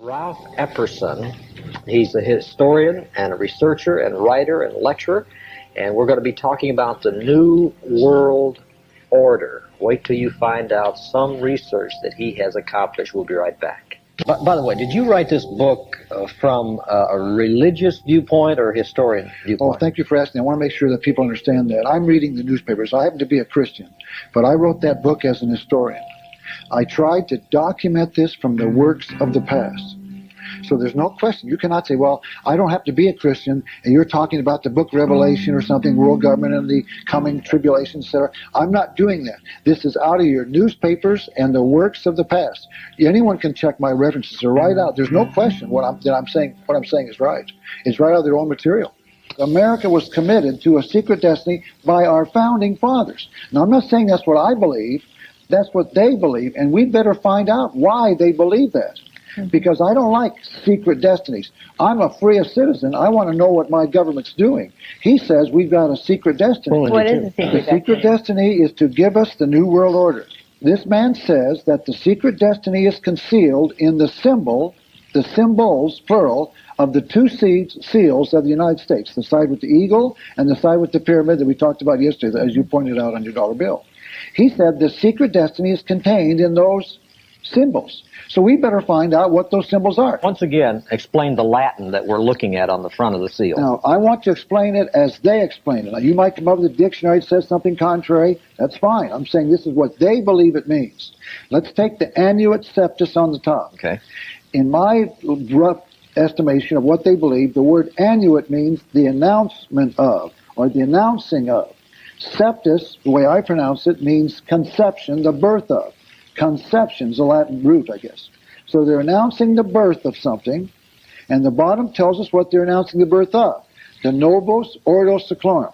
Ralph Epperson. He's a historian and a researcher and writer and lecturer, and we're going to be talking about the New World Order. Wait till you find out some research that he has accomplished. We'll be right back. By the way, did you write this book from a religious viewpoint or a historian viewpoint? Oh, thank you for asking. I want to make sure that people understand that. I'm reading the newspapers. I happen to be a Christian, but I wrote that book as an historian. I tried to document this from the works of the past. So there's no question. You cannot say, well, I don't have to be a Christian, and you're talking about the book Revelation or something, world government and the coming tribulation, etc. I'm not doing that. This is out of your newspapers and the works of the past. Anyone can check my references. They're right out. There's no question what I'm saying is right. It's right out of their own material. America was committed to a secret destiny by our founding fathers. Now, I'm not saying that's what I believe. That's what they believe, and we'd better find out why they believe that. Because I don't like secret destinies. I'm a free citizen. I want to know what my government's doing. He says we've got a secret destiny. What is a secret destiny? The secret destiny is to give us the New World Order. This man says that the secret destiny is concealed in the symbols, plural, of the two seals of the United States, the side with the eagle and the side with the pyramid that we talked about yesterday, as you pointed out on your dollar bill. He said the secret destiny is contained in those symbols. So we better find out what those symbols are. Once again, explain the Latin that we're looking at on the front of the seal. Now, I want to explain it as they explain it. Now, you might come up with a dictionary that says something contrary. That's fine. I'm saying this is what they believe it means. Let's take the annuit septus on the top. Okay. In my rough estimation of what they believe, the word annuit means the announcement of, or the announcing of. Septus, the way I pronounce it, means conception, the birth of. Conception's a Latin root, I guess. So they're announcing the birth of something, and the bottom tells us what they're announcing the birth of. The Novus Ordo Seclorum.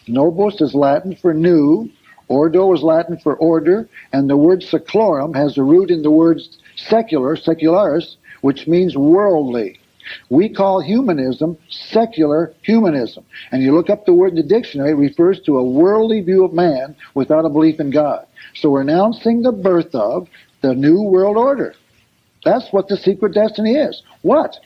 Novus is Latin for new, Ordo is Latin for order, and the word seclorum has a root in the word secular, secularis, which means worldly. We call humanism secular humanism. And you look up the word in the dictionary, it refers to a worldly view of man without a belief in God. So we're announcing the birth of the New World Order. That's what the secret destiny is. What?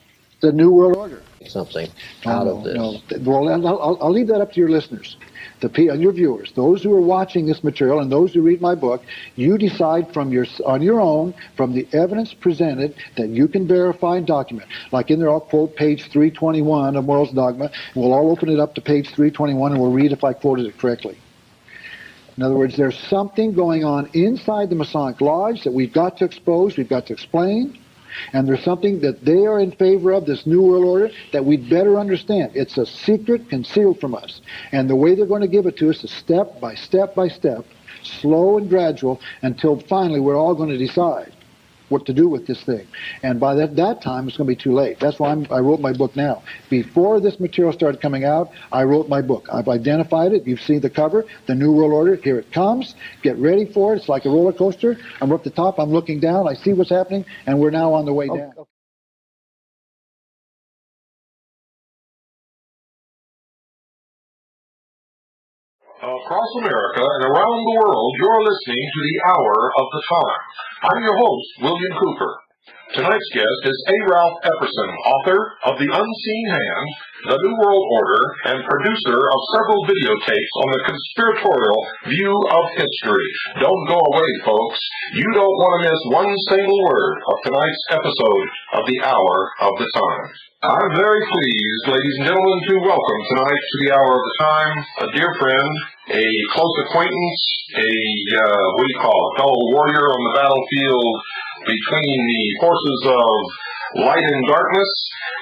The New World Order. Something out of this. No. Well, I'll leave that up to your listeners, your viewers, those who are watching this material and those who read my book. You decide on your own, from the evidence presented, that you can verify and document. Like in there, I'll quote page 321 of Morals and Dogma. We'll all open it up to page 321 and we'll read if I quoted it correctly. In other words, there's something going on inside the Masonic Lodge that we've got to expose, we've got to explain, and there's something that they are in favor of, this New World Order, that we'd better understand. It's a secret concealed from us. And the way they're going to give it to us is step by step by step, slow and gradual, until finally we're all going to decide what to do with this thing. And by that time, it's going to be too late. That's why I wrote my book now. Before this material started coming out, I wrote my book. I've identified it. You've seen the cover, the New World Order. Here it comes. Get ready for it. It's like a roller coaster. I'm up the top. I'm looking down. I see what's happening, and we're now on the way down. Okay. Across America and around the world, you're listening to the Hour of the Time. I'm your host, William Cooper. Tonight's guest is A. Ralph Epperson, author of The Unseen Hand, The New World Order, and producer of several videotapes on the conspiratorial view of history. Don't go away, folks. You don't want to miss one single word of tonight's episode of the Hour of the Time. I'm very pleased, ladies and gentlemen, to welcome tonight to the Hour of the Time a dear friend, a close acquaintance, a fellow warrior on the battlefield between the forces of light and darkness.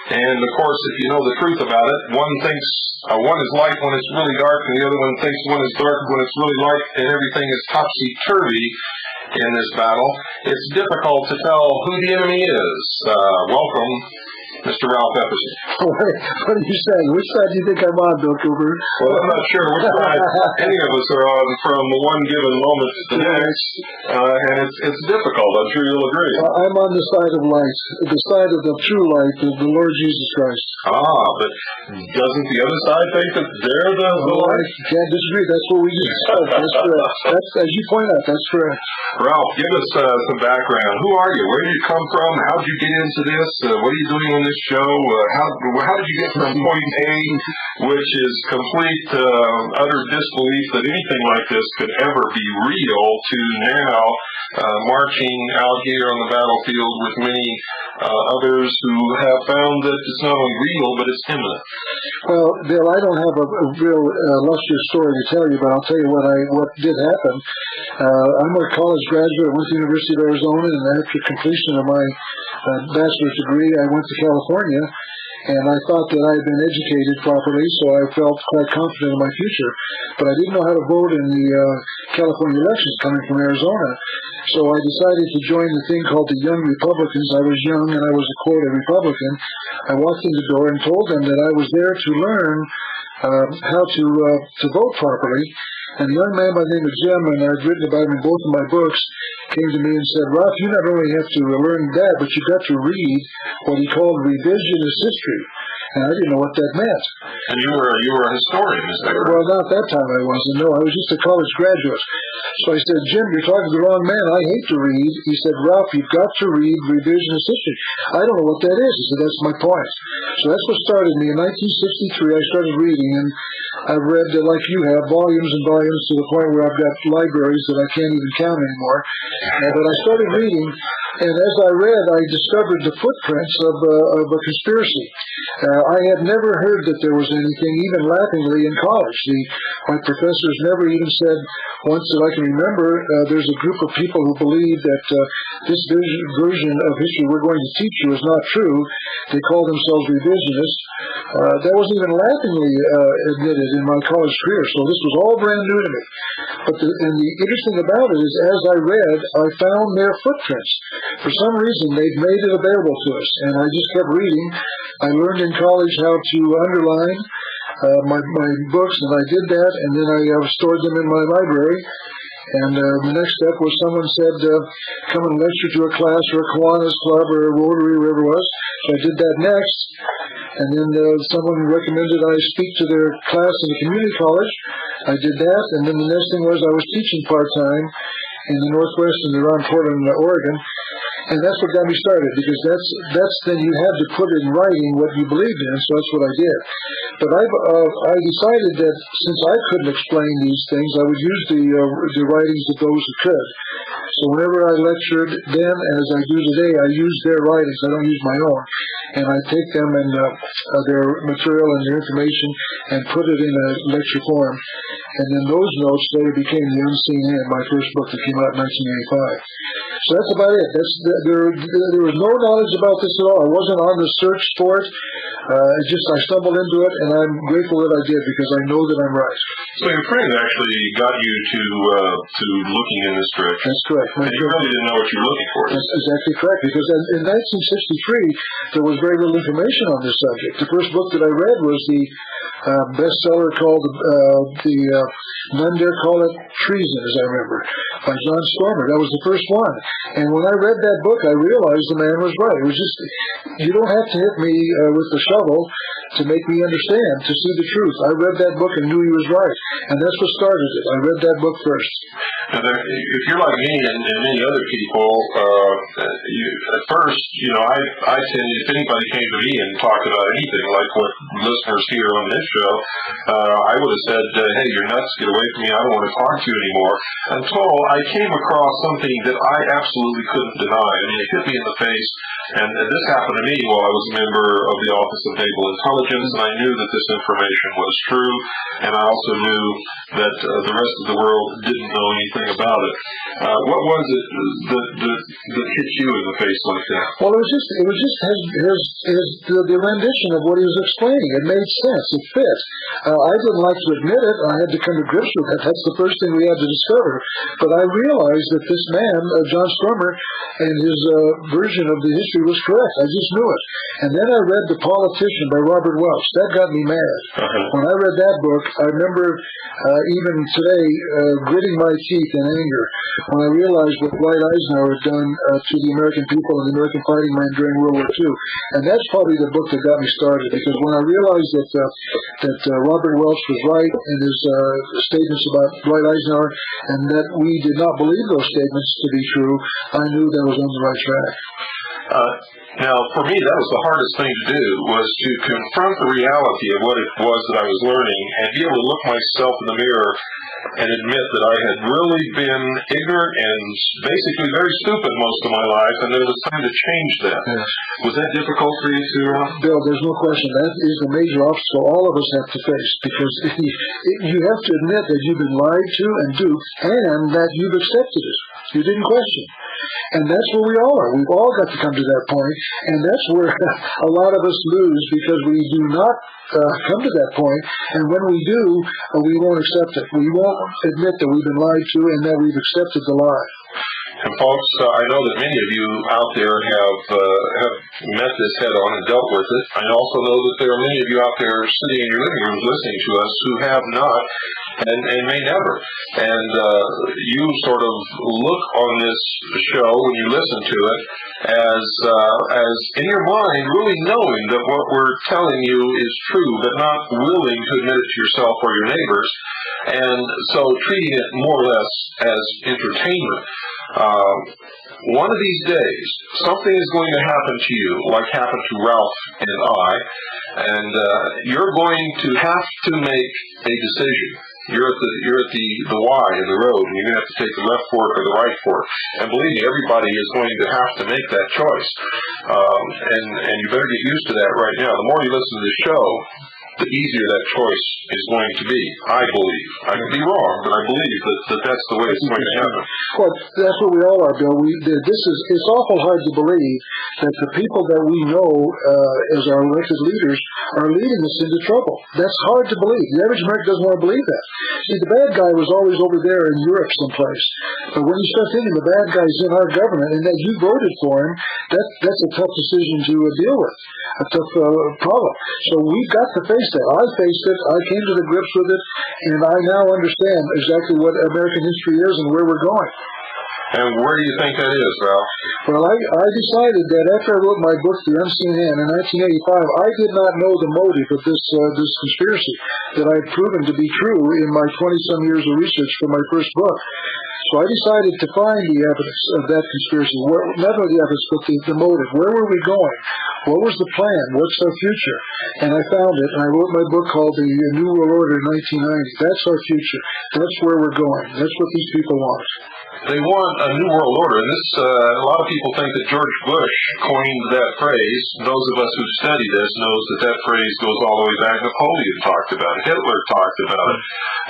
And of course, if you know the truth about it, one thinks one is light when it's really dark, and the other one thinks one is dark when it's really light, and everything is topsy-turvy in this battle. It's difficult to tell who the enemy is. Welcome, Mr. Ralph Epperson? What are you saying? Which side do you think I'm on, Bill Cooper? Well, I'm not sure which side any of us are on from one given moment to the next, and it's difficult. I'm sure you'll agree. I'm on the side of light, the side of the true light, the Lord Jesus Christ. But doesn't the other side think that they're the light? Can't disagree. That's what we just said. That's correct. That's, as you point out, that's correct. Ralph, give us some background. Who are you? Where did you come from? How did you get into this? What are you doing on this show? How did you get from point A, which is complete utter disbelief that anything like this could ever be real, to now marching out here on the battlefield with many others who have found that it's not only real, but it's imminent? Well, Bill, I don't have a real illustrious story to tell you, but I'll tell you what did happen. I'm a college graduate. I went to the University of Arizona, and after completion of my bachelor's degree, I went to California, and I thought that I had been educated properly, so I felt quite confident in my future. But I didn't know how to vote in the California elections coming from Arizona. So I decided to join the thing called the Young Republicans. I was young, and I was a quote a Republican. I walked in the door and told them that I was there to learn how to vote properly. And a young man by the name of Jim, and I've written about him in both of my books, came to me and said, "Ralph, you not only have to learn that, but you've got to read what he called revisionist history." And I didn't know what that meant. And you were a historian, is that correct? Well, not that time I wasn't. No, I was just a college graduate. So I said, "Jim, you're talking to the wrong man. I hate to read." He said, "Ralph, you've got to read revisionist history." I don't know what that is. He said, "That's my point." So that's what started me. In 1963, I started reading, and I've read, like you have, volumes and volumes to the point where I've got libraries that I can't even count anymore. But I started reading, and as I read, I discovered the footprints of a conspiracy. I had never heard that there was anything, even laughingly, in college. My professors never even said, once that I can remember, there's a group of people who believe that this version of history we're going to teach you is not true. They call themselves revisionists. That wasn't even laughingly admitted in my college career, so this was all brand new to me. But the interesting about it is, as I read, I found their footprints. For some reason, they've made it available to us, and I just kept reading. I learned in college how to underline my books, and I did that, and then I stored them in my library. And the next step was someone said, come and lecture to a class or a Kiwanis Club or a Rotary, wherever it was. So I did that next. And then someone recommended I speak to their class in the community college. I did that. And then the next thing was I was teaching part-time in the Northwest and around Portland, Oregon. And that's what got me started, because that's then you had to put in writing what you believed in, so that's what I did. But I decided that since I couldn't explain these things, I would use the writings of those who could. So whenever I lectured then, and as I do today, I use their writings. I don't use my own. And I take them and their material and their information and put it in a lecture form. And then those notes later became The Unseen Hand, my first book that came out in 1985. So that's about it. There was no knowledge about this at all. I wasn't on the search for it. I stumbled into it, and I'm grateful that I did, because I know that I'm right. So your friend actually got you to looking in this direction. That's correct. And you really didn't know what you were looking for. That's exactly correct, because in 1963, there was very little information on this subject. The first book that I read was the bestseller called None Dare Call It Treason, as I remember, by John Stormer. That was the first one. And when I read that book, I realized the man was right. It was just, you don't have to hit me with the shovel to make me understand, to see the truth. I read that book and knew he was right. And that's what started it. I read that book first. And if you're like me and many other people, at first, I tend, if anybody came to me and talked about anything like what listeners hear on this show, I would have said, hey, you're nuts, get away from me, I don't want to talk to you anymore, until I came across something that I absolutely couldn't deny. I mean, it hit me in the face, and this happened to me while I was a member of the Office of Naval Intelligence, and I knew that this information was true, and I also knew that the rest of the world didn't know anything about it. What was it that hit you in the face like that? Well, it was just the rendition of what he was explaining. It made sense. It fit. I didn't like to admit it. I had to come to grips with that. That's the first thing we had to discover. But I realized that this man, John Stormer, and his version of the history history was correct. I just knew it. And then I read The Politician by Robert Welch. That got me mad. When I read that book, I remember even today gritting my teeth in anger when I realized what Dwight Eisenhower had done to the American people and the American fighting men during World War II. And that's probably the book that got me started, because when I realized that Robert Welch was right in his statements about Dwight Eisenhower, and that we did not believe those statements to be true, I knew that was on the right track. Now, for me, that was the hardest thing to do, was to confront the reality of what it was that I was learning and be able to look myself in the mirror and admit that I had really been ignorant and basically very stupid most of my life, and there was time to change that. Yes. Was that difficult for you to... Bill, there's no question. That is a major obstacle all of us have to face, because you have to admit that you've been lied to and duped, and that you've accepted it. You didn't question. And that's where we all are. We've all got to come to that point, and that's where a lot of us lose, because we do not come to that point, and when we do, we won't accept it. We won't admit that we've been lied to and that we've accepted the lie. And folks, I know that many of you out there have met this head on and dealt with it. I also know that there are many of you out there sitting in your living rooms listening to us who have not and may never. And you sort of look on this show when you listen to it as in your mind really knowing that what we're telling you is true, but not willing to admit it to yourself or your neighbors, and so treating it more or less as entertainment. One of these days, something is going to happen to you, like happened to Ralph and I, and you're going to have to make a decision. You're at the Y in the road, and you're going to have to take the left fork or the right fork. And believe me, everybody is going to have to make that choice. And you better get used to that right now. The more you listen to the show, the easier that choice is going to be, I believe. I could be wrong, but I believe that that's the way it's going to happen. Well, that's what we all are, Bill. It's awful hard to believe that the people that we know as our elected leaders are leading us into trouble. That's hard to believe. The average American doesn't want to believe that. See, the bad guy was always over there in Europe someplace. But when you start thinking the bad guy's in our government and that you voted for him, that's a tough decision to deal with, a tough problem. So we've got to face that. I faced it. I came to the grips with it, and I now understand exactly what American history is and where we're going. And where do you think that is, Ralph? Well, I decided that after I wrote my book, The Unseen Hand, in 1985, I did not know the motive of this conspiracy that I had proven to be true in my 20-some years of research for my first book. So I decided to find the evidence of that conspiracy. Not only the evidence, but the motive. Where were we going? What was the plan? What's our future? And I found it, and I wrote my book called The New World Order in 1990. That's our future. That's where we're going. That's what these people want. They want a new world order, and this, a lot of people think that George Bush coined that phrase. Those of us who study this knows that phrase goes all the way back. Napoleon talked about it. Hitler talked about it.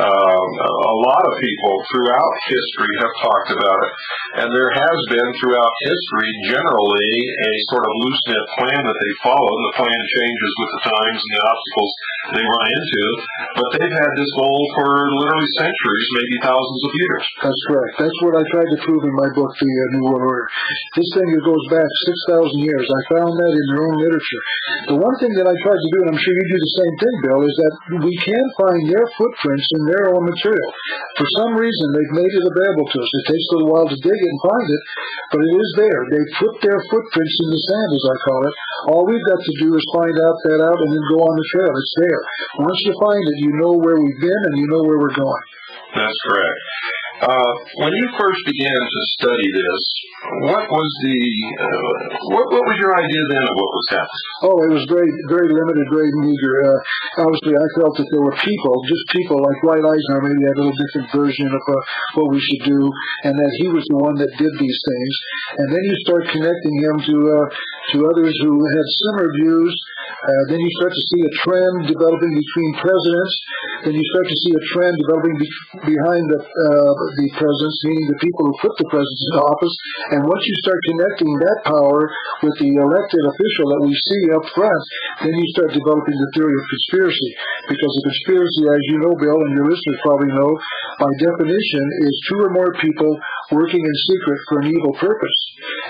A lot of people throughout history have talked about it. And there has been throughout history generally a sort of loose-knit plan that they follow. The plan changes with the times and the obstacles they run into. But they've had this goal for literally centuries, maybe thousands of years. That's correct. That's what I tried to prove in my book, The New World Order. This thing goes back 6,000 years. I found that in your own literature. The one thing that I tried to do, and I'm sure you do the same thing, Bill, is that we can find their footprints in their own material. For some reason, they've made it available to us. It takes a little while to dig it and find it, but it is there. They put their footprints in the sand, as I call it. All we've got to do is find that out and then go on the trail. It's there. Once you find it, you know where we've been and you know where we're going. That's correct. When you first began to study this, what was your idea then of what was happening? Oh, it was very, very limited, very meager. Obviously, I felt that there were just people like Dwight Eisenhower, maybe had a little different version of what we should do, and that he was the one that did these things. And then you start connecting him to others who had similar views. Then you start to see a trend developing between presidents. Then you start to see a trend developing behind the presidents, meaning the people who put the presidents in office. And once you start connecting that power with the elected official that we see up front, then you start developing the theory of conspiracy. Because a conspiracy, as you know, Bill, and your listeners probably know, by definition, is two or more people working in secret for an evil purpose.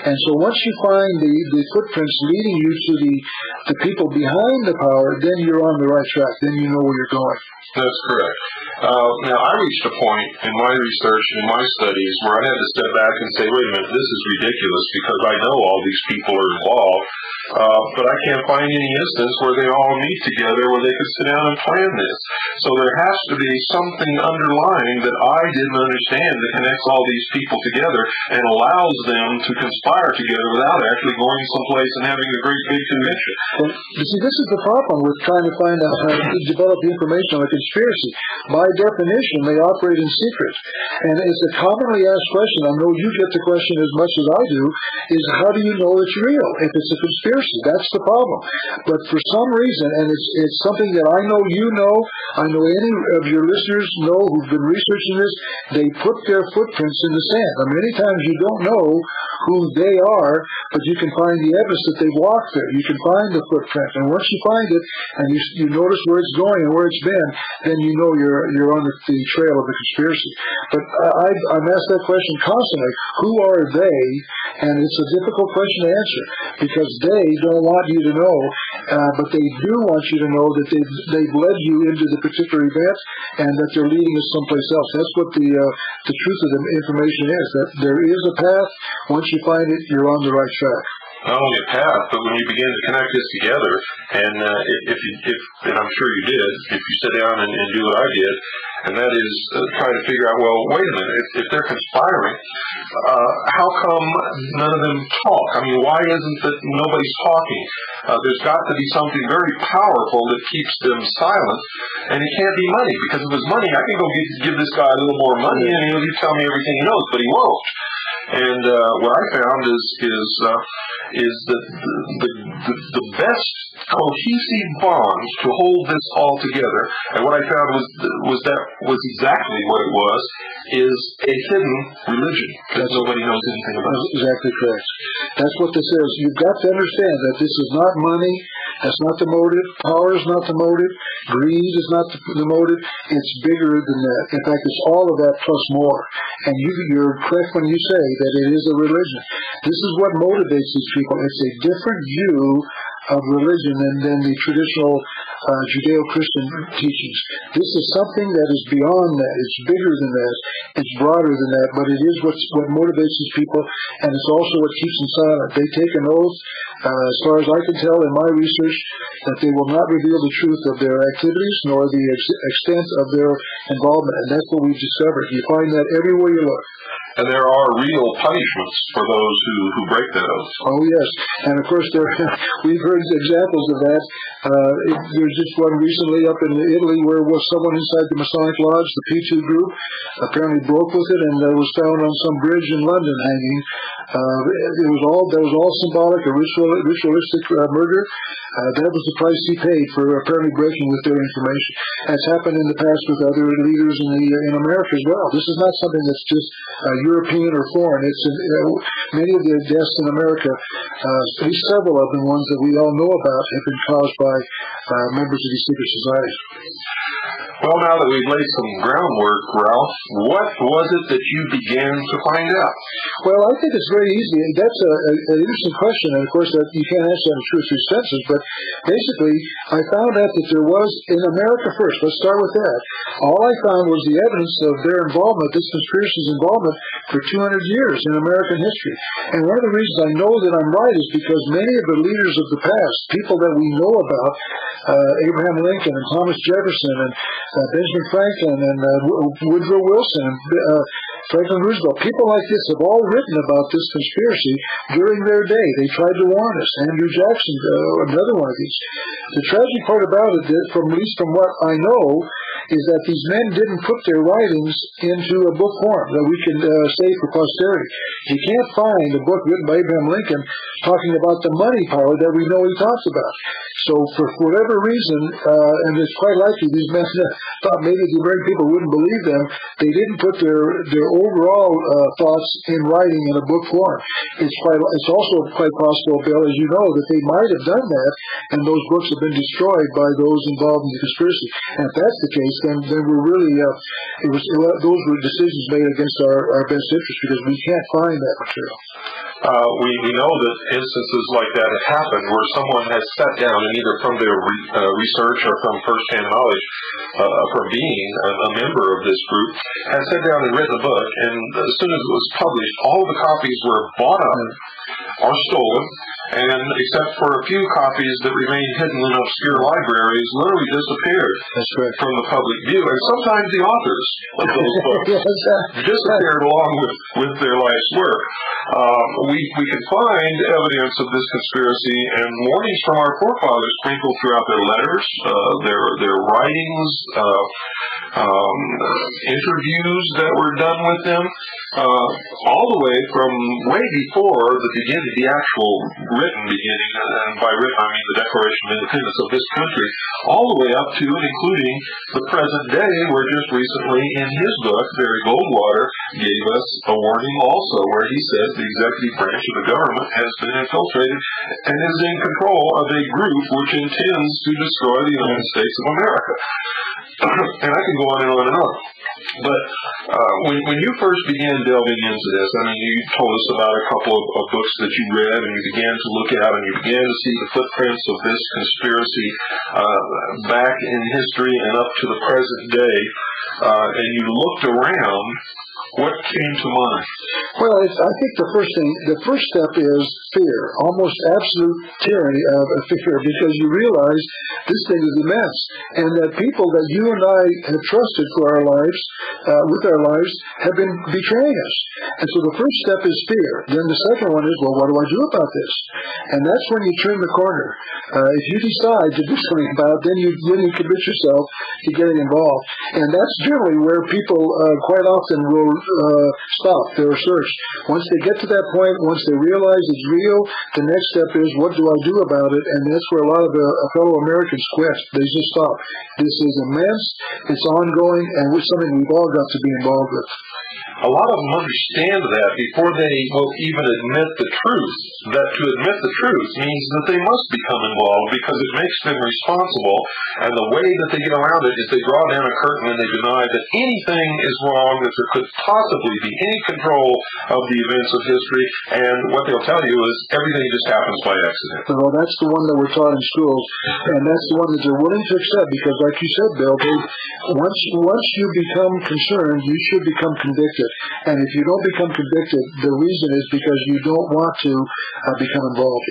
And so once you find the footprints leading you to the people behind the power, then you're on the right track. Then you know where you're going. That's correct. Now, I reached a point in my research and in my studies where I had to step back and say, wait a minute, this is ridiculous because I know all these people are involved, but I can't find any instance where they all meet together where they could sit down and plan this. So there has to be something underlying that I didn't understand that connects all these people together and allows them to conspire together without actually going someplace and having a great big convention. Well, you see, this is the problem with trying to find out how to develop the information on a conspiracy. By definition, they operate in secret. And it's a commonly asked question, I know you get the question as much as I do, is how do you know it's real if it's a conspiracy? That's the problem. But for some reason, and it's something that I know you know, I know any of your listeners know who've been researching this, they put their footprints in the sand. Now, many times you don't know who they are, but you can find the evidence that they've walked there. You can find the footprint. And once you find it, and you notice where it's going and where it's been, then you know you're on the trail of the conspiracy. But I'm asked that question constantly. Who are they? And it's a difficult question to answer because they don't want you to know, but they do want you to know that they've led you into the particular event and that they're leading us someplace else. That's what the truth of the information is, that there is a path. Once you find it, you're on the right track. Not only a path, but when you begin to connect this together, and and I'm sure you did, if you sit down and do what I did, and that is try to figure out, well, wait a minute, if they're conspiring, how come none of them talk? I mean, why isn't that nobody's talking? There's got to be something very powerful that keeps them silent, and it can't be money, because if it's money, I can go give this guy a little more money, and he'll tell me everything he knows, but he won't. And what I found is that the best cohesive bond to hold this all together, and what I found was exactly what it was, is a hidden religion that nobody knows anything about. That's exactly correct. That's what this is. You've got to understand that this is not money. That's not the motive. Power is not the motive. Greed is not the motive. It's bigger than that. In fact, it's all of that plus more. And you're correct when you say that it is a religion. This is what motivates these people. It's a different view of religion than the traditional Judeo-Christian teachings. This is something that is beyond that. It's bigger than that. It's broader than that. But it is what motivates these people, and it's also what keeps them silent. They take an oath, as far as I can tell in my research, that they will not reveal the truth of their activities nor the extent of their involvement. And that's what we've discovered. You find that everywhere you look. And there are real punishments for those who break that oath. Oh, yes. And, of course, we've heard examples of that. There's just one recently up in Italy where was someone inside the Masonic Lodge, the P2 group, apparently broke with it and was found on some bridge in London hanging. That was all symbolic, a ritualistic murder. That was the price he paid for apparently breaking with their information. That's happened in the past with other leaders in America as well. This is not something that's just European or foreign. It's many of the deaths in America, at least several of the ones that we all know about, have been caused by members of these secret societies. Well, now that we've laid some groundwork, Ralph, what was it that you began to find out? Well, I think it's very easy. That's an interesting question, and of course you can't answer that in 2 or 3 sentences, but basically I found out that there was, in America first, let's start with that, all I found was the evidence of their involvement, this conspiracy's involvement, for 200 years in American history. And one of the reasons I know that I'm right is because many of the leaders of the past, people that we know about, Abraham Lincoln and Thomas Jefferson and Benjamin Franklin and Woodrow Wilson and Franklin Roosevelt, people like this have all written about this conspiracy during their day. They tried to warn us. Andrew Jackson, another one of these. The tragic part about it, at least from what I know, is that these men didn't put their writings into a book form that we can save for posterity. You can't find a book written by Abraham Lincoln talking about the money power that we know he talks about. So for whatever reason, and it's quite likely these men thought maybe the American people wouldn't believe them, they didn't put their overall thoughts in writing in a book form. It's also quite possible, Bill, as you know, that they might have done that, and those books have been destroyed by those involved in the conspiracy. And if that's the case, case, then we're really those were decisions made against our best interest because we can't find that material. We know that instances like that have happened where someone has sat down and either from their research or from first-hand knowledge from being a member of this group has sat down and written a book, and as soon as it was published, all the copies were bought up or stolen, and except for a few copies that remained hidden in obscure libraries, literally disappeared from the public view. And sometimes the authors of those books disappeared along with their life's work. We can find evidence of this conspiracy and warnings from our forefathers sprinkled throughout their letters, their writings, interviews that were done with them, all the way from way before the actual written beginning, and by written I mean the Declaration of Independence of this country, all the way up to and including the present day, where just recently in his book, Barry Goldwater gave us a warning also, where he says the executive branch of the government has been infiltrated and is in control of a group which intends to destroy the United States of America. And I can go on and on and on. But when you first began delving into this, I mean, you told us about a couple of books that you read, and you began to look at, and you began to see the footprints of this conspiracy back in history and up to the present day, and you looked around. What came to mind? Well, I think the first step is fear, almost absolute tyranny of fear, because you realize this thing is immense, and that people that you and I have trusted for our lives, with our lives, have been betraying us. And so the first step is fear. Then the second one is, well, what do I do about this? And that's when you turn the corner. If you decide to do something about it, then you commit yourself to getting involved. And that's generally where people quite often will stop their search. Once they get to that point, once they realize it's real, the next step is, what do I do about it? And that's where a lot of fellow Americans quit. They just stop. This is immense, it's ongoing, and it's something we've all got to be involved with. A lot of them understand that before they will even admit the truth, that to admit the truth means that they must become involved because it makes them responsible, and the way that they get around it is they draw down a curtain and they deny that anything is wrong, that there could possibly be any control of the events of history, and what they'll tell you is everything just happens by accident. Well, that's the one that we're taught in schools, and that's the one that they're willing to accept because, like you said, Bill, once you become concerned, you should become convicted. And if you don't become convicted, the reason is because you don't want to become involved.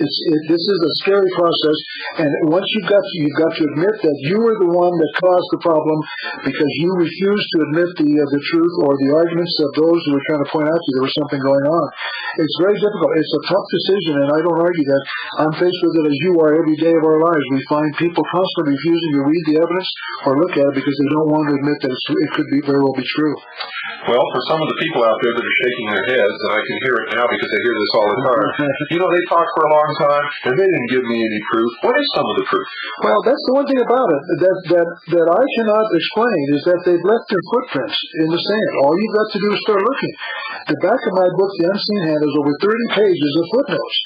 This is a scary process, and once you've got to admit that you were the one that caused the problem because you refused to admit the truth or the arguments of those who were trying to point out to you there was something going on. It's very difficult. It's a tough decision, and I don't argue that. I'm faced with it as you are every day of our lives. We find people constantly refusing to read the evidence or look at it because they don't want to admit that it could very well be true. Well, for some of the people out there that are shaking their heads, and I can hear it now because I hear this all the time, they talked for a long time, and they didn't give me any proof. What is some of the proof? Well, that's the one thing about it that I cannot explain is that they've left their footprints in the sand. All you've got to do is start looking. The back of my book, The Unseen Hand, is over 30 pages of footnotes.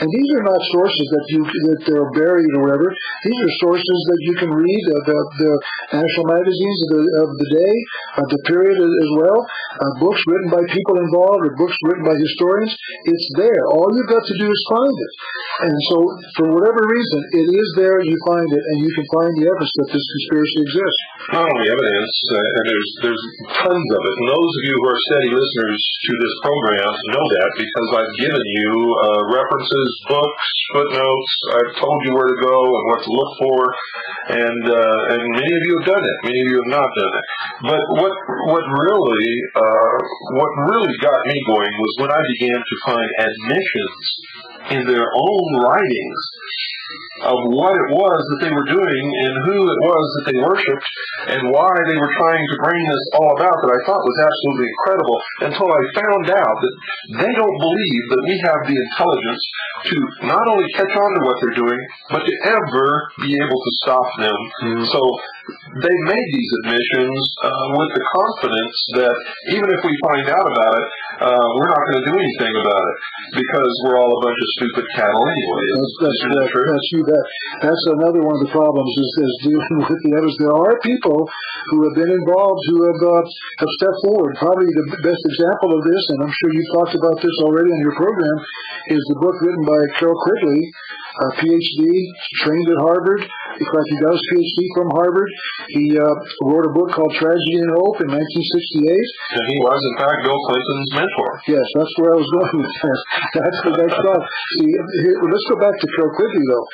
And these are not sources that they're buried or whatever. These are sources that you can read, the national magazines of the day, of the period as well, books written by people involved or books written by historians. It's there. All you've got to do is find it. And so, for whatever reason, it is there, you find it, and you can find the evidence that this conspiracy exists. Not only evidence, and there's tons of it. And those of you who are steady listeners to this program know that because I've given you references, books, footnotes. I've told you where to go and what to look for, and many of you have done it. Many of you have not done it. But what really got me going was when I began to find admissions in their own writings of what it was that they were doing and who it was that they worshipped and why they were trying to bring this all about that I thought was absolutely incredible until I found out that they don't believe that we have the intelligence to not only catch on to what they're doing, but to ever be able to stop them. So they've made these admissions with the confidence that even if we find out about it, we're not going to do anything about it because we're all a bunch of stupid cattle anyway. That's another one of the problems is dealing with the others. There are people who have been involved who have stepped forward. Probably the best example of this, and I'm sure you've talked about this already on your program, is the book written by Carol Quigley, a PhD, trained at Harvard. In fact, he got his PhD from Harvard. He wrote a book called Tragedy and Hope in 1968. And he was, in fact, Bill Clinton's mentor. Yes, that's where I was going with that. That's the next thought. See, let's go back to Carol Quigley, though.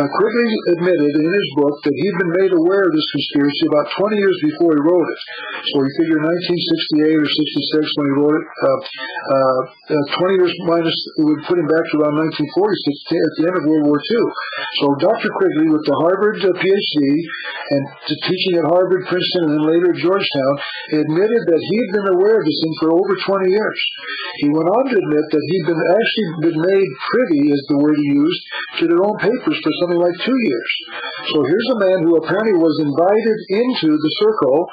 Quigley admitted in his book that he'd been made aware of this conspiracy about 20 years before he wrote it. So he figured 1968 or 66 when he wrote it. 20 years minus, it would put him back to around 1946 at the end of World War II. So Dr. Quigley, with the Harvard PhD and teaching at Harvard, Princeton, and then later at Georgetown, admitted that he'd been aware of this thing for over 20 years. He went on to admit that he'd actually been made privy, is the word he used, to their own papers for something like 2 years. So here's a man who apparently was invited into the circle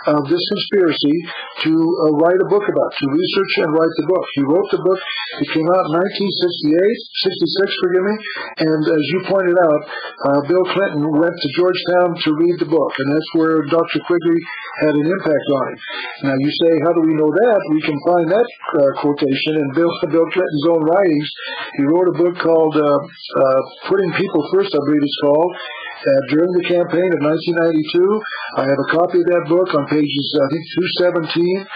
of this conspiracy to write a book about, to research and write the book. He wrote the book. It came out in 1966, forgive me, and as you pointed out, Bill Clinton went to Georgetown to read the book, and that's where Dr. Quigley had an impact on him. Now you say, how do we know that? We can find that quotation in Bill Clinton's own writings. He wrote a book called Putting People First, I believe it's called, during the campaign of 1992. I have a copy of that book on pages, I think, 217.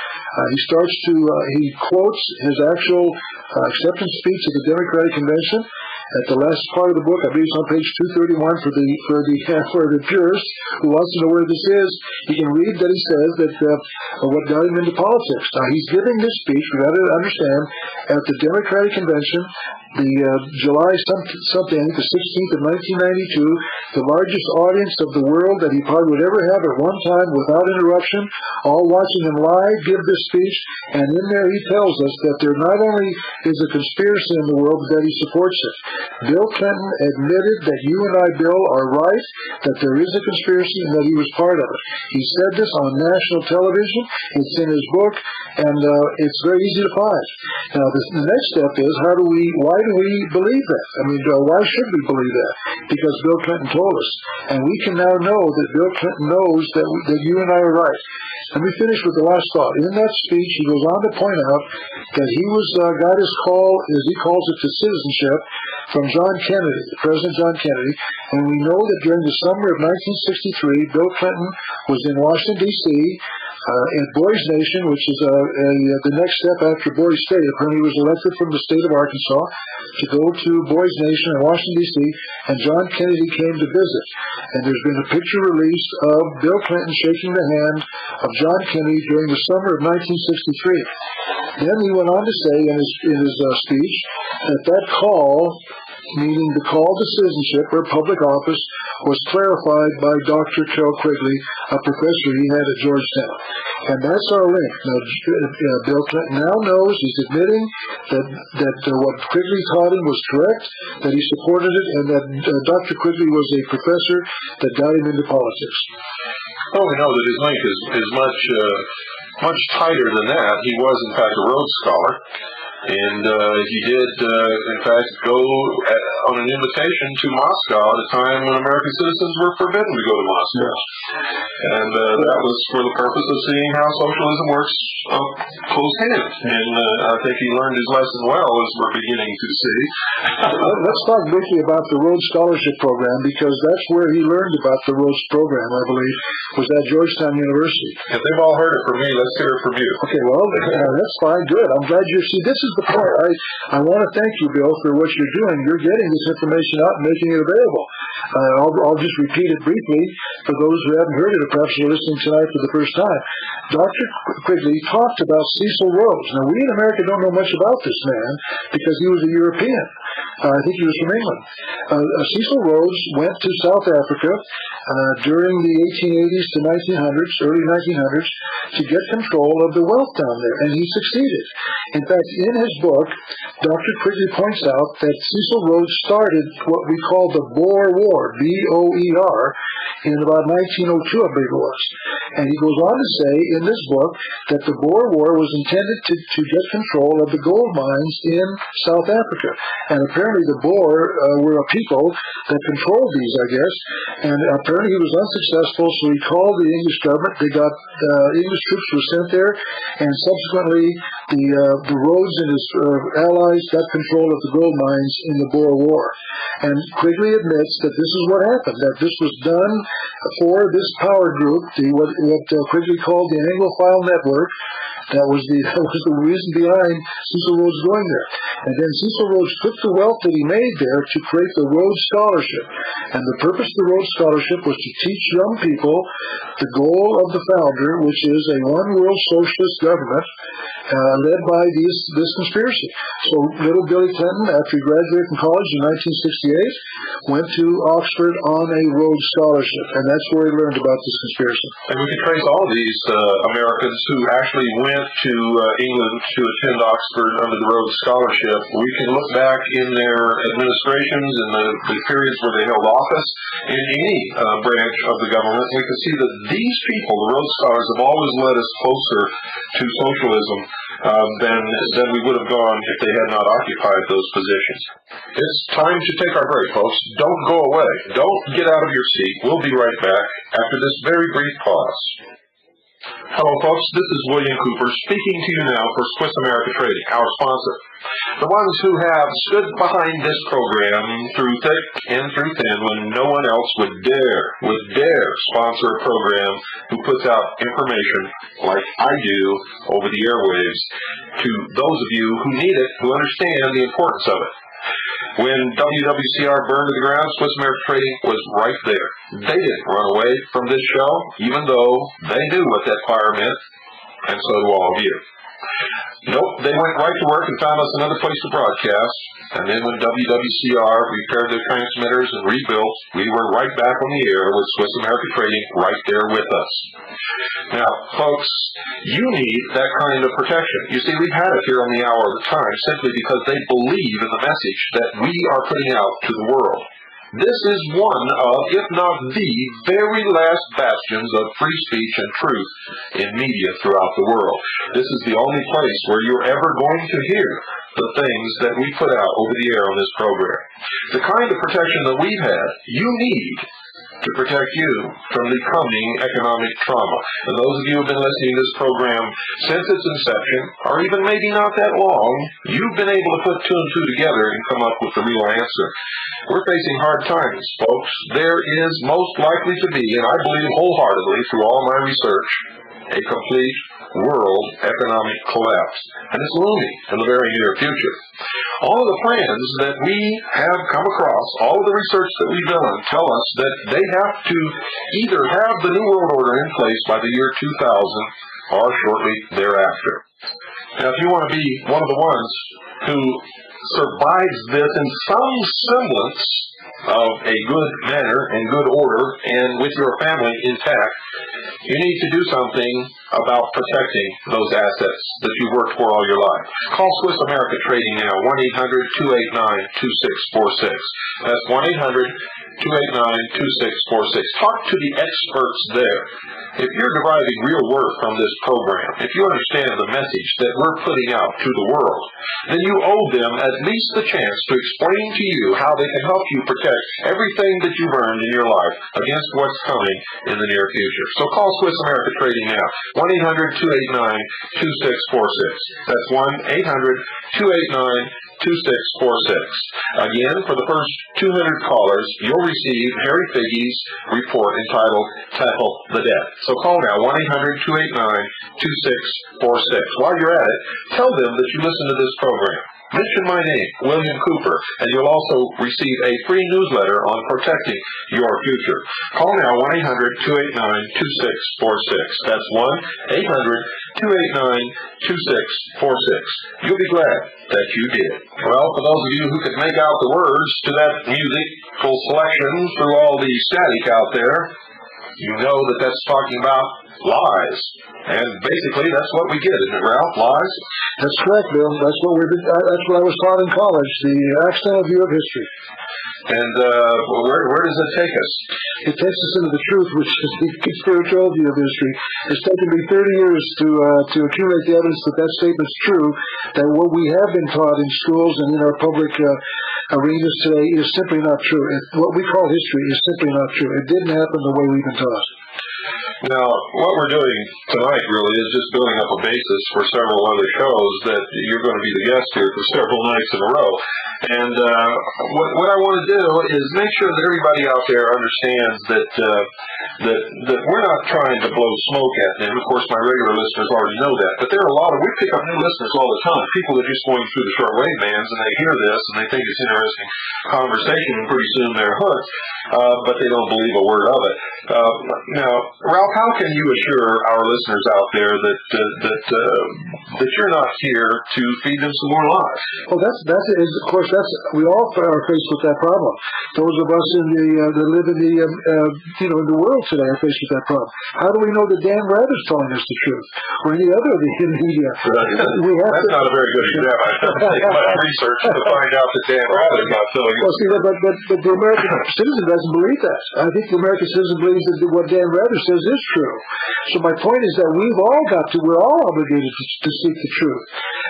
He quotes his actual acceptance speech at the Democratic Convention. At the last part of the book, I believe it's on page 231 for the purist who wants to know where this is. He can read that he says that what got him into politics. Now he's giving this speech, we got to understand, at the Democratic Convention, the July something, I think the 16th of 1992, the largest audience of the world that he probably would ever have at one time without interruption, all watching him live give this speech, and in there he tells us that there not only is a conspiracy in the world, but that he supports it. Bill Clinton admitted that you and I, Bill, are right, that there is a conspiracy and that he was part of it. He said this on national television, it's in his book, and it's very easy to find. Now, the next step is, why do we believe that? I mean, why should we believe that? Because Bill Clinton told us. And we can now know that Bill Clinton knows that you and I are right. Let me finish with the last thought. In that speech, he goes on to point out that he got his call, as he calls it, to citizenship from John Kennedy, President John Kennedy. And we know that during the summer of 1963, Bill Clinton was in Washington, D.C., at Boys Nation, which is the next step after Boys State. Apparently he was elected from the state of Arkansas to go to Boys Nation in Washington, D.C., and John Kennedy came to visit. And there's been a picture released of Bill Clinton shaking the hand of John Kennedy during the summer of 1963. Then he went on to say in his speech that call, meaning the call to citizenship or public office, was clarified by Dr. Carol Quigley, a professor he had at Georgetown. And that's our link. Now, Bill Clinton now knows, he's admitting that what Quigley taught him was correct, that he supported it, and that Dr. Quigley was a professor that got him into politics. Well, we know that his link is much tighter than that. He was, in fact, a Rhodes Scholar. And he did, in fact, go on an invitation to Moscow at a time when American citizens were forbidden to go to Moscow. Yeah. And that was for the purpose of seeing how socialism works close hand. And I think he learned his lesson well, as we're beginning to see. Let's talk briefly about the Rhodes Scholarship Program, because that's where he learned about the Rhodes Program, I believe, was at Georgetown University. If they've all heard it from me, let's hear it from you. Okay, well, that's fine, good. I'm glad this is the point. I want to thank you, Bill, for what you're doing. You're getting this information out and making it available. I'll just repeat it briefly for those who haven't heard it or perhaps are listening tonight for the first time. Dr. Quigley talked about Cecil Rhodes. Now, we in America don't know much about this man because he was a European. I think he was from England. Cecil Rhodes went to South Africa during the 1880s to 1900s, early 1900s, to get control of the wealth down there, and he succeeded. In fact, in his book, Dr. Quigley points out that Cecil Rhodes started what we call the Boer War, B-O-E-R, in about 1902, I believe it was. And he goes on to say in this book that the Boer War was intended to get control of the gold mines in South Africa. And apparently the Boer were a people that controlled these, I guess. And apparently he was unsuccessful, so he called the English government. They got English troops were sent there, and subsequently the Rhodes and his allies got control of the gold mines in the Boer War. And Quigley admits that this is what happened, that this was done for this power group, what Quigley called the Anglophile Network. That was the reason behind Cecil Rhodes going there. And then Cecil Rhodes took the wealth that he made there to create the Rhodes Scholarship. And the purpose of the Rhodes Scholarship was to teach young people the goal of the founder, which is a one-world socialist government led by this conspiracy. So little Billy Clinton, after he graduated from college in 1968, went to Oxford on a Rhodes Scholarship. And that's where he learned about this conspiracy. And we can trace all of these Americans who actually went to England to attend Oxford under the Rhodes Scholarship. We can look back in their administrations and the periods where they held office in any branch of the government. We can see that these people, the Rhodes Scholars, have always led us closer to socialism than we would have gone if they had not occupied those positions. It's time to take our break, folks. Don't go away. Don't get out of your seat. We'll be right back after this very brief pause. Hello, folks. This is William Cooper speaking to you now for Swiss America Trading, our sponsor. The ones who have stood behind this program through thick and through thin when no one else would dare sponsor a program who puts out information like I do over the airwaves to those of you who need it, who understand the importance of it. When WWCR burned to the ground, Swiss America Trading was right there. They didn't run away from this show, even though they knew what that fire meant, and so do all of you. Nope, they went right to work and found us another place to broadcast, and then when WWCR repaired their transmitters and rebuilt, we were right back on the air with Swiss America Trading right there with us. Now, folks, you need that kind of protection. You see, we've had it here on the Hour of the Time simply because they believe in the message that we are putting out to the world. This is one of, if not the very last bastions of free speech and truth in media throughout the world. This is the only place where you're ever going to hear the things that we put out over the air on this program. The kind of protection that we've had, you need to protect you from the coming economic trauma. And those of you who have been listening to this program since its inception, or even maybe not that long, you've been able to put two and two together and come up with the real answer. We're facing hard times, folks. There is most likely to be, and I believe wholeheartedly through all my research, a complete world economic collapse. And it's looming in the very near future. All of the plans that we have come across, all of the research that we've done, tell us that they have to either have the New World Order in place by the year 2000 or shortly thereafter. Now, if you want to be one of the ones who survives this in some semblance of a good manner and good order and with your family intact, you need to do something about protecting those assets that you've worked for all your life. Call Swiss America Trading now, 1-800-289-2646. That's 1-800-289-2646. Talk to the experts there. If you're deriving real worth from this program, if you understand the message that we're putting out to the world, then you owe them at least the chance to explain to you how they can help you protect everything that you've earned in your life against what's coming in the near future. So call Swiss America Trading now, 1-800-289-2646. That's 1-800-289-2646. Again, for the first 200 callers, you'll receive Harry Figge's report entitled Tackle the Debt. So call now, 1-800-289-2646. While you're at it, tell them that you listen to this program. mention my name, William Cooper, and you'll also receive a free newsletter on protecting your future. Call now 1-800-289-2646. That's 1-800-289-2646. You'll be glad that you did. Well, for those of you who could make out the words to that musical selection through all the static out there, you know that that's talking about lies. And basically, that's what we get, isn't it, Ralph? Lies? That's correct, Bill. That's what I was taught in college, the accidental view of history. And where does it take us? It takes us into the truth, which is the conspiratorial view of history. It's taken me 30 years to accumulate the evidence that that statement's true, that what we have been taught in schools and in our public arenas today is simply not true. What we call history is simply not true. It didn't happen the way we've been taught. Now, what we're doing tonight really is just building up a basis for several other shows that you're going to be the guest here for several nights in a row. And what I want to do is make sure that everybody out there understands that we're not trying to blow smoke at them. Of course, my regular listeners already know that. But there are a lot of, we pick up new listeners all the time. People that are just going through the shortwave bands and they hear this and they think it's interesting conversation and pretty soon they're hooked, but they don't believe a word of it. Now, Ralph, how can you assure our listeners out there that you're not here to feed them some more lies? Well, of course, we all are faced with that problem. Those of us that live in the world today are faced with that problem. How do we know that Dan Rather's telling us the truth, or any other of the media? That's not a very good example. I have to take much research to find out that Dan Rather's not telling us. Well, see, but the American citizen doesn't believe that. I think the American citizen believes that what Dan Rather says is true. So my point is that we're all obligated to seek the truth.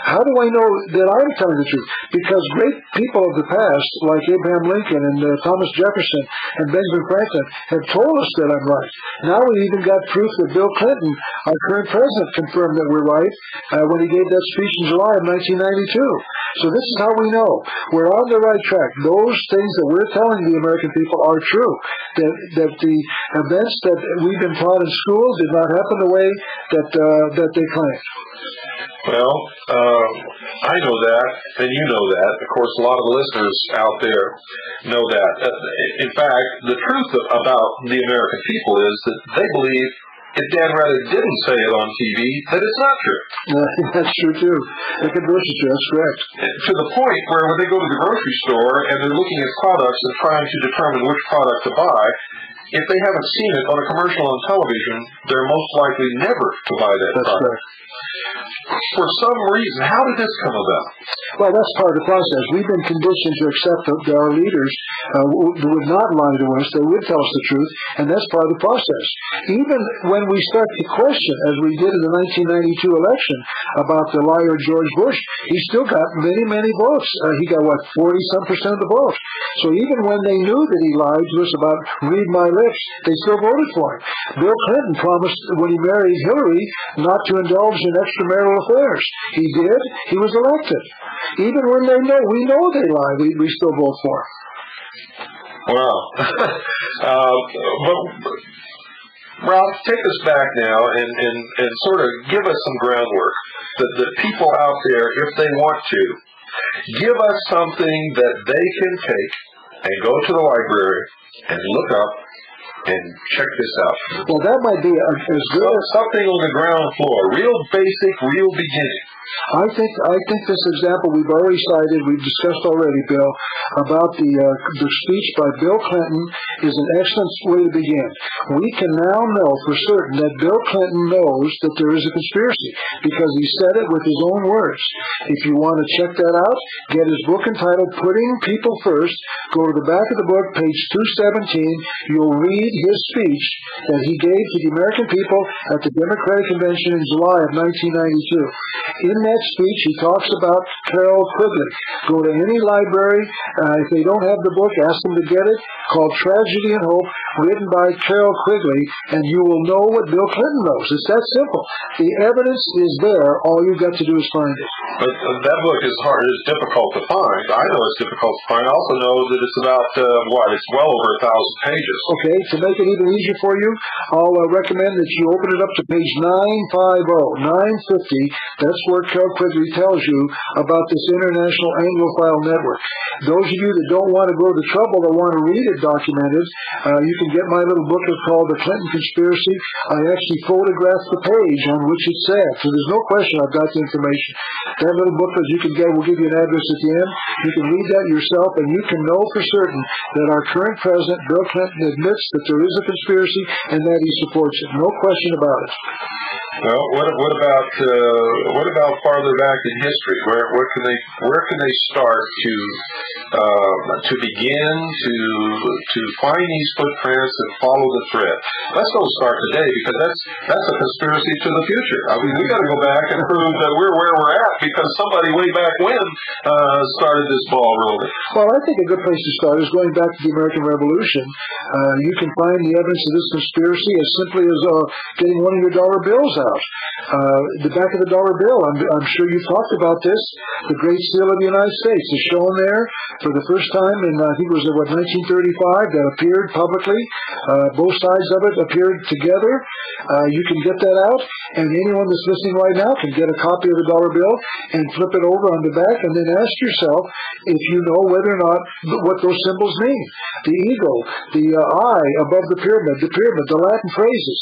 How do I know that I'm telling the truth? Because great people of the past, like Abraham Lincoln and Thomas Jefferson and Benjamin Franklin, have told us that I'm right. Now we even got proof that Bill Clinton, our current president, confirmed that we're right when he gave that speech in July of 1992. So this is how we know we're on the right track. Those things that we're telling the American people are true. That the events that we've been taught in school did not happen the way that they claim. Well, I know that, and you know that. Of course, a lot of the listeners out there know that. In fact, the truth about the American people is that they believe if Dan Rather didn't say it on TV, that it's not true. That's true, too. The converse is true. That's correct. To the point where when they go to the grocery store and they're looking at products and trying to determine which product to buy, if they haven't seen it on a commercial on television, they're most likely never to buy that product. That's correct. For some reason, how did this come about? Well, that's part of the process. We've been conditioned to accept that our leaders would not lie to us. They would tell us the truth, and that's part of the process. Even when we start to question, as we did in the 1992 election, about the liar George Bush, he still got many, many votes. He got, 40-some% of the vote. So even when they knew that he lied to us about read my lips, they still voted for him. Bill Clinton promised when he married Hillary not to indulge in extramarital affairs. He did. He was elected. Even when we know they lie, we still vote for him. Wow. But Ralph, take us back now and sort of give us some groundwork that people out there, if they want to, give us something that they can take and go to the library and look up and check this out. Well, that might be as good as something on the ground floor, real basic, real beginning. I think this example we've already cited, we've discussed already, Bill, about the speech by Bill Clinton is an excellent way to begin. We can now know for certain that Bill Clinton knows that there is a conspiracy because he said it with his own words. If you want to check that out, get his book entitled Putting People First. Go to the back of the book, page 217. You'll read his speech that he gave to the American people at the Democratic Convention in July of 1992. In that speech, he talks about Carroll Quigley. Go to any library. If they don't have the book, ask them to get it, called Tragedy and Hope, written by Carol Quigley, and you will know what Bill Clinton knows. It's that simple. The evidence is there. All you've got to do is find it. But that book is hard. It's difficult to find. I know it's difficult to find. I also know that it's about, it's well over 1,000 pages. Okay, to make it even easier for you, I'll recommend that you open it up to page 950. That's where Carol Quigley tells you about this International Anglophile Network. Those of you that don't want to go to the trouble that want to read it documented, you can get my little book. It's called The Clinton Conspiracy. I actually photographed the page on which it said, so there's no question I've got the information. That little booklet you can get, we'll give you an address at the end. You can read that yourself, and you can know for certain that our current president, Bill Clinton, admits that there is a conspiracy and that he supports it. No question about it. Well, what about farther back in history? Where can they start to begin to find these footprints and follow the thread? Let's go start today, because that's a conspiracy to the future. I mean, we got to go back and prove that we're where we're at because somebody way back when started this ball rolling. Well, I think a good place to start is going back to the American Revolution. You can find the evidence of this conspiracy as simply as getting one of your dollar bills out. The back of the dollar bill, I'm sure you've talked about this, the Great Seal of the United States is shown there for the first time in, I think it was 1935, that appeared publicly. Both sides of it appeared together. You can get that out, and anyone that's listening right now can get a copy of the dollar bill and flip it over on the back, and then ask yourself if you know whether or not what those symbols mean. The eagle, the eye above the pyramid, the Latin phrases.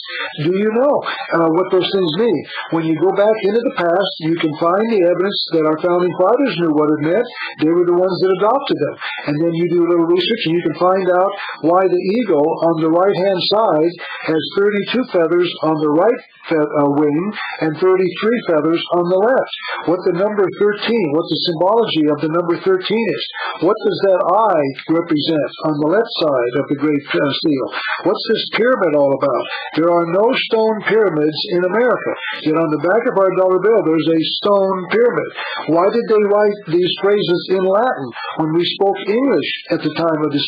Do you know what those things mean? When you go back into the past, you can find the evidence that our founding fathers knew what it meant. They were the ones that adopted them. And then you do a little research, and you can find out why the eagle on the right-hand side has 32 feathers on the right wing and 33 feathers on the left. What the number 13, what the symbology of the number 13 is. What does that eye represent on the left side of the Great Seal? What's this pyramid all about? There are no stone pyramids in America. Yet on the back of our dollar bill, there's a stone pyramid. Why did they write these phrases in Latin when we spoke English at the time of the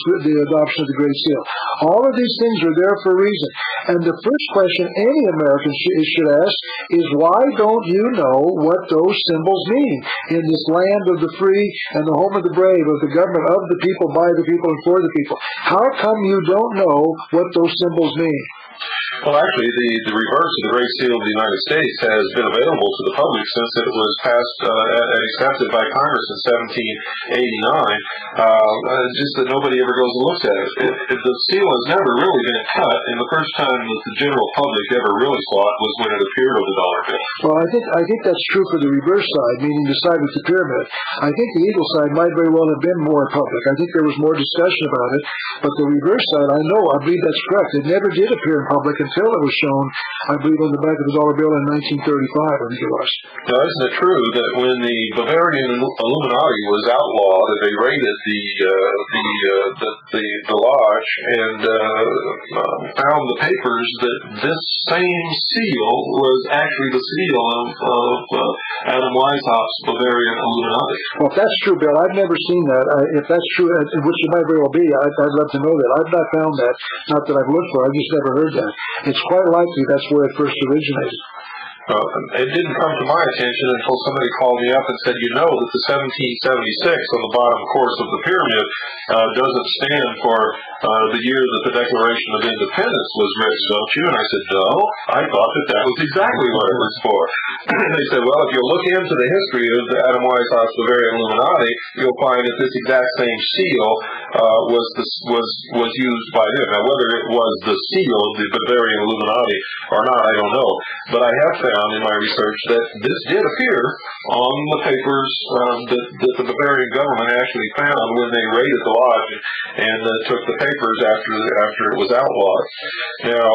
adoption of the Great Seal? All of these things are there for a reason. And the first question any American should ask is, why don't you know what those symbols mean in this land of the free and the home of the brave, of the government of the people, by the people, and for the people? How come you don't know what those symbols mean? Well, actually, the reverse of the Great Seal of the United States has been available to the public since it was passed and accepted by Congress in 1789, just that nobody ever goes and looks at it. The seal has never really been cut, and the first time that the general public ever really saw it was when it appeared on the dollar bill. Well, I think that's true for the reverse side, meaning the side with the pyramid. I think the eagle side might very well have been more public. I think there was more discussion about it, but the reverse side, I believe that's correct. It never did appear in public until it was shown, I believe, on the back of the dollar bill in 1935, I think it was. Now, isn't it true that when the Bavarian Illuminati was outlawed, that they raided the lodge and found the papers that this same seal was actually the seal of Adam Weishaupt's Bavarian Illuminati? Well, if that's true, Bill, I've never seen that. If that's true, which it might very well be, I'd love to know that. I've not found that. Not that I've looked for. I've just never heard that. It's quite likely that's where it first originated. It didn't come to my attention until somebody called me up and said, you know that the 1776 on the bottom course of the pyramid doesn't stand for the year that the Declaration of Independence was written, don't you? And I said, no, I thought that was exactly what it was for. And they said, well, if you look into the history of the Adam Weishaupt's Bavarian Illuminati, you'll find that this exact same seal was used by them. Now, whether it was the seal of the Bavarian Illuminati or not, I don't know. But I have found in my research that this did appear on the papers that the Bavarian government actually found when they raided the lodge and took the papers after it was outlawed. Now,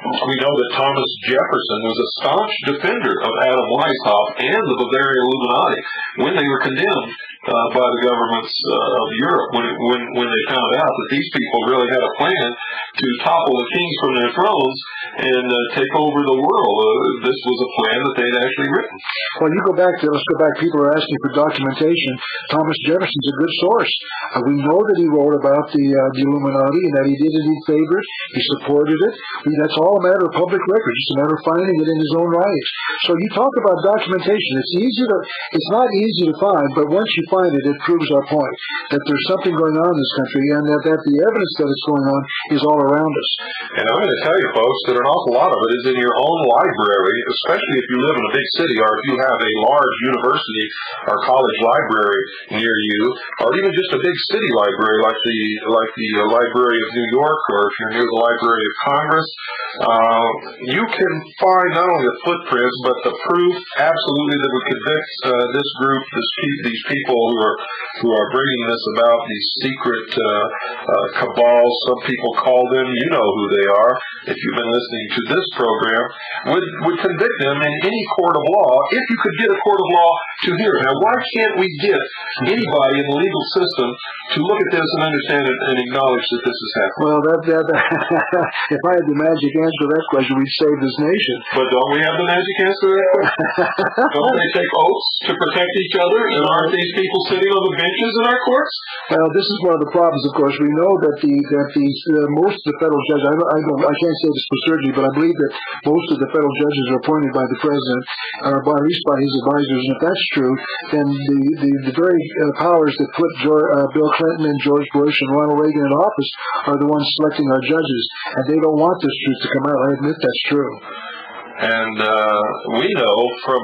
we know that Thomas Jefferson was a staunch defender of Adam Weishaupt and the Bavarian Illuminati when they were condemned by the governments of Europe when they found out that these people really had a plan to topple the kings from their thrones and take over the world. This was a plan that they'd actually written. Well, let's go back. People are asking for documentation. Thomas Jefferson's a good source. We know that he wrote about the Illuminati and that he did it in favor. He supported it. That's all a matter of public record. It's a matter of finding it in his own writings. So you talk about documentation. It's not easy to find, but once you find it, it proves our point that there's something going on in this country, and that the evidence that it's going on is all around us. And I'm going to tell you, folks, that an awful lot of it is in your own library, especially if you live in a big city or if you have a large university or college library near you, or even just a big city library like the Library of New York, or if you're near the Library of Congress. You can find not only the footprints, but the proof absolutely that would convict this group, these people who are bringing this about, these secret cabals, some people call them. You know who they are if you've been listening to this program. Would convict them in any court of law if you could get a court of law to hear it. Now, why can't we get anybody in the legal system to look at this and understand it and acknowledge that this is happening? Well, if I had the magic answer to that question, we'd save this nation. But don't we have the magic answer to that question? Don't they take oaths to protect each other? And aren't these people sitting on the benches in our courts? Well, this is one of the problems, of course. We know that most of the federal judges, I can't say this for certainty, but I believe that most of the federal judges are appointed by the president, or at least by his advisors. And if that's true, then the very powers that put Bill Clinton and George Bush and Ronald Reagan in office are the ones selecting our judges, and they don't want this truth to come out. I admit that's true. And we know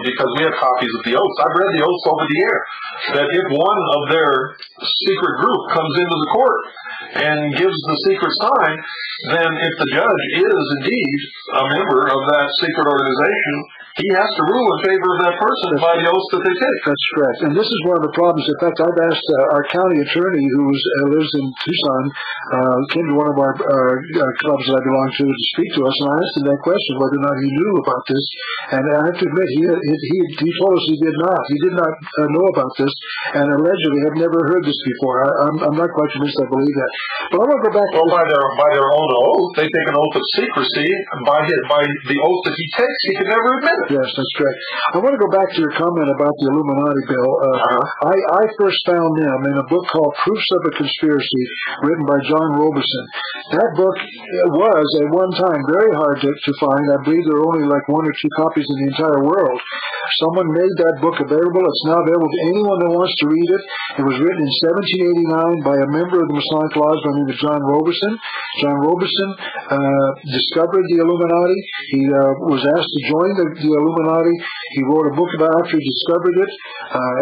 because we have copies of the oaths. I've read the oaths over the air, that if one of their secret group comes into the court and gives the secret sign, then if the judge is indeed a member of that secret organization, he has to rule in favor of that person by the oaths that they take. That's correct. And this is one of the problems. In fact, I've asked our county attorney, who lives in Tucson, came to one of our clubs that I belong to speak to us, and I asked him that question, whether or not he knew about this. And I have to admit, he told us he did not. He did not know about this, and allegedly had never heard this before. I'm not quite convinced I believe that. But I want to go back to by their own oath, they take an oath of secrecy. By the oath that he takes, he can never admit it. Yes, that's correct. I want to go back to your comment about the Illuminati, Bill. I first found them in a book called Proofs of a Conspiracy, written by John Robeson. That book was, at one time, very hard to find. I believe there are only like 1 or 2 copies in the entire world. Someone made that book available. It's now available to anyone that wants to read it. It was written in 1789 by a member of the Masonic Lodge by the name of John Robeson. John Robeson discovered the Illuminati. He was asked to join the Illuminati. He wrote a book about after he discovered it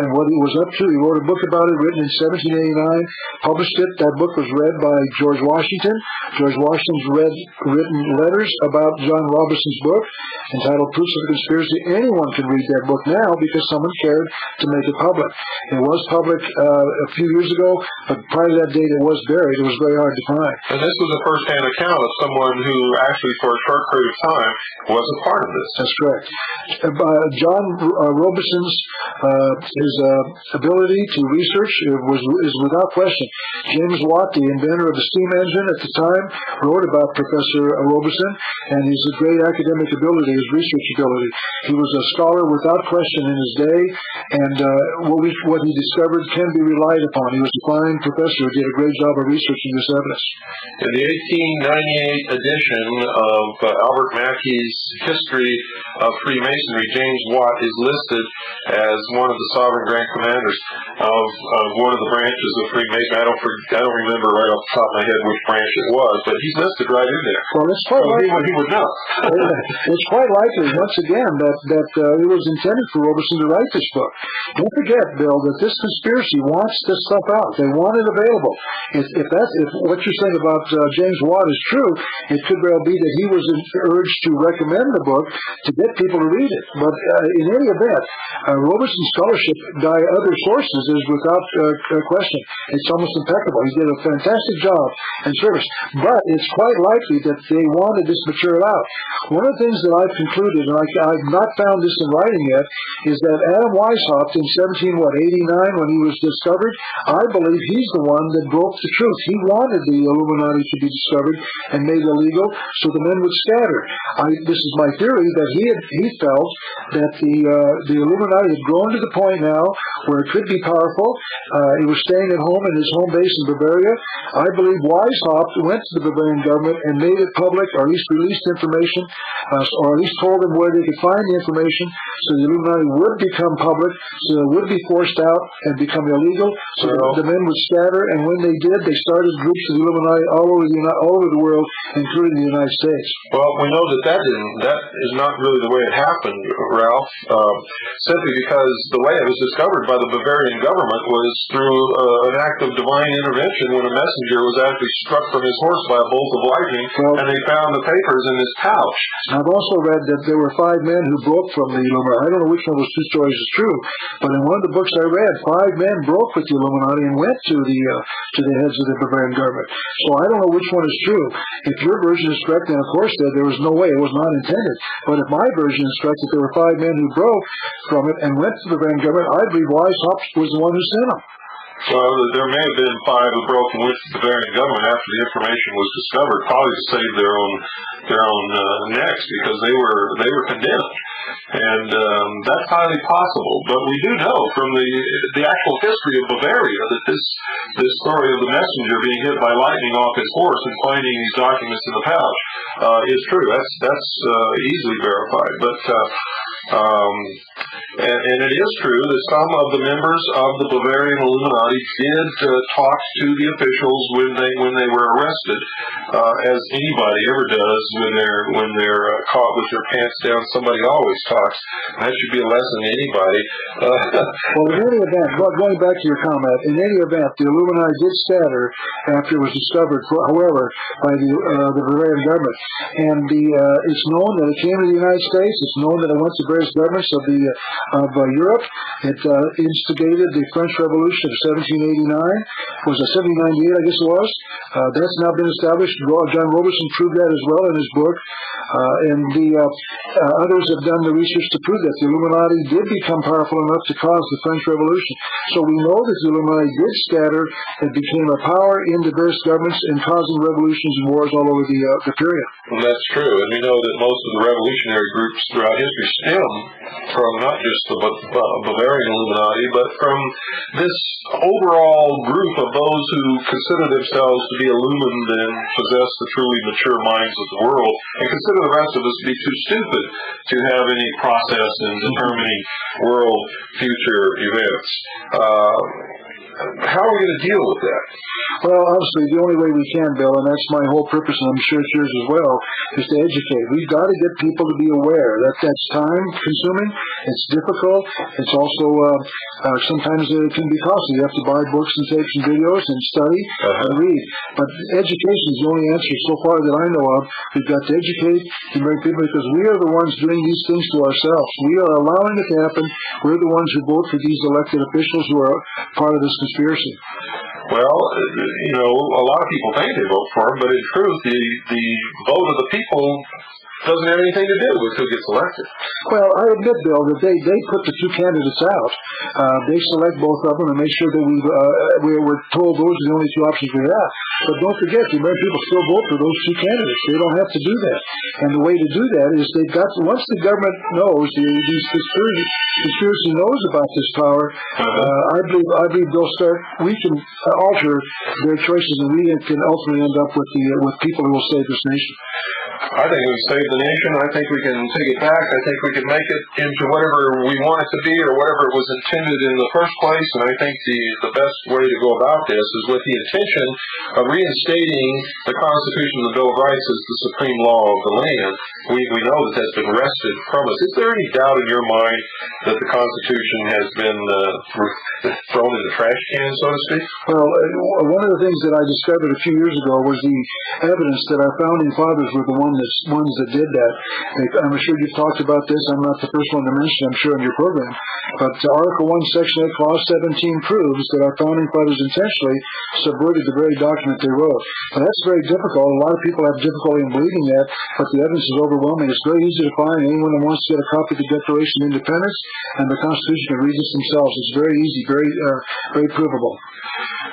and what he was up to. He wrote a book about it, written in 1789, published it. That book was read by George Washington. George Washington's written letters about John Robeson's book entitled Proofs of a Conspiracy. Anyone can read that book now because someone cared to make it public. It was public a few years ago, but prior to that date it was buried. It was very hard to find. And this was a first-hand account of someone who actually for a short period of time was a part of this. That's correct. John Robeson's his ability to research is without question. James Watt, the inventor of the steam engine at the time, wrote about Professor Robeson and his great academic ability, his research ability. He was a scholar without question in his day, and what he discovered can be relied upon. He was a fine professor who did a great job of researching this evidence. In the 1898 edition of Albert Mackey's History of Freemasonry, James Watt is listed as one of the sovereign grand commanders of one of the branches of Freemasonry. I don't remember right off the top of my head which branch it was, but he's listed right in there. Well, it's quite likely. He would know. It's quite likely, once again, that it was intended for Robeson to write this book. Don't forget, Bill, that this conspiracy wants this stuff out. They want it available. If what you're saying about James Watt is true, it could well be that he was urged to recommend the book to get people to read it. But in any event, Robeson's scholarship by other sources is without question. It's almost impeccable. He did a fantastic job and service. But it's quite likely that they wanted this material out. One of the things that I've concluded, and I've not found this in writing yet, is that Adam Weishaupt in 89, when he was discovered, I believe he's the one that broke the truth. He wanted the Illuminati to be discovered and made illegal so the men would scatter. This is my theory, that he felt that the Illuminati had grown to the point now where it could be powerful. It was staying at home in his home base in Bavaria. I believe Weishaupt went to the Bavarian government and made it public, or at least released information, or at least told them where they could find the information, so the Illuminati would become public, so it would be forced out and become illegal, so the men would scatter. And when they did, they started groups of the Illuminati all over the world, including the United States. Well, we know that is not really the way it happened, Ralph, simply because the way it was discovered by the Bavarian government was through an act of divine intervention when a messenger was actually struck from his horse by a bolt of lightning, and they found the papers in his pouch. I've also read that there were 5 men who broke from the Illuminati. I don't know which one of those 2 stories is true, but in one of the books I read, 5 men broke with the Illuminati and went to the heads of the Bavarian government. So I don't know which one is true. If your version is correct, then of course there was no way. It was not intended. But if my version is correct, that there were 5 men who broke from it and went to the Bavarian government, I believe Weishaupt was the one who sent them. Well, there may have been 5 who broke and went to the Bavarian government after the information was discovered, probably to save their own necks, because they were condemned, and that's highly possible. But we do know from the actual history of Bavaria that this story of the messenger being hit by lightning off his horse and finding these documents in the pouch is true. That's easily verified. But and it is true that some of the members of the Bavarian Illuminati did talk to the officials when they were arrested, as anybody ever does when they're caught with their pants down. Somebody always talks. That should be a lesson to anybody. Well, in any event, going back to your comment, in any event, the Illuminati did scatter after it was discovered, however, by the Bavarian government. And it's known that it came to the United States. It's known that it went to various governments of Europe. It instigated the French Revolution of 1789. Was it 1798, I guess it was? That's now been established. John Robertson proved that as well in his book. And others have done the research to prove that the Illuminati did become powerful enough to cause the French Revolution. So we know that the Illuminati did scatter and became a power in the various governments and causing revolutions and wars all over the period. Well, that's true. And we know that most of the revolutionary groups throughout history stem from not just the Bavarian Illuminati, but from this overall group of those who consider themselves to be illumined and possess the truly mature minds of the world, and consider the rest of us to be too stupid to have any process in determining world future events. How are we going to deal with that? Well, obviously, the only way we can, Bill, and that's my whole purpose, and I'm sure it's yours as well, is to educate. We've got to get people to be aware. That's time-consuming. It's difficult. It's also, sometimes it can be costly. You have to buy books and tapes and videos and study and read. But education is the only answer so far that I know of. We've got to educate and bring people, because we are the ones doing these things to ourselves. We are allowing it to happen. We're the ones who vote for these elected officials who are part of this conspiracy. Well, a lot of people think they vote for him, but in truth, the vote of the people doesn't have anything to do with who gets elected. Well, I admit, Bill, that they put the 2 candidates out. They select both of them and make sure that we're told those are the only 2 options we have. But don't forget, the American people still vote for those 2 candidates. They don't have to do that. And the way to do that is once the government knows, these conspiracy knows about this power, I believe we can alter their choices, and we can ultimately end up with people who will save this nation. I think we can save the nation. I think we can take it back. I think we can make it into whatever we want it to be, or whatever it was intended in the first place. And I think the best way to go about this is with the intention of reinstating the Constitution and the Bill of Rights as the supreme law of the land. We know that that's been wrested from us. Is there any doubt in your mind that the Constitution has been thrown in the trash can, so to speak? Well, one of the things that I discovered a few years ago was the evidence that our founding fathers were the ones that did that. I'm sure you've talked about this. I'm not the first one to mention, I'm sure, on your program. But Article 1, Section 8, Clause 17 proves that our founding fathers intentionally subverted the very document they wrote. And that's very difficult. A lot of people have difficulty in believing that, but the evidence is overwhelming. It's very easy to find. Anyone that wants to get a copy of the Declaration of Independence and the Constitution can read this themselves. It's very easy, very provable.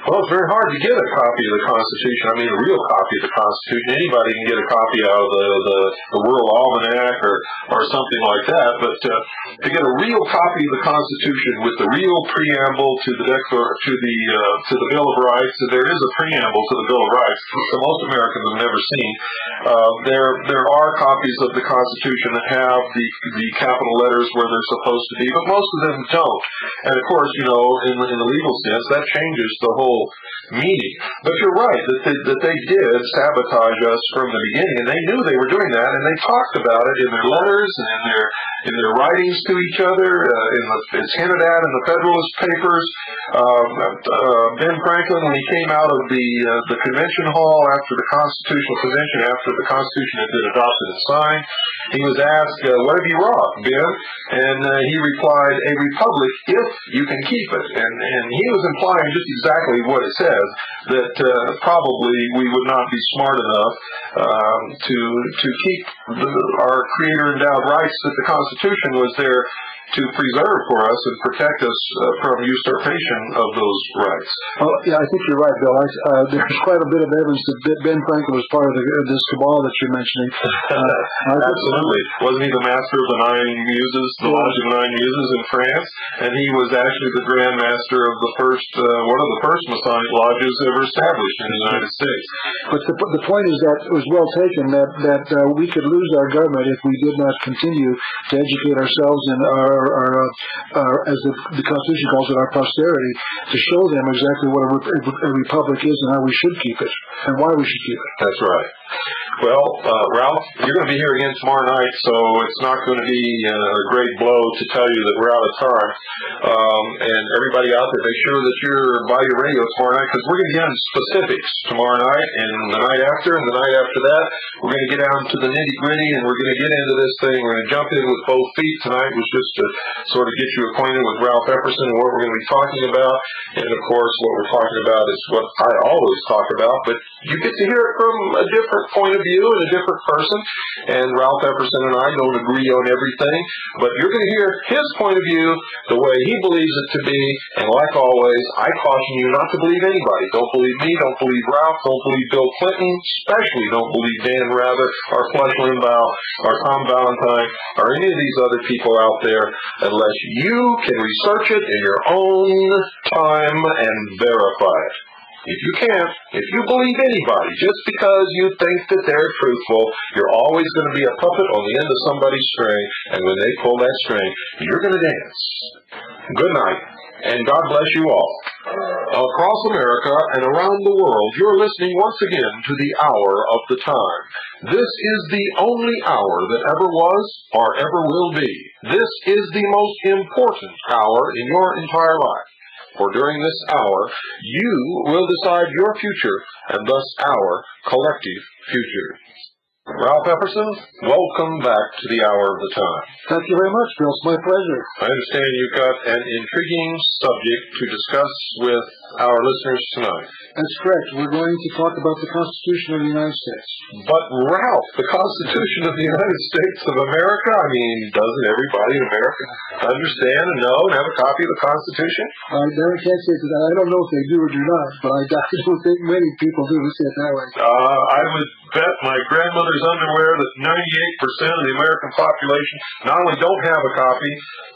Well, it's very hard to get a copy of the Constitution. I mean, a real copy of the Constitution. Anybody can get a copy out of the World Almanac or something like that. But to get a real copy of the Constitution with the real preamble to the Bill of Rights, and there is a preamble to the Bill of Rights that most Americans have never seen. There are copies of the Constitution that have the capital letters where they're supposed to be, but most of them don't. And of course, in the legal sense, that changes the whole meaning. But you're right that they did sabotage us from the beginning, and they knew they were doing that, and they talked about it in their letters and in their writings to each other. It's hinted at in the Federalist Papers. Ben Franklin, when he came out of the convention hall after the Constitutional Convention, after the Constitution had been adopted and signed, he was asked, "What have you wrought, Ben?" And he replied, "A republic, if you can keep it." And he was implying just exactly what it says, that probably we would not be smart enough to keep our creator-endowed rights that the Constitution was there to preserve for us and protect us from usurpation of those rights. Well, yeah, I think you're right, Bill. There's quite a bit of evidence that Ben Franklin was part of this cabal that you're mentioning. Absolutely. Wasn't he the master of the Nine Muses, the Lodge of the Nine Muses in France? And he was actually the Grand Master of one of the first Masonic lodges ever established in the United States. But the point is that it was well taken that we could lose our government if we did not continue to educate ourselves and as the Constitution calls it, our posterity, to show them exactly what a republic is and how we should keep it and why we should keep it. That's right. Well, Ralph, you're going to be here again tomorrow night, so it's not going to be a great blow to tell you that we're out of time. And everybody out there, make sure that you're by your radio tomorrow night, because we're going to get into specifics tomorrow night and the night after, and the night after that. We're going to get down to the nitty-gritty, and we're going to get into this thing. We're going to jump in with both feet. Tonight was just to sort of get you acquainted with Ralph Epperson and what we're going to be talking about. And, of course, what we're talking about is what I always talk about, but you get to hear it from a different point of view and a different person. And Ralph Epperson and I don't agree on everything, but you're going to hear his point of view the way he believes it to be. And like always, I caution you not to believe anybody. Don't believe me, don't believe Ralph, don't believe Bill Clinton, especially don't believe Dan Rather or Flush Limbaugh or Tom Valentine or any of these other people out there unless you can research it in your own time and verify it. If you can't, if you believe anybody just because you think that they're truthful, you're always going to be a puppet on the end of somebody's string, and when they pull that string, you're going to dance. Good night, and God bless you all. Across America and around the world, you're listening once again to the Hour of the Time. This is the only hour that ever was or ever will be. This is the most important hour in your entire life. For during this hour, you will decide your future and thus our collective future. Ralph Epperson, welcome back to the Hour of the Time. Thank you very much, Bill. It's my pleasure. I understand you've got an intriguing subject to discuss with our listeners tonight. That's correct. We're going to talk about the Constitution of the United States. But, Ralph, the Constitution of the United States of America, I mean, doesn't everybody in America understand and know and have a copy of the Constitution? I never can't say that. I don't know if they do or do not, but I don't think many people do. Let's say it that way. I would bet my grandmother's underwear that 98% of the American population not only don't have a copy,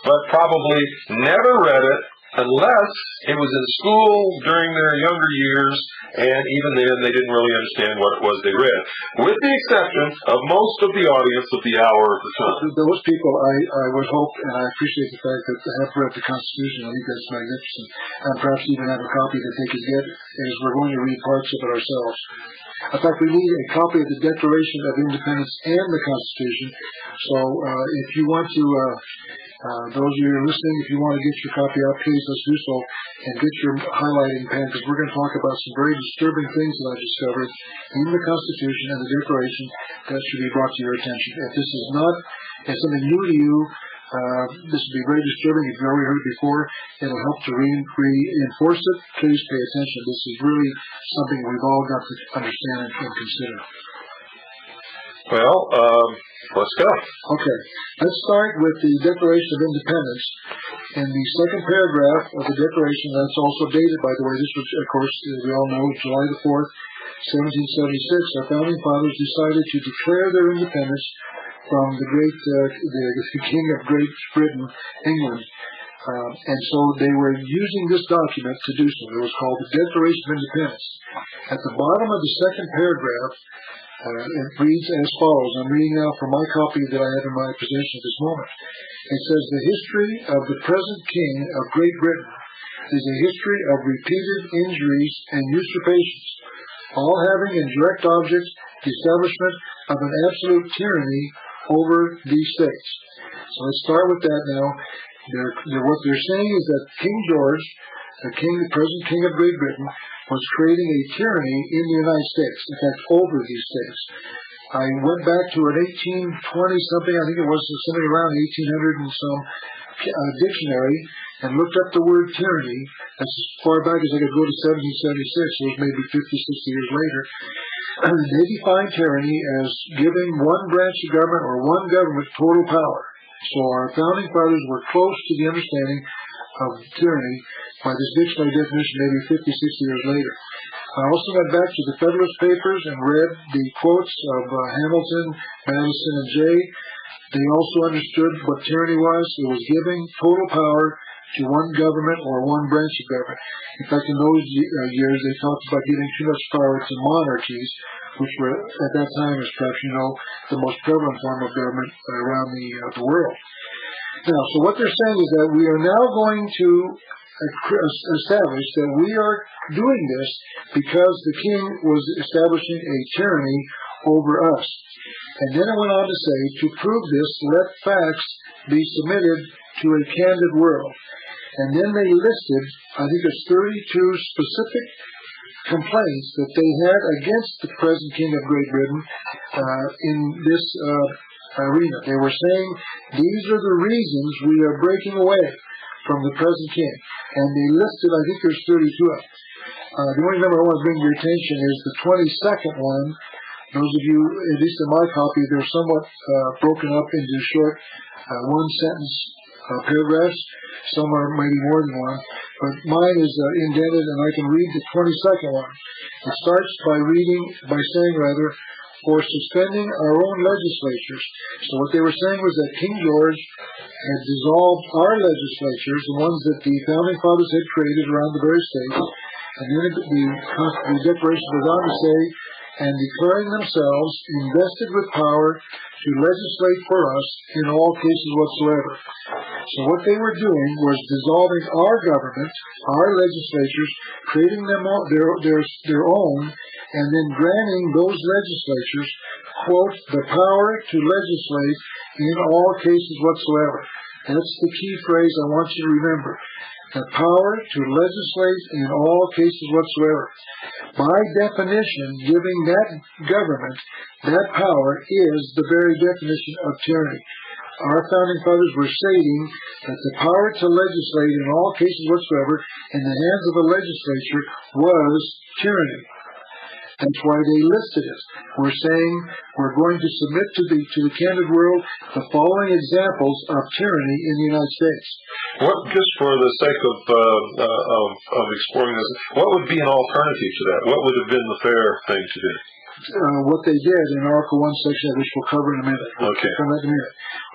but probably never read it unless it was in school during their younger years, and even then they didn't really understand what it was they read, with the exception of most of the audience of the Hour of the Time. Those people, I would hope, and I appreciate the fact that they have read the Constitution. I think that's magnificent, and perhaps even have a copy that they could get, as we're going to read parts of it ourselves. In fact, we need a copy of the Declaration of Independence and the Constitution. So if you want to, those of you who are listening, if you want to get your copy out, please let's do so, and get your highlighting pen, because we're going to talk about some very disturbing things that I discovered in the Constitution and the Declaration that should be brought to your attention. If this is not something new to you, This will be very disturbing if you've already heard it before. It'll help to reinforce it. Please pay attention. This is really something we've all got to understand and consider. Well, let's go. Okay, let's start with the Declaration of Independence. In the second paragraph of the Declaration, that's also dated, by the way, this was, of course, we all know, July the 4th, 1776, our founding fathers decided to declare their independence from the King of Great Britain, England. And so they were using this document to do so. It was called the Declaration of Independence. At the bottom of the second paragraph, it reads as follows. I'm reading now from my copy that I have in my possession at this moment. It says, the history of the present King of Great Britain is a history of repeated injuries and usurpations, all having in direct object the establishment of an absolute tyranny over these states. So let's start with that now. What they're saying is that King George, the present King of Great Britain, was creating a tyranny in the United States, in fact, over these states. I went back to an 1820-something, I think it was something around 1800 and some dictionary, and looked up the word tyranny. That's as far back as I could go to 1776, so it was maybe 50, 60 years later. They define tyranny as giving one branch of government or one government total power. So our founding fathers were close to the understanding of tyranny by this dictionary definition maybe 50, 60 years later. I also went back to the Federalist Papers and read the quotes of Hamilton, Madison, and Jay. They also understood what tyranny was. It was giving total power to one government or one branch of government. In fact, in those years, they talked about giving too much power to monarchies, which were, at that time, as perhaps you know, the most prevalent form of government around the world. Now, so what they're saying is that we are now going to establish that we are doing this because the king was establishing a tyranny over us. And then it went on to say, to prove this, let facts be submitted to a candid world. And then they listed, I think it's 32 specific complaints that they had against the present King of Great Britain in this arena. They were saying, these are the reasons we are breaking away from the present king. And they listed, I think there's 32 of them. The only number I want to bring to your attention is the 22nd one. Those of you, at least in my copy, they're somewhat broken up into short one-sentence paragraphs. Some are maybe more than one. But mine is indented, and I can read the 22nd one. It starts by saying, for suspending our own legislatures. So what they were saying was that King George had dissolved our legislatures, the ones that the founding fathers had created around the various states, and then the Declaration goes on to say, and declaring themselves invested with power to legislate for us in all cases whatsoever. So what they were doing was dissolving our government, our legislatures, creating them their own, and then granting those legislatures, quote, the power to legislate in all cases whatsoever. That's the key phrase I want you to remember. The power to legislate in all cases whatsoever. By definition, giving that government that power is the very definition of tyranny. Our founding fathers were stating that the power to legislate in all cases whatsoever in the hands of the legislature was tyranny. That's why they listed it. We're saying we're going to submit to the candid world the following examples of tyranny in the United States. What, just for the sake of exploring this, what would be an alternative to that? What would have been the fair thing to do? What they did in Article 1, Section 8, which we'll cover in a minute. Okay.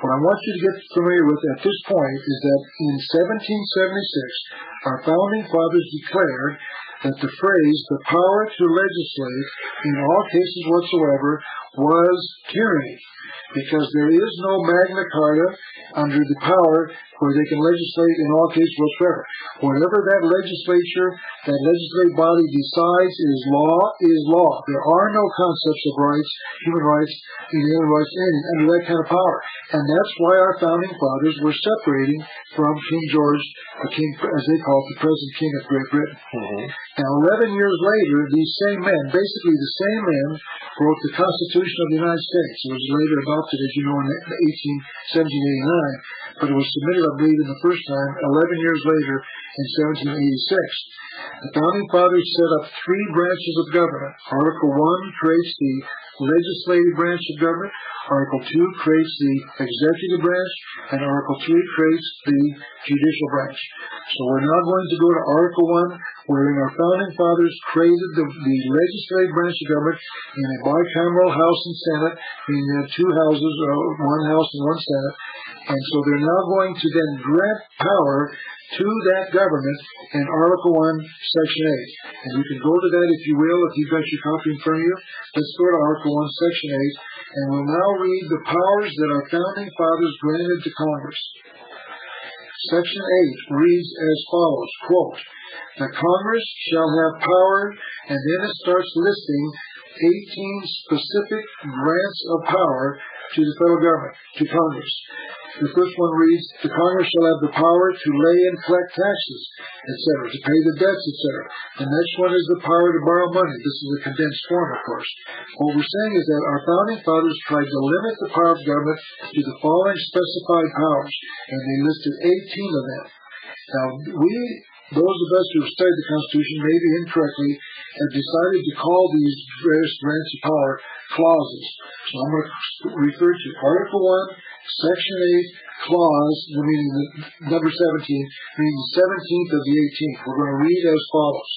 What I want you to get familiar with at this point is that in 1776, our founding fathers declared that the phrase, the power to legislate in all cases whatsoever, was tyranny, because there is no Magna Carta under the power where they can legislate in all cases whatsoever. Whatever that legislative body decides is law. There are no concepts of rights, human rights, human rights, anything under that kind of power. And that's why our founding fathers were separating from King George, the king, as they call it, the present King of Great Britain. Mm-hmm. Now, 11 years later, these same men, basically the same men wrote the Constitution of the United States. It was later adopted, as you know, in 1789, but it was submitted, I believe, in the first time 11 years later in 1786. The Founding Fathers set up three branches of government. Article 1 creates the legislative branch of government. Article 2 creates the executive branch, and Article 3 creates the judicial branch. So we're now going to go to Article 1, wherein our Founding Fathers created the legislative branch of government in a bicameral House and Senate, meaning they have two houses, one House and one Senate. And so they're now going to then grant power to that government in Article 1, Section 8. And you can go to that if you will, if you've got your copy in front of you. Let's go to Article 1, Section 8, and we'll now read the powers that our Founding Fathers granted to Congress. Section 8 reads as follows, quote, "The Congress shall have power," and then it starts listing 18 specific grants of power to the federal government, to Congress. The first one reads, "The Congress shall have the power to lay and collect taxes, etc., to pay the debts, etc." The next one is the power to borrow money. This is a condensed form, of course. What we're saying is that our Founding Fathers tried to limit the power of government to the following specified powers, and they listed 18 of them. Now, those of us who have studied the Constitution, maybe incorrectly, have decided to call these various grants of power clauses. So I'm going to refer to Article 1, Section 8, clause, meaning the number 17, meaning the 17th of the 18th. We're going to read as follows.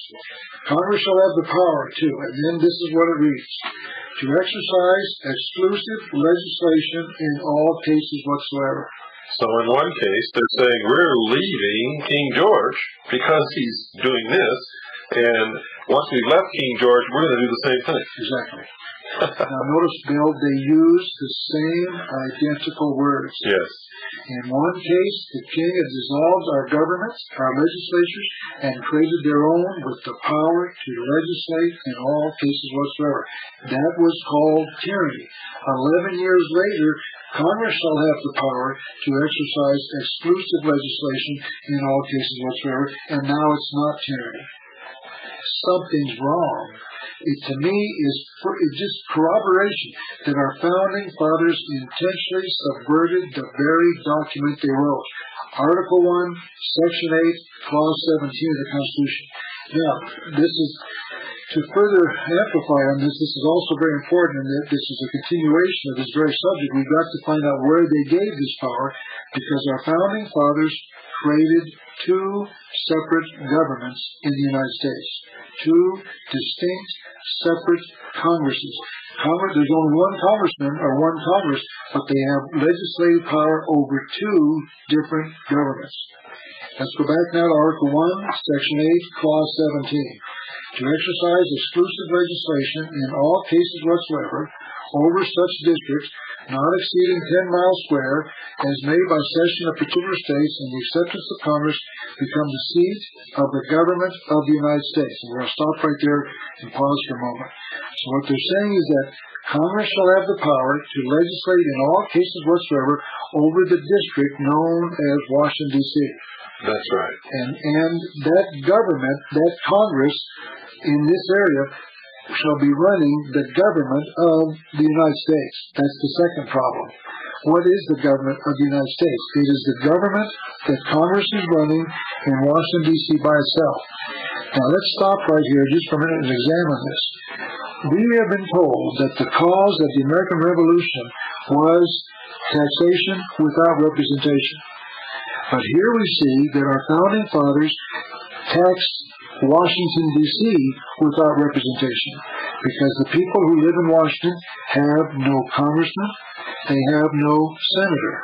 Congress shall have the power to, and then this is what it reads, to exercise exclusive legislation in all cases whatsoever. So in one case, they're saying we're leaving King George because he's doing this, and once we've left King George, we're going to do the same thing. Exactly. Now notice, Bill, they use the same identical words. Yes. In one case, the king had dissolved our governments, our legislatures, and created their own with the power to legislate in all cases whatsoever. That was called tyranny. 11 years later, Congress shall have the power to exercise exclusive legislation in all cases whatsoever, and now it's not tyranny. Something's wrong. It, to me, is just corroboration that our Founding Fathers intentionally subverted the very document they wrote. Article 1, Section 8, Clause 17 of the Constitution. Now, this is, to further amplify on this, this is also very important, and that this is a continuation of this very subject. We've got to find out where they gave this power, because our Founding Fathers created two separate governments in the United States. Two distinct, separate Congresses. There's only one congressman or one Congress, but they have legislative power over two different governments. Let's go back now to Article 1, Section 8, Clause 17. To exercise exclusive legislation in all cases whatsoever over such districts not exceeding 10 miles square as may by cession of particular states and the acceptance of Congress become the seat of the government of the United States. And we're going to stop right there and pause for a moment. So what they're saying is that Congress shall have the power to legislate in all cases whatsoever over the district known as Washington, D.C. That's right. And that government, that Congress in this area, shall be running the government of the United States. That's the second problem. What is the government of the United States? It is the government that Congress is running in Washington, D.C. by itself. Now let's stop right here just for a minute and examine this. We have been told that the cause of the American Revolution was taxation without representation. But here we see that our Founding Fathers taxed Washington, D.C. without representation, because the people who live in Washington have no congressman, they have no senator.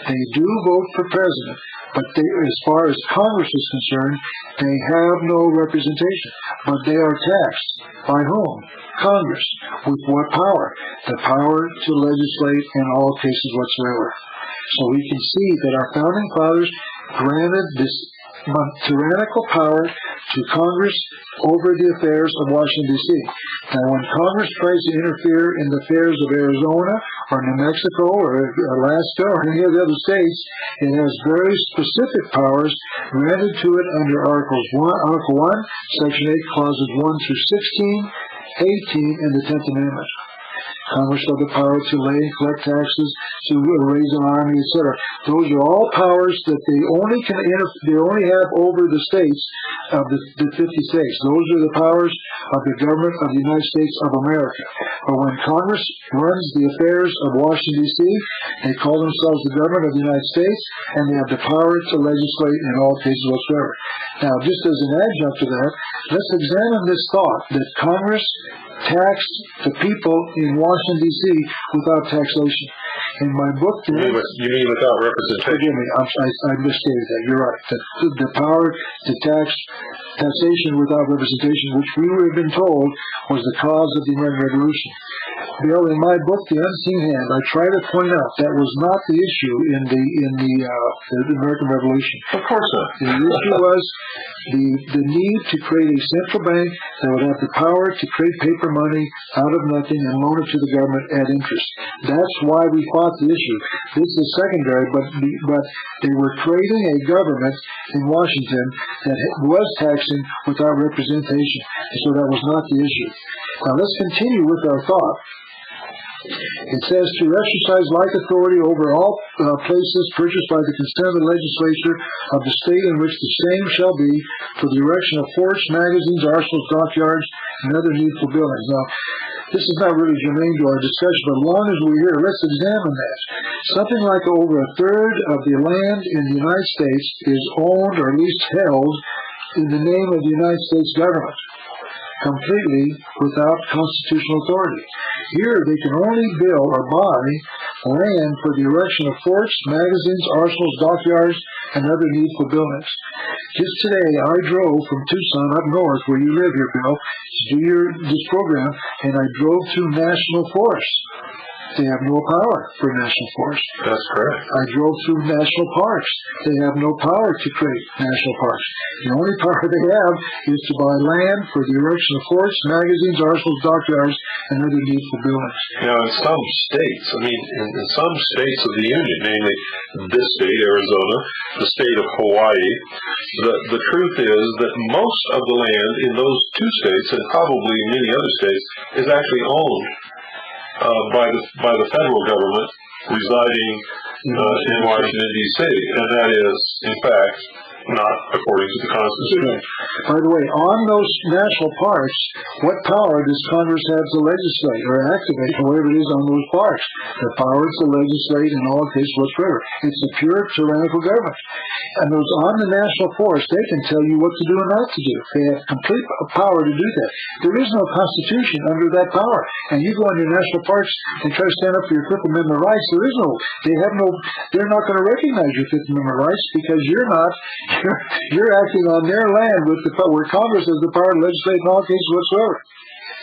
They do vote for president, but as far as Congress is concerned, they have no representation. But they are taxed by whom? Congress. With what power? The power to legislate in all cases whatsoever. So we can see that our Founding Fathers granted this tyrannical power to Congress over the affairs of Washington, D.C. Now, when Congress tries to interfere in the affairs of Arizona or New Mexico or Alaska or any of the other states, it has very specific powers granted to it under Article 1, Section 8, Clauses 1 through 16, 18, and the 10th Amendment. Congress shall have the power to lay and collect taxes, to raise an army, etc. Those are all powers that they only have over the states of the 50 states. Those are the powers of the government of the United States of America. But when Congress runs the affairs of Washington, D.C., they call themselves the government of the United States, and they have the power to legislate in all cases whatsoever. Now, just as an adjunct to that, let's examine this thought that Congress taxed the people in Washington, D.C. without taxation. In my book, you mean without representation? Forgive me, I misstated that. You're right. The power to taxation without representation, which we have been told was the cause of the American Revolution. Bill, in my book, The Unseen Hand, I try to point out that was not the issue in the American Revolution. Of course not. The issue was the need to create a central bank that would have the power to create paper money out of nothing and loan it to the government at interest. That's why we fought the issue. This is secondary, but they were creating a government in Washington that was taxing without representation, and so that was not the issue. Now let's continue with our thought. It says to exercise like authority over all places purchased by the consent of the legislature of the state in which the same shall be for the erection of forts, magazines, arsenals, dockyards, and other needful buildings. Now, this is not really germane to our discussion, but as long as we're here, let's examine that. Something like over a third of the land in the United States is owned or at least held in the name of the United States government, completely without constitutional authority. Here, they can only build or buy land for the erection of forts, magazines, arsenals, dockyards, and other needful buildings. Just today, I drove from Tucson up north, where you live here, Bill, to do this program, and I drove through national forests. They have no power for national forests. That's correct. I drove through national parks. They have no power to create national parks. The only power they have is to buy land for the erection of forts, magazines, arsenals, dockyards, and other needful buildings. Now, in some states, in some states of the Union, namely this state, Arizona, the state of Hawaii, the truth is that most of the land in those two states, and probably many other states, is actually owned by the federal government residing in Washington, D.C., and that is, in fact, not according to the Constitution. By the way, on those national parks, what power does Congress have to legislate or activate, or whatever it is on those parks? The power to legislate in all cases whatsoever. It's a pure tyrannical government. And those on the national forest, they can tell you what to do and not to do. They have complete power to do that. There is no Constitution under that power. And you go into national parks and try to stand up for your Fifth Amendment rights, they're not going to recognize your Fifth Amendment rights because you're acting on their land where Congress has the power to legislate in all cases whatsoever.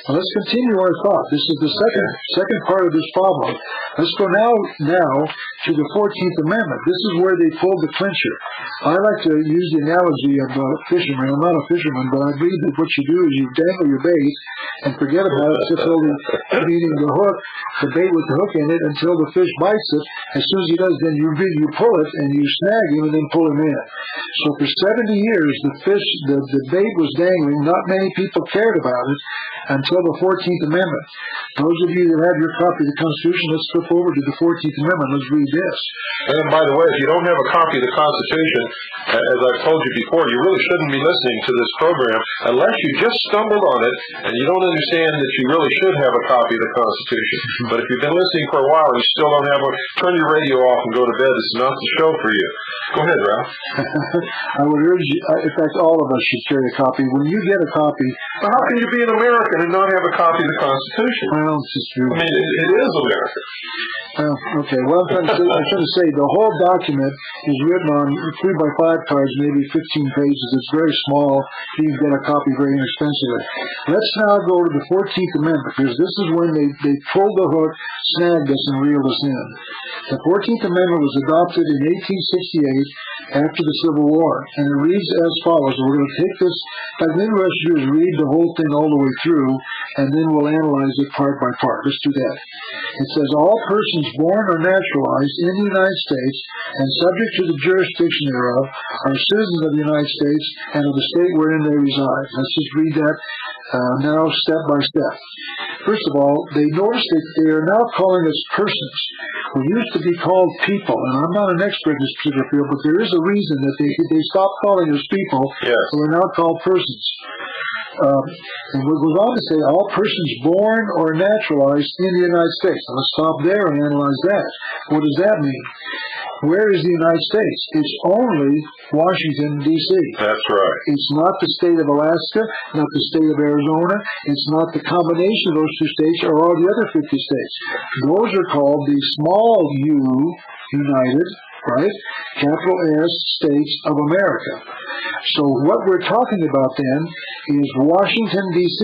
Well, let's continue our thought. This is the second part of this problem. Let's go now to the 14th Amendment. This is where they pulled the clincher. I like to use the analogy of a fisherman. I'm not a fisherman, but I believe that what you do is you dangle your bait and forget about it until meaning the hook, the bait with the hook in it, until the fish bites it. As soon as he does, then you pull it and you snag him and then pull him in. So for 70 years, the bait was dangling. Not many people cared about it until the 14th Amendment. Those of you that have your copy of the Constitution, let's flip over to the 14th Amendment. Let's read this. And by the way, if you don't have a copy of the Constitution, as I've told you before, you really shouldn't be listening to this program unless you just stumbled on it and you don't understand that you really should have a copy of the Constitution. But if you've been listening for a while and you still don't have one, turn your radio off and go to bed. This is not the show for you. Go ahead, Ralph. I would urge you, in fact, all of us should carry a copy. When you get a copy... Well, how can you be an American and not have a copy of the Constitution? Well, it's just true. It is America. Well, okay. Well, I'm trying to say the whole document is written on 3x5 cards, maybe 15 pages. It's very small. You can get a copy very inexpensively. Let's now go to the 14th Amendment, because this is when they pulled the hook, snagged us, and reeled us in. The 14th Amendment was adopted in 1868 after the Civil War, and it reads as follows. We're going to take this, and then what we do is read the whole thing all the way through, and then we'll analyze it part by part. Let's do that. It says, all persons born or naturalized in the United States and subject to the jurisdiction thereof are citizens of the United States and of the state wherein they reside. Let's just read that now step by step. First of all, they noticed that they are now calling us persons. We used to be called people, and I'm not an expert in this particular field, but there is a reason that they stopped calling us people. Yes. So we're now called persons. And it goes on to say all persons born or naturalized in the United States. Now let's stop there and analyze that. What does that mean? Where is the United States? It's only Washington, D.C. That's right. It's not the state of Alaska, not the state of Arizona. It's not the combination of those two states or all the other 50 states. Those are called the small U, United, right? Capital S, States of America. So what we're talking about then is Washington, D.C.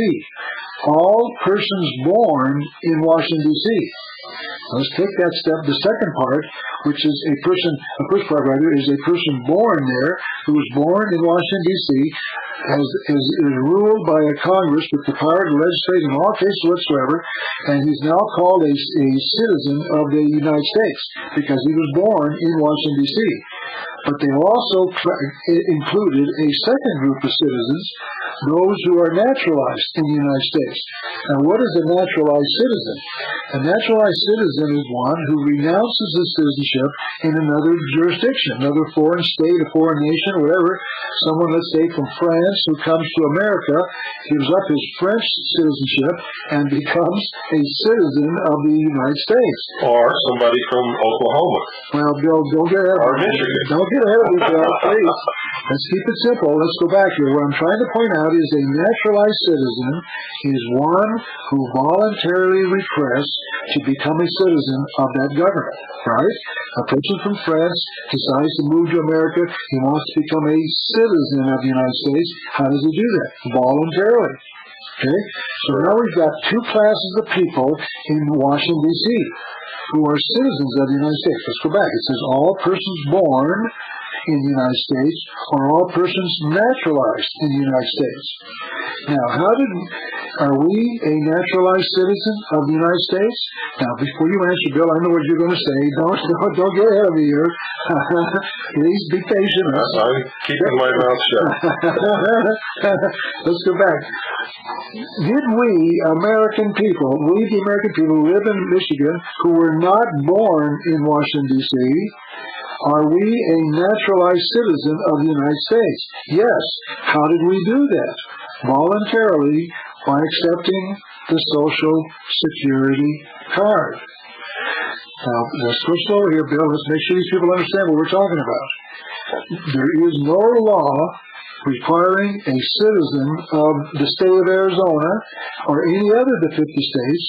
All persons born in Washington, D.C. Let's take that step. The second part, which is the first part rather, is a person born there who was born in Washington, D.C., is ruled by a Congress with the power to legislate in all cases whatsoever, and he's now called a citizen of the United States because he was born in Washington, D.C. But they also included a second group of citizens, those who are naturalized in the United States. Now, what is a naturalized citizen? A naturalized citizen is one who renounces his citizenship in another jurisdiction, another foreign state, a foreign nation, whatever. Someone, let's say, from France who comes to America, gives up his French citizenship and becomes a citizen of the United States. Or somebody from Oklahoma. Well, Bill, don't get ahead of me. Michigan. Don't get ahead of me, Bill, please. Let's keep it simple. Let's go back here. What I'm trying to point out is a naturalized citizen is one who voluntarily requests to become a citizen of that government, right? A person from France decides to move to America. He wants to become a citizen of the United States. How does he do that? Voluntarily. Okay? So now we've got two classes of people in Washington, D.C. who are citizens of the United States. Let's go back. It says all persons born in the United States or all persons naturalized in the United States. Now, are we a naturalized citizen of the United States? Now, before you answer, Bill, I know what you're going to say. Don't get ahead of me here. Please be patient. I'm keeping my mouth shut. Let's go back. Did we, American people, the American people who live in Michigan, who were not born in Washington, D.C., are we a naturalized citizen of the United States? Yes. How did we do that? Voluntarily, by accepting the Social Security card. Now, let's go slow here, Bill. Let's make sure these people understand what we're talking about. There is no law requiring a citizen of the state of Arizona or any other of the 50 states.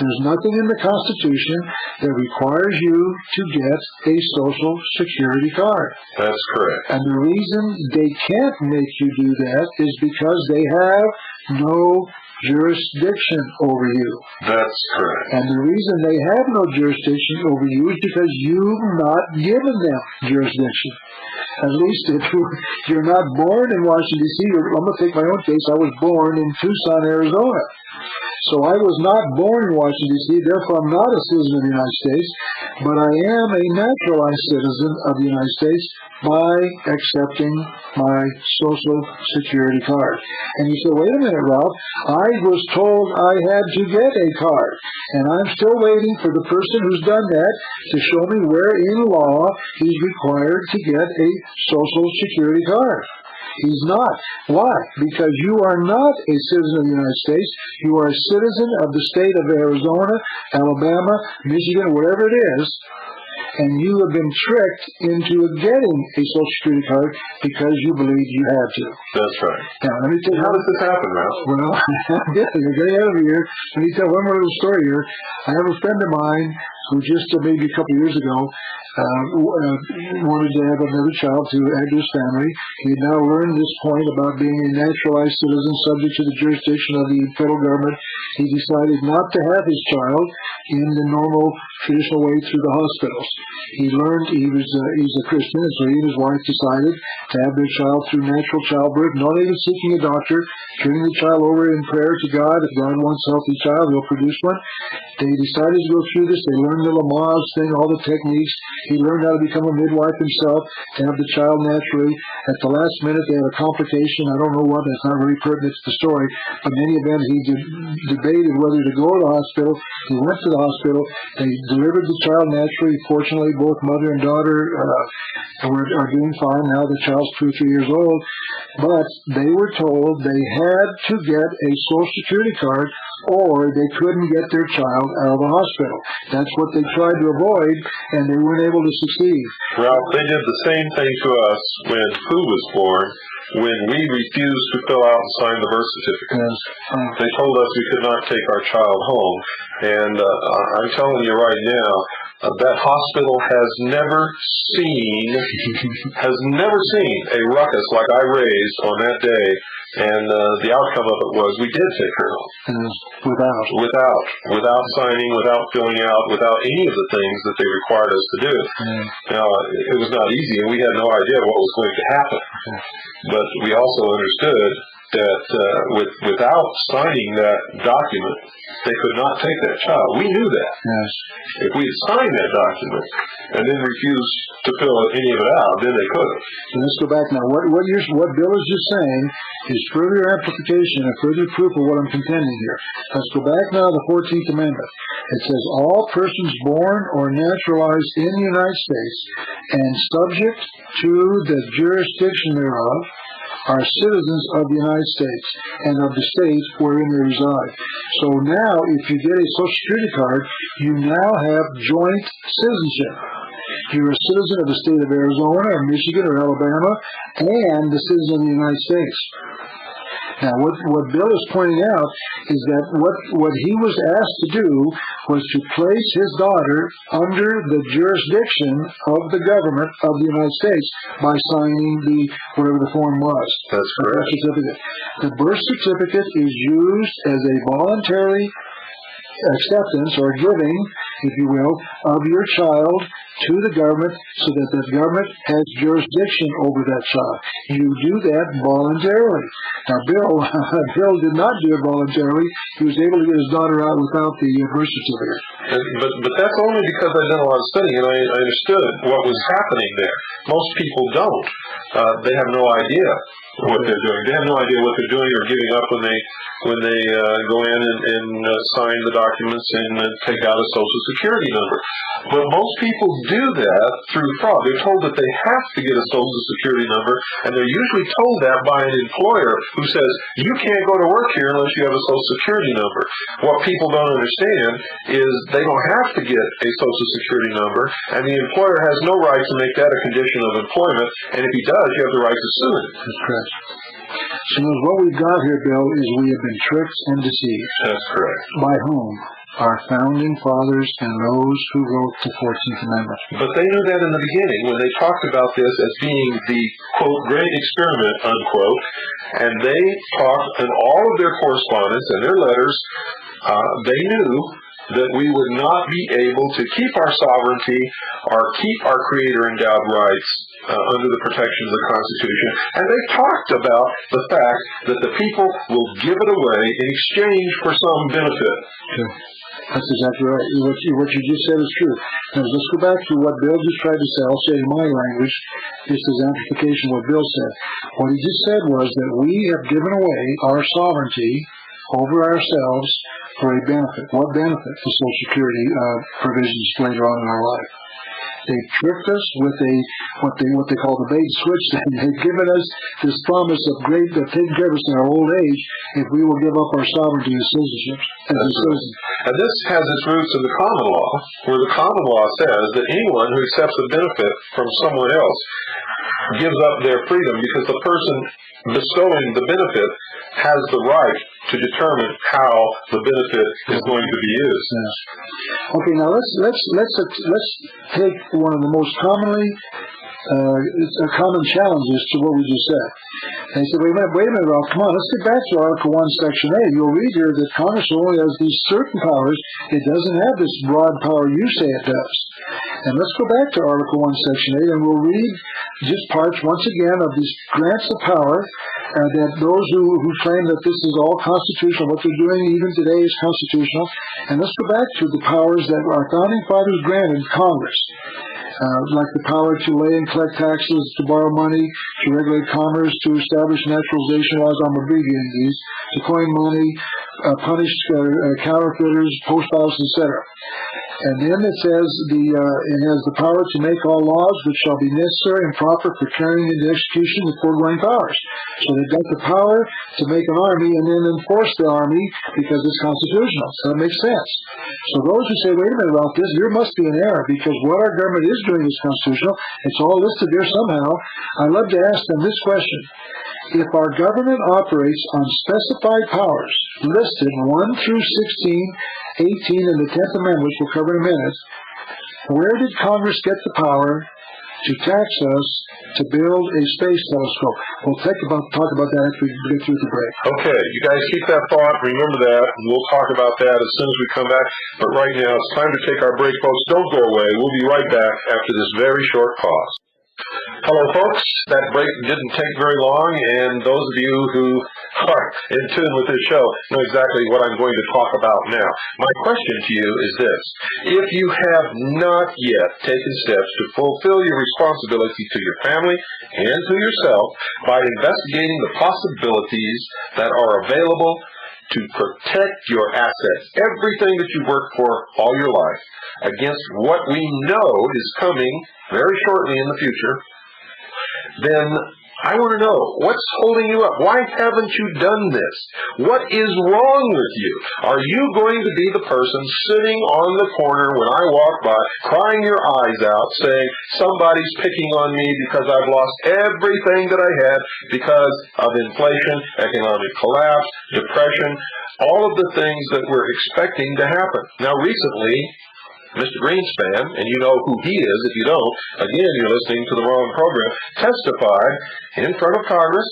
There's nothing in the Constitution that requires you to get a Social Security card. That's correct. And the reason they can't make you do that is because they have no jurisdiction over you. That's correct. And the reason they have no jurisdiction over you is because you've not given them jurisdiction. At least if you're not born in Washington, D.C., I'm going to take my own case. I was born in Tucson, Arizona. So I was not born in Washington, D.C., therefore I'm not a citizen of the United States, but I am a naturalized citizen of the United States by accepting my Social Security card. And you say, wait a minute, Ralph, I was told I had to get a card, and I'm still waiting for the person who's done that to show me where in law he's required to get a Social Security card. He's not. Why? Because you are not a citizen of the United States. You are a citizen of the state of Arizona, Alabama, Michigan, whatever it is, and you have been tricked into getting a Social Security card because you believe you have to. That's right. Now, let me tell you. How does this happen, Ralph? Well, you're getting out of here. Let me tell one more little story here. I have a friend of mine who just maybe a couple of years ago wanted to have another child to add to his family. He had now learned this point about being a naturalized citizen subject to the jurisdiction of the federal government. He decided not to have his child in the normal traditional way through the hospitals. He learned he's a Christian, and so he and his wife decided to have their child through natural childbirth, not even seeking a doctor, turning the child over in prayer to God. If God wants a healthy child, he'll produce one. They decided to go through this. They learned learned the Lamaze thing, all the techniques. He learned how to become a midwife himself, to have the child naturally. At the last minute, they had a complication. I don't know what. That's not really pertinent to the story. But in any event, he debated whether to go to the hospital. He went to the hospital. They delivered the child naturally. Fortunately, both mother and daughter are doing fine now. The child's 2 or 3 years old. But they were told they had to get a Social Security card or they couldn't get their child out of the hospital. That's what they tried to avoid, and they weren't able to succeed. Ralph, they did the same thing to us when Pooh was born, when we refused to fill out and sign the birth certificate. Yes. They told us we could not take our child home. And I'm telling you right now, that hospital has never seen a ruckus like I raised on that day. And the outcome of it was we did take her home. Without signing, without filling out, without any of the things that they required us to do. Now, it was not easy, and we had no idea what was going to happen. But we also understood that without signing that document, they could not take that child. We knew that. Yes. If we had signed that document and then refused to fill any of it out, then they could have. So let's go back now. What Bill is just saying is further amplification and further proof of what I'm contending here. Let's go back now to the 14th Amendment. It says, all persons born or naturalized in the United States and subject to the jurisdiction thereof are citizens of the United States and of the state wherein they reside. So now, if you get a Social Security card, you now have joint citizenship. You're a citizen of the state of Arizona or Michigan or Alabama and the citizen of the United States. Now, what Bill is pointing out is that what he was asked to do was to place his daughter under the jurisdiction of the government of the United States by signing whatever the form was. That's correct. The birth certificate. The birth certificate is used as a voluntary acceptance or giving, if you will, of your child to the government so that the government has jurisdiction over that child. You do that voluntarily. Now, Bill did not do it voluntarily. He was able to get his daughter out without the birth certificate. But that's only because I've done a lot of studying and I understood what was happening there. Most people don't. They have no idea what they're doing. They have no idea what they're doing or giving up when they go in and sign the documents and take out a Social Security number. But most people do that through fraud. They're told that they have to get a Social Security number, and they're usually told that by an employer who says, you can't go to work here unless you have a Social Security number. What people don't understand is they don't have to get a Social Security number, and the employer has no right to make that a condition of employment, and if he does, you have the right to sue him. That's correct. So what we've got here, Bill, is we have been tricked and deceived. That's correct. By whom? Our founding fathers and those who wrote the 14th Amendment. But they knew that in the beginning when they talked about this as being the, quote, great experiment, unquote, and they talked in all of their correspondence and their letters, they knew that we would not be able to keep our sovereignty or keep our creator-endowed rights under the protection of the Constitution. And they talked about the fact that the people will give it away in exchange for some benefit. Okay. That's exactly right. What you just said is true. Now, let's go back to what Bill just tried to say. I'll say it in my language, just as amplification of what Bill said. What he just said was that we have given away our sovereignty over ourselves for a benefit. What benefit? The Social Security provisions later on in our life. They've tricked us with what they call the bait and switch thing. They've given us this promise of taking care of us in our old age if we will give up our sovereignty as citizenship. And this has its roots in the common law, where the common law says that anyone who accepts a benefit from someone else gives up their freedom because the person bestowing the benefit has the right to determine how the benefit is going to be used. Yes. Okay, now let's take one of the most common challenges to what we just said. They said, wait a minute, Ralph, come on, let's get back to Article 1, Section 8. You'll read here that Congress only has these certain powers. It doesn't have this broad power you say it does. And let's go back to Article 1, Section 8, and we'll read just parts once again of these grants of power that those who claim that this is all constitutional, what they're doing even today is constitutional. And let's go back to the powers that our founding fathers granted Congress. Like the power to lay and collect taxes, to borrow money, to regulate commerce, to establish naturalization laws, I'm abbreviating these, to coin money, punish counterfeiters, post office, etc. And then it says it has the power to make all laws which shall be necessary and proper for carrying into execution the foregoing powers. So they've got the power to make an army and then enforce the army because it's constitutional. So that makes sense. So those who say, wait a minute, Ralph, there must be an error because what our government is doing is constitutional. It's all listed there somehow. I'd love to ask them this question. If our government operates on specified powers listed 1 through 16, 18, and the 10th Amendment, which we'll cover in a minute, where did Congress get the power to tax us to build a space telescope? We'll talk about that after we get through the break. Okay, you guys keep that thought. Remember that. We'll talk about that as soon as we come back. But right now, it's time to take our break, folks. Don't go away. We'll be right back after this very short pause. Hello, folks. That break didn't take very long, and those of you who are in tune with this show know exactly what I'm going to talk about now. My question to you is this. If you have not yet taken steps to fulfill your responsibility to your family and to yourself by investigating the possibilities that are available to protect your assets, everything that you've worked for all your life, against what we know is coming very shortly in the future, then I want to know, what's holding you up? Why haven't you done this? What is wrong with you? Are you going to be the person sitting on the corner when I walk by, crying your eyes out, saying, somebody's picking on me because I've lost everything that I had because of inflation, economic collapse, depression, all of the things that we're expecting to happen? Now, recently, Mr. Greenspan, and you know who he is if you don't, again, you're listening to the wrong program, testified in front of Congress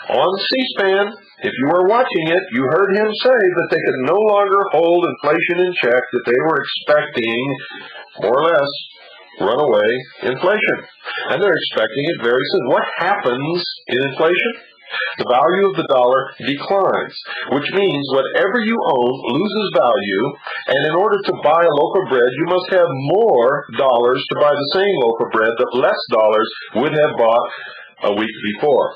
on C-SPAN. If you were watching it, you heard him say that they could no longer hold inflation in check, that they were expecting, more or less, runaway inflation. And they're expecting it very soon. What happens in inflation? The value of the dollar declines, which means whatever you own loses value, and in order to buy a loaf of bread, you must have more dollars to buy the same loaf of bread that less dollars would have bought a week before.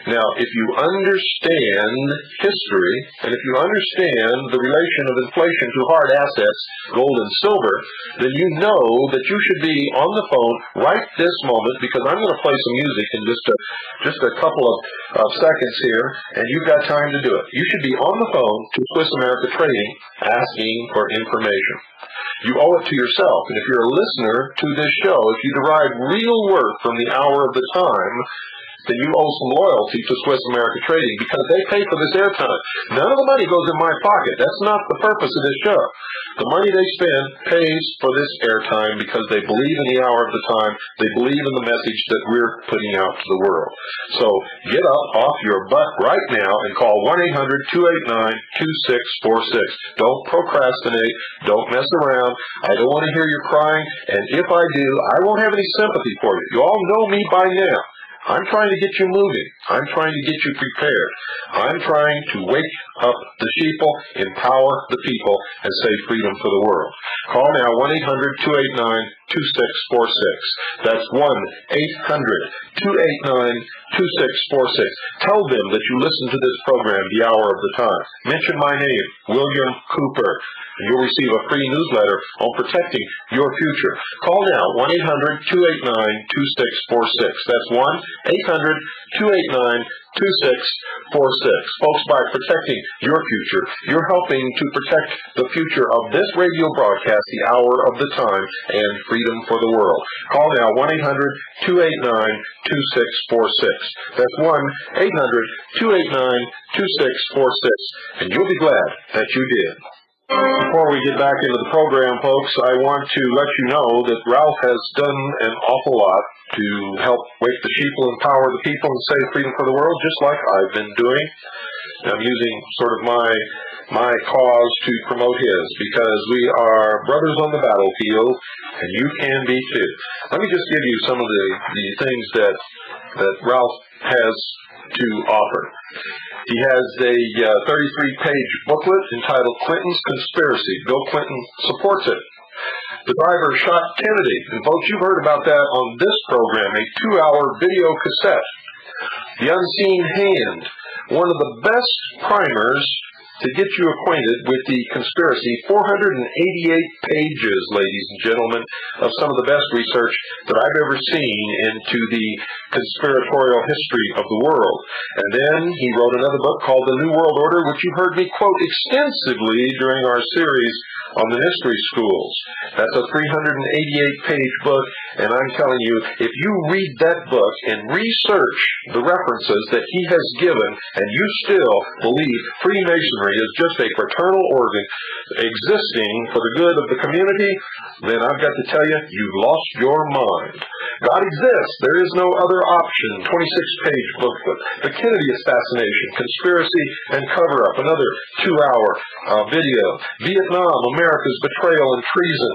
Now, if you understand history, and if you understand the relation of inflation to hard assets, gold and silver, then you know that you should be on the phone right this moment, because I'm going to play some music in just a couple of seconds here, and you've got time to do it. You should be on the phone to Swiss America Trading asking for information. You owe it to yourself, and if you're a listener to this show, if you derive real worth from the hour of the time, then you owe some loyalty to Swiss America Trading, because they pay for this airtime. None of the money goes in my pocket. That's not the purpose of this show. The money they spend pays for this airtime because they believe in the hour of the time. They believe in the message that we're putting out to the world. So get up off your butt right now and call 1-800-289-2646. Don't procrastinate. Don't mess around. I don't want to hear you crying. And if I do, I won't have any sympathy for you. You all know me by now. I'm trying to get you moving. I'm trying to get you prepared. I'm trying to wake up the sheeple, empower the people, and say freedom for the world. Call now 1-800-289-2646. That's 1-800-289-2646. Tell them that you listen to this program, The Hour of the Time. Mention my name, William Cooper, and you'll receive a free newsletter on protecting your future. Call now, 1-800-289-2646. That's 1-800-289-2646. Folks, by protecting your future, you're helping to protect the future of this radio broadcast, The Hour of the Time, and freedom for the world. Call now, 1-800-289-2646. That's 1-800-289-2646, and you'll be glad that you did. Before we get back into the program, folks, I want to let you know that Ralph has done an awful lot to help wake the sheeple, empower the people, and say freedom for the world, just like I've been doing. I'm using sort of my cause to promote his, because we are brothers on the battlefield, and you can be too. Let me just give you some of the things that Ralph has to offer. He has a 33-page booklet entitled Clinton's Conspiracy. Bill Clinton supports it. The driver shot Kennedy. And folks, you've heard about that on this program, a 2-hour video cassette. The Unseen Hand, one of the best primers to get you acquainted with the conspiracy. 488 pages, ladies and gentlemen, of some of the best research that I've ever seen into the conspiratorial history of the world. And then he wrote another book called The New World Order, which you've heard me quote extensively during our series on the mystery schools. That's a 388-page book, and I'm telling you, if you read that book and research the references that he has given, and you still believe Freemasonry is just a fraternal organ existing for the good of the community, then I've got to tell you, you've lost your mind. God exists. There is no other option. 26-page booklet. The Kennedy assassination, conspiracy and cover-up. Another 2-hour video. Vietnam, America's betrayal and treason.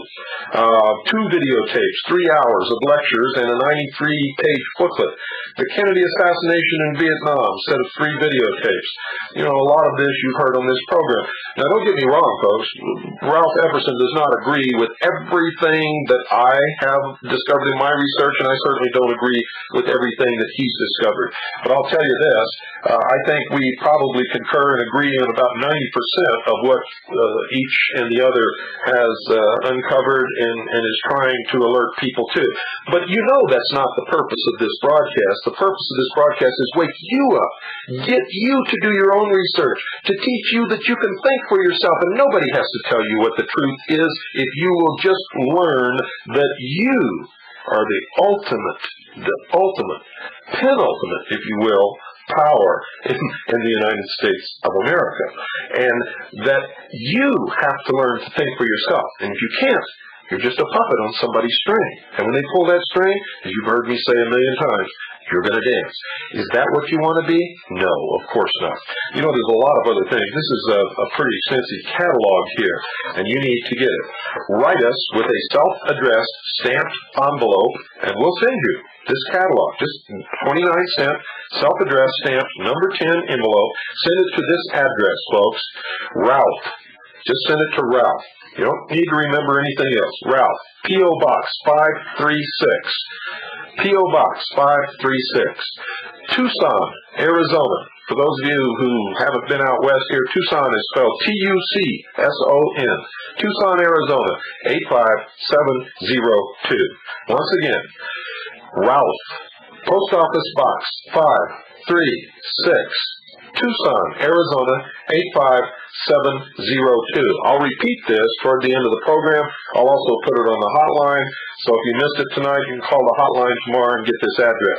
2 videotapes, 3 hours of lectures, and a 93-page booklet. The Kennedy assassination in Vietnam, set of 3 videotapes. You know, a lot of this you've heard on this program. Now, don't get me wrong, folks. Ralph Epperson does not agree with everything that I have discovered in my research, and I certainly don't agree with everything that he's discovered. But I'll tell you this, I think we probably concur and agree on about 90% of what each and the other has uncovered and is trying to alert people to. But you know that's not the purpose of this broadcast. The purpose of this broadcast is wake you up, get you to do your own research, to teach you that you can think for yourself, and nobody has to tell you what the truth is if you will just learn that you are the ultimate, penultimate, if you will, power in the United States of America. And that you have to learn to think for yourself. And if you can't, you're just a puppet on somebody's string. And when they pull that string, as you've heard me say a million times, you're going to dance. Is that what you want to be? No, of course not. You know, there's a lot of other things. This is a pretty extensive catalog here, and you need to get it. Write us with a self-addressed stamped envelope, and we'll send you this catalog. Just 29-cent, self-addressed stamped, number 10 envelope. Send it to this address, folks. Ralph. Just send it to Ralph. You don't need to remember anything else. Ralph, P.O. Box 536. P.O. Box 536. Tucson, Arizona. For those of you who haven't been out west here, Tucson is spelled T-U-C-S-O-N. Tucson, Arizona, 85702. Once again, Ralph, Post Office Box 536. Tucson, Arizona, 85702. I'll repeat this toward the end of the program. I'll also put it on the hotline. So if you missed it tonight, you can call the hotline tomorrow and get this address.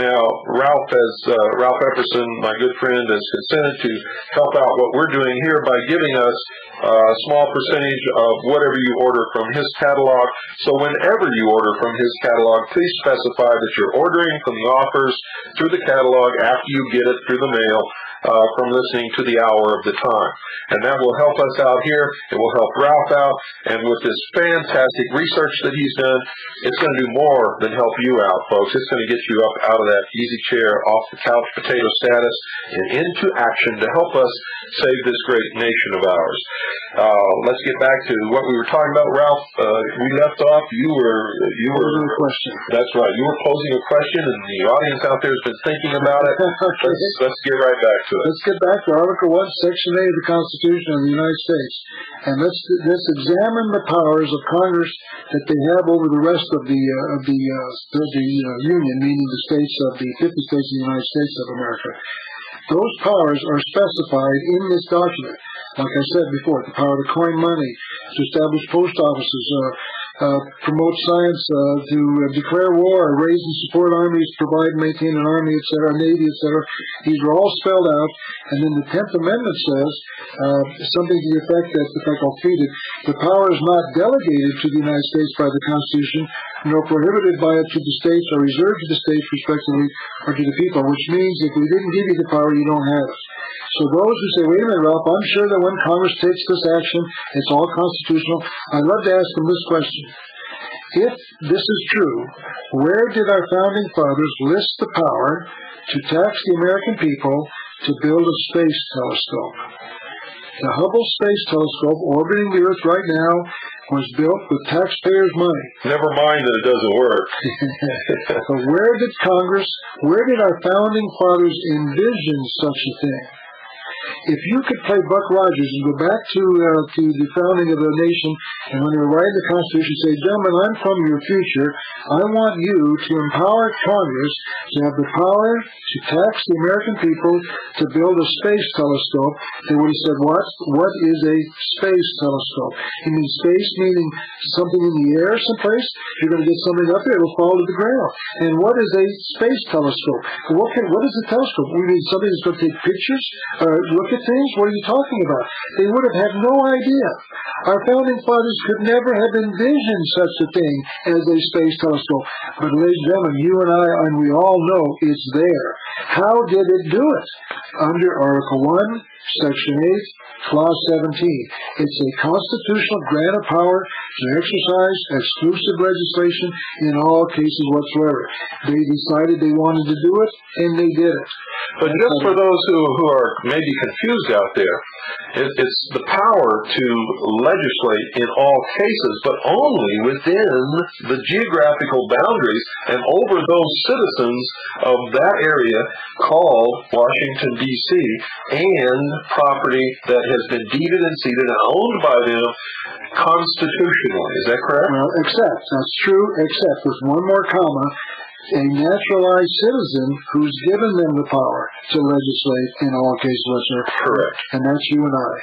Now, Ralph Epperson, my good friend, has consented to help out what we're doing here by giving us a small percentage of whatever you order from his catalog. So whenever you order from his catalog, please specify that you're ordering from the offers through the catalog after you get it through the mail from listening to the hour of the time. And that will help us out here. It will help Ralph out. And with this fantastic research that he's done, it's going to do more than help you out, folks. It's going to get you up out of that easy chair, off the couch potato status, and into action to help us save this great nation of ours. Let's get back to what we were talking about, Ralph. We left off. You were posing a question. That's right. You were posing a question, and the audience out there has been thinking about it. Let's get right back to it. Let's get back to Article 1, Section A of the Constitution of the United States, and let's examine the powers of Congress that they have over the rest of the Union, meaning the states of the 50 states of the United States of America. Those powers are specified in this document. Like I said before, the power to coin money, to establish post offices, promote science, to declare war, raise and support armies, provide and maintain an army, etc., navy, etc. These are all spelled out. And then the 10th Amendment says something to the effect that, in fact, I'll read it, the power is not delegated to the United States by the Constitution, nor prohibited by it to the states or reserved to the states, respectively, or to the people, which means if we didn't give you the power, you don't have it. So those who say, wait a minute, Ralph, I'm sure that when Congress takes this action, it's all constitutional. I'd love to ask them this question. if this is true, where did our founding fathers list the power to tax the American people to build a space telescope? The Hubble Space Telescope orbiting the Earth right now was built with taxpayers' money. Never mind that it doesn't work. But where did our founding fathers envision such a thing? If you could play Buck Rogers and go back to the founding of the nation, and when they were writing the Constitution, say, gentlemen, I'm from your future. I want you to empower Congress to have the power to tax the American people to build a space telescope. They would have said, what is a space telescope? You mean space meaning something in the air someplace? If you're going to get something up there, it will fall to the ground. And what is a space telescope? What is a telescope? We mean something that's going to take pictures? Look at things? What are you talking about? They would have had no idea. Our founding fathers could never have envisioned such a thing as a space telescope. But ladies and gentlemen, you and I, and we all know it's there. How did it do it? Under Article 1, Section 8, Clause 17. It's a constitutional grant of power to exercise exclusive legislation in all cases whatsoever. They decided they wanted to do it, and they did it. But just for those who are maybe confused out there, it's the power to legislate in all cases, but only within the geographical boundaries and over those citizens of that area called Washington, D.C., and property that has been deeded and ceded and owned by them constitutionally. Is that correct? Well, that's true, except with one more comma, a naturalized citizen who's given them the power to legislate in all cases whatsoever. Correct. And that's you and I.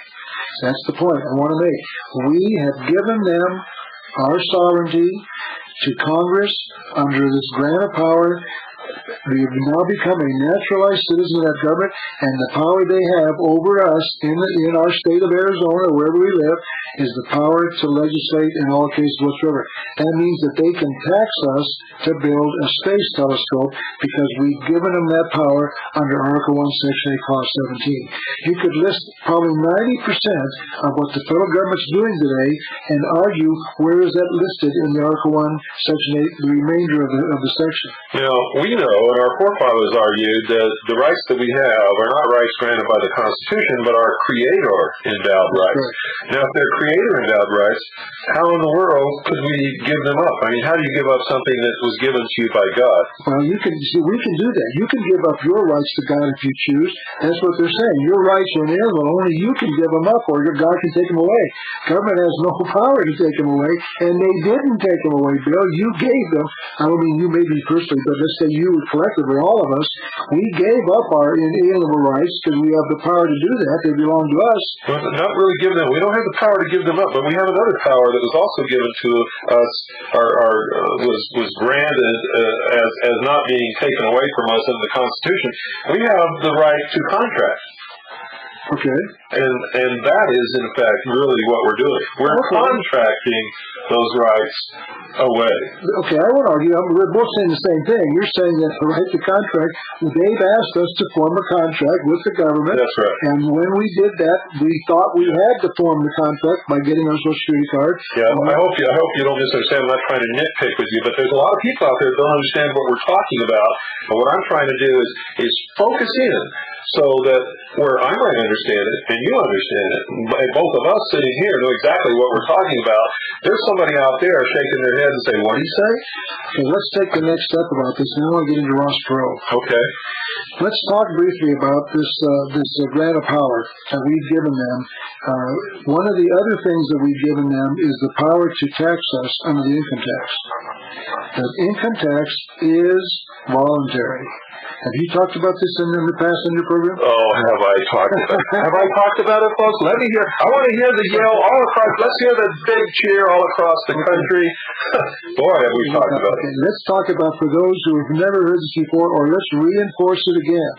That's the point I want to make. We have given them our sovereignty to Congress under this grant of power. We have now become a naturalized citizen of that government, and the power they have over us in our state of Arizona, wherever we live, is the power to legislate in all cases whatsoever. That means that they can tax us to build a space telescope because we've given them that power under Article 1, Section 8, Clause 17. You could list probably 90% of what the federal government's doing today and argue where is that listed in the Article 1, Section 8, the remainder of the section. You know, we know, and our forefathers argued, that the rights that we have are not rights granted by the Constitution, but our Creator-endowed rights. Right. Now, if they're Creator-endowed rights, how in the world could we give them up? I mean, how do you give up something that was given to you by God? Well, we can do that. You can give up your rights to God if you choose. That's what they're saying. Your rights are inalienable. Only you can give them up, or God can take them away. Government has no power to take them away, and they didn't take them away, Bill. You gave them. I don't mean you maybe personally, but let's say you collectively, all of us, we gave up our inalienable rights because we have the power to do that. They belong to us. Well, not really give them. We don't have the power to give them up, but we have another power that was also given to us, was granted as not being taken away from us in the Constitution. We have the right to contract. Okay. And that is, in fact, really what we're doing. We're contracting those rights away. Okay, I would argue, we're both saying the same thing. You're saying that the right to contract, they've asked us to form a contract with the government. That's right. And when we did that, we thought we had to form the contract by getting our Social Security card. Yeah, I hope you don't misunderstand. I'm not trying to nitpick with you, but there's a lot of people out there that don't understand what we're talking about. But what I'm trying to do is focus in so that where I might understand it and you understand it, and both of us sitting here know exactly what we're talking about. There's somebody out there shaking their head and saying, what do you say? Okay, let's take the next step about this. Now I want to get into Ross Perot. Okay. Let's talk briefly about this grant of power that we've given them. One of the other things that we've given them is the power to tax us under the income tax. The income tax is voluntary. Have you talked about this in the past in your program? Oh, have I talked about it? Have I talked about it, folks? Let me hear. I want to hear the yell all across. Let's hear the big cheer all across the country. Boy, have we talked about it. Let's talk about, for those who have never heard this before, or let's reinforce it again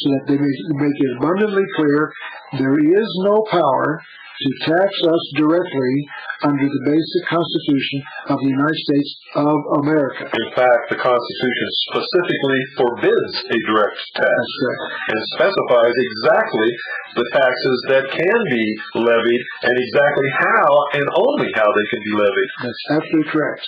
so that they make it abundantly clear, there is no power to tax us directly under the basic Constitution of the United States of America. In fact, the Constitution specifically forbids a direct tax. That's correct. And specifies exactly the taxes that can be levied and exactly how and only how they can be levied. That's absolutely correct.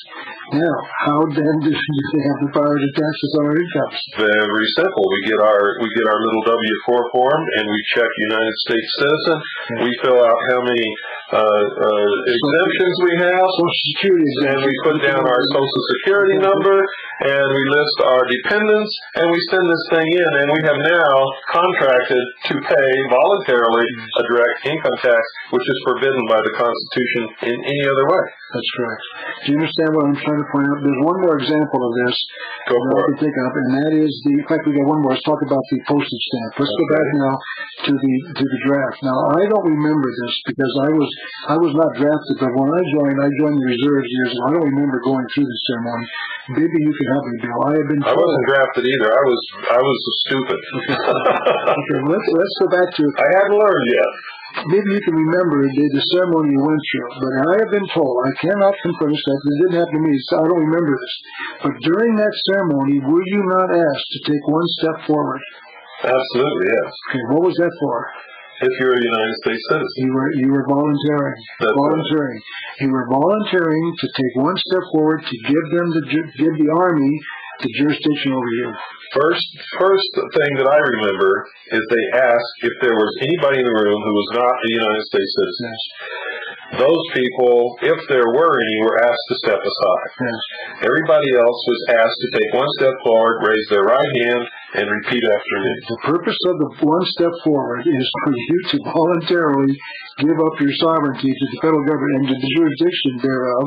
Now, how then do they have the power to tax us on our incomes? Very simple. We get our little W-4 form and we check United States citizen. Okay. We fill out how many exemptions we have, Social Security and we exemptions. put down our Social Security number, and we list our dependents, and we send this thing in, and we have now contracted to pay voluntarily a direct income tax, which is forbidden by the Constitution in any other way. That's correct. Do you understand what I'm trying to point out? There's one more example of this Go that for I it. can think of, and that is in fact, we got one more. Let's talk about the postage stamp. Let's go back now to the draft. Now, I don't remember this because I was not drafted, but when I joined the reserves years ago. I don't remember going through the ceremony. Maybe you can help me, Bill. I have been told. I wasn't drafted either. I was stupid. Okay, let's go back to. I hadn't learned yet. Maybe you can remember the ceremony you went through, but I have been told, I cannot confirm this, that it didn't happen to me, so I don't remember this. But during that ceremony, were you not asked to take one step forward? Absolutely, yes. Okay, what was that for? If you're a United States citizen. You were volunteering. That's volunteering. You were volunteering to take one step forward to give the Army the jurisdiction over you. First thing that I remember is they asked if there was anybody in the room who was not a United States citizen. Yes. Those people, if there were any, were asked to step aside. Yes. Everybody else was asked to take one step forward, raise their right hand, and repeat after me. The purpose of the one step forward is for you to voluntarily give up your sovereignty to the federal government and to the jurisdiction thereof,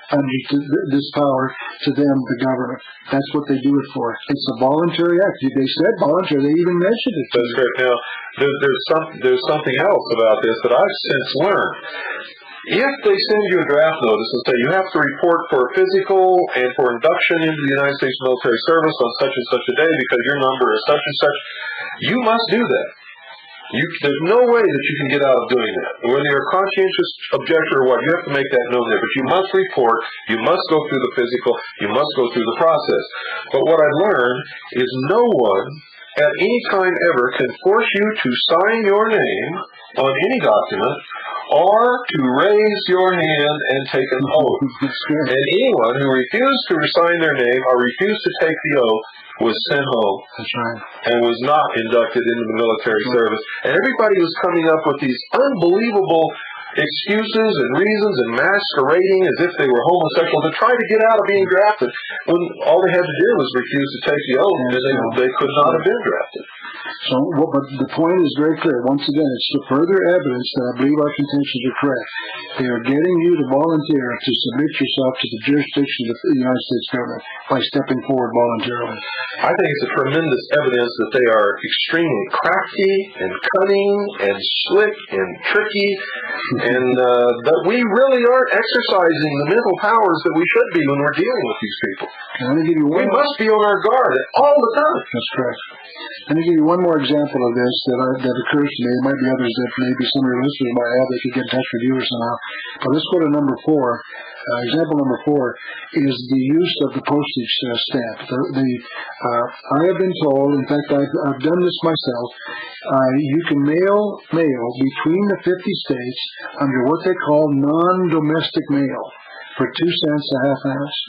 under this power to them, the government. That's what they do it for. It's a voluntary act. They said voluntary. They even mentioned it. That's great. Now, there's something else about this that I've since learned. If they send you a draft notice and say you have to report for a physical and for induction into the United States military service on such and such a day because your number is such and such, you must do that. There's no way that you can get out of doing that. Whether you're a conscientious objector or what, you have to make that known there. But you must report, you must go through the physical, you must go through the process. But what I learned is no one at any time ever can force you to sign your name on any document or to raise your hand and take an oath. And anyone who refused to sign their name or refused to take the oath was sent home. That's right. And was not inducted into the military service. And everybody was coming up with these unbelievable excuses and reasons and masquerading as if they were homosexual to try to get out of being drafted when all they had to do was refuse to take the oath and they could not have been drafted. So, but the point is very clear. Once again, it's the further evidence that I believe our contentions are correct. They are getting you to volunteer to submit yourself to the jurisdiction of the United States government by stepping forward voluntarily. I think it's a tremendous evidence that they are extremely crafty and cunning and slick and tricky, and that we really aren't exercising the mental powers that we should be when we're dealing with these people. Let me give you one. We must be on our guard all the time. That's correct. Let me give you one more example of this that occurs to me. There might be others that maybe some of your listeners might have. They could get in touch with you or somehow. But let's go to number 4. Example number 4 is the use of the postage stamp. I have been told, in fact, I've done this myself, you can mail between the 50 states under what they call non-domestic mail for 2 cents a half ounce.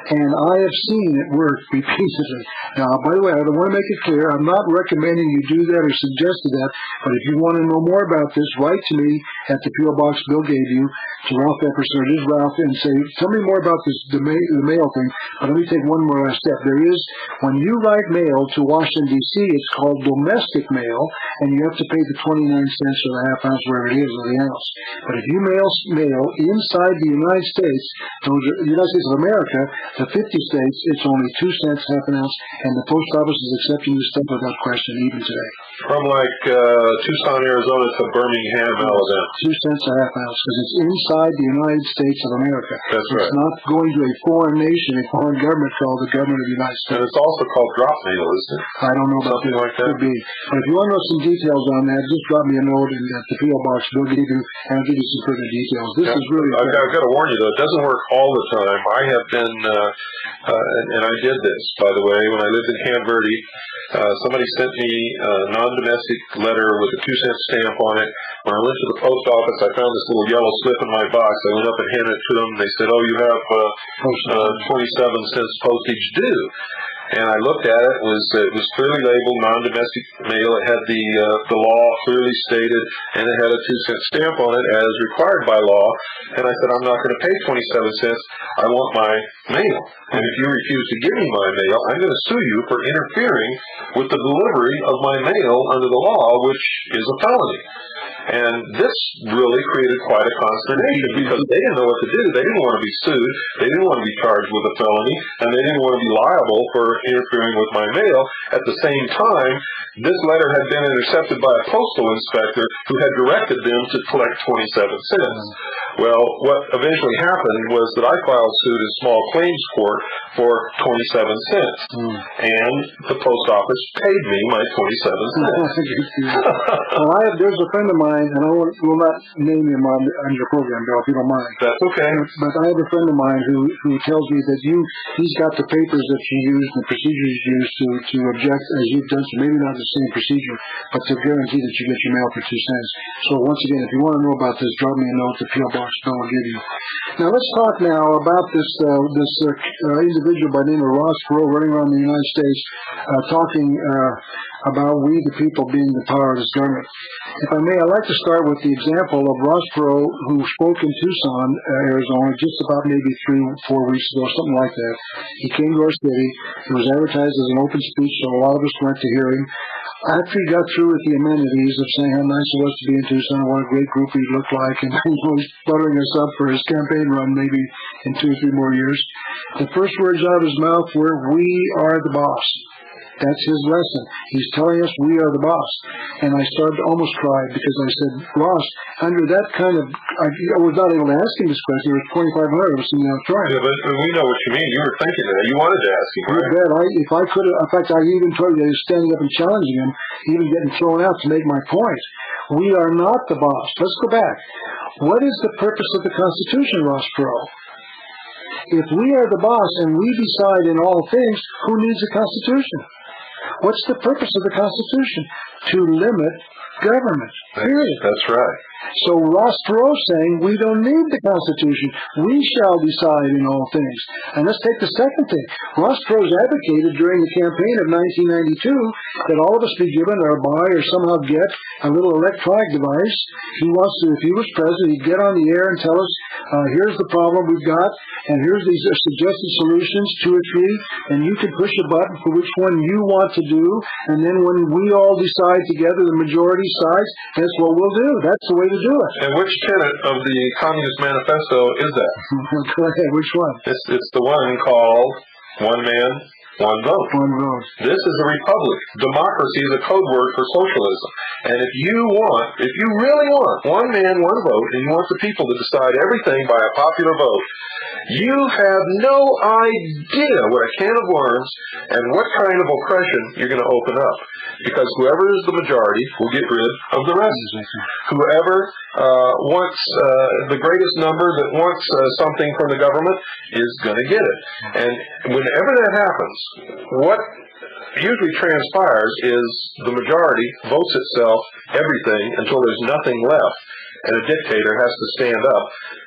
And I have seen it work repeatedly. Now, by the way, I want to make it clear, I'm not recommending you do that or suggesting that, but if you want to know more about this, write to me at the P.O. Box Bill gave you, to Ralph Epperson, or just Ralph, and say, tell me more about this, the mail thing, but let me take one more last step. There is, when you write mail to Washington, D.C., it's called domestic mail, and you have to pay the 29 cents or the half ounce, wherever it is, or the ounce. But if you mail inside the United States, those are the United States of America, the 50 states, it's only 2 cents, half an ounce, and the post office is accepting this stuff without question even today. From like Tucson, Arizona to Birmingham, Alabama. 2 cents a half ounce, because it's inside the United States of America. That's right. It's not going to a foreign nation, a foreign government called the government of the United States. And it's also called drop mail, isn't it? I don't know about something that. Like that. Could be. But if you want to know some details on that, just drop me a note and at the P.O. Box will give you, and I'll give you some further details. This is really... I've got to warn you, though, it doesn't work all the time. I have been, and I did this, by the way, when I lived in Camp Verde. Somebody sent me a non-domestic letter with a 2-cent stamp on it. When I went to the post office, I found this little yellow slip in my box. I went up and handed it to them. They said, "Oh, you have 27 cents postage due." And I looked at it. It was clearly labeled non-domestic mail. It had the law clearly stated, and it had a 2-cent stamp on it as required by law. And I said, "I'm not going to pay 27 cents. I want my mail. And if you refuse to give me my mail, I'm going to sue you for interfering with the delivery of my mail under the law, which is a felony." And this really created quite a consternation because they didn't know what to do. They didn't want to be sued. They didn't want to be charged with a felony, and they didn't want to be liable for interfering with my mail. At the same time, this letter had been intercepted by a postal inspector who had directed them to collect 27 cents. Well, what eventually happened was that I filed suit in small claims court for 27 cents, and the post office paid me my 27 cents. Well, there's a friend of mine, and I will not name him on your program, Bill, if you don't mind. That's okay. But I have a friend of mine who tells me that he's got the papers that you used and the procedures you used to object as you've done, so maybe not the same procedure, but to guarantee that you get your mail for 2 cents. So once again, if you want to know about this, drop me a note. The P.O. Box Bill will give you. Now let's talk now about this individual by the name of Ross Perot running around the United States talking about we the people being the power of this government. If I may, I'd like to start with the example of Ross Perot, who spoke in Tucson, Arizona, just about maybe 3-4 weeks ago, something like that. He came to our city. It was advertised as an open speech, so a lot of us went to hear him. After he got through with the amenities of saying how nice it was to be in Tucson, what a great group he looked like, and he was buttering us up for his campaign run maybe in 2 or 3 more years, the first words out of his mouth were, "We are the boss." That's his lesson. He's telling us we are the boss. And I started to almost cry because I said, Ross, under that kind of, I was not able to ask him this question. There was 2,500 of us in the auditorium. Yeah, but we know what you mean. You were thinking that. You wanted to ask him, right? You bet. If I could have, in fact, I even told you, I was standing up and challenging him, even getting thrown out to make my point. We are not the boss. Let's go back. What is the purpose of the Constitution, Ross Perot? If we are the boss and we decide in all things, who needs a Constitution? What's the purpose of the Constitution? To limit government. Period. That's right. So Ross Perot saying we don't need the Constitution. We shall decide in all things. And let's take the second thing. Ross Perot advocated during the campaign of 1992 that all of us be given or buy or somehow get a little electronic device. He wants to, if he was president, he'd get on the air and tell us, here's the problem we've got, and here's these suggested solutions, 2 or 3, and you can push a button for which one you want to do, and then when we all decide together, the majority sides, that's what we'll do. That's the way to do it. And which tenet of the Communist Manifesto is that? Go ahead, which one? It's the one called One Man, One Vote. One vote. This is a republic. Democracy is a code word for socialism. And if you really want one man, one vote, and you want the people to decide everything by a popular vote, you have no idea what a can of worms and what kind of oppression you're going to open up. Because whoever is the majority will get rid of the rest. Whoever wants the greatest number that wants something from the government is going to get it. And whenever that happens, what usually transpires is the majority votes itself everything until there's nothing left. And a dictator has to stand up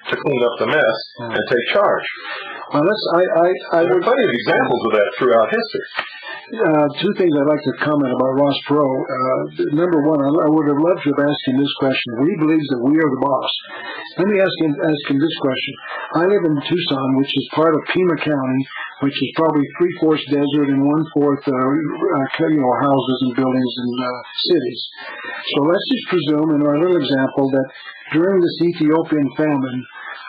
to clean up the mess and take charge. Well, there are plenty of examples of that throughout history. 2 things I'd like to comment about Ross Perot. Number one, I would have loved to have asked him this question. He believes that we are the boss. Let me ask him this question. I live in Tucson, which is part of Pima County, which is probably 3/4 desert and 1/4 houses and buildings and cities. So let's just presume in our little example that during this Ethiopian famine,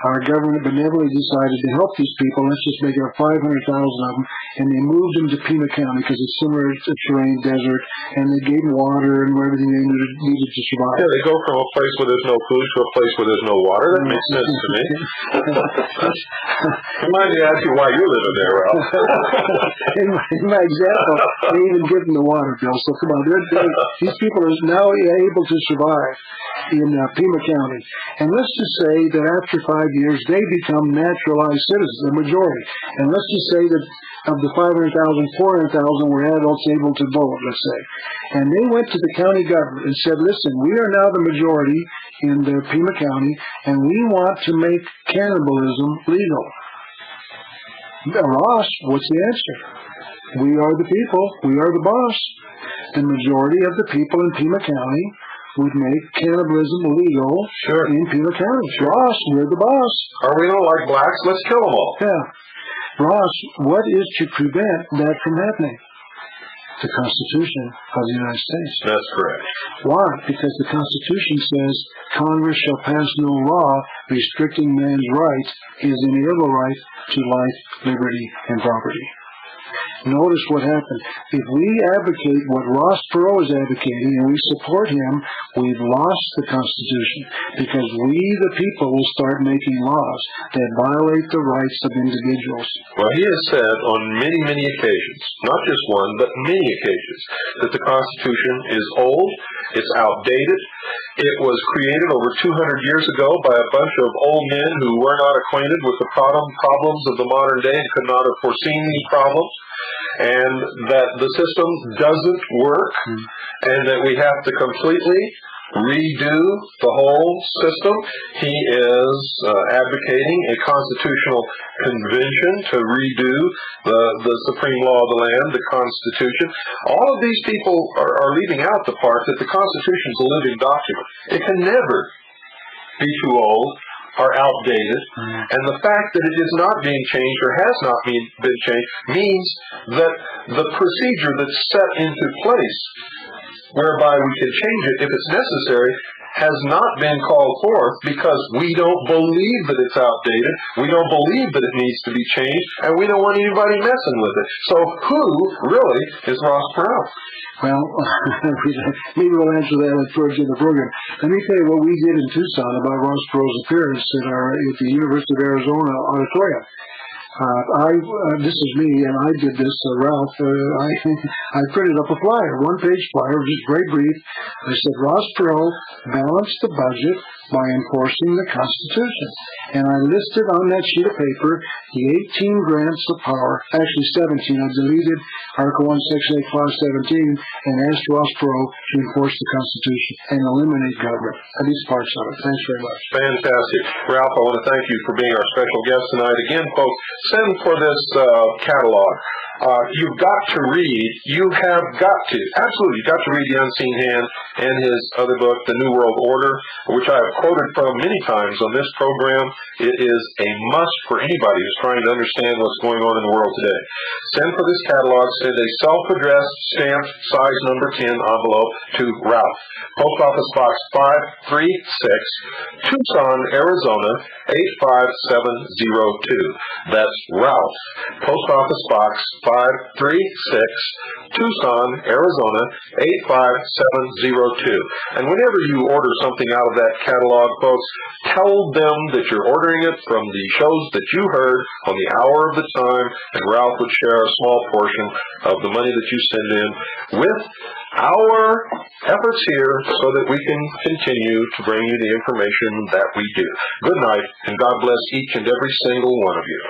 our government benevolently decided to help these people. Let's just make it 500,000 of them, and they moved them to Pima County because it's similar to terrain, desert, and they gave them water and everything they needed to survive. Yeah, they go from a place where there's no food to a place where there's no water. That makes sense to me. Remind me to ask you why you're living there, Ralph. in my example, they even give them the water bill. So come on, these people are now able to survive in Pima County. And let's just say that after 5 years, they become naturalized citizens, the majority. And let's just say that of the 500,000, 400,000 were adults able to vote, let's say. And they went to the county government and said, listen, we are now the majority in the Pima County, and we want to make cannibalism legal. Ross, what's the answer? We are the people. We are the boss. The majority of the people in Pima County would make cannibalism legal in Pima County. Ross, we're the boss. Are we not like blacks? Let's kill them all. Yeah. Ross, what is to prevent that from happening? The Constitution of the United States. That's correct. Why? Because the Constitution says Congress shall pass no law restricting man's right, his inalienable right to life, liberty, and property. Notice what happened. If we advocate what Ross Perot is advocating and we support him, we've lost the Constitution because we, the people, will start making laws that violate the rights of individuals. Well, he has said on many, many occasions, not just one, but many occasions, that the Constitution is old, it's outdated, it was created over 200 years ago by a bunch of old men who were not acquainted with the problems of the modern day and could not have foreseen these problems, and that the system doesn't work, and that we have to completely redo the whole system. He is advocating a constitutional convention to redo the supreme law of the land, the Constitution. All of these people are leaving out the part that the Constitution is a living document. It can never be too old or outdated, and the fact that it is not being changed or has not been changed means that the procedure that's set into place whereby we can change it if it's necessary has not been called forth because we don't believe that it's outdated, we don't believe that it needs to be changed, and we don't want anybody messing with it. So who really is Ross Perot? Well, maybe we'll answer that towards the end of the program. Let me tell you what we did in Tucson about Ross Perot's appearance at the University of Arizona auditorium. This is me, and I did this, Ralph. I printed up a flyer, one-page flyer, just very brief. I said, Ross Perot balanced the budget by enforcing the Constitution. And I listed on that sheet of paper the 18 grants of power, actually 17. I deleted Article 1, Section 8, Clause 17, and asked Ross Perot to enforce the Constitution and eliminate government. At least parts of it. Thanks very much. Fantastic. Ralph, I want to thank you for being our special guest tonight. Again, folks, send for this catalog. You've got to read, absolutely, you've got to read The Unseen Hand and his other book, The New World Order, which I have quoted from many times on this program. It is a must for anybody who's trying to understand what's going on in the world today. Send for this catalog, send a self-addressed, stamped, size number 10 envelope to Ralph. Post Office Box 536, Tucson, Arizona, 85702. That's Ralph. Post Office Box 536, Tucson, Arizona, 85702. And whenever you order something out of that catalog, folks, tell them that you're ordering it from the shows that you heard on the Hour of the Time, and Ralph would share a small portion of the money that you send in with our efforts here so that we can continue to bring you the information that we do. Good night, and God bless each and every single one of you.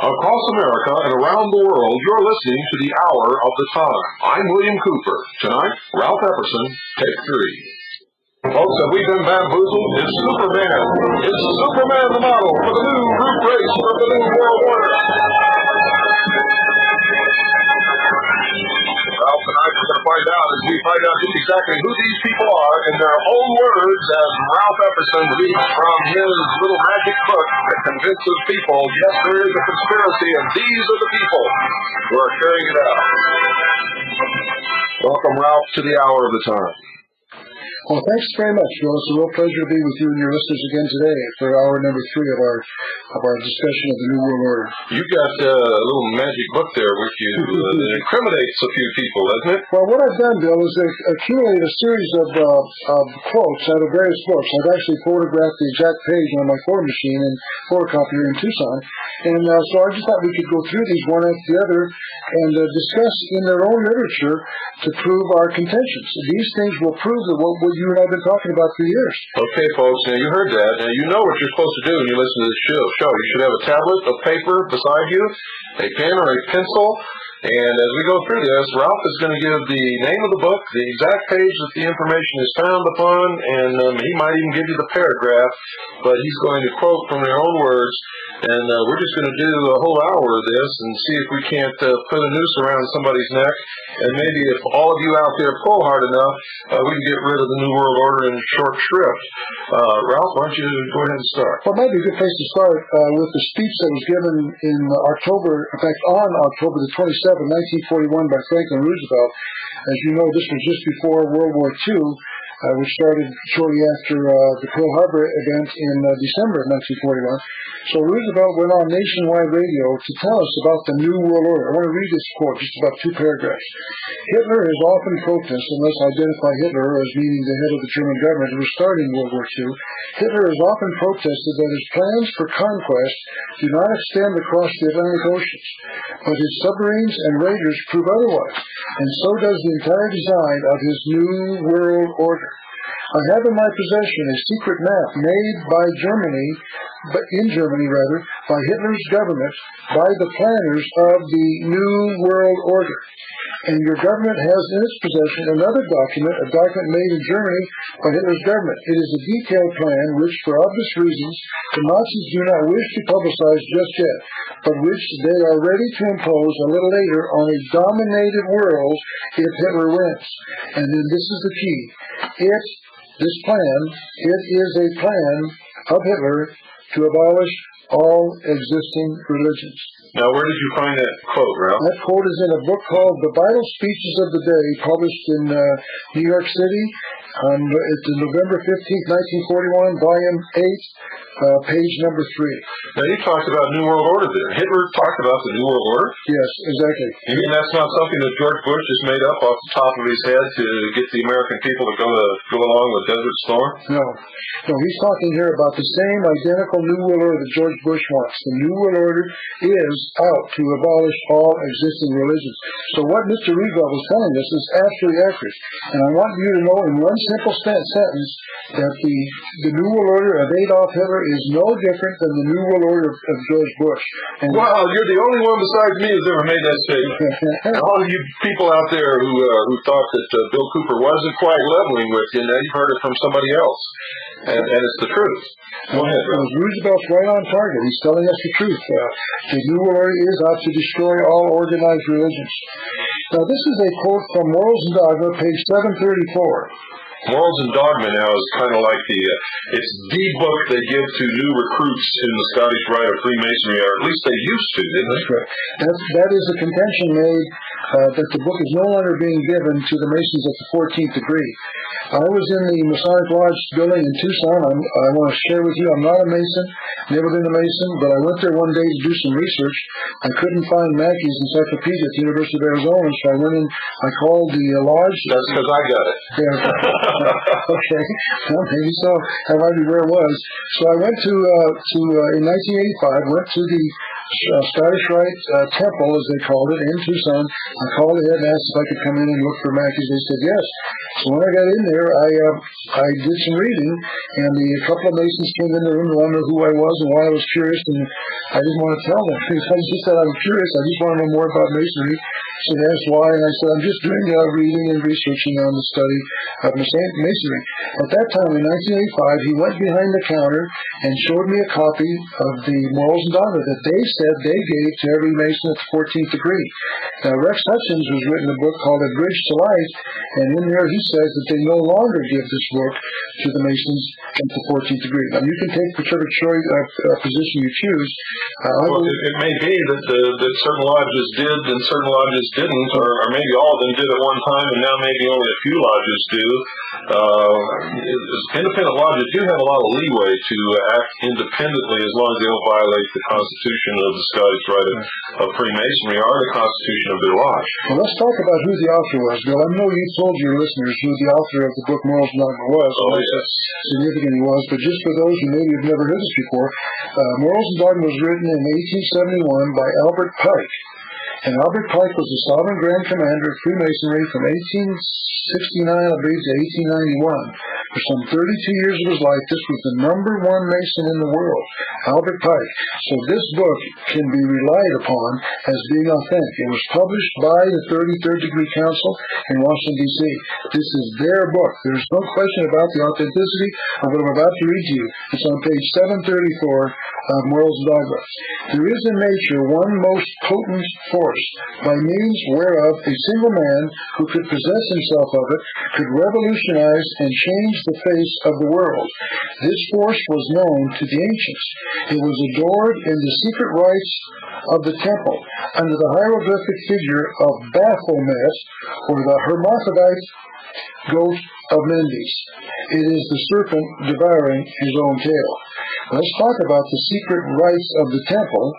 Across America and around the world, you're listening to the Hour of the Time. I'm William Cooper. Tonight, Ralph Epperson, take 3. Folks, have we been bamboozled? It's Superman. It's Superman the model for the new group race for the New World Order. Well, tonight we're going to find out as we find out just exactly who these people are in their own words as Ralph Epperson reads from his little magic book that convinces people, yes, there is a conspiracy and these are the people who are carrying it out. Welcome, Ralph, to the Hour of the Time. Well, thanks very much, Bill. It's a real pleasure to be with you and your listeners again today for hour number 3 of our discussion of the New World Order. You've got a little magic book there with you that incriminates a few people, doesn't it? Well, what I've done, Bill, is accumulate a series of quotes out of various books. I've actually photographed the exact page on my photo machine and photocopier in Tucson. And so I just thought we could go through these one after the other and discuss in their own literature to prove our contentions. These things will prove that what you and I have been talking about for years. Okay, folks, now you heard that. Now you know what you're supposed to do when you listen to this show. You should have a tablet of paper beside you, a pen or a pencil, and as we go through this, Ralph is going to give the name of the book, the exact page that the information is found upon, and he might even give you the paragraph, but he's going to quote from their own words. And we're just going to do a whole hour of this and see if we can't put a noose around somebody's neck. And maybe if all of you out there pull hard enough, we can get rid of the New World Order in short shrift. Ralph, why don't you go ahead and start? Well, it might be a good place to start with the speech that was given in October, in fact, on October the 27th, 1941 by Franklin Roosevelt. As you know, this was just before World War II, which started shortly after the Pearl Harbor event in December of 1941. So Roosevelt went on nationwide radio to tell us about the New World Order. I want to read this quote, just about 2 paragraphs. Hitler has often protested, and let's identify Hitler as meaning the head of the German government who was starting World War II. Hitler has often protested that his plans for conquest do not extend across the Atlantic Oceans, but his submarines and raiders prove otherwise, and so does the entire design of his New World Order. I have in my possession a secret map made by Germany, by Hitler's government, by the planners of the New World Order. And your government has in its possession another document, a document made in Germany by Hitler's government. It is a detailed plan which, for obvious reasons, the Nazis do not wish to publicize just yet, but which they are ready to impose a little later on a dominated world if Hitler wins. And then this is the key. It is a plan of Hitler to abolish all existing religions. Now, where did you find that quote, Ralph? That quote is in a book called The Vital Speeches of the Day, published in New York City. It's November 15th, 1941, volume 8, page number 3. Now, you talked about New World Order there. Hitler talked about the New World Order? Yes, exactly. You mean that's not something that George Bush just made up off the top of his head to get the American people to go along with Desert Storm? No, he's talking here about the same identical New World Order that George Bush wants. The New World Order is out to abolish all existing religions. So what Mr. Roosevelt was telling us is absolutely accurate. And I want you to know in one simple sentence that the New World Order of Adolf Hitler is no different than the New World Order of George Bush. And well, you're the only one besides me who's ever made that statement. And all of you people out there who thought that Bill Cooper wasn't quite leveling with you, now you've heard it from somebody else. And it's the truth. Go ahead, Ralph. Roosevelt's right on target. He's telling us the truth. The New World Order is out to destroy all organized religions. Now, this is a quote from Morals and Dogma, page 734. Morals and Dogma now is kind of like it's the book they give to new recruits in the Scottish Rite of Freemasonry, or at least they used to, didn't they? That's correct. That is a contention made that the book is no longer being given to the Masons at the 14th degree. I was in the Masonic Lodge building in Tucson. I want to share with you, I'm not a Mason, never been a Mason, but I went there one day to do some research. I couldn't find Mackey's Encyclopedia at the University of Arizona, so I went in, I called the lodge. That's because I got it. Yeah. Okay. Well, maybe so. That might be where it was. So I went in 1985, went to the Scottish Rite Temple, as they called it, in Tucson. I called ahead and asked if I could come in and look for Mackey's. They said yes. So when I got in there, I did some reading, and a couple of Masons came in the room to wonder who I was and why I was curious, and I didn't want to tell them. I just said I'm curious. I just want to know more about Masonry. So they asked why, and I said I'm just doing reading and researching on the study of Masonry. At that time, in 1985, he went behind the counter and showed me a copy of the Morals and Dogma that they said they gave to every Mason at the 14th degree. Now, Rex Hutchins has written a book called A Bridge to Life, and in there he says that they no longer give this book to the Masons at the 14th degree. Now, you can take whichever position you choose. Well, it may be that certain lodges did and certain lodges lodges didn't, or maybe all of them did at one time, and now maybe only a few lodges do. Independent lodges do have a lot of leeway to act independently as long as they don't violate the Constitution of the Scottish Rite of Freemasonry or the Constitution of their lodge. Well, let's talk about who the author was, Bill. I know you told your listeners who the author of the book Morals and Dogma was, and how significant he was, but just for those who maybe have never heard this before, Morals and Dogma was written in 1871 by Albert Pike. And Albert Pike was the Sovereign Grand Commander of Freemasonry from 1869, I believe, to 1891. For some 32 years of his life, this was the #1 Mason in the world, Albert Pike. So this book can be relied upon as being authentic. It was published by the 33rd Degree Council in Washington, D.C. This is their book. There's no question about the authenticity of what I'm about to read to you. It's on page 734 of Morals and Dogma. There is in nature one most potent force, by means whereof a single man who could possess himself of it could revolutionize and change the face of the world. This force was known to the ancients. It was adored in the secret rites of the temple under the hieroglyphic figure of Baphomet, or the hermaphrodite goat of Mendes. It is the serpent devouring his own tail. Let's talk about the secret rites of the temple.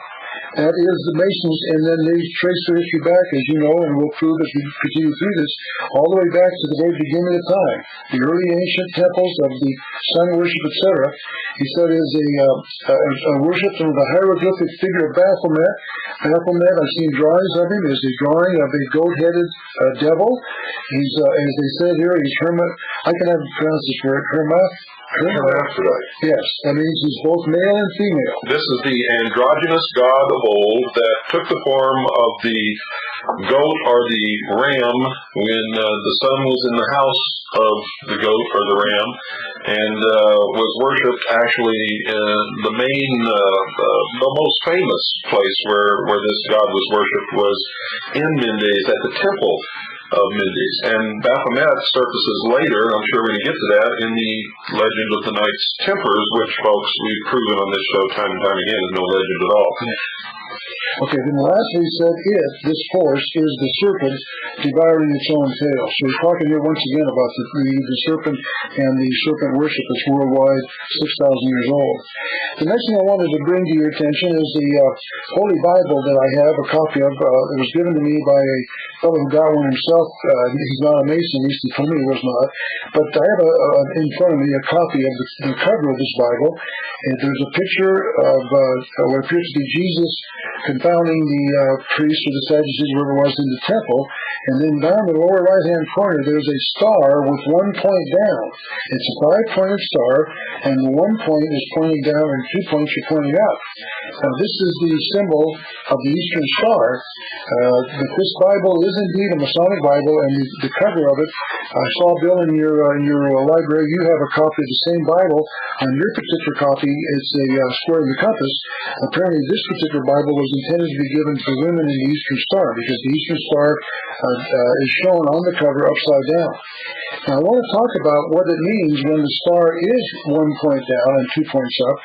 That is the Masons, and then they trace their history back, as you know, and we'll prove as we continue through this, all the way back to the very beginning of time. The early ancient temples of the sun worship, etc. He said is a worship of the hieroglyphic figure of Baphomet. Baphomet, I've seen drawings of him, is a drawing of a goat-headed devil. He's, as they said here, he's I can have it pronounced this word, Hermaphrodite. Yes, that means he's both male and female. This is the androgynous god of old that took the form of the goat or the ram when the sun was in the house of the goat or the ram, and was worshipped actually in the most famous place where this god was worshipped was in Mendes, at the temple of Mendes. And Baphomet surfaces later, and I'm sure we're going to get to that, in the legend of the Knights Templars, which, folks, we've proven on this show time and time again is no legend at all. Okay, then lastly he said, this force is the serpent devouring its own tail. So we're talking here once again about the serpent and the serpent worship that's worldwide, 6,000 years old. The next thing I wanted to bring to your attention is the Holy Bible that I have a copy of. It was given to me by a fellow who got one himself. He's not a Mason, at least he told me he was not. But I have in front of me a copy of the cover of this Bible. And there's a picture of what appears to be Jesus confounding the priests or the Sadducees, whoever it was, in the temple. And then down in the lower right-hand corner, there's a star with one point down. It's a 5-pointed star, and the one point is pointing down, and 2 points are pointing up. Now, this is the symbol of the Eastern Star. But this Bible is indeed a Masonic Bible, and the cover of it, I saw, Bill, in your library, you have a copy of the same Bible. On your particular copy, it's a square of the compass. Apparently, this particular Bible was intended to be given to women in the Eastern Star, because the Eastern Star is shown on the cover upside down. Now, I want to talk about what it means when the star is 1 point down and 2 points up.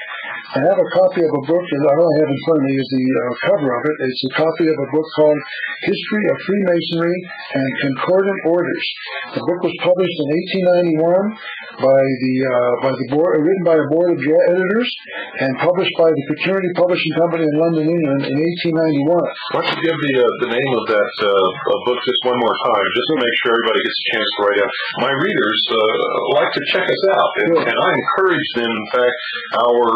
I have a copy of a book that I don't have in front of me is the cover of it. It's a copy of a book called History of Freemasonry and Concordant Orders. The book was published in 1891 by the board, written by a board of editors, and published by the Fraternity Publishing Company in London, England, in 1891. Why don't you give the name of that book just one more time, just to make sure everybody gets a chance to write out. My readers like to check us out, and I encourage them. In fact, our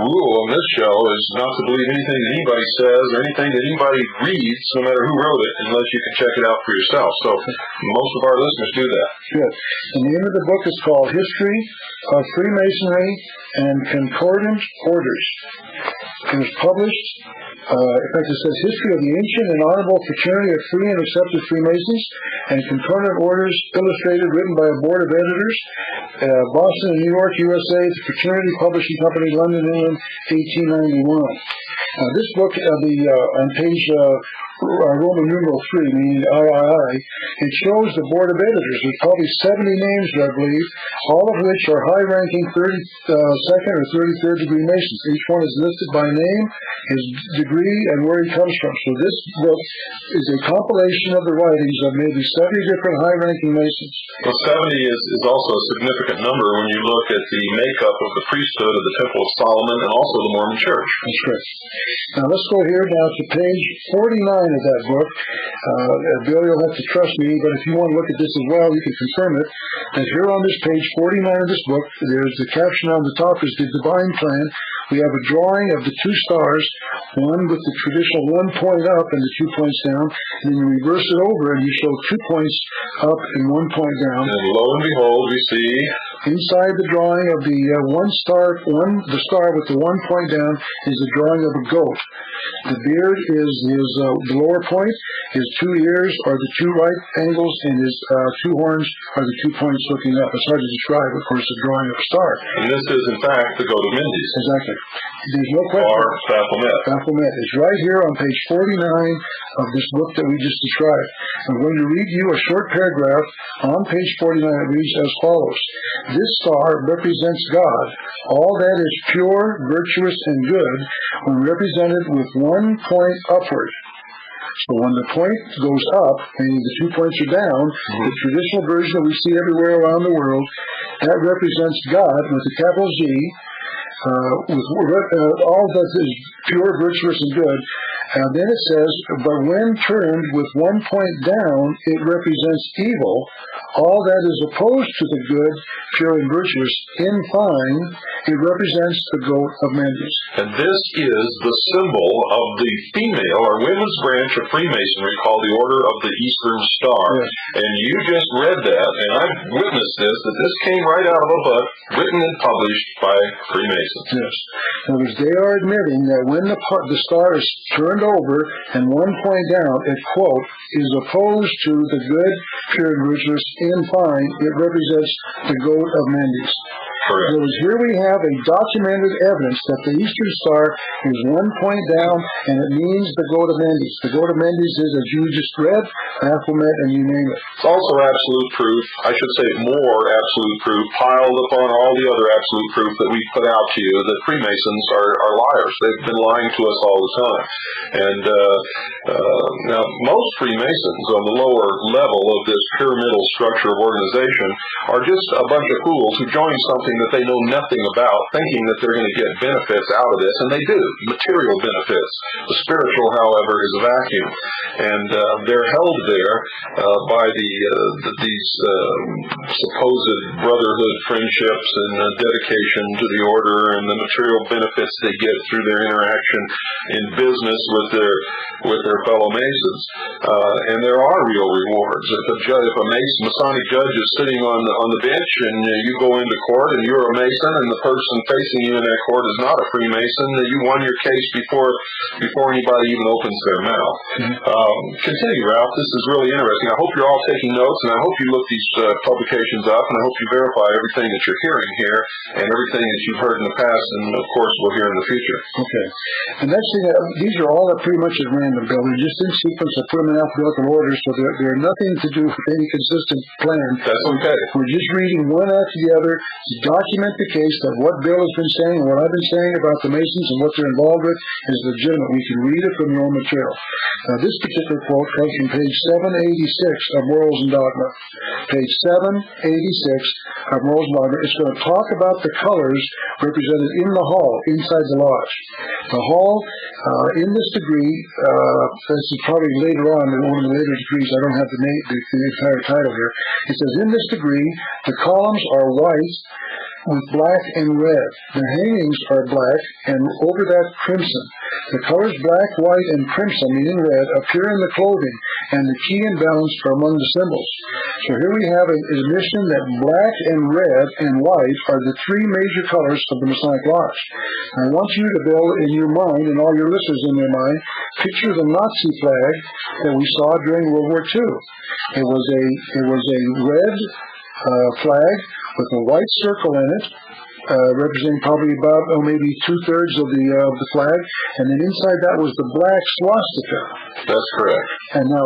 rule on this show is not to believe anything that anybody says or anything that anybody reads, no matter who wrote it, unless you can check it out for yourself. So most of our listeners do that. Good. The name of the book is called History of Freemasonry and Concordant Orders. It was published, in fact it says History of the Ancient and Honorable Fraternity of Free and Accepted Freemasons and Concordant Orders, illustrated, written by a board of editors, Boston and New York, USA, the Fraternity Publishing Company, London, England, 1891. This book, on page Roman numeral 3, meaning III, it shows the board of editors. There's probably 70 names, I believe, all of which are high-ranking 32nd or 33rd degree Masons. Each one is listed by name his degree, and where he comes from. So this book is a compilation of the writings of maybe 70 different high-ranking Masons. Well, 70 is also a significant number when you look at the makeup of the priesthood of the Temple of Solomon and also the Mormon Church. That's correct. Now let's go here now to page 49 of that book. Bill, you'll have to trust me, but if you want to look at this as well, you can confirm it. And here on this page 49 of this book, there's the caption on the top is the Divine Plan. We have a drawing of the two stars, one with the traditional 1 point up and the 2 points down, and then you reverse it over and you show 2 points up and 1 point down. And lo and behold, we see inside the drawing of the the star with the 1 point down is the drawing of a goat. The beard is the lower point. His 2 ears are the 2 right angles, and his 2 horns are the 2 points looking up. It's hard to describe, of course, the drawing of a star. And this is, in fact, the goat of Mendes. Exactly. There's no question. Or Baphomet. Baphomet is right here on page 49 of this book that we just described. I'm going to read you a short paragraph on page 49. It reads as follows. This star represents God, all that is pure, virtuous, and good, when represented with 1 point upward. So when the point goes up, meaning the 2 points are down, the traditional version that we see everywhere around the world, that represents God with a capital G, with all that is pure, virtuous, and good. And then it says, but when turned with 1 point down, it represents evil, all that is opposed to the good, pure, and virtuous. In fine, it represents the goat of Mendes. And this is the symbol of the female or women's branch of Freemasonry called the Order of the Eastern Star. Yes. And you just read that, and I've witnessed this, that this came right out of a book written and published by Freemasons. Yes. In other words, they are admitting that when the star is turned over and 1 point down, it, quote, is opposed to the good, pure, and virtuous. In fine, it represents the goat of Mendes. Correct. So here we have a documented evidence that the Eastern Star is 1 point down, and it means the goat of Mendes. The goat of Mendes is, as you just read, Baphomet, and you name it. It's also absolute proof, I should say more absolute proof, piled upon all the other absolute proof that we put out to you, that Freemasons are liars. They've been lying to us all the time. And now, most Freemasons on the lower level of this pyramidal structure of organization are just a bunch of fools who join something that they know nothing about, thinking that they're going to get benefits out of this, and they do, material benefits. The spiritual, however, is a vacuum, and they're held there by these supposed brotherhood friendships and dedication to the order and the material benefits they get through their interaction in business with their fellow Masons. And there are real rewards. If a Masonic judge is sitting on the bench and you go into court and you're a Mason and the person facing you in that court is not a Freemason, you won your case before anybody even opens their mouth. Continue, Ralph. This is really interesting. I hope you're all taking notes, and I hope you look these publications up, and I hope you verify everything that you're hearing here and everything that you've heard in the past, and of course we'll hear in the future. Okay. The next thing, these are all pretty much at random, Bill. They're just in sequence. I put them in alphabetical order, so they're nothing to do with any consistent plan. That's okay. We're just reading one after the other to document the case that what Bill has been saying and what I've been saying about the Masons and what they're involved with is legitimate. We can read it from your own material. Now, this particular quote comes from page 786 of Morals and Dogma. Page 786 of Morals and Dogma. It's going to talk about the colors represented in the hall, inside the lodge. The hall, in this degree, this is probably later on, in one of the later degrees, I don't have the entire title here. It says, in this degree, the columns are white with black and red. The hangings are black, and over that crimson. The colors black, white, and crimson, meaning red, appear in the clothing, and the key and balance are among the symbols. So here we have an admission that black and red and white are the 3 major colors of the Masonic Lodge. I want you to build in your mind, and all your listeners in their mind, picture the Nazi flag that we saw during World War II. It was a red flag with a white circle in it, representing probably about maybe 2/3 of the flag, and then inside that was the black swastika. That's correct. And now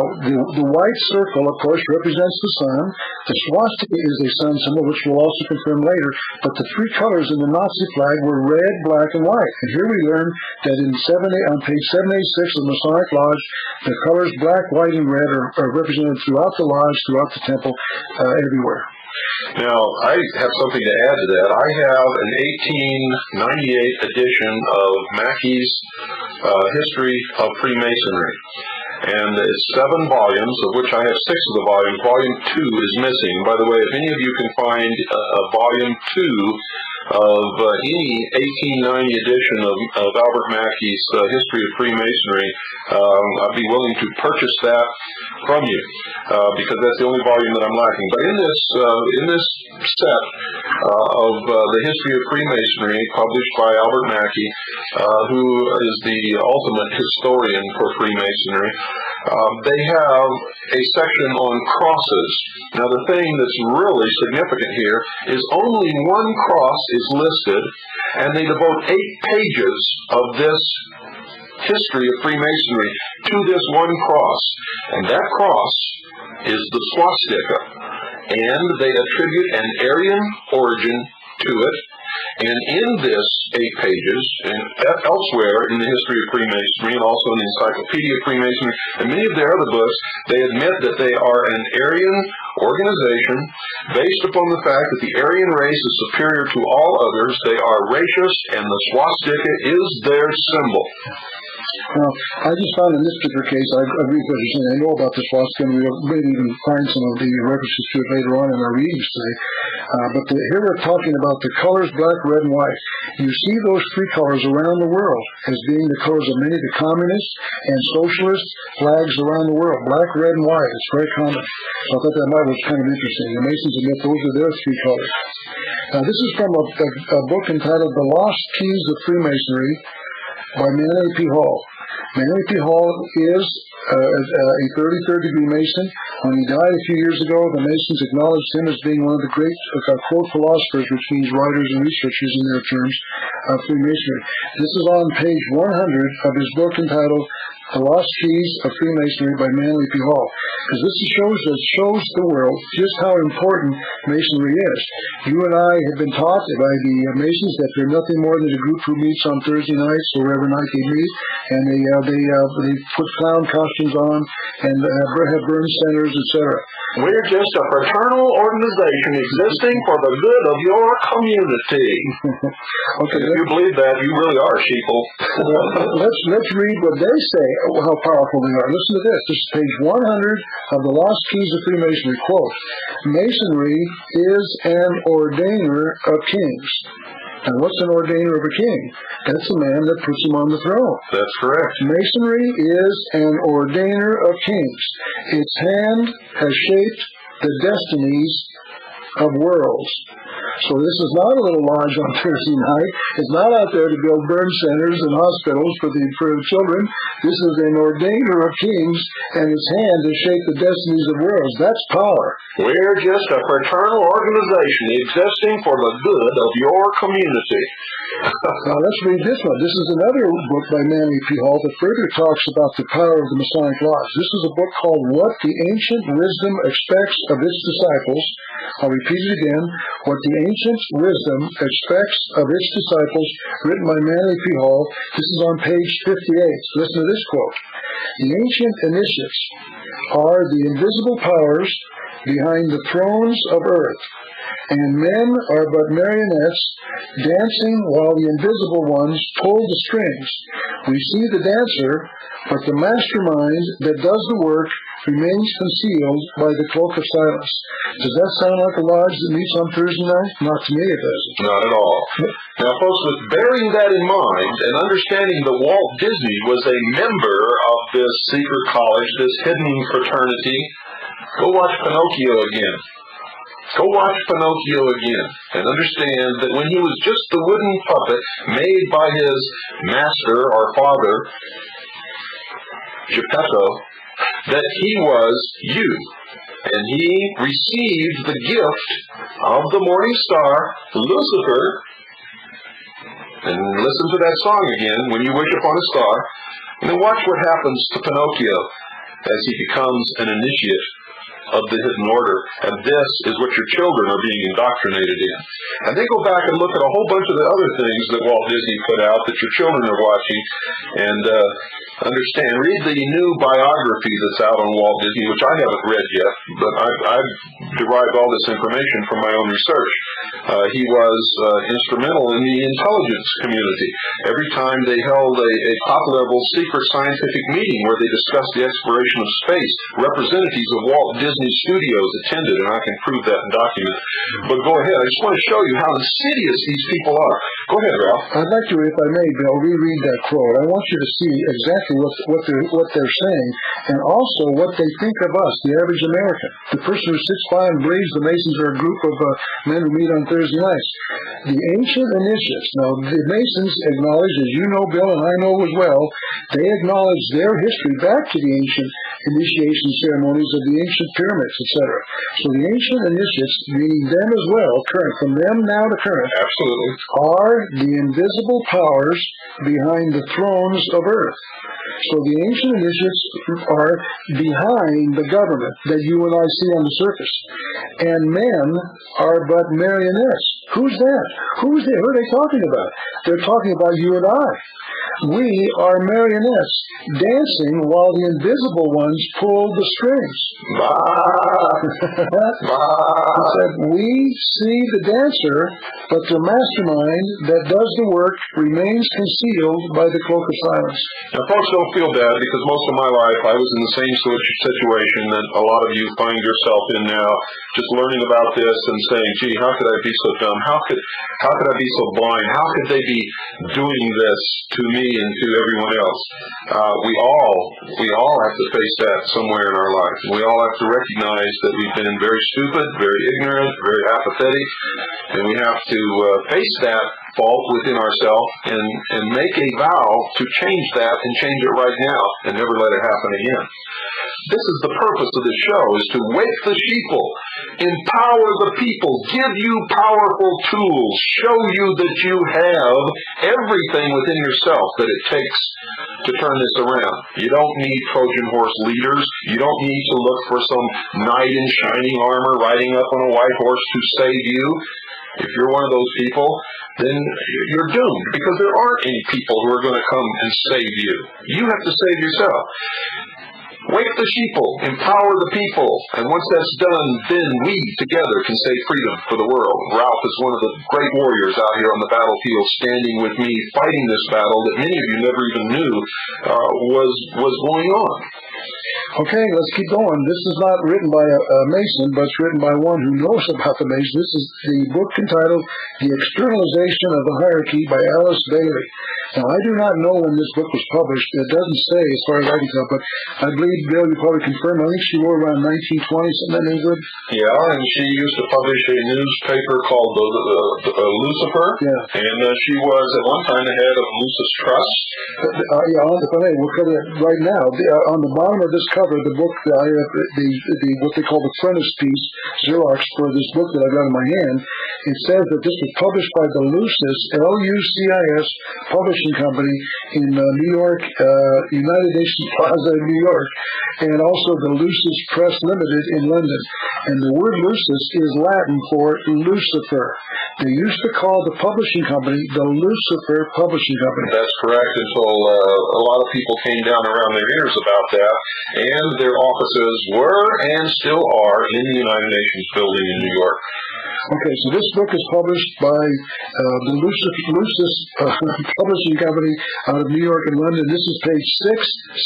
the white circle, of course, represents the sun. The swastika is a sun symbol, which we'll also confirm later. But the three colors in the Nazi flag were red, black, and white. And here we learn that on page 786 of the Masonic Lodge, the colors black, white, and red are represented throughout the lodge, throughout the temple, everywhere. Now, I have something to add to that. I have an 1898 edition of Mackey's History of Freemasonry. And it's 7 volumes, of which I have 6 of the volumes. Volume 2 is missing. By the way, if any of you can find Volume 2 of any 1890 edition of Albert Mackey's History of Freemasonry, I'd be willing to purchase that from you, because that's the only volume that I'm lacking. But in this set of the History of Freemasonry, published by Albert Mackey, who is the ultimate historian for Freemasonry, they have a section on crosses. Now, the thing that's really significant here is only one cross is listed, and they devote 8 pages of this history of Freemasonry to this one cross. And that cross is the swastika. And they attribute an Aryan origin to it. And in this 8 pages, and elsewhere in the History of Freemasonry, and also in the Encyclopedia of Freemasonry, and many of their other books, they admit that they are an Aryan organization based upon the fact that the Aryan race is superior to all others. They are racist, and the swastika is their symbol. Well, I just found in this particular case, I agree with what you're saying. I know about the swastika, and we'll maybe even find some of the references to it later on in our readings today. But here we're talking about the colors black, red, and white. You see those 3 colors around the world as being the colors of many of the communist and socialist flags around the world. Black, red, and white. It's very common. So I thought that was kind of interesting. The Masons admit those are their 3 colors. This is from a book entitled The Lost Keys of Freemasonry by Manly P. Hall. Manly P. Hall is a 33rd degree Mason. When he died a few years ago, the Masons acknowledged him as being one of the great, quote, philosophers, which means writers and researchers in their terms, of Freemasonry. This is on page 100 of his book entitled The Lost Keys of Freemasonry by Manly P. Hall. Because this shows the world just how important Masonry is. You and I have been taught by the Masons that they're nothing more than a group who meets on Thursday nights or wherever night they meet, and they put clown costumes on and have burn centers, etc. We're just a fraternal organization existing for the good of your community. Okay, if you believe that, you really are sheeple. let's read what they say, how powerful they are. Listen to this. This is page 100 of The Lost Keys of Freemasonry. Quote, Masonry is an ordainer of kings. And what's an ordainer of a king? That's the man that puts him on the throne. That's correct. Masonry is an ordainer of kings. Its hand has shaped the destinies of worlds. So this is not a little lodge on Thursday night. It's not out there to build burn centers and hospitals for the children. This is an ordainer of kings, and its hand has shaped the destinies of worlds. That's power. We're just a fraternal organization existing for the good of your community. Now let's read this one. This is another book by Manly P. Hall that further talks about the power of the Masonic Lodge. This is a book called What the Ancient Wisdom Expects of Its Disciples. I'll repeat it again. What the Ancient Wisdom Expects of Its Disciples, written by Manly P. Hall. This is on page 58. Listen to this quote. The ancient initiates are the invisible powers behind the thrones of earth, and men are but marionettes dancing while the invisible ones pull the strings. We see the dancer, but the mastermind that does the work remains concealed by the cloak of silence. Does that sound like a lodge that meets on Thursday night? Not to me, it doesn't. Not at all. Now, folks, with bearing that in mind and understanding that Walt Disney was a member of this secret college, this hidden fraternity, go watch Pinocchio again. Go watch Pinocchio again and understand that when he was just the wooden puppet made by his master or father, Geppetto, that he was you. And he received the gift of the morning star, Lucifer, And listen to that song again, When You Wish Upon a Star, and then watch what happens to Pinocchio as he becomes an initiate of the hidden order. And this is what your children are being indoctrinated in. And then go back and look at a whole bunch of the other things that Walt Disney put out that your children are watching, and understand. Read the new biography that's out on Walt Disney, which I haven't read yet, but I've derived all this information from my own research. He was instrumental in the intelligence community. Every time they held a top-level secret scientific meeting where they discussed the exploration of space, representatives of Walt Disney Studios attended, and I can prove that in document. But go ahead. I just want to show you how insidious these people are. Go ahead, Ralph. I'd like to, if I may, Bill, reread that quote. I want you to see exactly what they're saying, and also what they think of us, the average American. The person who sits by and believes the Masons are a group of men who meet on Thursday nights. The ancient initiates. Now, the Masons acknowledge, as you know, Bill, and I know as well, they acknowledge their history back to the ancient initiation ceremonies of the ancient pyramids, etc. So the ancient initiates, meaning them as well, current, from them now to current, absolutely, are the invisible powers behind the thrones of earth. So the ancient initiates are behind the government that you and I see on the surface. And men are but marionettes. Who's that? Who are they talking about? They're talking about you and I. We are marionettes dancing while the invisible ones pull the strings. He said, we see the dancer, but the mastermind that does the work remains concealed by the cloak of silence. Now, folks, don't feel bad, because most of my life I was in the same situation that a lot of you find yourself in now, just learning about this and saying, gee, how could I be so dumb? How could I be so blind? How could they be doing this to me and to everyone else? We all have to face that somewhere in our life. We all have to recognize that we've been very stupid, very ignorant, very apathetic, and we have to face that fault within ourselves and make a vow to change that and change it right now and never let it happen again. This is the purpose of this show, is to wake the sheeple, empower the people, give you powerful tools, show you that you have everything within yourself that it takes to turn this around. You don't need Trojan horse leaders. You don't need to look for some knight in shining armor riding up on a white horse to save you. If you're one of those people, then you're doomed, because there aren't any people who are going to come and save you. You have to save yourself. Wake the sheeple, empower the people, and once that's done, then we together can save freedom for the world. Ralph is one of the great warriors out here on the battlefield, standing with me, fighting this battle that many of you never even knew was going on. Okay, let's keep going. This is not written by a Mason, but it's written by one who knows about the Masons. This is the book entitled The Externalization of the Hierarchy by Alice Bailey. Now, I do not know when this book was published. It doesn't say, as far as I can tell, but I believe, Bill, you probably confirm, I think she wrote around 1920, something like that. Yeah, and she used to publish a newspaper called Lucifer, yeah. And she was at one time the head of Lucis Trust. If I may, we'll cover that right now. On the bottom of this cover, the book, what they call the frontispiece, Xerox, for this book that I've got in my hand, it says that this was published by the Lucis, L-U-C-I-S, Publishing Company in New York, United Nations Plaza in New York, and also the Lucis Press Limited in London. And the word Lucis is Latin for Lucifer. They used to call the publishing company the Lucifer Publishing Company. That's correct, until a lot of people came down around their ears about that, and their offices were and still are in the United Nations building in New York. Okay, so this book is published by the Lucis Publishing Company out of New York and London. This is page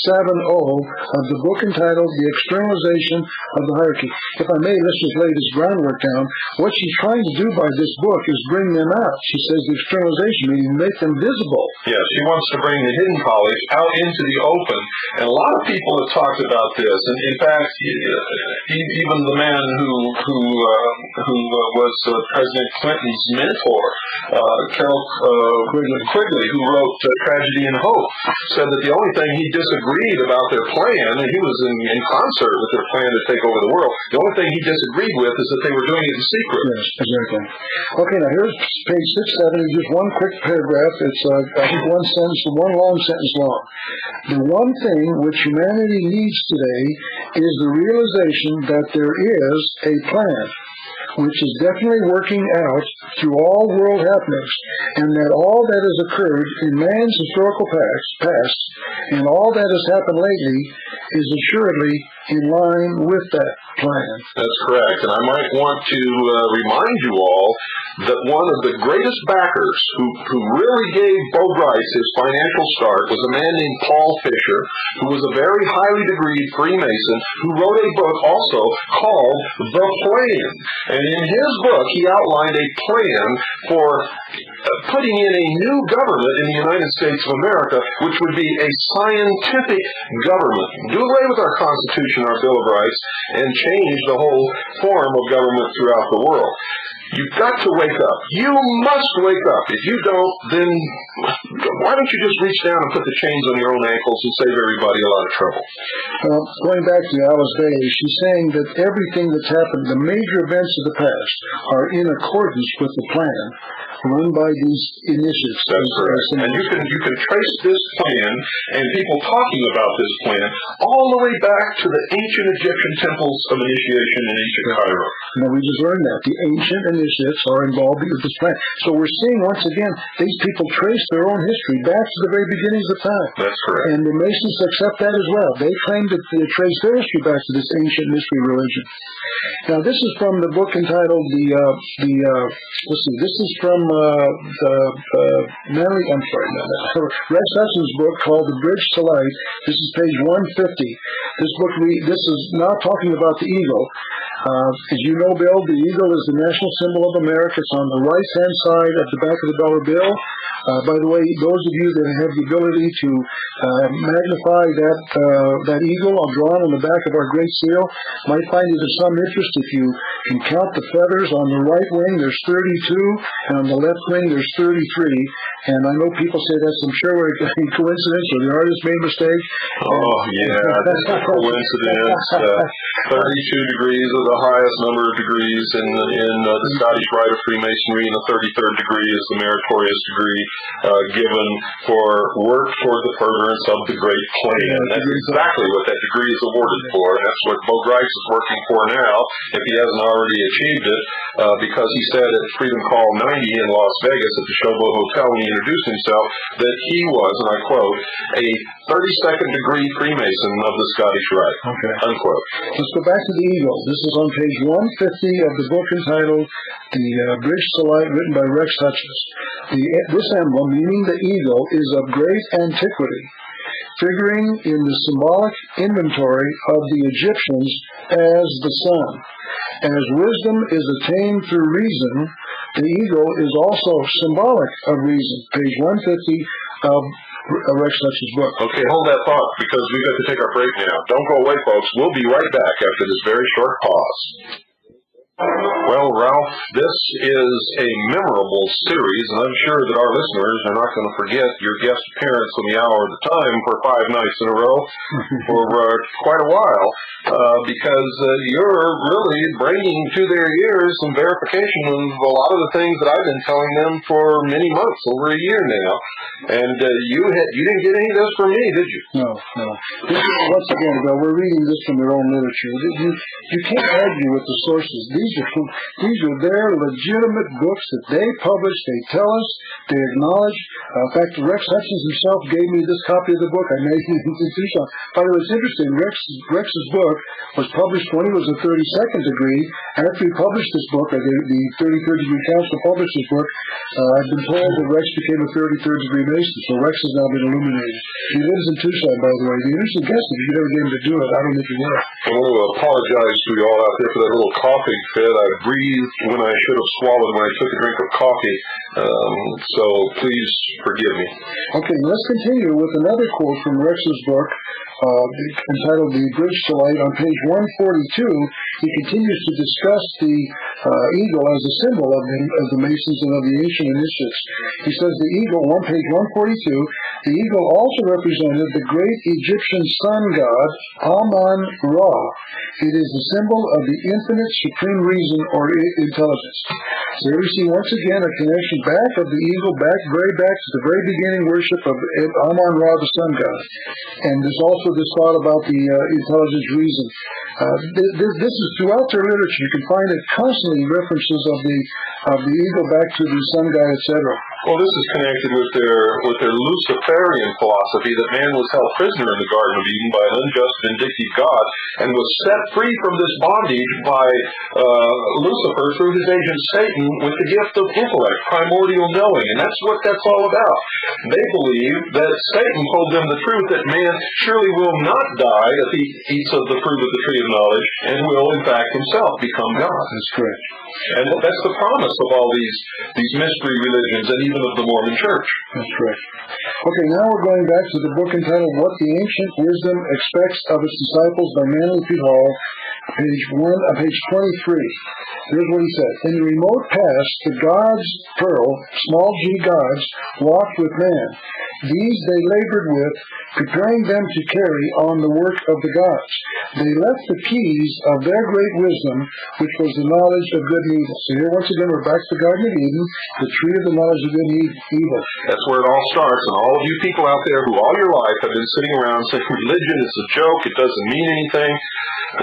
670 of the book entitled The Externalization of the Hierarchy. If I may, let's just lay this groundwork down. What she's trying to do by this book is bring them out. She says the externalization, meaning make them visible. Yes, she wants to bring the hidden college out into the open. And a lot of people have talked about this. And in fact, even the man who was was President Clinton's mentor, Carol Quigley, who wrote Tragedy and Hope, said that the only thing he disagreed about their plan, and he was in concert with their plan to take over the world, the only thing he disagreed with is that they were doing it in secret. Yes, exactly. Okay, now here's page 670, just one quick paragraph. It's, I think, one long sentence long. The one thing which humanity needs today is the realization that there is a plan which is definitely working out through all world happenings, and that all that has occurred in man's historical past and all that has happened lately is assuredly in line with that plan. That's correct. And I might want to remind you all that one of the greatest backers who really gave Bo Grice his financial start was a man named Paul Fisher, who was a very highly degreed Freemason, who wrote a book also called The Plan. And in his book, he outlined a plan for putting in a new government in the United States of America, which would be a scientific government. Do away with our Constitution, our Bill of Rights, and change the whole form of government throughout the world. You've got to wake up. You must wake up. If you don't, then why don't you just reach down and put the chains on your own ankles and save everybody a lot of trouble? Well, going back to Alice Bailey, she's saying that everything that's happened, the major events of the past, are in accordance with the plan run by these initiatives. That's correct. And you can trace this plan and people talking about this plan all the way back to the ancient Egyptian temples of initiation in ancient Cairo. Now, we just learned that. The ancient initiates are involved with this plan. So we're seeing, once again, these people trace their own history back to the very beginnings of time. That's correct. And the Masons accept that as well. They claim that they trace their history back to this ancient mystery religion. Now, this is from the book entitled this is from Rex Hudson's book called The Bridge to Light. This is page 150. This is now talking about the eagle. As you know, Bill, the eagle is the national symbol of America. It's on the right-hand side of the back of the dollar bill. By the way, those of you that have the ability to magnify that eagle drawn on the back of our Great Seal might find it of some interest. If you can count the feathers, on the right wing there's 32, and on the left wing there's 33. And I know people say that's some sure a coincidence or the artist made a mistake. Oh, yeah, that's a coincidence. 32 degrees is the highest number of degrees in the Scottish Rite of Freemasonry, and the 33rd degree is the meritorious degree given for work toward the furtherance of the Great Plan. That's exactly what that degree is awarded for, and that's what Bo Grice is working for now, if he hasn't already achieved it, because he said at Freedom Call 90 in Las Vegas at the Showboat Hotel when he introduced himself that he was, and I quote, a 32nd degree Freemason of the Scottish Rite. Okay. Unquote. Let's go back to the eagle. This is on page 150 of the book entitled The Bridge to Light, written by Rex Hutchins. This emblem, meaning the eagle, is of great antiquity, figuring in the symbolic inventory of the Egyptians as the sun. As wisdom is attained through reason, the eagle is also symbolic of reason. Page 150 of Rex Hutchins' book. Okay, hold that thought, because we've got to take our break now. Don't go away, folks. We'll be right back after this very short pause. Well, Ralph, this is a memorable series, and I'm sure that our listeners are not going to forget your guest appearance on the Hour of the Time for 5 nights in a row for quite a while, because you're really bringing to their ears some verification of a lot of the things that I've been telling them for many months, over a year now. And you didn't get any of this from me, did you? No. This is, once again, Bill, we're reading this from their own literature. You can't argue with the sources. These are their legitimate books that they publish, they tell us, they acknowledge. In fact, Rex Hutchins himself gave me this copy of the book I made in Tucson. By the way, it's interesting. Rex's book was published when he was a 32nd degree. After he published this book, the 33rd degree council published this book, I've been told that Rex became a 33rd degree Mason, so Rex has now been illuminated. He lives in Tucson, by the way. It'd be interesting to guess if you could ever get him to do it. I don't think he will. I want to apologize to you all out there for that little coughing fit. I breathed when I should have swallowed when I took a drink of coffee, so please forgive me. Okay, let's continue with another quote from Rex's book entitled The Bridge to Light. On page 142, he continues to discuss the eagle as a symbol of the Masons and of the ancient initiates. He says the eagle, on page 142, the eagle also represented the great Egyptian sun god, Amun-Ra. It is the symbol of the infinite supreme reason or intelligence. So here we see once again a connection back of the eagle, back to the very beginning worship of Amun-Ra, the sun god. And there's also this thought about the intelligence reason. This is throughout their literature. You can find it constantly references of the eagle back to the sun god, etc. Well, this is connected with their Luciferian philosophy that man was held prisoner in the Garden of Eden by an unjust, vindictive God, and was set free from this bondage by Lucifer through his agent Satan with the gift of intellect, primordial knowing, and that's what that's all about. They believe that Satan told them the truth that man surely will not die if he eats of the fruit of the tree of knowledge, and will in fact himself become God. That's correct. And that's the promise of all these mystery religions and even of the Mormon Church. That's correct. Okay, now we're going back to the book entitled What the Ancient Wisdom Expects of Its Disciples by Manly P. Hall, page 23. Here's what he said. In the remote past, the gods, plural, small g gods, walked with man. These they labored with, preparing them to carry on the work of the gods. They left the keys of their great wisdom, which was the knowledge of good and evil. So here once again we're back to the Garden of Eden, the tree of the knowledge of good and evil. That's where it all starts. And all of you people out there who all your life have been sitting around saying religion is a joke, it doesn't mean anything.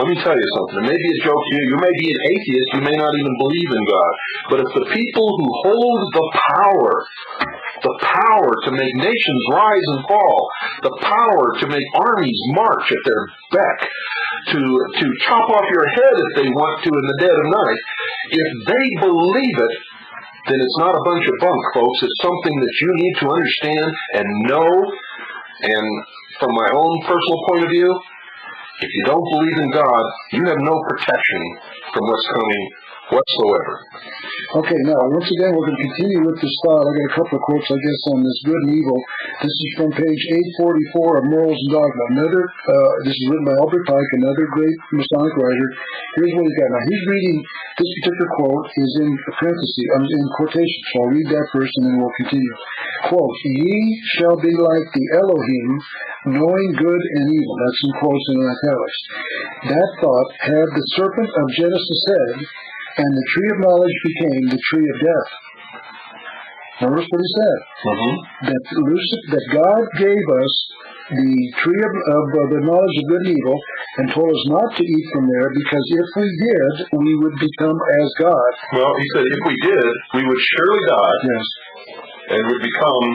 Let me tell you something. It may be a joke to you. You may be an atheist. You may not even believe in God. But if the people who hold the power to make nations rise and fall, the power to make armies march at their beck, to chop off your head if they want to in the dead of night, if they believe it, then it's not a bunch of bunk, folks. It's something that you need to understand and know. And from my own personal point of view, if you don't believe in God, you have no protection from what's coming whatsoever. Okay, now, once again, we're going to continue with this thought. I got a couple of quotes, I guess, on this good and evil. This is from page 844 of Morals and Dogma. This is written by Albert Pike, another great Masonic writer. Here's what he's got. Now, he's reading, this particular quote is in parentheses, in quotation, so I'll read that first and then we'll continue. Quote, ye shall be like the Elohim, knowing good and evil. That's in quotes in italics. That thought had the serpent of Genesis said, and the tree of knowledge became the tree of death. Notice what he said. That God gave us the tree of the knowledge of good and evil and told us not to eat from there because if we did, we would become as God. Well, he said if we did, we would surely die. Yes. And would become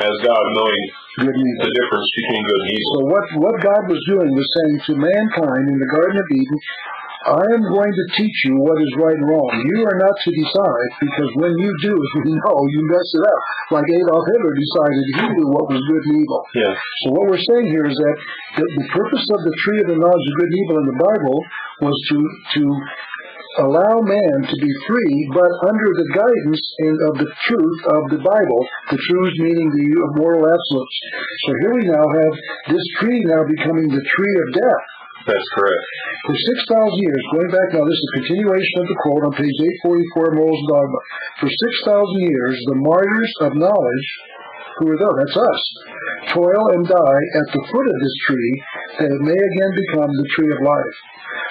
as God, knowing good and evil. The difference between good and evil. So what God was doing was saying to mankind in the Garden of Eden, I am going to teach you what is right and wrong. You are not to decide, because when you do, as we know, you mess it up. Like Adolf Hitler decided he knew what was good and evil. Yeah. So what we're saying here is that the purpose of the tree of the knowledge of good and evil in the Bible was to allow man to be free, but under the guidance of the truth of the Bible, the truths meaning the moral absolutes. So here we now have this tree now becoming the tree of death. That's correct. For 6,000 years, going back now, this is a continuation of the quote on page 844 of Morals and Dogma. For 6,000 years, the martyrs of knowledge, who are those? That's us, toil and die at the foot of this tree, that it may again become the tree of life.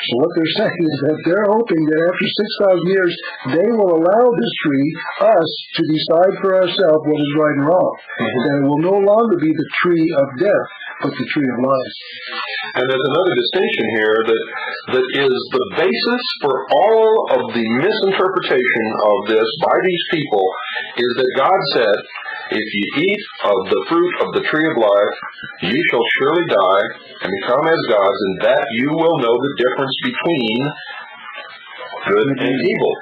So what they're saying is that they're hoping that after 6,000 years, they will allow this tree, us, to decide for ourselves what is right and wrong. That it will no longer be the tree of death, but the tree of life. And there's another distinction here that is the basis for all of the misinterpretation of this by these people, is that God said, if you eat of the fruit of the tree of life, ye shall surely die and become as gods, and that you will know the difference between good and evil.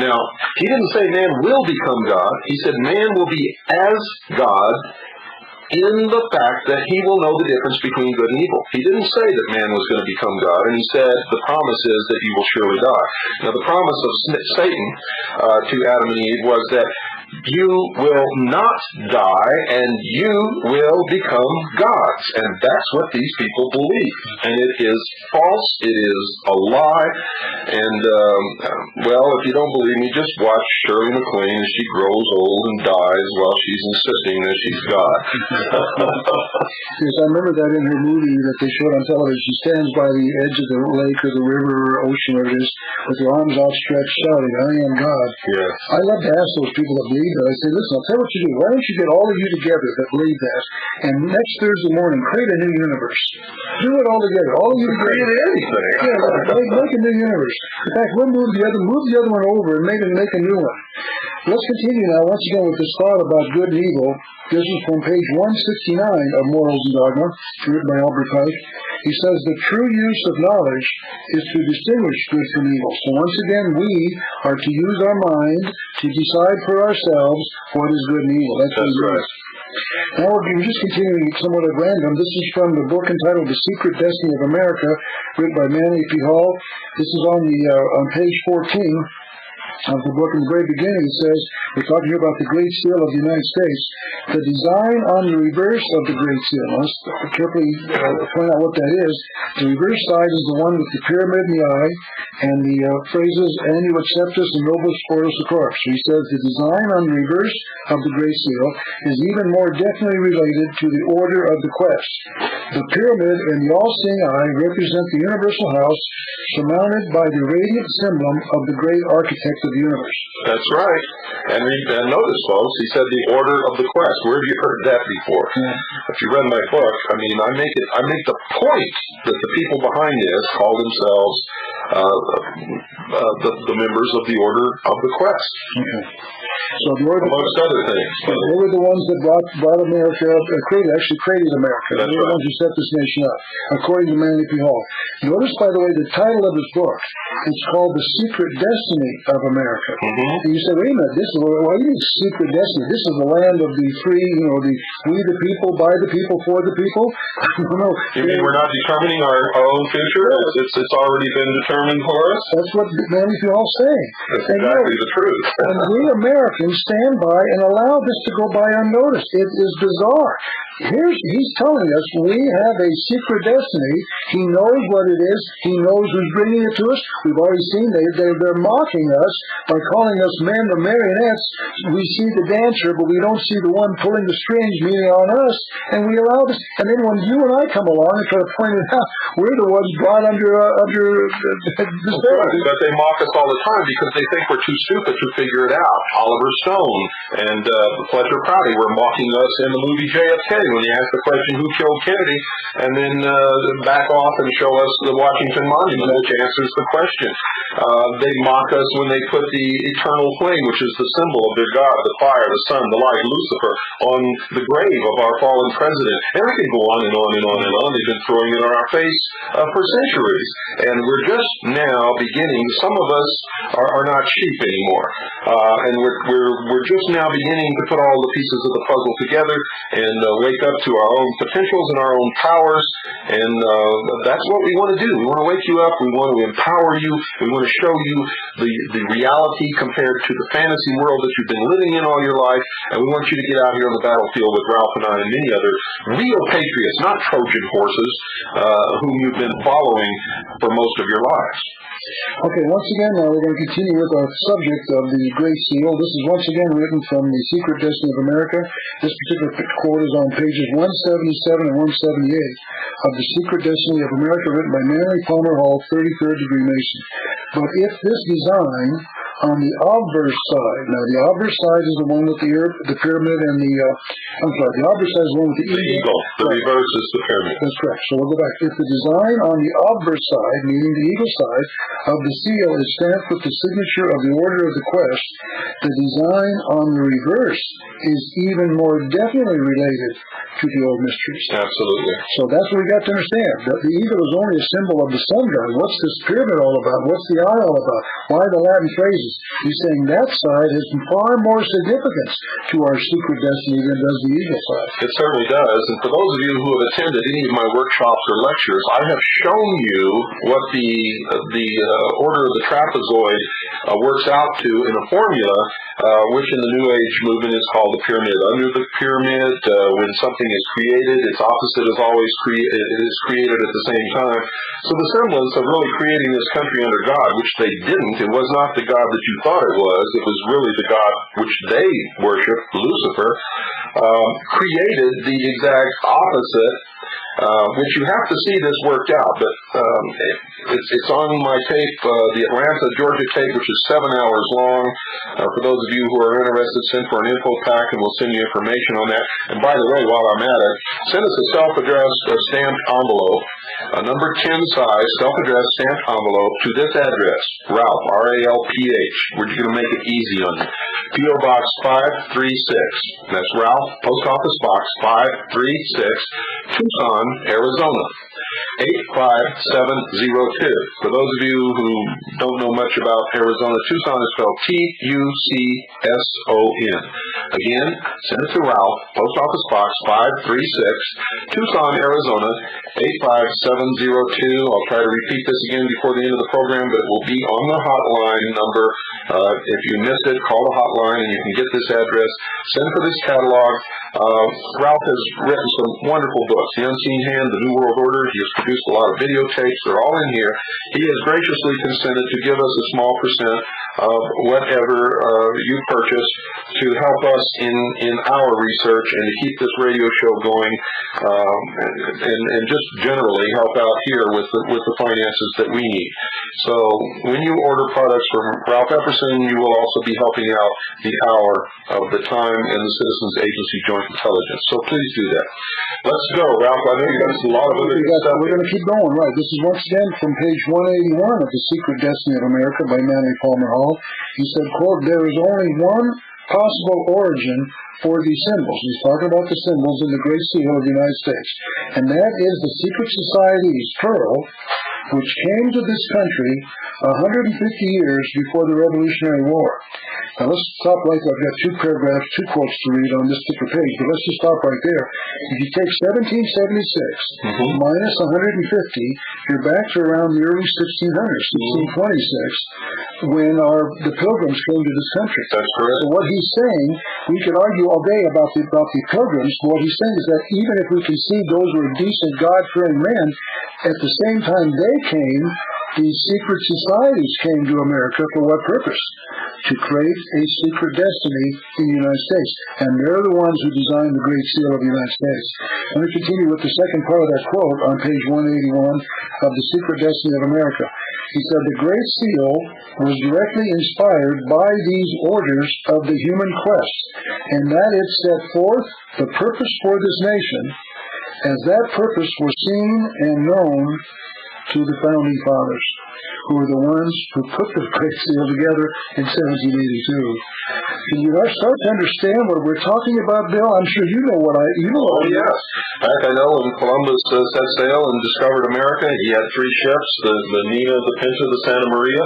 Now, he didn't say man will become God. He said man will be as God in the fact that he will know the difference between good and evil. He didn't say that man was going to become God, and he said the promise is that you will surely die. Now, the promise of Satan to Adam and Eve was that you will not die, and you will become gods. And that's what these people believe. And it is false. It is a lie. And, well, if you don't believe me, just watch Shirley MacLaine as she grows old and dies while she's insisting that she's God. Yes, I remember that in her movie that they showed on television. She stands by the edge of the lake or the river or ocean, whatever it is, with her arms outstretched, shouting, "I am God." Yes. I love to ask those people that believe that. I say, listen, I'll tell you what you do. Why don't you get all of you together that believe that, and next Thursday morning create a new universe. Do it all together. All of you together. Create anything. Yeah, make a new universe. In fact, we'll move the other one over and make a new one. Let's continue now, once again, with this thought about good and evil. This is from page 169 of Morals and Dogma, written by Albert Pike. He says, the true use of knowledge is to distinguish good from evil. So once again, we are to use our mind to decide for ourselves what is good and evil. That's right. Now we're just continuing somewhat at random. This is from the book entitled The Secret Destiny of America, written by Manly P. Hall. This is on page 14 of the book. In the very beginning, it says, we're talking here about the Great Seal of the United States. The design on the reverse of the Great Seal. Let's carefully point out what that is. The reverse side is the one with the pyramid in the eye, and the phrases, and you accept us and nobles ordos the corpse. So he says the design on the reverse of the Great Seal is even more definitely related to the order of the quest. The pyramid and the all-seeing eye represent the universal house surmounted by the radiant symbol of the great architect of the universe. That's right. And notice, folks, he said the order of the quest. Where have you heard that before? If you read my book, I mean, I make the point that the people behind this call themselves the members of the order of the quest. So the order, amongst other things. They were the ones that brought America, created America. That's they were the ones who set this nation up, according to Manly P. Hall. Notice, by the way, the title of his book, it's called The Secret Destiny of America. And you say, wait a minute, why do you mean secret destiny? This is the land of the free, we the people, by the people, for the people? No. You mean we're not determining our own future? It's already been determined for us? That's what Manly P. Hall's saying. That's exactly the truth. And we Americans stand by and allow this to go by unnoticed. It is bizarre. He's telling us we have a secret destiny. He knows what it is. He knows who's bringing it to us. We've already seen they're mocking us by calling us men or marionettes. We see the dancer, but we don't see the one pulling the strings, meaning on us. And we allow this. And then when you and I come along and try to point it out, we're the ones brought under this right. But they mock us all the time because they think we're too stupid to figure it out. Oliver Stone and Fletcher Prouty were mocking us in the movie JFK when he asked the question, who killed Kennedy, and then back off and show us the Washington Monument, which answers the question. They mock us when they put the eternal flame, which is the symbol of their God, the fire, the sun, the light, Lucifer, on the grave of our fallen president. And I could go on and on and on and on. They've been throwing it on our face for centuries. And we're just now beginning, some of us are not sheep anymore. And we're just now beginning to put all the pieces of the puzzle together and wake up to our own potentials and our own powers. And that's what we want to do. We want to wake you up. We want to empower you. We want to show you the reality compared to the fantasy world that you've been living in all your life. And we want you to get out here on the battlefield with Ralph and I and many other real patriots, not Trojan horses, whom you've been following for most of your lives. Okay, once again, now we're going to continue with our subject of the Great Seal. This is once again written from The Secret Destiny of America. This particular quote is on pages 177 and 178 of The Secret Destiny of America, written by Manly Palmer Hall, 33rd degree Mason. But if this design on the obverse side, now the obverse side is the one with the pyramid and the obverse side is the one with the eagle. The reverse is the pyramid. That's correct. So we'll go back. If the design on the obverse side, meaning the eagle side, of the seal is stamped with the signature of the order of the quest, the design on the reverse is even more definitely related to the old mysteries. Absolutely. So that's what we got to understand. That the eagle is only a symbol of the sun god. What's this pyramid all about? What's the eye all about? Why the Latin phrases? He's saying that side has far more significance to our secret destiny than does the eagle side. It certainly does. And for those of you who have attended any of my workshops or lectures, I have shown you what the order of the trapezoid works out to in a formula, which in the New Age movement is called the pyramid. Under the pyramid, when something is created, its opposite is always created at the same time. So the semblance of really creating this country under God, which they didn't, it was not the God that you thought it was really the God which they worship, Lucifer, created the exact opposite, which you have to see this worked out. But it's on my tape, the Atlanta, Georgia tape, which is 7 hours long. For those of you who are interested, send for an info pack and we'll send you information on that. And by the way, while I'm at it, send us a self-addressed stamped envelope, a number 10 size self-addressed stamped envelope to this address, Ralph, R-A-L-P-H. We're going to make it easy on you. P.O. Box 536. That's Ralph, Post Office Box 536, Tucson, Arizona, 85702. For those of you who don't know much about Arizona, Tucson is spelled T-U-C-S-O-N. Again, send it to Ralph, Post Office Box 536, Tucson, Arizona, 85702. I'll try to repeat this again before the end of the program, but it will be on the hotline number. If you missed it, call the hotline and you can get this address. Send for this catalog. Ralph has written some wonderful books. The Unseen Hand, The New World Order. He has produced a lot of videotapes. They're all in here. He has graciously consented to give us a small percent of whatever you purchase to help us in our research and to keep this radio show going, and just generally help out here with the finances that we need. So when you order products from Ralph Epperson, you will also be helping out the Hour of the Time and the Citizens Agency Joint Intelligence. So please do that. Let's go, Ralph. I know you got a lot of other stuff. We're going to keep going, right. This is once again from page 181 of The Secret Destiny of America by Manly Palmer Hall. He said, quote, "There is only one possible origin for these symbols." He's talking about the symbols in the Great Seal of the United States. And that is the secret society's pearl, which came to this country 150 years before the Revolutionary War. Now let's stop right there. I've got two paragraphs, two quotes to read on this particular page, but let's just stop right there. If you take 1776 minus 150, you're back to around the early 1600s, 1626, when the Pilgrims came to this country. That's correct. So what he's saying, we could argue all day about the Pilgrims, but what he's saying is that even if we concede those were decent, God-fearing men, at the same time they came, these secret societies came to America for what purpose? To create a secret destiny in the United States. And they're the ones who designed the Great Seal of the United States. Let me continue with the second part of that quote on page 181 of The Secret Destiny of America. He said, "The Great Seal was directly inspired by these orders of the human quest, and that it set forth the purpose for this nation, as that purpose was seen and known to the founding fathers, who were the ones who put the Great Seal together in 1782. Can you start to understand what we're talking about, Bill? I'm sure you know what Oh, yes. In fact, I know when Columbus set sail and discovered America, he had 3 ships, the Nina, the Pinta, the Santa Maria.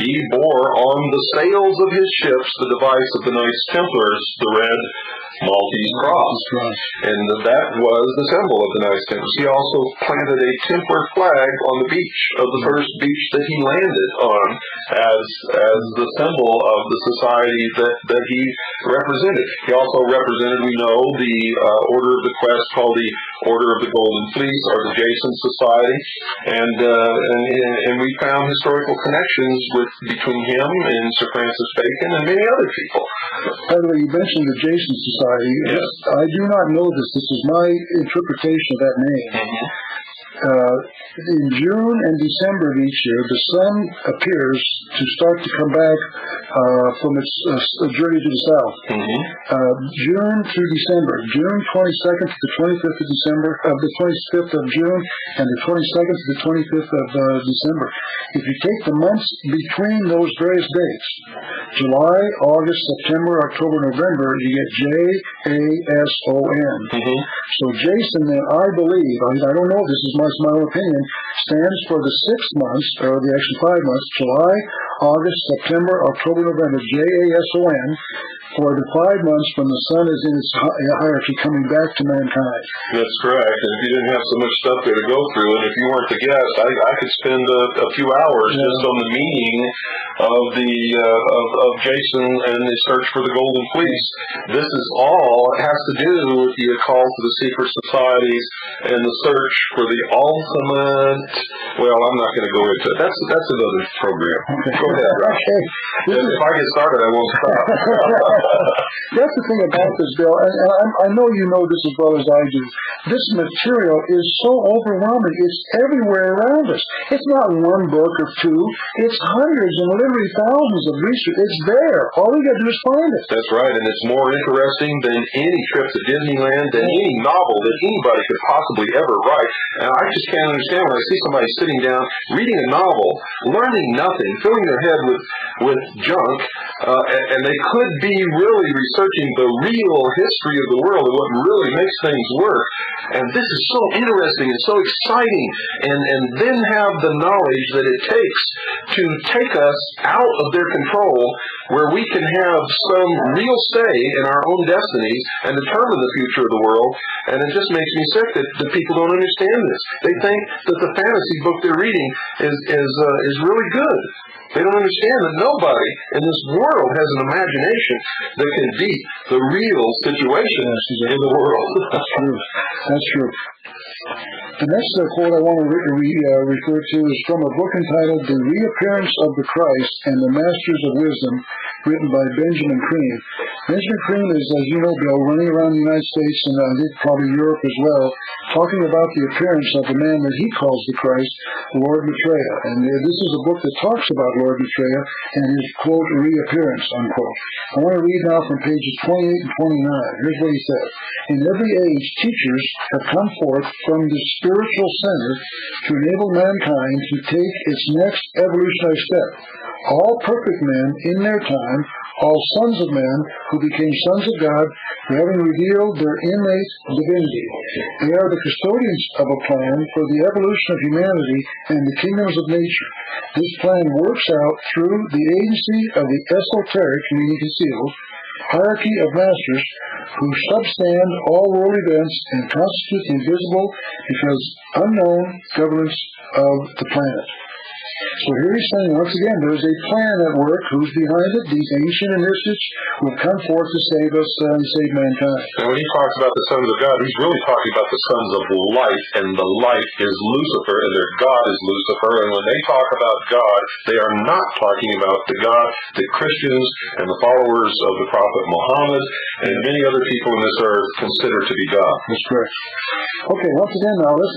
He bore on the sails of his ships the device of the Knights Templars, the red Maltese cross. And that was the symbol of the Knights Templars. He also planted a Templar flag on the beach of the first beach that he landed on as the symbol of the society that he represented. He also represented, we know, the Order of the Quest, called the Order of the Golden Fleece, or the Jason Society, and we found historical connections between him and Sir Francis Bacon and many other people. By the way, you mentioned the Jason Society. Yes. I do not know this. This is my interpretation of that name. In June and December of each year, the sun appears to start to come back from its journey to the south. June through December, June 22nd to the 25th of December, the 25th of June, and the 22nd to the 25th of December. If you take the months between those various dates, July, August, September, October, November, you get J-A-S-O-N. So Jason, then, I believe, I don't know if this is my own opinion, stands for the 6 months, or the actual 5 months, July, August, September, October, November, J-A-S-O-N. for the 5 months when the sun is in its hierarchy coming back to mankind. That's correct. And if you didn't have so much stuff there to go through, and if you weren't the guest, I could spend a few hours just on the meaning of of Jason and the search for the golden fleece. This is all it has to do with the occult of the secret societies and the search for the ultimate. Well, I'm not going to go into it. That's another program. Okay. Go ahead, Ralph. Okay. If I get started, I won't stop. That's the thing about this, Bill, and I know you know this as well as I do. This material is so overwhelming. It's everywhere around us. It's not one book or two. It's hundreds and literally thousands of research. It's there. All we got to do is find it. That's right, and it's more interesting than any trip to Disneyland, than any novel that anybody could possibly ever write. And I just can't understand when I see somebody sitting down, reading a novel, learning nothing, filling their head with junk, and they could be really researching the real history of the world and what really makes things work. And this is so interesting and so exciting, and then have the knowledge that it takes to take us out of their control, where we can have some real say in our own destinies and determine the future of the world. And it just makes me sick that people don't understand this. They think that the fantasy book they're reading is really good. They don't understand that nobody in this world has an imagination that can beat the real situation in the world. That's true. That's true. The next quote I want to refer to is from a book entitled The Reappearance of the Christ and the Masters of Wisdom, written by Benjamin Creme. Benjamin Creme is, as you know, Bill, running around the United States and I think probably Europe as well, talking about the appearance of the man that he calls the Christ, Lord Maitreya. And this is a book that talks about Lord Maitreya and his, quote, reappearance, unquote. I want to read now from pages 28 and 29. Here's what he says. In every age, teachers have come forth from the spiritual center to enable mankind to take its next evolutionary step. All perfect men in their time, all sons of men who became sons of God, having revealed their innate divinity. They are the custodians of a plan for the evolution of humanity and the kingdoms of nature. This plan works out through the agency of the esoteric, meaning concealed, hierarchy of masters who substand all world events and constitute the invisible because unknown governance of the planet. So here he's saying, once again, there's a plan at work. Who's behind it? These ancient initiates will come forth to save us and save mankind. And when he talks about the sons of God, he's really talking about the sons of light, and the light is Lucifer, and their God is Lucifer. And when they talk about God, they are not talking about the God that Christians and the followers of the Prophet Muhammad and many other people in this earth consider to be God. That's correct. Okay, once again, let's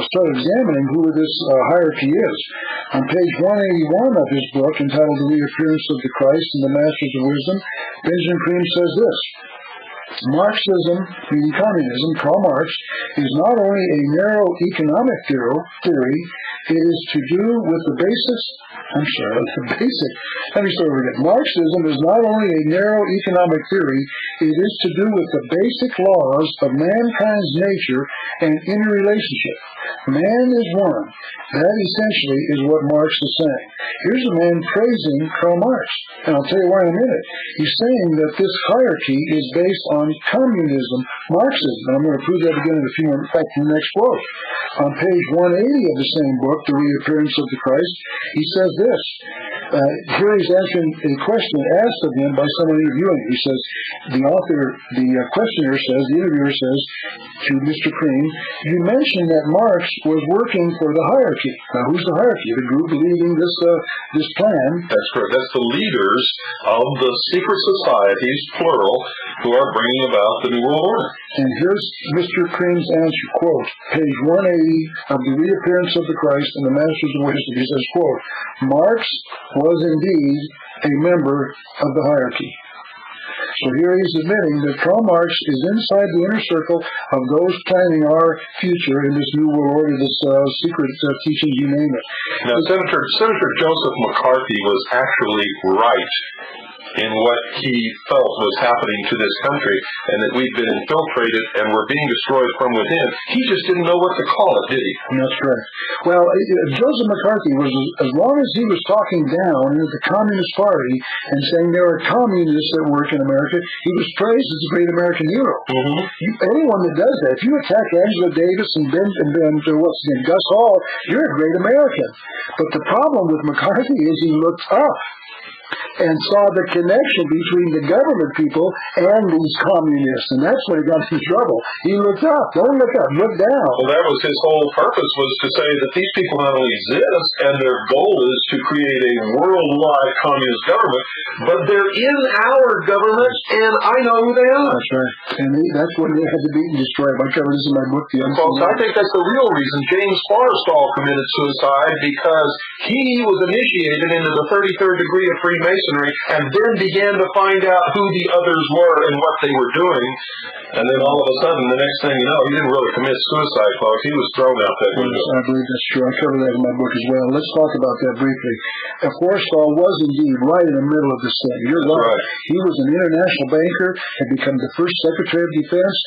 start examining who this hierarchy is. On page 181 of his book, entitled The Reappearance of the Christ and the Masters of Wisdom, Benjamin Creme says this: Marxism, meaning communism, Karl Marx, is not only a narrow economic theory, it is to do with the basics. Let me start over again. Marxism is not only a narrow economic theory, it is to do with the basic laws of mankind's nature and interrelationship. Man is one. That essentially is what Marx is saying. Here's a man praising Karl Marx. And I'll tell you why in a minute. He's saying that this hierarchy is based on communism, Marxism. And I'm going to prove that again in a few more facts in the next quote. On page 180 of the same book, The Reappearance of the Christ, he says this. Here he's answering a question asked of him by someone interviewing him. He says, the questioner says, the interviewer says to Mr. Creme, you mentioned that Marx was working for the hierarchy. Now, who's the hierarchy? The group leading this plan. That's correct. That's the leaders of the secret societies, plural, who are bringing about the New World Order. And here's Mr. Creme's answer, quote, page 180 of The Reappearance of the Christ and the Masters of Wisdom. He says, quote, Marx was indeed a member of the hierarchy. So here he's admitting that Karl Marx is inside the inner circle of those planning our future in this new world order, this secret teachings, you name it. Now, Senator Joseph McCarthy was actually right in what he felt was happening to this country, and that we'd been infiltrated and were being destroyed from within. He just didn't know what to call it, did he? That's correct. Well, Joseph McCarthy was, as long as he was talking down at the Communist Party and saying there are communists that work in America, he was praised as a great American hero. Anyone that does that, if you attack Angela Davis and Gus Hall, you're a great American. But the problem with McCarthy is he looked up and saw the connection between the government people and these communists, and that's when he got in trouble. He looked up. Don't look up. Look down. Well, that was his whole purpose, was to say that these people not only exist, and their goal is to create a worldwide communist government, but they're in our government, and I know who they are. That's right. And that's when they had to be destroyed. I covered this in my book, The Folks, I think that's the real reason James Forrestal committed suicide, because he was initiated into the 33rd degree of Freemasonry and then began to find out who the others were and what they were doing. And then all of a sudden, the next thing you know, he didn't really commit suicide, folks. He was thrown out that window. I believe that's true. I cover that in my book as well. Let's talk about that briefly. Forrestal was indeed right in the middle of this thing. You're right. He was an international banker, had become the first Secretary of Defense.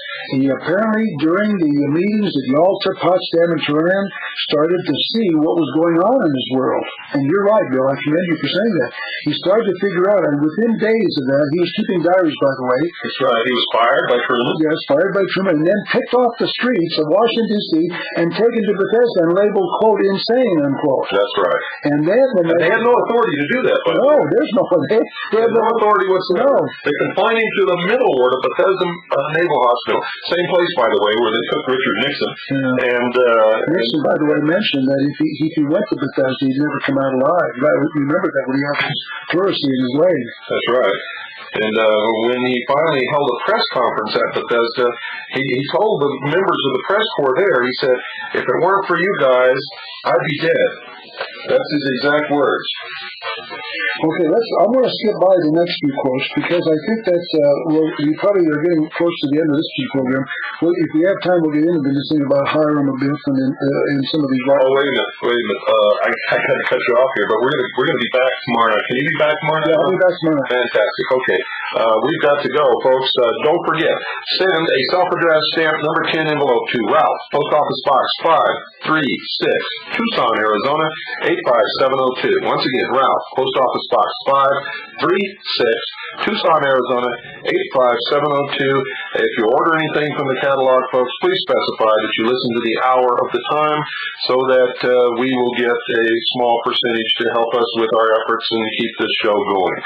He apparently, during the meetings at Yalta, Potsdam, and Turin, started to see what was going on in his world. And you're right, Bill. I commend you for saying that. He started to figure out, and within days of that, he was keeping diaries, by the way. That's right. He was fired by Truman. Yes, fired by Truman, and then picked off the streets of Washington, D.C. and taken to Bethesda and labeled, quote, insane, unquote. That's right. And then they had no authority to do that. No, there's no authority. They had no authority whatsoever. No. They confined him to the middle ward of Bethesda Naval Hospital. Same place, by the way, where they took Richard Nixon. Yeah. And Nixon, by the way, mentioned that if he went to Bethesda, he'd never come out alive. Remember that when he had his pleurisy in his leg. That's right. And when he finally held a press conference at Bethesda, he told the members of the press corps there, he said, if it weren't for you guys, I'd be dead. That's his exact words. Okay, I'm going to skip by the next few quotes because I think that's, we probably are getting close to the end of this program. Well, if we have time, we'll get into this thing about Hiram Abiff and some of these writers. Oh, wait a minute. I got to cut you off here, but we're going to be back tomorrow night. Can you be back tomorrow night? Yeah, I'll be back tomorrow night. Fantastic. Okay. We've got to go, folks. Don't forget, send a self-addressed stamp number 10 envelope to Ralph, Post Office Box 536, Tucson, Arizona 85702. Once again, Ralph, Post Office Box 536, Tucson, Arizona 85702. If you order anything from the catalog, folks, please specify that you listen to the hour of the time so that we will get a small percentage to help us with our efforts and keep this show going.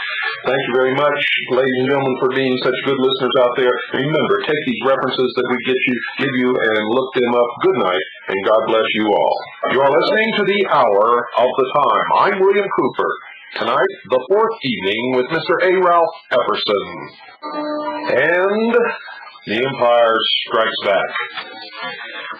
Thank you very much, ladies and gentlemen, for being such good listeners out there. Remember, take these references that we give you and look them up. Good night, and God bless you all. You are listening to the Hour of the Time. I'm William Cooper. Tonight, the fourth evening with Mr. A. Ralph Epperson. And the Empire Strikes Back.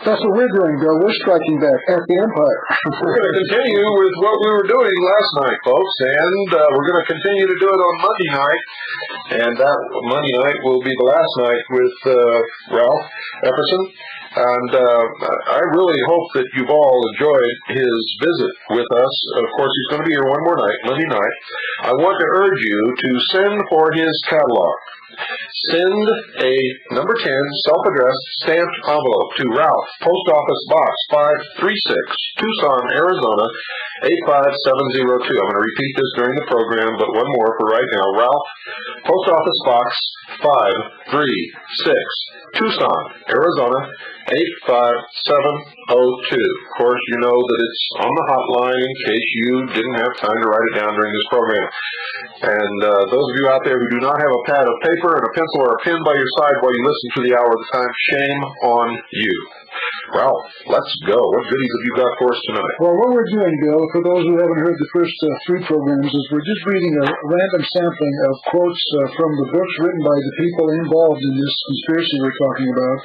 That's what we're doing, Bill. We're striking back at the Empire. We're going to continue with what we were doing last night, folks, and we're going to continue to do it on Monday night. And that Monday night will be the last night with Ralph Epperson. And I really hope that you've all enjoyed his visit with us. Of course, he's going to be here one more night, Monday night. I want to urge you to send for his catalog. Send a number 10 self-addressed stamped envelope to Ralph, Post Office Box 536, Tucson, Arizona 85702. I'm going to repeat this during the program, but one more for right now. Ralph, Post Office Box 536, Tucson, Arizona 85702. Of course, you know that it's on the hotline in case you didn't have time to write it down during this program. And those of you out there who do not have a pad of paper and a pencil or a pen by your side while you listen to the Hour of the Time, shame on you. Ralph, let's go. What goodies have you got for us tonight? Well, what we're doing, Bill, for those who haven't heard the first three programs, is we're just reading a random sampling of quotes from the books written by the people involved in this conspiracy we're talking about.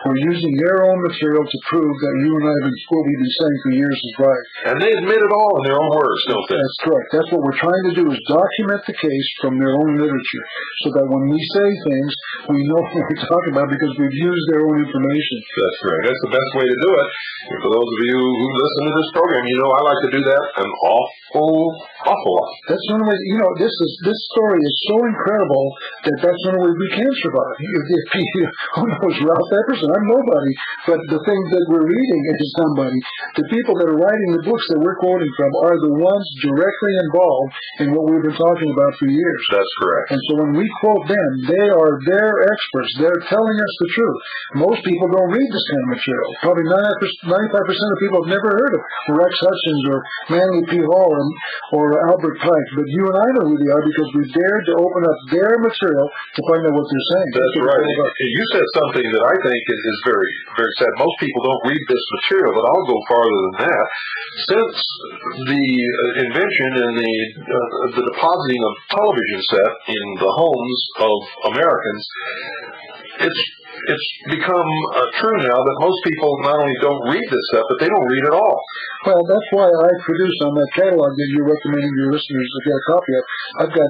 We're using their own material to prove that you and I have been, what we've been saying for years is right. And they admit it all in their own words, don't they? That's correct. That's what we're trying to do, is document the case from their own literature, so that when we say things, we know what we're talking about because we've used their own information. That's right. That's the best way to do it. And for those of you who listen to this program, you know I like to do that an awful lot. That's the only way, this story is so incredible that's the only way we can survive. Who knows, Ralph Epperson? I'm nobody, but the things that we're reading is somebody. The people that are writing the books that we're quoting from are the ones directly involved in what we've been talking about for years. That's correct. And so when we quote them, they are their experts. They're telling us the truth. Most people don't read this kind of material. Probably 95% of people have never heard of Rex Hutchins or Manly P. Hall or Albert Pike. But you and I know who they are because we dared to open up their material to find out what they're saying. That's right. You said something that I think is very, very sad. Most people don't read this material, but I'll go farther than that. Since the invention and the depositing of television set in the homes of Americans, it's become true now that most people not only don't read this stuff, but they don't read at all. Well, that's why I produced on that catalog that you're recommending your listeners to get a copy of. I've got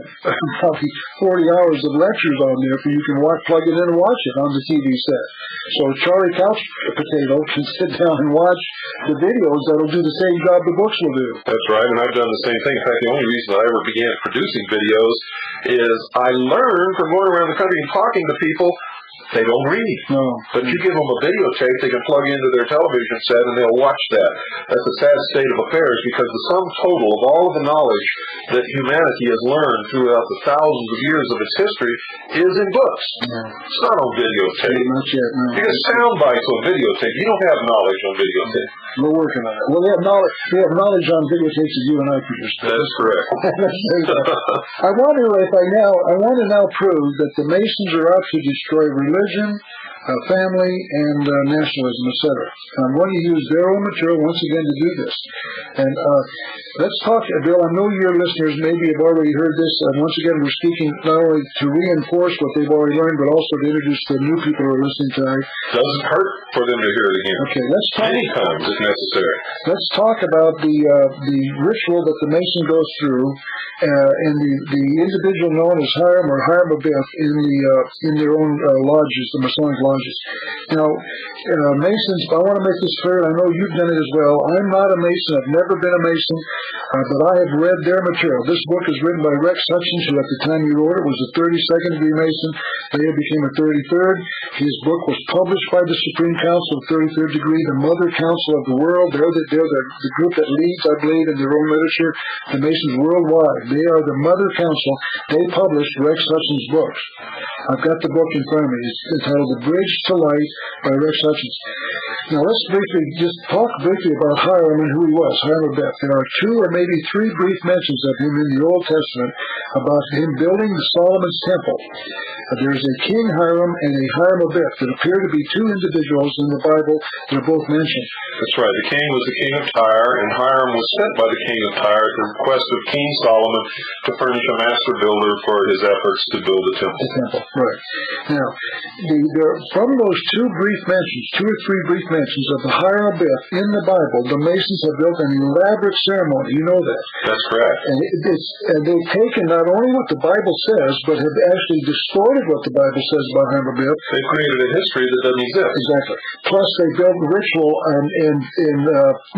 probably 40 hours of lectures on there for you can plug it in and watch it on the TV set. So Charlie Couch Potato can sit down and watch the videos that'll do the same job the books will do. That's right, and I've done the same thing. In fact, the only reason I ever began producing videos is I learned from going around the country and talking to people. They don't read. No. But you give them a videotape they can plug into their television set and they'll watch that. That's a sad state of affairs because the sum total of all of the knowledge that humanity has learned throughout the thousands of years of its history is in books. Yeah. It's not on videotape. Not yet, no. You get sound bites on videotape. You don't have knowledge on videotape. We're working on it. Well, we have knowledge on videotapes that you and I produced. That's correct. I want to now prove that the Masons are out to destroy religion, family, and nationalism, etc. I'm going to use their own material once again to do this. And let's talk, Bill. I know your listeners maybe have already heard this. Once again, we're speaking not only to reinforce what they've already learned, but also to introduce the new people who are listening tonight. Doesn't hurt for them to hear it again. Okay, let's talk. Many times if necessary. Let's talk about the ritual that the Mason goes through, and the individual known as Hiram or Hiram Abiff in their own lodges, the Masonic lodges. Now, Masons, I want to make this clear, and I know you've done it as well. I'm not a Mason. I've never been a Mason, but I have read their material. This book is written by Rex Hutchins, who at the time he wrote it was a 32nd degree Mason. Later became a 33rd. His book was published by the Supreme Council of 33rd degree, the Mother Council of the World. They're the group that leads, I believe, in their own literature, the Masons worldwide. They are the Mother Council. They published Rex Hutchins' books. I've got the book in front of me. It's entitled The Bridge to Light by Rex Hutchins. Now let's talk briefly about Hiram and who he was, Hiram Abiff. There are 2 or maybe 3 brief mentions of him in the Old Testament about him building Solomon's temple. There's a King Hiram and a Hiram Abiff that appear to be 2 individuals in the Bible that are both mentioned. That's right. The king was the king of Tyre, and Hiram was sent by the king of Tyre at the request of King Solomon to furnish a master builder for his efforts to build the temple. Right. Now, from those 2 brief mentions, 2 or 3 brief mentions of the Hiram Abiff in the Bible, the Masons have built an elaborate ceremony. You know that. That's correct. And they've taken not only what the Bible says, but have actually distorted what the Bible says about Hiram Abiff. They've created a history that doesn't exist. Exactly. Plus, they built a ritual in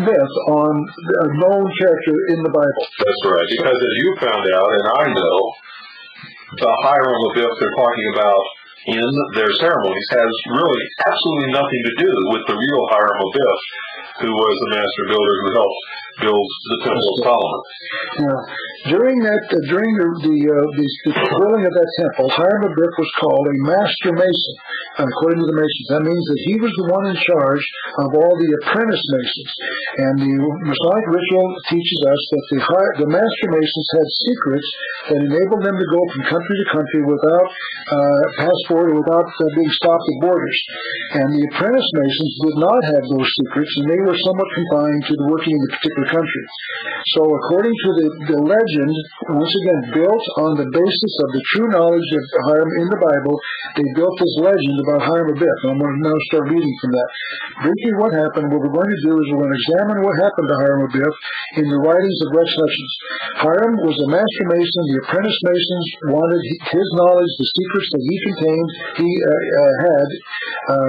myth on a known character in the Bible. That's right. Because as you found out, and I know, the Hiram Abiff they're talking about in their ceremonies has really absolutely nothing to do with the real Hiram Abiff, who was the master builder who helped build the Temple of Solomon. Now, during the building of that temple, Hiram Abiff was called a master mason, according to the Masons. That means that he was the one in charge of all the apprentice masons. And the Masonic ritual teaches us that the master masons had secrets that enabled them to go from country to country without passport or without being stopped at borders. And the apprentice masons did not have those secrets, and they were somewhat confined to the working in the particular country. So according to the legend, once again built on the basis of the true knowledge of Hiram in the Bible, they built this legend about Hiram Abiff. And I'm going to now start reading from that. Briefly what happened, what we're going to do is we're going to examine what happened to Hiram Abiff in the writings of Rex Hutchins. Hiram was a master mason. The apprentice masons wanted his knowledge, the secrets that he contained, he had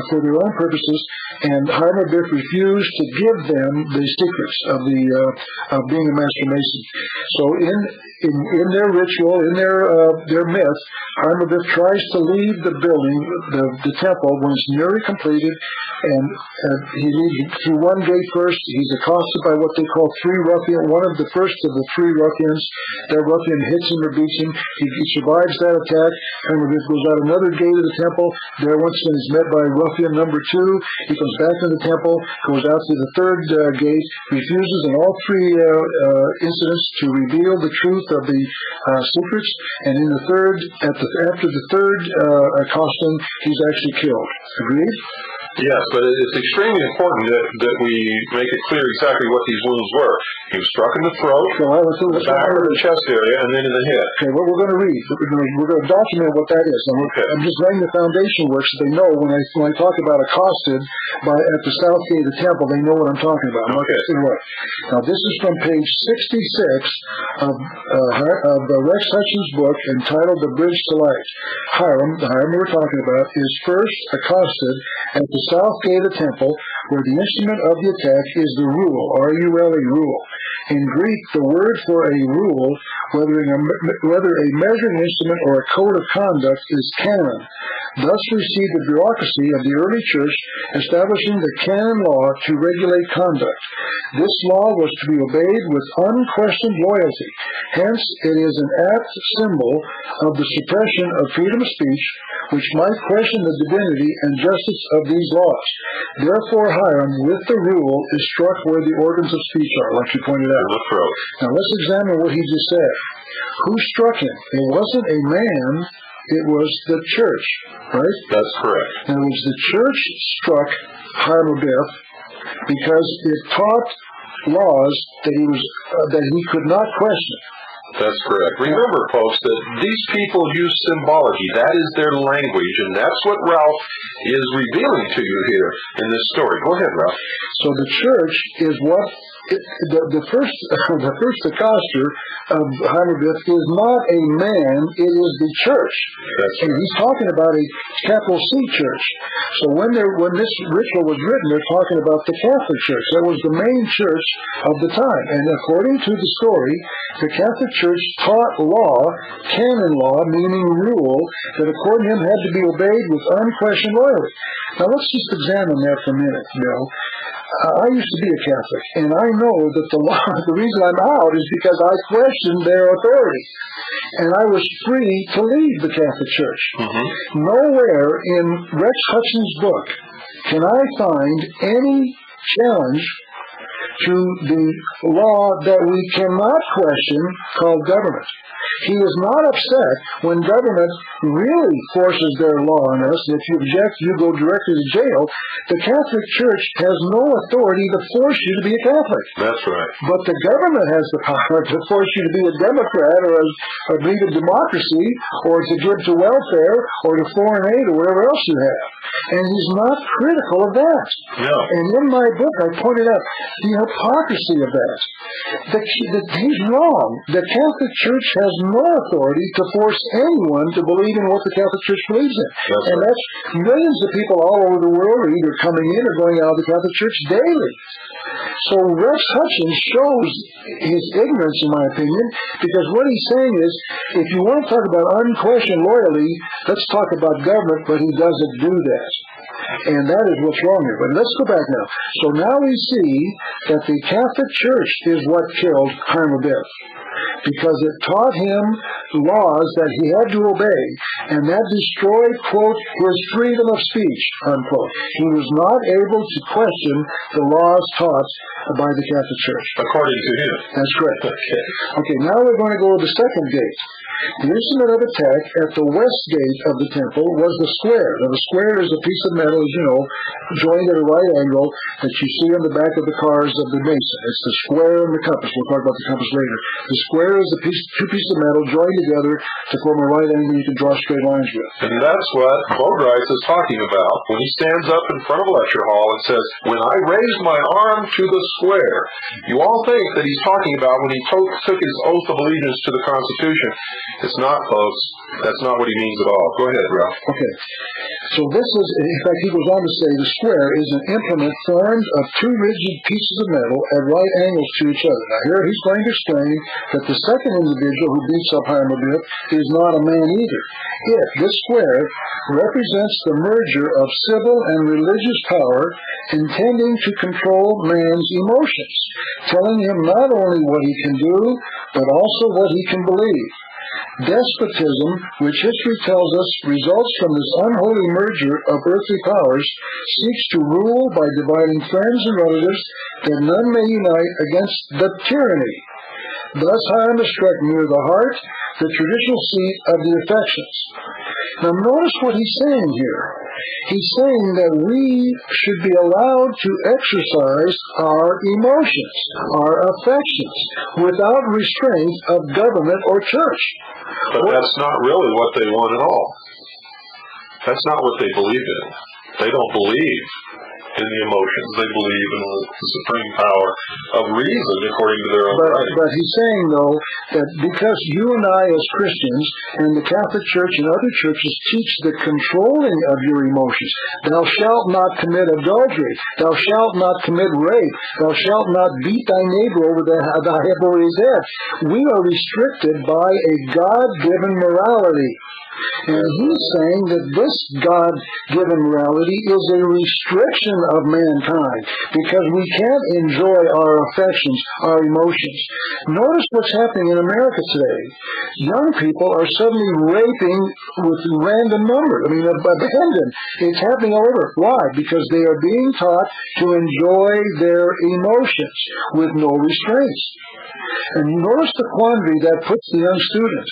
for their own purposes. and Hiram Abiff refused to give them the secrets of being a Master Mason. So in their ritual, in their myth, Hiram Abiff tries to leave the building, the temple, when it's nearly completed, and he leaves through one gate first. He's accosted by what they call three ruffians. One of the first of the three ruffians, that ruffian hits him or beats him. He survives that attack. Hiram Abiff goes out another gate of the temple. There once again is met by ruffian number 2. He comes back to the temple, goes out to the third gate, refuses in all three incidents to reveal the truth of the secrets, and in the third, after the third accosting, he's actually killed. Agreed? Yes, but it's extremely important that we make it clear exactly what these wounds were. He was struck in the throat, the back of the chest area, and then in the head. Okay, what we're going to read, we're going to document what that is. I'm just laying the foundation work so they know when I talk about accosted at the south gate of the temple, they know what I'm talking about. Okay. Now, this is from page 66 of Rex Hutchins' book entitled The Bridge to Life. The Hiram we're talking about, is first accosted at the south gate of the temple, where the instrument of the attack is the rule, R-U-L-E, rule. In Greek, the word for a rule, whether a measuring instrument or a code of conduct, is canon. Thus received the bureaucracy of the early church, establishing the canon law to regulate conduct. This law was to be obeyed with unquestioned loyalty. Hence, it is an apt symbol of the suppression of freedom of speech, which might question the divinity and justice of these laws. Therefore, Hiram, with the rule, is struck where the organs of speech are, like you pointed out. Now, let's examine what he just said. Who struck him? It wasn't a man, it was the church, right? That's correct. And it was the church struck Hiram Abiff because it taught laws that he could not question. That's correct. Remember, folks, that these people use symbology. That is their language, and that's what Ralph is revealing to you here in this story. Go ahead, Ralph. So the church is what the first accoster of Hiram Abiff is not a man, it is the church. And he's talking about a capital C church. So when this ritual was written, they're talking about the Catholic Church. That was the main church of the time. And according to the story, the Catholic Church taught law, canon law, meaning rule, that according to him had to be obeyed with unquestioned loyalty. Now let's just examine that for a minute, Bill. I used to be a Catholic, and I know that the reason I'm out is because I questioned their authority. And I was free to leave the Catholic Church. Mm-hmm. Nowhere in Rex Hutchins' book can I find any challenge to the law that we cannot question called government. He is not upset when government really forces their law on us, and if you object, you go directly to jail. The Catholic Church has no authority to force you to be a Catholic. That's right. But the government has the power to force you to be a Democrat or believe in democracy, or to give to welfare, or to foreign aid, or whatever else you have. And he's not critical of that. No. And in my book, I pointed out the hypocrisy of that. He's wrong. The Catholic Church has no authority to force anyone to believe in what the Catholic Church believes in. That's millions of people all over the world are either coming in or going out of the Catholic Church daily. So Rex Hutchins shows his ignorance, in my opinion, because what he's saying is, if you want to talk about unquestioned loyalty, let's talk about government, but he doesn't do that. And that is what's wrong here. But let's go back now. So now we see that the Catholic Church is what killed Hiram Abiff, because it taught him laws that he had to obey, and that destroyed, quote, his freedom of speech, unquote. He was not able to question the laws taught by the Catholic Church. According to him. That's correct. Okay, now we're going to go to the second gate. The instrument of attack at the west gate of the temple was the square. Now, the square is a piece of metal, as you know, joined at a right angle that you see on the back of the cars of the Mason. It's the square and the compass. We'll talk about the compass later. The square is two pieces of metal joined together to form a right angle you can draw straight lines with. And that's what Bogreitz is talking about when he stands up in front of a lecture hall and says, when I raised my arm to the square. You all think that he's talking about when he took his oath of allegiance to the Constitution. It's not, folks. That's not what he means at all. Go ahead, Ralph. Okay. So this is, in fact, he goes on to say, the square is an implement formed of two rigid pieces of metal at right angles to each other. Now here he's going to explain that the second individual who beats up Hyam-Abib is not a man either. This square represents the merger of civil and religious power intending to control man's emotions, telling him not only what he can do, but also what he can believe. Despotism, which history tells us results from this unholy merger of earthly powers, seeks to rule by dividing friends and relatives that none may unite against the tyranny. Thus Hyam is struck near the heart, the traditional seat of the affections. Now notice what he's saying here. He's saying that we should be allowed to exercise our emotions, our affections, without restraint of government or church. But that's not really what they want at all. That's not what they believe in. They don't believe in the emotions. They believe in the supreme power of reason according to their own writings. But he's saying, though, that because you and I as Christians and the Catholic Church and other churches teach the controlling of your emotions, thou shalt not commit adultery, thou shalt not commit rape, thou shalt not beat thy neighbor over his head. We are restricted by a God-given morality. And he's saying that this God-given morality is a restriction of mankind because we can't enjoy our affections, our emotions. Notice what's happening in America today. Young people are suddenly raping with random numbers. I mean, abandon. It's happening all over. Why? Because they are being taught to enjoy their emotions with no restraints. And notice the quandary that puts the young student.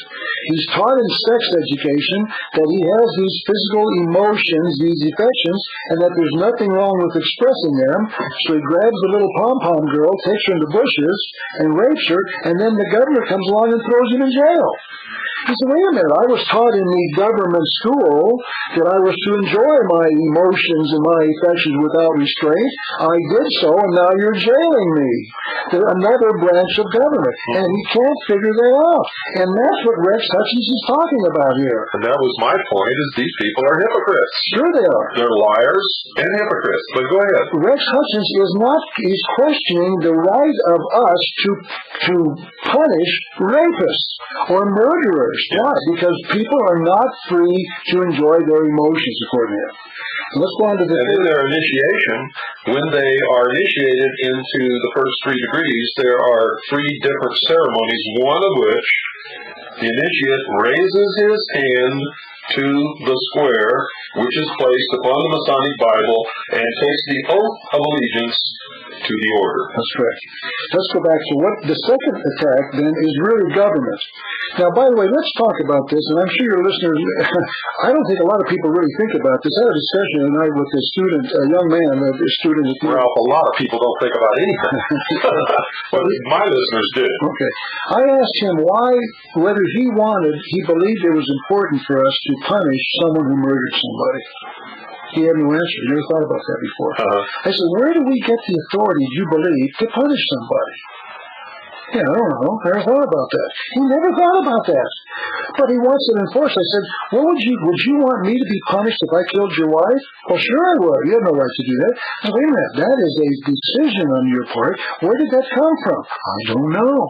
He's taught in sex education that he has these physical emotions, these affections, and that there's nothing wrong with expressing them. So he grabs the little pom-pom girl, takes her in the bushes, and rapes her, and then the governor comes along and throws him in jail. He said, wait a minute, I was taught in the government school that I was to enjoy my emotions and my affections without restraint. I did so, and now you're jailing me. Another branch of government. And he can't figure that out. And that's what Rex Hutchins is talking about here. And that was my point, is these people are hypocrites. Sure they are. They're liars and hypocrites. But go ahead. Rex Hutchins is questioning the right of us to punish rapists or murderers. Yes. Why? Because people are not free to enjoy their emotions, according to him. Let's go on to the... And in their initiation, when they are initiated into the first 3 degrees, there are 3 different ceremonies, one of which the initiate raises his hand to the square, which is placed upon the Masonic Bible, and takes the oath of allegiance to the order. That's correct. Let's go back to what the second attack, then, is really government. Now, by the way, let's talk about this, and I'm sure your listeners, I don't think a lot of people really think about this. I had a discussion tonight with a student, a young man, a student. Ralph, a lot of people don't think about anything. But my listeners did. Okay. I asked him whether he believed it was important for us to punish someone who murdered somebody. He had no answer. He never thought about that before. I said, where do we get the authority, you believe, to punish somebody? Yeah, I don't know. I never thought about that. He never thought about that. But he wants it enforced. I said, would you want me to be punished if I killed your wife? Well, sure I would. You have no right to do that. I said, wait a minute. That is a decision on your part. Where did that come from? I don't know.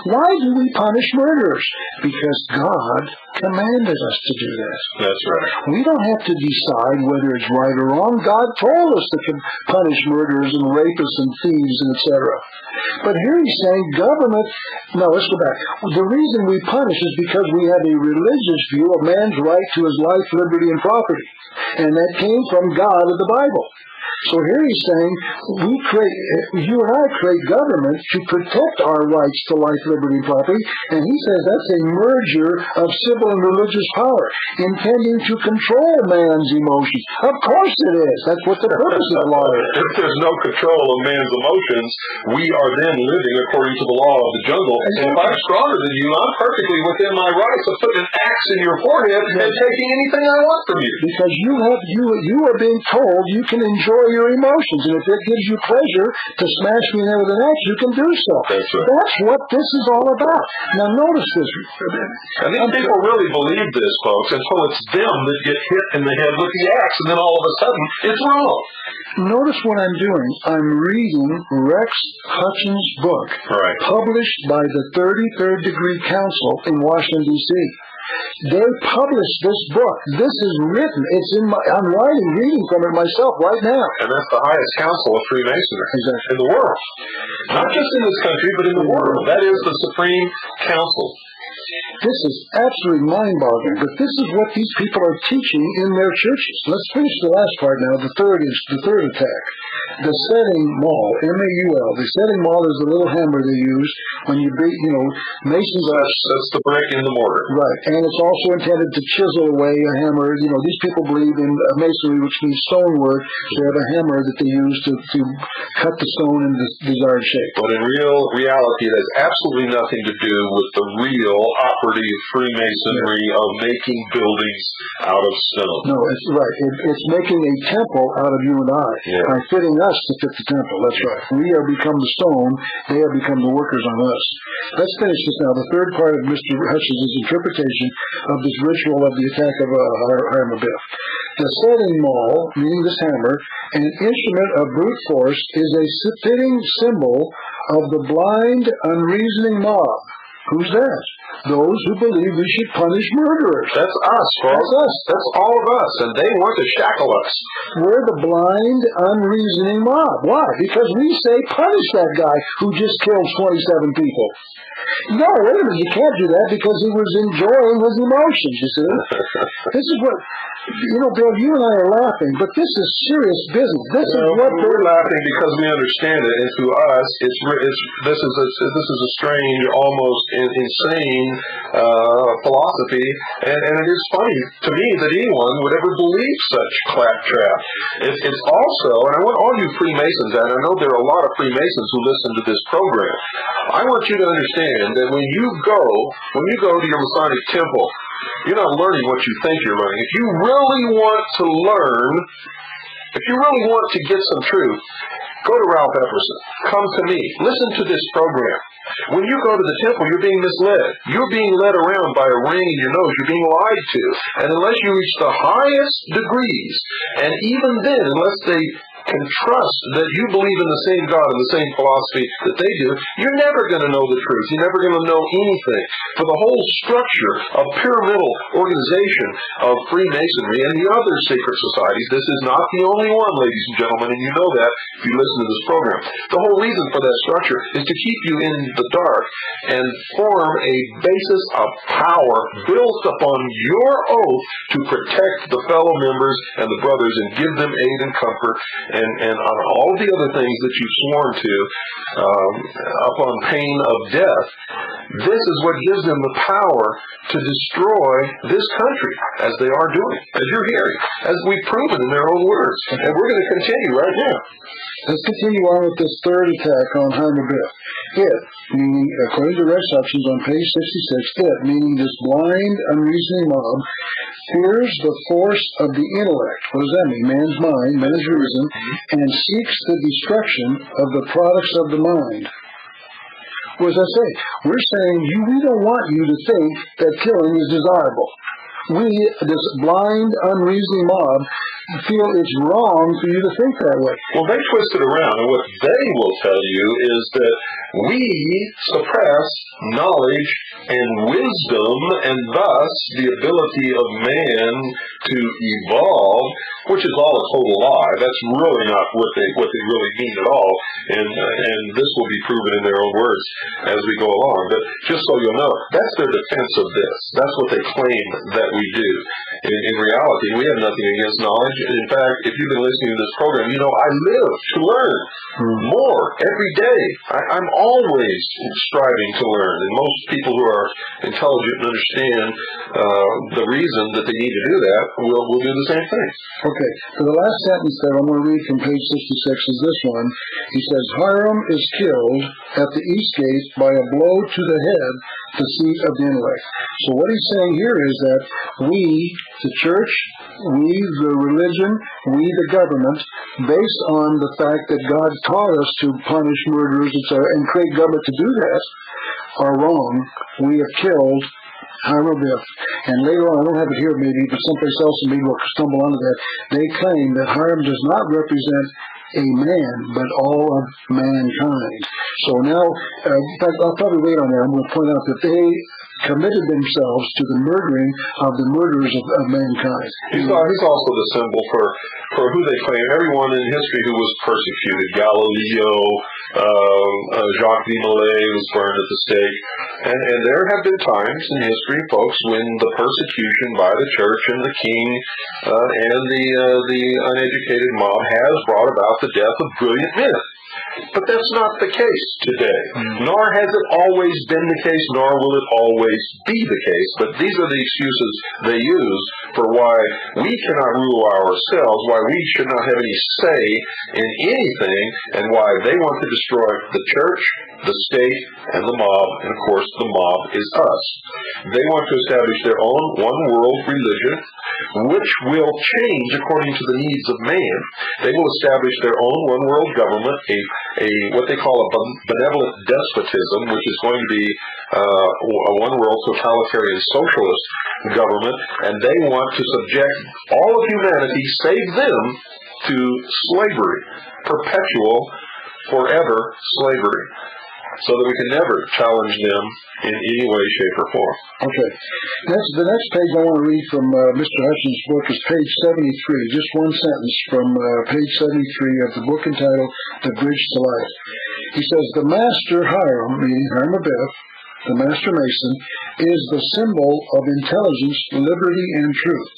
Why do we punish murderers? Because God commanded us to do that. That's right. We don't have to decide whether it's right or wrong. God told us to punish murderers and rapists and thieves and etc. But here he's saying government... No, let's go back. The reason we punish is because we have a religious view of man's right to his life, liberty, and property. And that came from God of the Bible. So here he's saying, you and I create government to protect our rights to life, liberty, and property, and he says that's a merger of civil and religious power, intending to control man's emotions. Of course it is. That's what the purpose of the law is. If there's no control of man's emotions, we are then living according to the law of the jungle. And if I'm stronger than you, I'm perfectly within my rights of putting an axe in your forehead and taking anything I want from you. Because you are being told you can enjoy your emotions. And if it gives you pleasure to smash me in there with an axe, you can do so. That's right. That's what this is all about. Now notice this. And these people really believe this, folks, until it's them that get hit in the head with the axe, and then all of a sudden, it's wrong. Notice what I'm doing. I'm reading Rex Hutchins' book, Right. published by the 33rd Degree Council in Washington, D.C. They published this book. This is written. It's in my. I'm reading from it myself right now. And that's the highest council of Freemasonry Exactly. in the world. Not just in this country, but in the world. That is the Supreme Council. This is absolutely mind-boggling, but this is what these people are teaching in their churches. Let's finish the last part now. The third attack. The setting maul, M-A-U-L. The setting maul is the little hammer they use when you beat, masons. That's the brick in the mortar. Right, and it's also intended to chisel away a hammer. These people believe in masonry, which means stonework. So they have a hammer that they use to cut the stone in the desired shape. But in reality, it has absolutely nothing to do with the real operative Freemasonry of making buildings out of stone. No, it's right. It's making a temple out of you and I by fitting us to fit the temple. That's right. We have become the stone. They have become the workers on us. Let's finish this now. The third part of Mr. Hutchins' interpretation of this ritual of the attack of Hiram Abiff. The setting maul, meaning this hammer, an instrument of brute force, is a fitting symbol of the blind, unreasoning mob. Who's that? Those who believe we should punish murderers. That's us, folks. That's us. That's all of us, and they want to shackle us. We're the blind, unreasoning mob. Why? Because we say punish that guy who just killed 27 people. No, wait a minute, you can't do that because he was enjoying his emotions, you see. This is what, Bill, you and I are laughing, but this is serious business. This is what we're laughing because we understand it, and to us, this is a strange, almost insane philosophy, and it is funny to me that anyone would ever believe such claptrap. It's also, and I want all you Freemasons, and I know there are a lot of Freemasons who listen to this program, I want you to understand that when you go to your Masonic temple, you're not learning what you think you're learning. If you really want to learn, if you really want to get some truth, go to Ralph Epperson. Come to me. Listen to this program. When you go to the temple, you're being misled. You're being led around by a ring in your nose. You're being lied to. And unless you reach the highest degrees, and even then, unless they can trust that you believe in the same God and the same philosophy that they do, you're never going to know the truth. You're never going to know anything. For the whole structure of pyramidal organization of Freemasonry and the other secret societies, this is not the only one, ladies and gentlemen, and you know that if you listen to this program. The whole reason for that structure is to keep you in the dark and form a basis of power built upon your oath to protect the fellow members and the brothers and give them aid and comfort and on all the other things that you've sworn to upon pain of death. This is what gives them the power to destroy this country, as they are doing, as you're hearing, as we've proven in their own words. And we're going to continue right now. Let's continue on with this third attack on Hiram Abiff. It, meaning, according to Rex Hutchins on page 66, it, meaning this blind, unreasoning mob, fears the force of the intellect. What does that mean? Man's mind, man's reason, and seeks the destruction of the products of the mind. What does that say? We're saying we don't want you to think that killing is desirable. We, this blind, unreasoning mob, feel it's wrong for you to think that way. Well, they twist it around, and what they will tell you is that we suppress knowledge and wisdom, and thus the ability of man to evolve, which is all a total lie. That's really not what they really mean at all, and this will be proven in their own words as we go along. But just so you'll know, that's their defense of this. That's what they claim that we do. In reality, we have nothing against knowledge. In fact, if you've been listening to this program, you know I live to learn more every day. I'm always striving to learn, and most people who are intelligent and understand the reason that they need to do that will do the same thing. Okay, so the last sentence that I'm going to read from page 66 is this one. He says, Hiram is killed at the east gate by a blow to the head, the seat of the intellect. So what he's saying here is that we, the church, we, the religion, we, the government, based on the fact that God taught us to punish murderers, etc., and create government to do that, are wrong. We have killed Hiram Abiff. And later on, I don't have it here maybe, but someplace else and maybe we'll stumble onto that, they claim that Hiram does not represent a man, but all of mankind. So now, in fact, I'll probably wait on that. I'm going to point out that they committed themselves to the murdering of the murderers of mankind. He's also the symbol for who they claim, everyone in history who was persecuted. Galileo, Jacques de Molay was burned at the stake. And there have been times in history, folks, when the persecution by the church and the king and the uneducated mob has brought about the death of brilliant men. But that's not the case today. Nor has it always been the case, nor will it always be the case. But these are the excuses they use for why we cannot rule ourselves, why we should not have any say in anything, and why they want to destroy the church, the state, and the mob. And of course, the mob is us. They want to establish their own one-world religion, which will change according to the needs of man. They will establish their own one-world government, what they call a benevolent despotism, which is going to be a one-world totalitarian socialist government, and they want to subject all of humanity, save them, to slavery, perpetual, forever slavery, so that we can never challenge them in any way, shape, or form. Okay. The next page I want to read from Mr. Hudson's book is page 73, just one sentence from page 73 of the book entitled The Bridge to Life. He says, the master Hiram, meaning Hiram Abiff, the master mason, is the symbol of intelligence, liberty, and truth.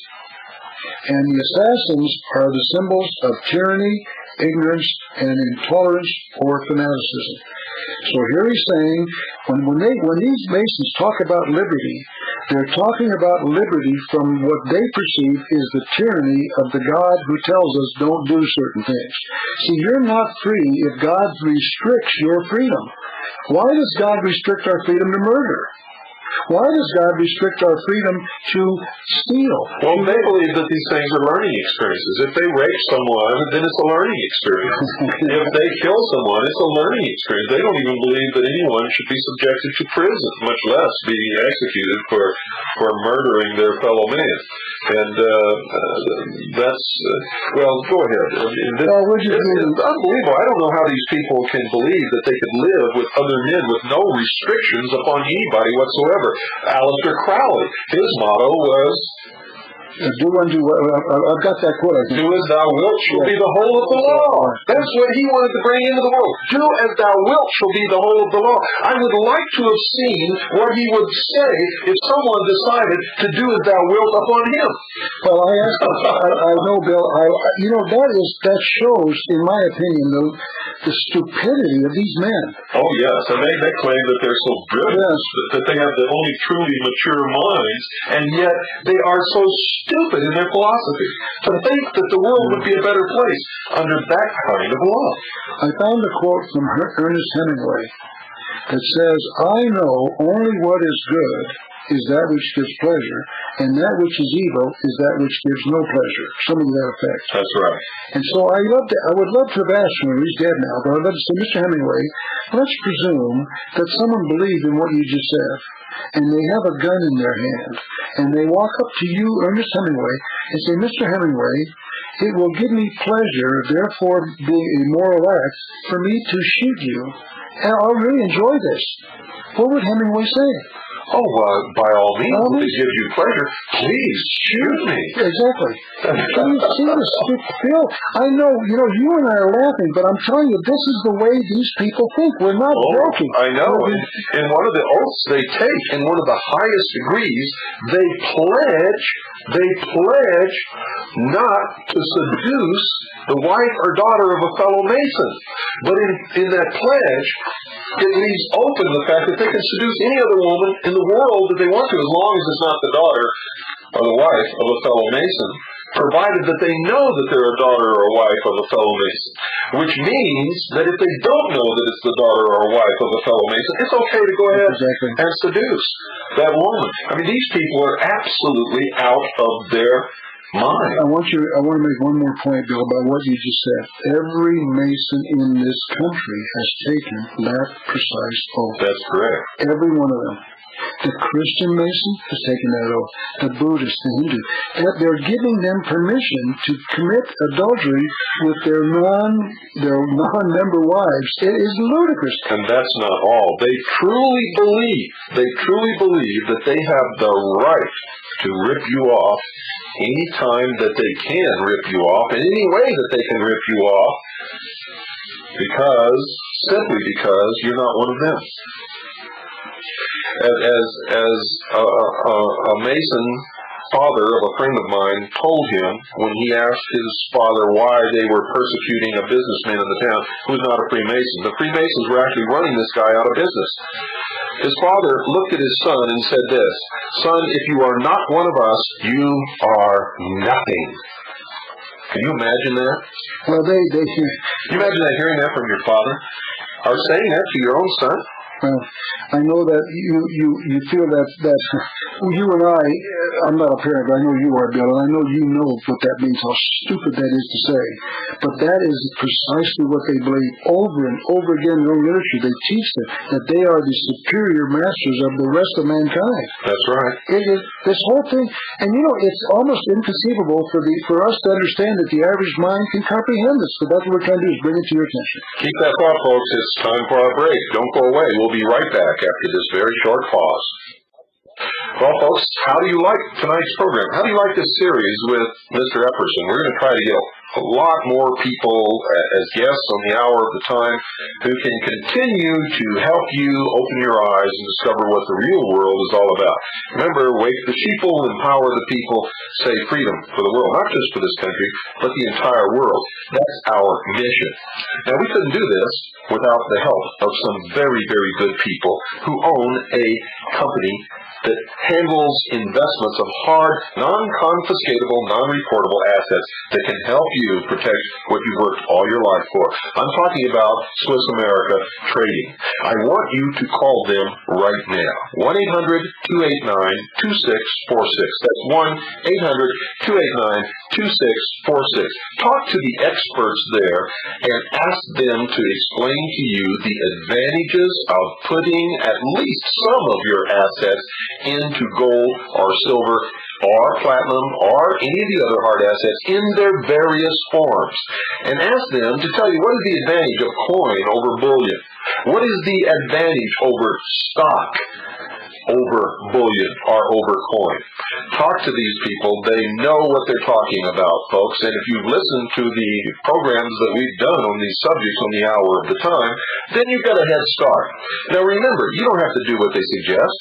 And the assassins are the symbols of tyranny, ignorance, and intolerance or fanaticism. So here he's saying, when these Masons talk about liberty, they're talking about liberty from what they perceive is the tyranny of the God who tells us don't do certain things. See, you're not free if God restricts your freedom. Why does God restrict our freedom to murder? Why does God restrict our freedom to steal? Well, they believe that these things are learning experiences. If they rape someone, then it's a learning experience. If they kill someone, it's a learning experience. They don't even believe that anyone should be subjected to prison, much less being executed for murdering their fellow man. And that's, well, go ahead. It's unbelievable. I don't know how these people can believe that they could live with other men with no restrictions upon anybody whatsoever. Aleister Crowley, his motto was, do unto I've got that quote. Do as thou wilt shall be the whole of the law. That's what he wanted to bring into the world. Do as thou wilt shall be the whole of the law. I would like to have seen what he would say if someone decided to do as thou wilt upon him. Well, I know, Bill. That shows, in my opinion, the stupidity of these men. Oh yes, and they claim that they're so brilliant, that they have the only truly mature minds, and yet they are so stupid in their philosophy to think that the world would be a better place under that kind of law. I found a quote from Ernest Hemingway that says, I know only what is good is that which gives pleasure, and that which is evil is that which gives no pleasure. Something to that effect. That's right. And so I would love to have asked him, he's dead now, but I'd love to say, Mr. Hemingway, let's presume that someone believed in what you just said, and they have a gun in their hand, and they walk up to you, Ernest Hemingway, and say, Mr. Hemingway, it will give me pleasure, therefore being a moral act, for me to shoot you, and I'll really enjoy this. What would Hemingway say? Oh, by all means, if it gives you pleasure, please shoot me. Exactly. Can you see this? Bill, I know, you and I are laughing, but I'm telling you, this is the way these people think. We're not joking. I know. In one of the oaths they take, in one of the highest degrees, they pledge not to seduce the wife or daughter of a fellow Mason. But in that pledge, it leaves open the fact that they can seduce any other woman in the world that they want to, as long as it's not the daughter or the wife of a fellow Mason, provided that they know that they're a daughter or a wife of a fellow Mason. Which means that if they don't know that it's the daughter or wife of a fellow Mason, it's okay to go ahead and seduce that woman. I mean, these people are absolutely out of their My. I want to make one more point, Bill, about what you just said. Every Mason in this country has taken that precise oath. That's correct. Every one of them. The Christian Mason has taken that oath. The Buddhist, the Hindu. And they're giving them permission to commit adultery with their non-member wives. It is ludicrous. And that's not all. They truly believe that they have the right to rip you off any time that they can rip you off, in any way that they can rip you off, simply because you're not one of them. As a Mason father of a friend of mine told him when he asked his father why they were persecuting a businessman in the town who was not a Freemason. The Freemasons were actually running this guy out of business. His father looked at his son and said this, "Son, if you are not one of us, you are nothing." Can you imagine that? Well, Can you imagine that, hearing that from your father? Or saying that to your own son? Well, I know that you feel that you and I'm not a parent, but I know you are, Bill, and I know you know what that means, how stupid that is to say. But that is precisely what they believe over and over again in their own literature. They teach them that they are the superior masters of the rest of mankind. That's right. It is this whole thing, and it's almost inconceivable for us to understand that the average mind can comprehend this. So that's what we're trying to do, is bring it to your attention. Keep that thought, folks. It's time for our break. Don't go away. We'll be right back after this very short pause. Well, folks, how do you like tonight's program? How do you like this series with Mr. Epperson? We're going to try to get a lot more people as guests on the Hour of the Time who can continue to help you open your eyes and discover what the real world is all about. Remember, wake the sheeple, empower the people, say freedom for the world, not just for this country, but the entire world. That's our mission. Now, we couldn't do this without the help of some very, very good people who own a company that handles investments of hard, non-confiscatable, non-reportable assets that can help you protect what you've worked all your life for. I'm talking about Swiss America Trading. I want you to call them right now. 1-800-289-2646. That's 1-800-289-2646. Talk to the experts there and ask them to explain to you the advantages of putting at least some of your assets into gold or silver or platinum or any of the other hard assets in their various forms. And ask them to tell you what is the advantage of coin over bullion. What is the advantage over stock over bullion or over coin. Talk to these people. They know what they're talking about, folks. And if you've listened to the programs that we've done on these subjects on the Hour of the Time, then you've got a head start. Now remember, you don't have to do what they suggest.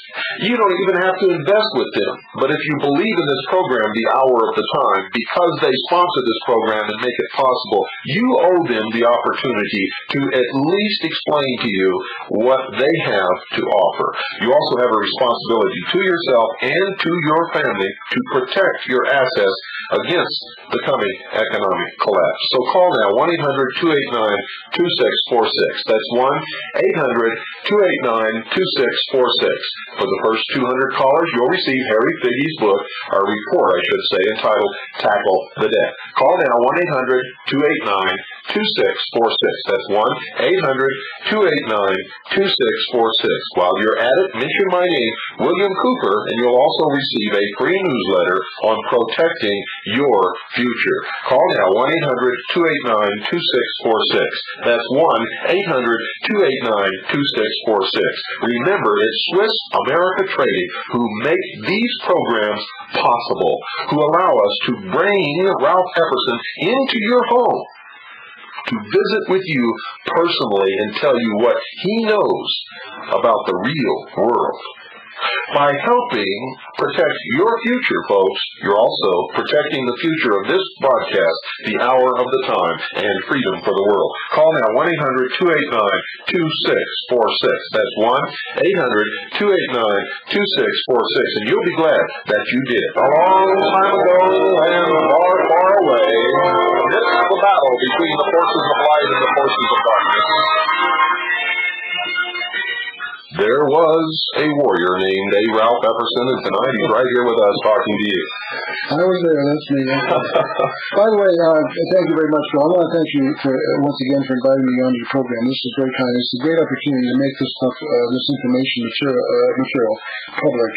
You don't even have to invest with them. But if you believe in this program, the Hour of the Time, because they sponsor this program and make it possible, you owe them the opportunity to at least explain to you what they have to offer. You also have a responsibility to yourself and to your family to protect your assets against the coming economic collapse. So call now, 1-800-289-2646. That's 1-800-289-2646. For the first 200 callers, you'll receive Harry Figge's book, or report, I should say, entitled Tackle the Debt. Call now, 1-800-289-2646. That's 1-800-289-2646. While you're at it, mention my name, William Cooper, and you'll also receive a free newsletter on protecting your future. Call now, 1-800-289-2646. That's 1-800-289-2646. Remember, it's Swiss America Trading who make these programs possible, who allow us to bring Ralph Epperson into your home to visit with you personally and tell you what he knows about the real world. By helping protect your future, folks, you're also protecting the future of this broadcast, the Hour of the Time, and freedom for the world. Call now, 1-800-289-2646. That's 1-800-289-2646, and you'll be glad that you did. A long time ago and far, far away, this is the battle between the forces of light and the forces of darkness. There was a warrior named A. Ralph Epperson, and tonight he's right here with us talking to you. I was there. That's me. By the way, thank you very much, Bill. I want to thank you for once again for inviting me onto your program. This is very kind. It's a great opportunity to make this stuff, this information material public.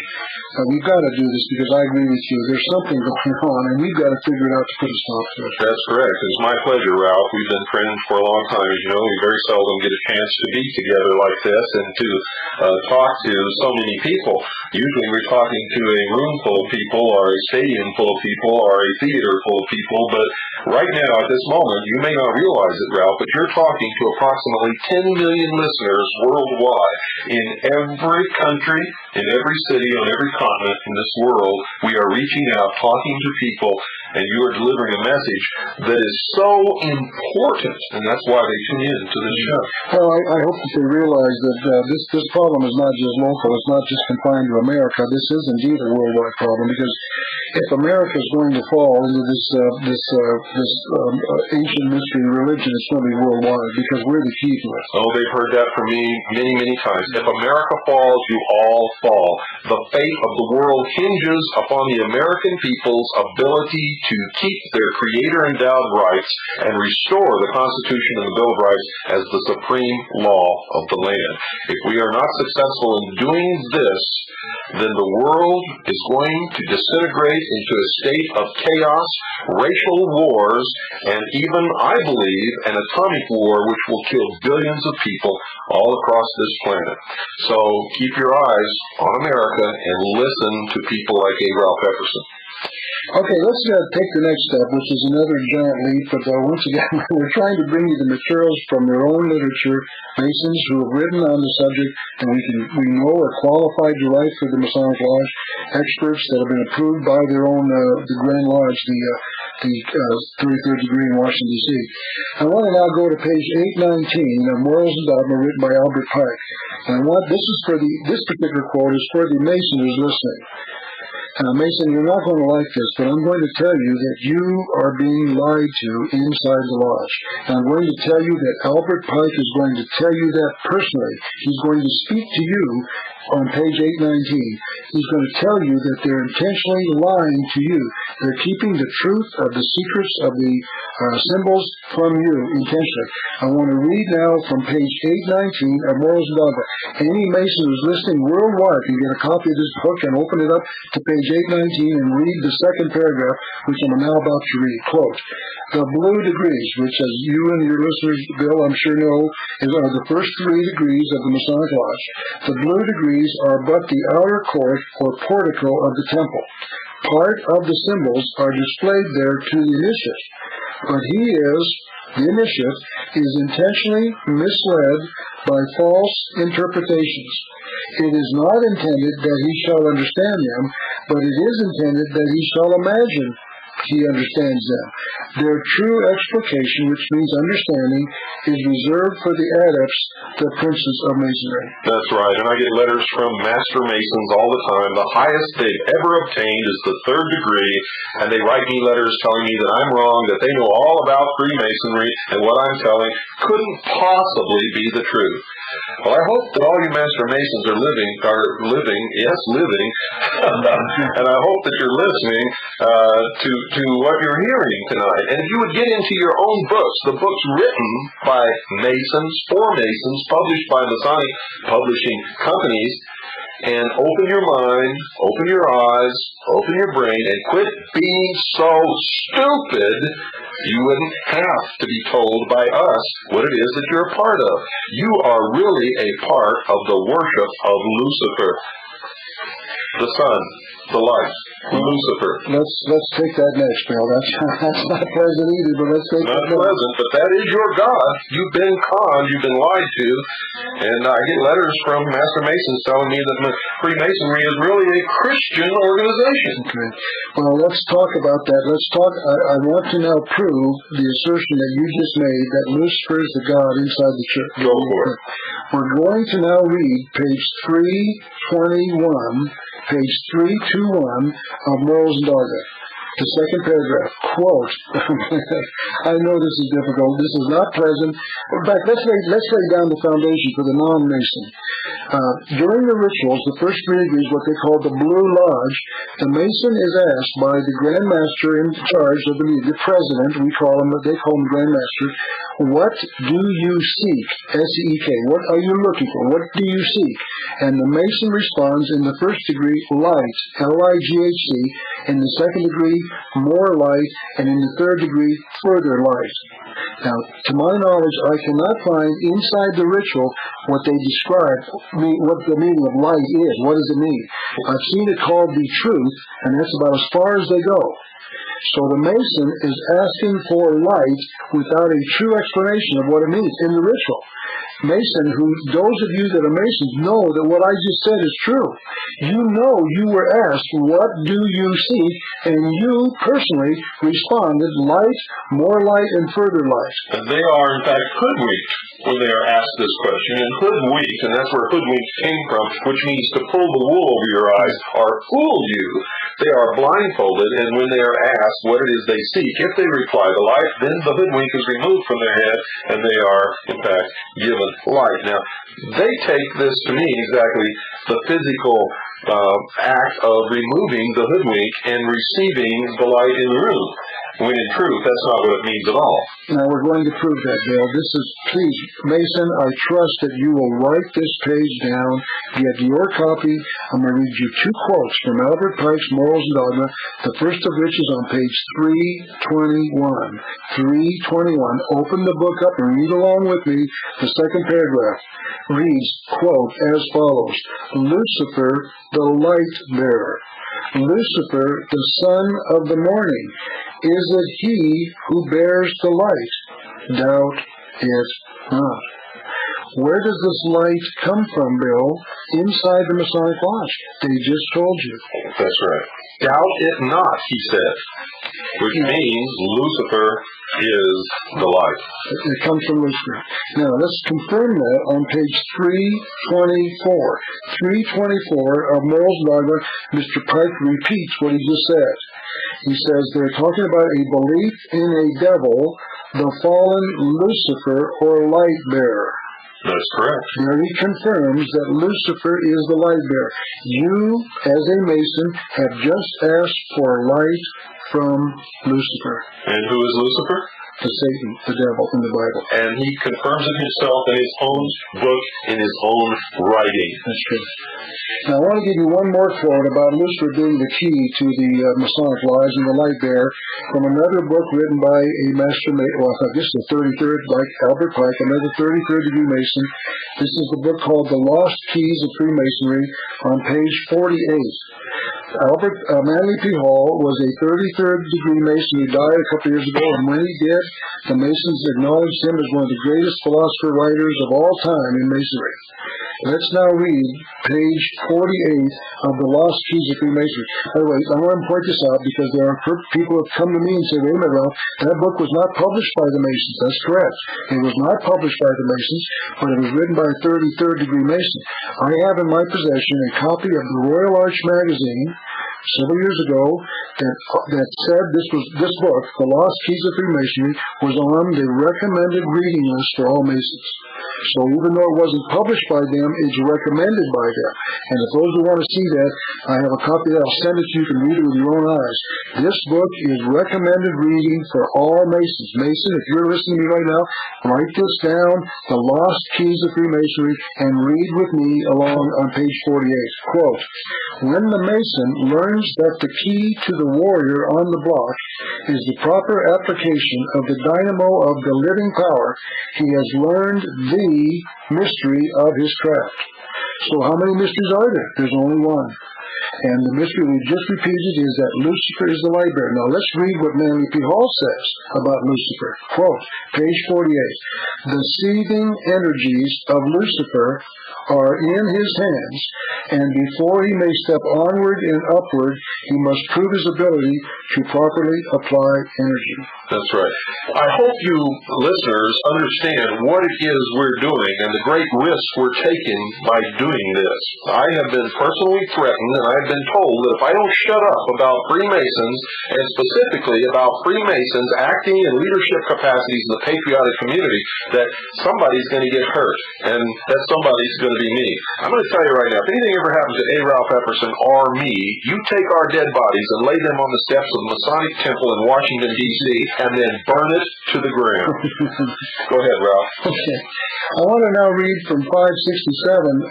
We've got to do this because I agree with you. There's something going on, and we've got to figure it out to put a stop to it. That's correct. It's my pleasure, Ralph. We've been friends for a long time. As you know, we very seldom get a chance to be together like this and to talk to so many people. Usually we're talking to a room full of people or a stadium full of people or a theater full of people, but right now at this moment, you may not realize it, Ralph, but you're talking to approximately 10 million listeners worldwide. In every country, in every city, on every continent in this world, we are reaching out, talking to people, and you are delivering a message that is so important, and that's why they tune in to the show. Well, I hope that they realize that this problem is not just local, it's not just confined to America. This is indeed a worldwide problem, because if America is going to fall into this ancient mystery religion, it's going to be worldwide, because we're the key to it. Oh, they've heard that from me many, many times. If America falls, you all fall. The fate of the world hinges upon the American people's ability to keep their creator-endowed rights and restore the Constitution and the Bill of Rights as the supreme law of the land. If we are not successful in doing this, then the world is going to disintegrate into a state of chaos, racial wars, and even, I believe, an atomic war which will kill billions of people all across this planet. So keep your eyes on America and listen to people like A. Ralph Epperson. Okay, let's take the next step, which is another giant leap, but once again, we're trying to bring you the materials from their own literature, Masons who have written on the subject, and we know are qualified to write for the Masonic Lodge, experts that have been approved by their own, the Grand Lodge, the 33rd degree in Washington, D.C. I want to now go to page 819 of Morals and Dogma, written by Albert Pike. And this particular quote is for the Mason who's listening. Mason, you're not going to like this, but I'm going to tell you that you are being lied to inside the lodge. And I'm going to tell you that Albert Pike is going to tell you that personally. He's going to speak to you on page 819. He's going to tell you that they're intentionally lying to you. They're keeping the truth of the secrets of the symbols from you intentionally. I want to read now from page 819 of Morals and Dogma. Any Mason who's listening worldwide can get a copy of this book and open it up to page 819 and read the second paragraph, which I'm now about to read. Quote, the blue degrees, which as you and your listeners, Bill, I'm sure know, are the first 3 degrees of the Masonic Lodge. The blue degrees are but the outer court or portico of the temple. Part of the symbols are displayed there to the initiate, but the initiate is intentionally misled by false interpretations. It is not intended that he shall understand them, but it is intended that he shall imagine he understands them. Their true explication, which means understanding, is reserved for the adepts, the princes of Masonry. That's right, and I get letters from Master Masons all the time. The highest they've ever obtained is the 3rd degree, and they write me letters telling me that I'm wrong, that they know all about Freemasonry, and what I'm telling couldn't possibly be the truth. Well, I hope that all you Master Masons are living, and I hope that you're listening to what you're hearing tonight. And if you would get into your own books, the books written by Masons, for Masons, published by Masonic publishing companies, and open your mind, open your eyes, open your brain, and quit being so stupid you wouldn't have to be told by us what it is that you're a part of. You are really a part of the worship of Lucifer, the sun, the light, Lucifer. Let's take that next, Bill. That's not pleasant either, but let's take not that pleasant, but that is your God. You've been conned, you've been lied to, and I get letters from Master Masons telling me that Freemasonry is really a Christian organization. Okay. Well, let's talk about that. I want to now prove the assertion that you just made that Lucifer is the God inside the church. Go for it. We're going to now read page 321. Page 321 of Morals and Dogma. The second paragraph, quote, I know this is difficult, this is not pleasant. In fact, let's lay down the foundation for the non-Mason. During the rituals, the first 3 degrees, what they call the Blue Lodge, the Mason is asked by the Grand Master in charge of the president, they call him Grand Master, what do you seek? S-E-E-K. What are you looking for? What do you seek? And the Mason responds in the first degree, light, L-I-G-H-C, in the second degree, more light, and in the third degree, further light. Now, to my knowledge, I cannot find inside the ritual what they describe, what the meaning of light is. What does it mean? I've seen it called the truth, and that's about as far as they go. So the Mason is asking for light without a true explanation of what it means in the ritual. Mason, those of you that are Masons know that what I just said is true. You know you were asked, what do you seek? And you personally responded, light, more light, and further light. And they are, in fact, hoodwinked when they are asked this question. And hoodwinked, and that's where hoodwinked came from, which means to pull the wool over your eyes or fool you. They are blindfolded, and when they are asked what it is they seek, if they reply the light, then the hoodwink is removed from their head, and they are, in fact, given light. Now, they take this to mean exactly the physical act of removing the hoodwink and receiving the light in the room, when in truth, that's not what it means at all. Now, we're going to prove that, Bill. Please, Mason, I trust that you will write this page down, get your copy. I'm going to read you 2 quotes from Albert Pike's Morals and Dogma, the first of which is on page 321. 321. Open the book up and read along with me. The second paragraph reads, quote, as follows, Lucifer, the light bearer. Lucifer, the son of the morning. Is it he who bears the light? Doubt it not. Where does this light come from, Bill? Inside the Masonic Lodge. They just told you. That's right. Doubt it not, he said, which means Lucifer is the light. It comes from Lucifer. Now, let's confirm that on page 324. 324 of Morals and Dogma, Mr. Pike repeats what he just said. He says they're talking about a belief in a devil, the fallen Lucifer or light bearer. That's correct. There he confirms that Lucifer is the light bearer. You, as a Mason, have just asked for light from Lucifer. And who is Lucifer? To Satan, the devil, in the Bible. And he confirms it himself in his own book, in his own writing. That's true. Now, I want to give you one more quote about Lucifer being the key to the Masonic Lodge and the light bearer from another book written by a master, well, I guess the 33rd, like Albert Pike, another 33rd degree Mason. This is the book called The Lost Keys of Freemasonry on page 48. Albert Manly P. Hall was a 33rd degree Mason who died a couple years ago, and when he did, the Masons acknowledged him as one of the greatest philosopher writers of all time in Masonry. Let's now read page 48 of The Lost Keys of Freemasonry. By the way, I want to point this out because there are people who have come to me and say, wait a minute, Ralph, that book was not published by the Masons. That's correct. It was not published by the Masons, but it was written by a 33rd degree Mason. I have in my possession a copy of the Royal Arch magazine several years ago that said this book, The Lost Keys of Freemasonry, was on the recommended reading list for all Masons. So even though it wasn't published by them, it's recommended by them. And if those who want to see that, I have a copy of that. I'll send it to you. You can read it with your own eyes. This book is recommended reading for all Masons. Mason, if you're listening to me right now, write this down, The Lost Keys of Freemasonry, and read with me along on page 48. Quote, when the Mason learns that the key to the warrior on the block is the proper application of the dynamo of the living power, he has learned the mystery of his craft. So how many mysteries are there? There's only one. And the mystery we just repeated is that Lucifer is the light bearer. Now let's read what Manly P. Hall says about Lucifer. Quote, page 48. The seething energies of Lucifer are in his hands, and before he may step onward and upward, he must prove his ability to properly apply energy. That's right. I hope you listeners understand what it is we're doing and the great risk we're taking by doing this. I have been personally threatened, and I've have been told that if I don't shut up about Freemasons, and specifically about Freemasons acting in leadership capacities in the patriotic community, that somebody's going to get hurt, and that somebody's going to be me. I'm going to tell you right now, if anything ever happens to A. Ralph Epperson or me, you take our dead bodies and lay them on the steps of the Masonic Temple in Washington, D.C., and then burn it to the ground. Go ahead, Ralph. Okay. I want to now read from 567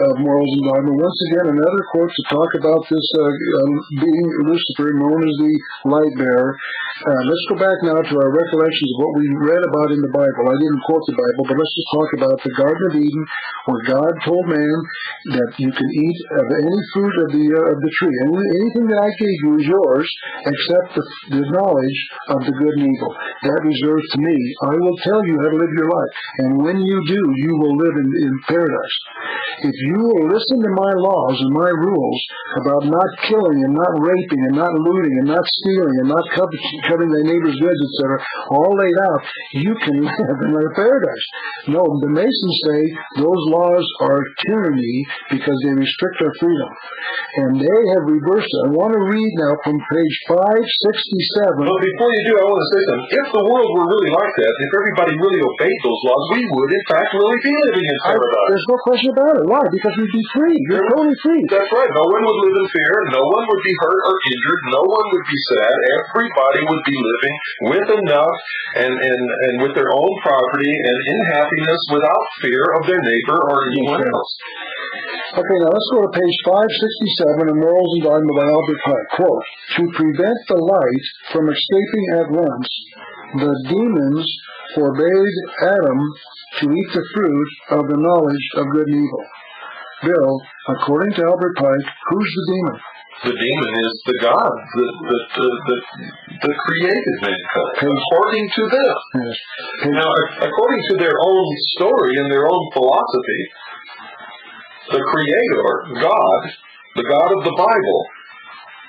of Morals and Dogma. Once again, another quote to talk about this being Lucifer, known as the light bearer. Let's go back now to our recollections of what we read about in the Bible. I didn't quote the Bible, but let's just talk about the Garden of Eden, where God told man that you can eat of any fruit of the tree. And anything that I gave you is yours, except the knowledge of the good and evil. That reserved to me. I will tell you how to live your life. And when you do, you will live in paradise. If you will listen to my laws and my rules about not killing and not raping and not looting and not stealing and not cutting thy neighbor's goods, etc., all laid out, you can live in a paradise. No, the Masons say those laws are tyranny because they restrict our freedom. And they have reversed it. I want to read now from page 567. But before you do, I want to say something. If the world were really like that, if everybody really obeyed those laws, we would, in fact, really be living in paradise. There's no question about it. Why? Because we'd be free. You're totally free. That's right. No one would live in fear. No one would be hurt or injured. No one would be sad. Everybody would be living with enough and with their own property and in happiness without fear of their neighbor or anyone else. Okay, now let's go to page 567 of Morals and Dogma by Albert Pike. Quote, to prevent the light from escaping at once, the demons forbade Adam to eat the fruit of the knowledge of good and evil. Bill, according to Albert Pike, who's the demon? The demon is the God that created mankind, according to them. Yes. Now, according to their own story and their own philosophy, the Creator, God, the God of the Bible,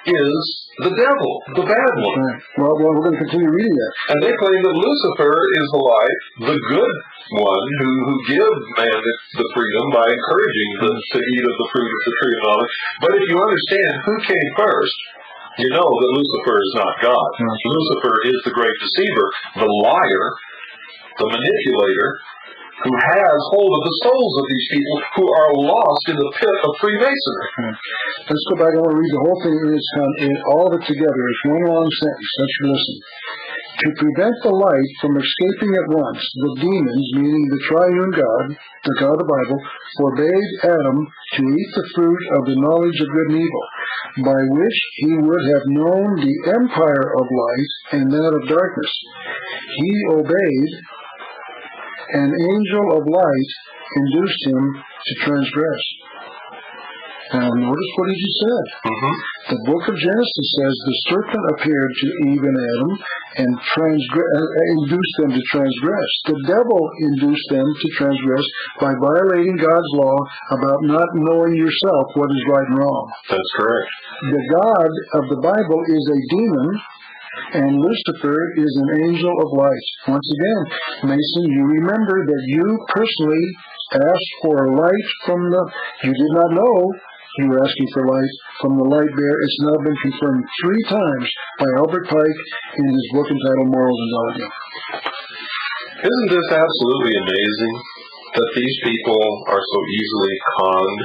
is the devil, the bad one. Right. Well, we're going to continue reading that. And they claim that Lucifer is the light, the good one, who gives man the freedom by encouraging them to eat of the fruit of the tree of knowledge. But if you understand who came first, you know that Lucifer is not God. Mm-hmm. Lucifer is the great deceiver, the liar, the manipulator, who has hold of the souls of these people who are lost in the pit of Freemasonry. Let's go back. I want to read the whole thing in all of it together. It's one long sentence. Let's listen. To prevent the light from escaping at once, the demons, meaning the triune God, the God of the Bible, forbade Adam to eat the fruit of the knowledge of good and evil, by which he would have known the empire of light and that of darkness. He obeyed. An angel of light induced him to transgress. Now notice what he just said. Mm-hmm. The book of Genesis says the serpent appeared to Eve and Adam and induced them to transgress. The devil induced them to transgress by violating God's law about not knowing yourself what is right and wrong. That's correct. The God of the Bible is a demon, and Lucifer is an angel of light. Once again, Mason, you remember that you personally asked for light from you did not know you were asking for light from the light bearer. It's now been confirmed 3 times by Albert Pike in his book entitled Morals and Dogma. Isn't this absolutely amazing that these people are so easily conned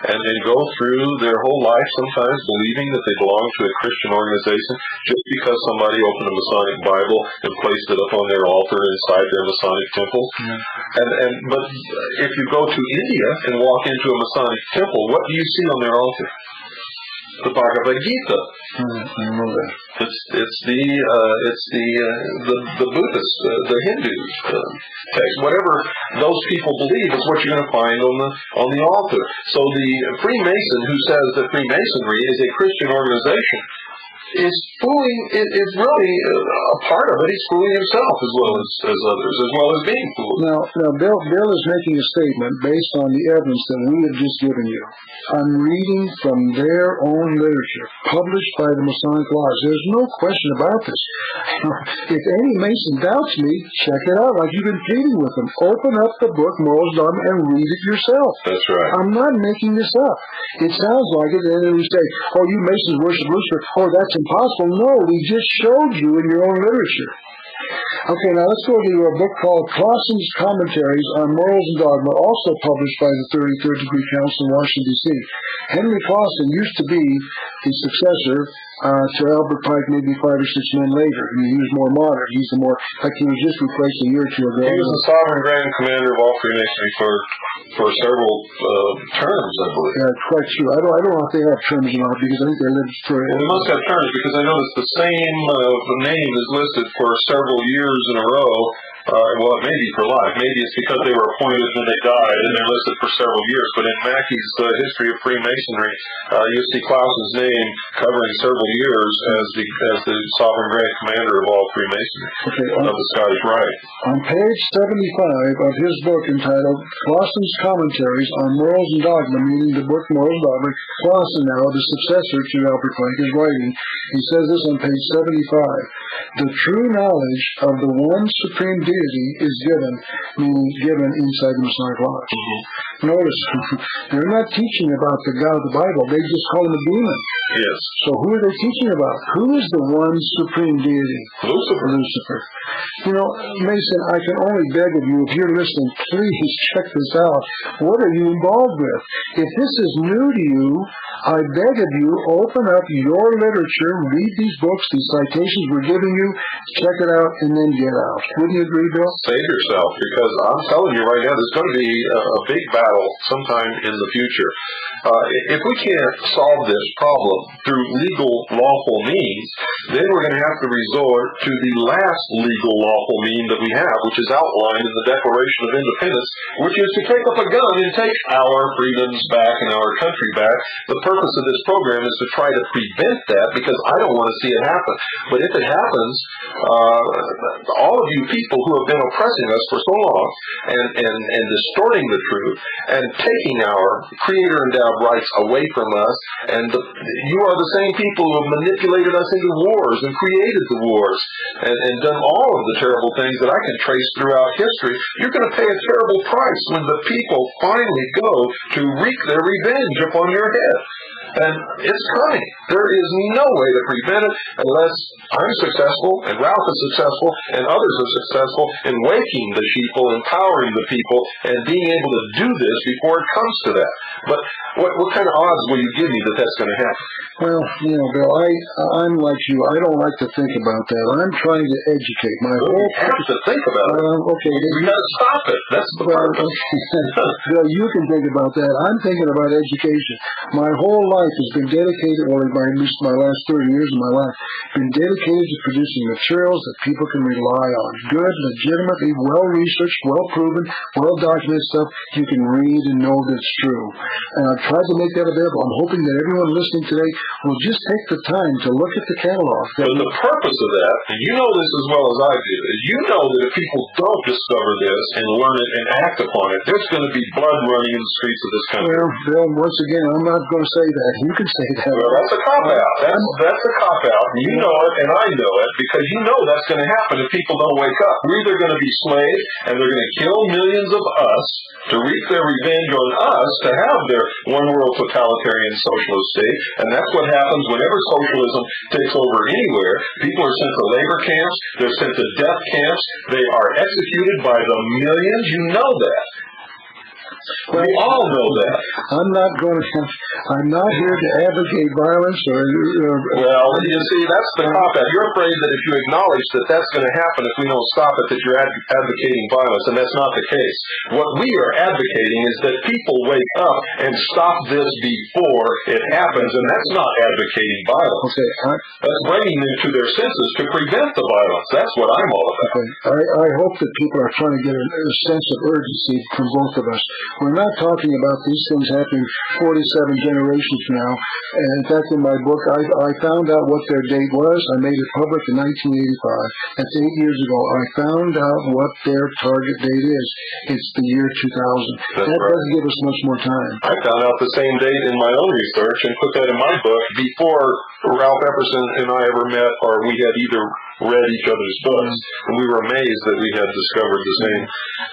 and go through their whole life sometimes believing that they belong to a Christian organization just because somebody opened a Masonic Bible and placed it up on their altar inside their Masonic temple? Mm-hmm. But if you go to India and walk into a Masonic temple, what do you see on their altar? The Bhagavad Gita. I know that. It's the Buddhist, the Hindu text. Whatever those people believe is what you're going to find on the altar. So the Freemason who says that Freemasonry is a Christian organization is fooling, is really a part of it. He's fooling himself as well as others, as well as being fooled. Now, Bill is making a statement based on the evidence that we have just given you. I'm reading from their own literature, published by the Masonic Lodge. There's no question about this. If any Mason doubts me, check it out, like you've been pleading with them. Open up the book, Morals Dogma, and read it yourself. That's right. I'm not making this up. It sounds like it, and then we say, oh, you Masons worship Lucifer. Oh, that's impossible. No, we just showed you in your own literature. Okay, now let's go to a book called Clausen's Commentaries on Morals and Dogma, also published by the 33rd Degree Council in Washington, D.C. Henry Clausen used to be the successor to Albert Pike maybe 5 or 6 men later. I mean, he was more modern. He's the more, like he was just replaced a year or two ago. He was the sovereign grand commander of all Freemasonry for several terms, I believe. Yeah, quite true. I don't know if they have terms or not, because I think they lived for... Well, they must have terms, because I noticed the same name is listed for several years in a row. Well, it may be for life. Maybe it's because they were appointed when they died, and they're listed for several years. But in Mackey's History of Freemasonry, you see Clausen's name covering several years as the sovereign grand commander of all Freemasonry of the Scottish Rite. On page 75 of his book entitled Clausen's Commentaries on Morals and Dogma, meaning the book Morals and Dogma, Clausen now, the successor to Albert Pike, is writing. He says this on page 75. The true knowledge of the one supreme deity is given inside the Masonic Lodge. Notice, they're not teaching about the God of the Bible. They just call him a demon. Yes. So who are they teaching about? Who is the one supreme deity? Lucifer. You know, Mason, I can only beg of you, if you're listening, please check this out. What are you involved with? If this is new to you, I beg of you, open up your literature, read these books, these citations we're giving you, check it out, and then get out. Wouldn't you agree, Bill? Save yourself, because I'm telling you right now, there's going to be a big battle sometime in the future. If we can't solve this problem through legal, lawful means, then we're going to have to resort to the last legal, lawful mean that we have, which is outlined in the Declaration of Independence, which is to take up a gun and take our freedoms back and our country back. The purpose of this program is to try to prevent that, because I don't want to see it happen. But if it happens, all of you people who have been oppressing us for so long and distorting the truth and taking our creator-endowed rights away from us, and you are the same people who have manipulated us into wars and created the wars and done all of the terrible things that I can trace throughout history. You're going to pay a terrible price when the people finally go to wreak their revenge upon your head. And it's coming. There is no way to prevent it unless I'm successful, and Ralph is successful, and others are successful in waking the people, empowering the people, and being able to do this before it comes to that. But what kind of odds will you give me that that's going to happen? Well, you know, Bill, I'm like you. I don't like to think about that. I'm trying to educate. You have to think about it. Okay. We got to stop it. That's the purpose. Bill, you can think about that. I'm thinking about education. My whole life has been dedicated, well, at least my last 30 years of my life, been dedicated to producing materials that people can rely on. Good, legitimately, well-researched, well-proven, well-documented stuff you can read and know that's true. And I've tried to make that available. I'm hoping that everyone listening today will just take the time to look at the catalog. But the purpose of that, and you know this as well as I do, is you know that if people don't discover this and learn it and act upon it, there's going to be blood running in the streets of this country. Well, Bill, once again, I'm not going to say that. You can say that. Well, that's a cop-out. That's a cop-out. You know it, and I know it, because you know that's going to happen if people don't wake up. We're either going to be slaves, and they're going to kill millions of us to wreak their revenge on us to have their one-world totalitarian socialist state, and that's what happens whenever socialism takes over anywhere. People are sent to labor camps, they're sent to death camps, they are executed by the millions. You know that. We all know that. I'm not here to advocate violence or... Well, you see, that's the cop-out. You're afraid that if you acknowledge that that's going to happen if we don't stop it, that you're advocating violence, and that's not the case. What we are advocating is that people wake up and stop this before it happens, and that's not advocating violence. Okay. That's bringing them to their senses to prevent the violence. That's what I'm all about. Okay. I hope that people are trying to get a sense of urgency from both of us. We're not talking about these things happening 47 generations from now. And in fact, in my book, I found out what their date was. I made it public in 1985. That's 8 years ago. I found out what their target date is. It's the year 2000. That doesn't give us much more time. I found out the same date in my own research and put that in my book before Ralph Epperson and I ever met, or we had either read each other's books, and we were amazed that we had discovered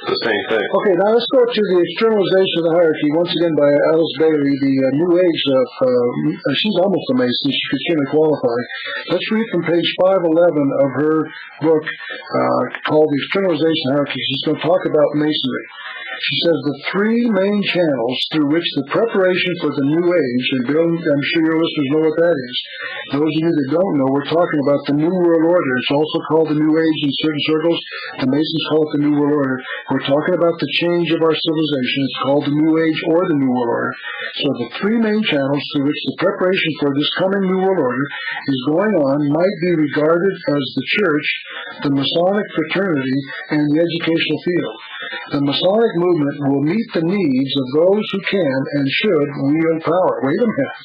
the same thing. Okay, now let's go to the externalization of the hierarchy, once again by Alice Bailey, the New Age of, she's almost a Mason, she could certainly qualify. Let's read from page 511 of her book called The Externalization Hierarchy. She's going to talk about Masonry. She says the three main channels through which the preparation for the New Age, and Bill, I'm sure your listeners know what that is. Those of you that don't know, we're talking about the New World Order. It's also called the New Age in certain circles. The Masons call it the New World Order. We're talking about the change of our civilization. It's called the New Age or the New World Order. So the three main channels through which the preparation for this coming New World Order is going on might be regarded as the Church, the Masonic fraternity, and the educational field. The Masonic movement will meet the needs of those who can and should wield power. Wait a minute.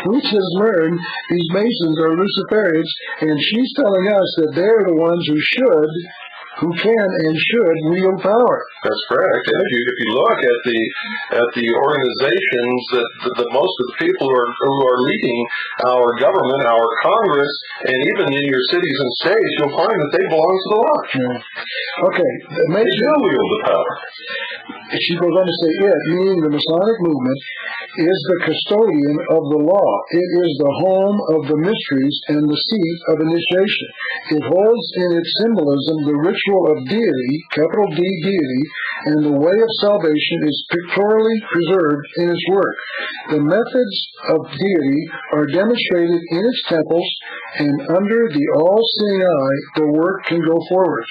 We just learned these Masons are Luciferians, and she's telling us that they're the ones who can and should wield power. That's correct. And if you look at the organizations that most of the people who are leading our government, our Congress, and even in your cities and states, you'll find that they belong to the lodge. Yeah. Okay. They do wield the power. She goes on to say, meaning the Masonic movement, is the custodian of the law. It is the home of the mysteries and the seat of initiation. It holds in its symbolism the ritual of deity, capital D, deity, and the way of salvation is pictorially preserved in its work. The methods of deity are demonstrated in its temples, and under the all-seeing eye, the work can go forward.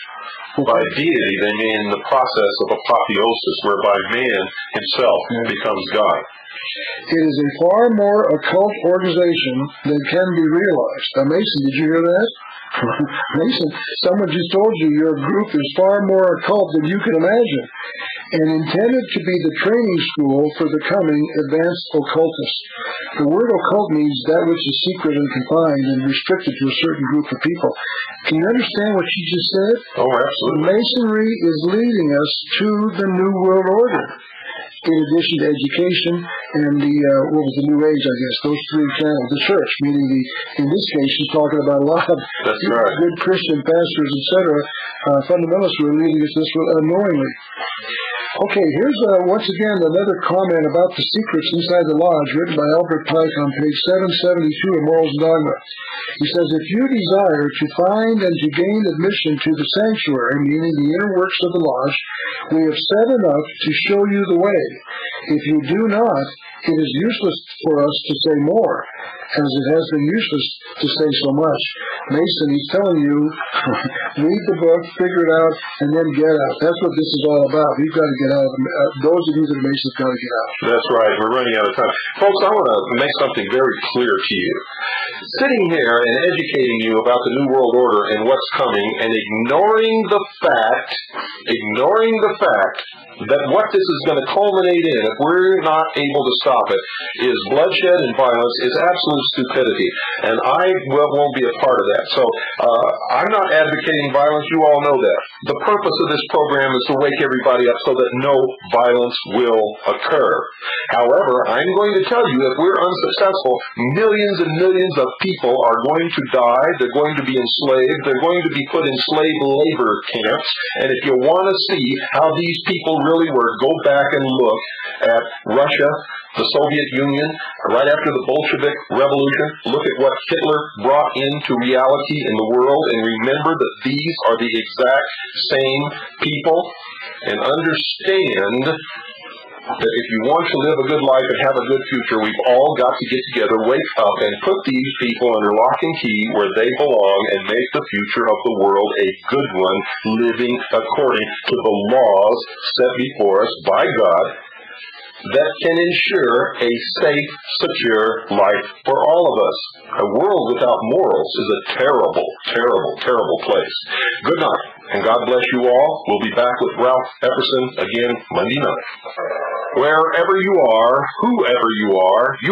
By deity, they mean the process of apotheosis, whereby man himself becomes God. It is a far more occult organization than can be realized. Now, Mason, did you hear that? Mason, someone just told you your group is far more occult than you can imagine, and intended to be the training school for the coming advanced occultists. The word occult means that which is secret and confined and restricted to a certain group of people. Can you understand what she just said? Oh, absolutely. Masonry is leading us to the New World Order. In addition to education and what was the New Age, I guess, those three channels, the church, meaning in this case, she's talking about a lot of good Christian pastors, etc., fundamentalists who are leading us this unknowingly. Okay, here's once again another comment about the secrets inside the lodge, written by Albert Pike on page 772 of Morals and Dogma. He says, if you desire to find and to gain admission to the sanctuary, meaning the inner works of the lodge, we have said enough to show you the way. If you do not, it is useless for us to say more, as it has been useless to say so much. Mason, he's telling you, read the book, figure it out, and then get out. That's what this is all about. We've got to get out. Those of you that are Masons have got to get out. That's right. We're running out of time. Folks, I want to make something very clear to you. Sitting here and educating you about the New World Order and what's coming, and ignoring the fact that what this is going to culminate in, if we're not able to stop it, is bloodshed and violence, is absolute stupidity. And I won't be a part of that. So I'm not advocating violence. You all know that. The purpose of this program is to wake everybody up so that no violence will occur. However, I'm going to tell you, if we're unsuccessful, millions and millions of people are going to die. They're going to be enslaved. They're going to be put in slave labor camps. And if you want to see how these people really were, go back and look at Russia, the Soviet Union, right after the Bolshevik Revolution. Look at what Hitler brought into reality in the world, and remember that these are the exact same people, and understand that if you want to live a good life and have a good future, we've all got to get together, wake up, and put these people under lock and key where they belong and make the future of the world a good one, living according to the laws set before us by God that can ensure a safe, secure life for all of us. A world without morals is a terrible, terrible, terrible place. Good night. and God bless you all. We'll be back with Ralph Epperson again Monday night. Wherever you are, whoever you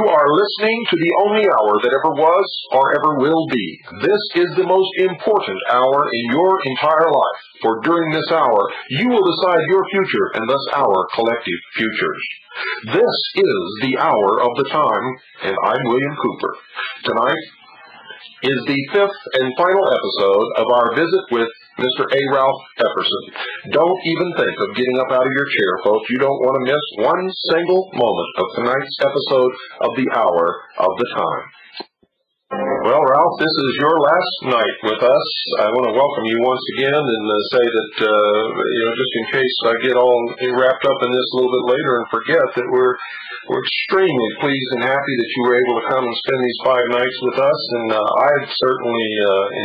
are listening to the only hour that ever was or ever will be. This is the most important hour in your entire life, for during this hour, you will decide your future and thus our collective futures. This is the hour of the time, and I'm William Cooper. Tonight is the fifth and final episode of our visit with Mr. A. Ralph Epperson. Don't even think of getting up out of your chair, folks. You don't want to miss one single moment of tonight's episode of the hour of the time. Well, Ralph, this is your last night with us. I want to welcome you once again and say that, just in case I get all wrapped up in this a little bit later and forget, that we're extremely pleased and happy that you were able to come and spend these 5 nights with us. And I've certainly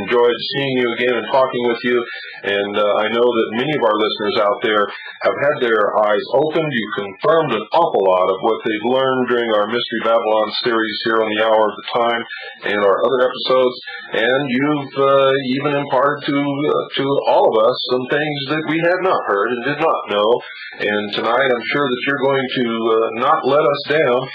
enjoyed seeing you again and talking with you. And I know that many of our listeners out there have had their eyes opened. You confirmed an awful lot of what they've learned during our Mystery Babylon series here on the Hour of the Time and our other episodes, and you've even imparted to all of us some things that we had not heard and did not know. And tonight, I'm sure that you're going to not let us down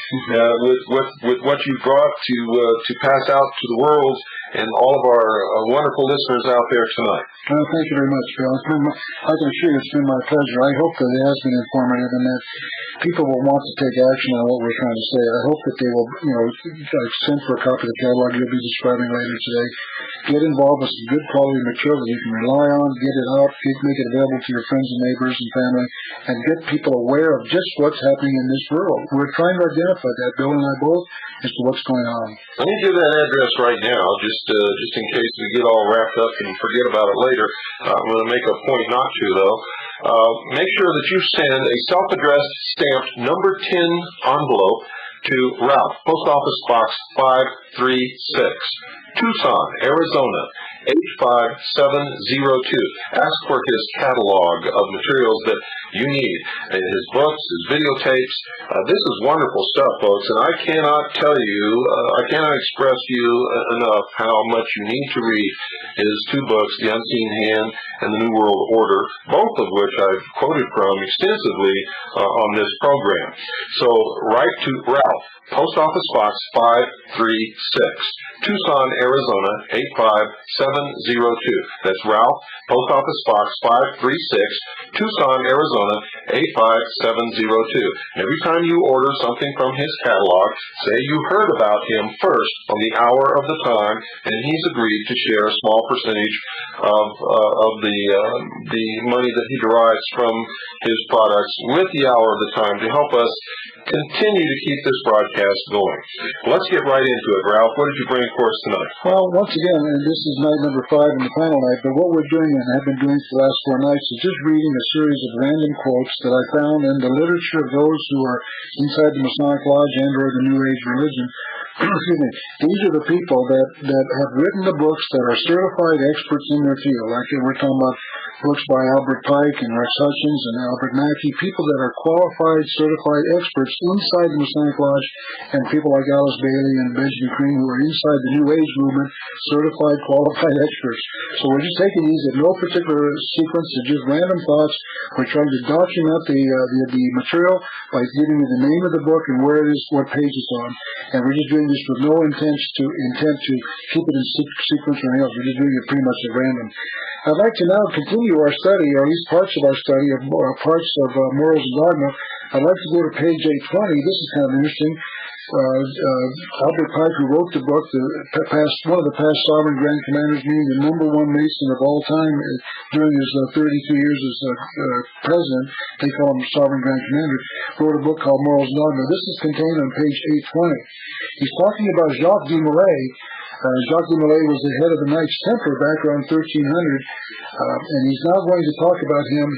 with what you brought to pass out to the world and all of our wonderful listeners out there tonight. Well, thank you very much, Bill. I can assure you it's been my pleasure. I hope that it has been informative and that people will want to take action on what we're trying to say. I hope that they will, send for a copy of the catalog you'll be describing later today. Get involved with some good quality material that you can rely on, get it out, make it available to your friends and neighbors and family, and get people aware of just what's happening in this world. We're trying to identify that, Bill and I both, as to what's going on. Let me give that address right now, just in case we get all wrapped up and forget about it later. I'm going to make a point not to, though. Make sure that you send a self-addressed stamped number 10 envelope to Ralph, Post Office Box 536, Tucson, Arizona, 85702. Ask for his catalog of materials that you need, his books, his videotapes. This is wonderful stuff, folks, and I cannot tell you, I cannot express to you enough how much you need to read his 2 books, The Unseen Hand and The New World Order, both of which I've quoted from extensively on this program. So write to Ralph, Post Office Box 536, Tucson, Arizona, 85702. That's Ralph, Post Office Box 536, Tucson, Arizona, 85702. Every time you order something from his catalog, say you heard about him first on the Hour of the Time, and he's agreed to share a small percentage of the money that he derives from his products with the Hour of the Time to help us continue to keep this broadcast going. Let's get right into it, Ralph. What did you bring for us tonight? Well, once again, and this is night number 5 and the final night, but what we're doing and have been doing for the last 4 nights is just reading a series of random quotes that I found in the literature of those who are inside the Masonic Lodge and or the New Age religion. Excuse me. These are the people that have written the books that are certified experts in their field. Like we're talking about books by Albert Pike and Rex Hutchins and Albert Mackey, people that are qualified, certified experts inside the Masonic Lodge, and people like Alice Bailey and Benjamin Green who are inside the New Age movement, certified, qualified experts. So we're just taking these in no particular sequence, they're just random thoughts. We're trying to document the material by giving you the name of the book and where it is, what page it's on. And we're just doing this with no intent to keep it in sequence or anything else. We're just doing it pretty much at random. I'd like to now continue our study, or at least parts of our study, of parts of Morals and Dogma. I'd like to go to page 820. This is kind of interesting. Albert Pike, who wrote the book, one of the past Sovereign Grand Commanders, meaning the #1 Mason of all time during his 32 years as president, they call him Sovereign Grand Commander, wrote a book called Morals and Dogma. This is contained on page 820. He's talking about Jacques de Molay. Jacques de Molay was the head of the Knights Templar back around 1300, and he's now going to talk about him.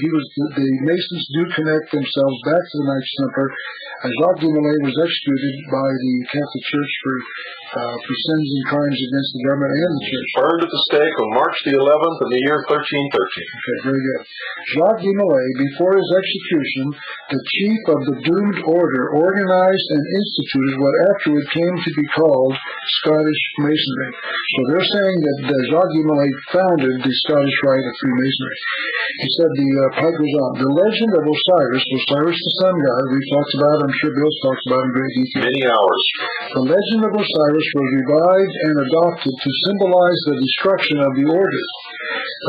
The Masons do connect themselves back to the Knights Templar. Jacques de Molay was executed by the Catholic Church for for sins and crimes against the government and the church. Burned at the stake on March the 11th in the year 1313. Okay, very good. Jacques de Molay, before his execution, the chief of the doomed order, organized and instituted what afterward came to be called Scottish Masonry. So they're saying that Jacques de Molay founded the Scottish Rite of Freemasonry. He said, the pipe goes on, the legend of Osiris the sun god, we've talked about, I'm sure Bill's talks about in great detail. Many hours. The legend of Osiris was revived and adopted to symbolize the destruction of the order.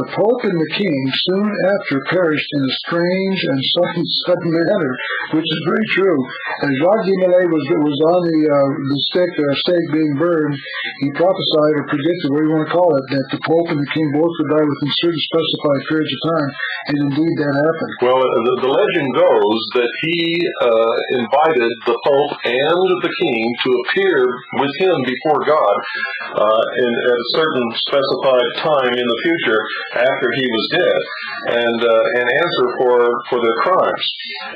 The Pope and the King soon after perished in a strange and sudden manner, which is very true. As Jacques de Molay was on the stake being burned, he prophesied or predicted, whatever you want to call it, that the Pope and the King both would die within certain specified periods of time, and indeed that happened. Well, the legend goes that he invited the Pope and the King to appear with him before God at a certain specified time in the future after he was dead, and answer for their crimes.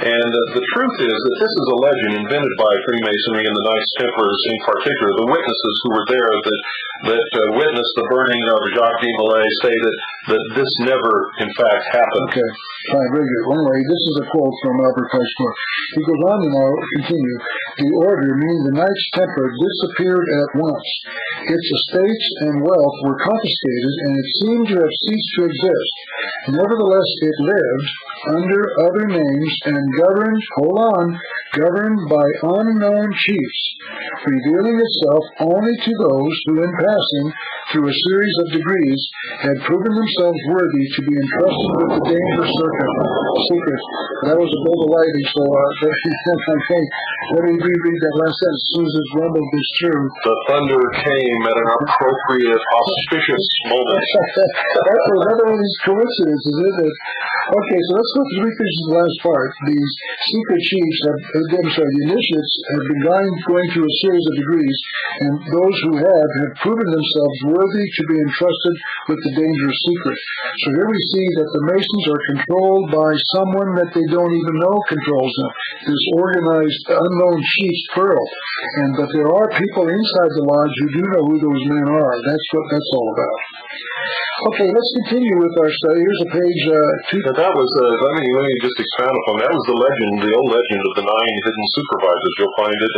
And the truth is that this is a legend invented by Freemasonry and the Knights Templars in particular. The witnesses who were there that witnessed the burning of Jacques de Molay say that this never, in fact, happened. Okay, fine, very good. Anyway, this is a quote from Albert Pike's book. He goes on to now continue. The order, meaning the Knights Templar, disappeared at once. Its estates and wealth were confiscated, and it seemed to have ceased to exist. Nevertheless, it lived under other names and governed by unknown chiefs, revealing itself only to those who, in passing through a series of degrees, had proven themselves worthy to be entrusted with the dangerous secret. That was a bolt of lightning, so let me reread that last sentence as soon as this rumble gets through. The thunder came at an appropriate, auspicious moment. That's another one of these coincidences, isn't it? Okay, so let's go through the last part. These secret chiefs the initiates have been going through a series of degrees, and those who have proven themselves worthy to be entrusted with the dangerous secret. So here we see that the Masons are controlled by someone that they don't even know controls them. This organized, unknown chief's pearl. But there are people inside the lodge who do know who those men are. That's what that's all about. Okay, let's continue with our study. Here's a page 2. Now that was, let me just expound upon that. Was the legend, the old legend of the 9 hidden supervisors. You'll find it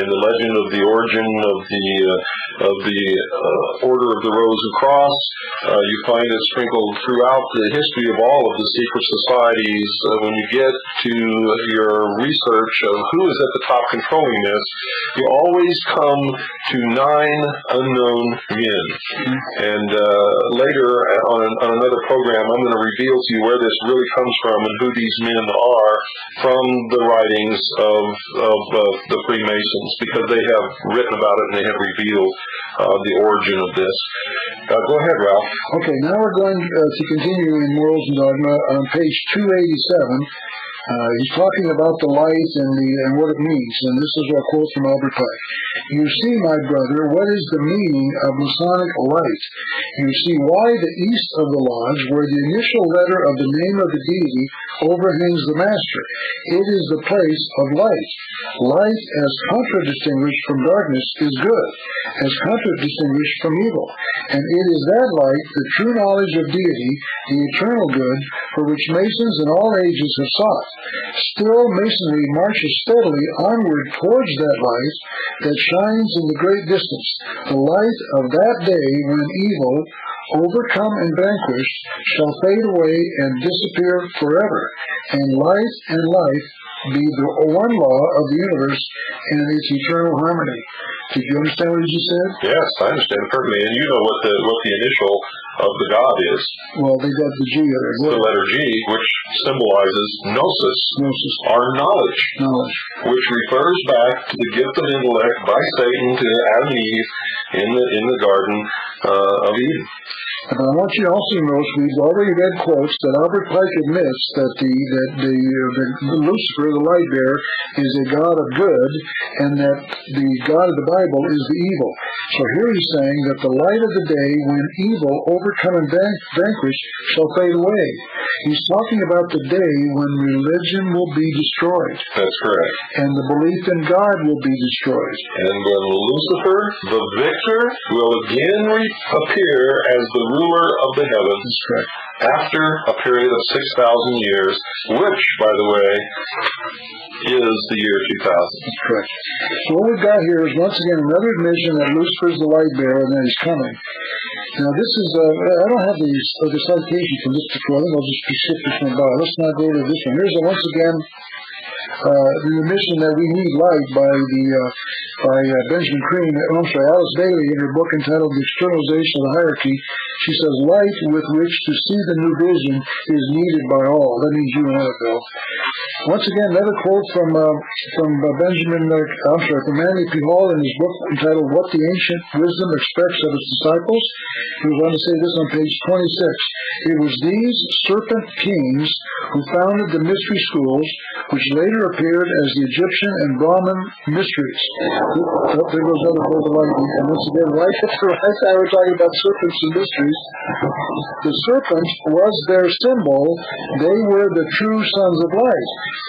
in the legend of the origin of the Order of the Rose and Cross. You find it sprinkled throughout the history of all of the secret societies. When you get to your research of who is at the top controlling this, you always come to 9 unknown men. And later on another program, I'm going to reveal to you where this really comes from and who these men are from the writings of the Freemasons, because they have written about it and they have revealed the origin of this. Go ahead, Ralph. Okay, now we're going to continue in Morals and Dogma on page 287. He's talking about the light and what it means, and this is a quote from Albert Pike. You see, my brother, what is the meaning of Masonic light? You see why the east of the lodge, where the initial letter of the name of the deity overhangs the master. It is the place of light. Light, as contradistinguished from darkness, is good, as contradistinguished from evil. And it is that light, the true knowledge of deity, the eternal good, for which Masons in all ages have sought. Still, Masonry marches steadily onward towards that light that shines in the great distance, the light of that day when evil, overcome and vanquished, shall fade away and disappear forever, and light and life be the one law of the universe and its eternal harmony. Did you understand what he just said? Yes, I understand perfectly. And you know what the initial of the God is. Well, they got the G there. The letter G, which symbolizes gnosis, or knowledge, which refers back to the gift of intellect by Satan to Adam and Eve in the Garden of Eden. But I want you to also notice we've already read quotes that Albert Pike admits that the Lucifer, the light bearer, is a god of good, and that the God of the Bible is the evil. So here he's saying that the light of the day, when evil, overcome and vanquished, shall fade away. He's talking about the day when religion will be destroyed. That's correct. And the belief in God will be destroyed. And when Lucifer, the victor, will again appear as the ruler of the heavens. That's correct. After a period of 6,000 years, which, by the way, is the year 2000. That's correct. So what we've got here is, once again, another admission that Lucifer is the light bearer and that he's coming. Now this is, I don't have the citation from this particular, I think I'll just skip this one by. Let's not go to this one. Here's, once again, the admission that we need light by Benjamin Cream, Alice Bailey, in her book entitled The Externalization of the Hierarchy. She says, light with which to see the new vision is needed by all. That means you and I, Bill. Once again, another quote from Manly P. Hall in his book entitled What the Ancient Wisdom Expects of Its Disciples. He was going to say this on page 26. It was these serpent kings who founded the mystery schools, which later appeared as the Egyptian and Brahmin mysteries. Oh, there goes another quote of light. And once again, right now we're talking about serpents and mysteries. The serpent was their symbol. They were the true sons of light.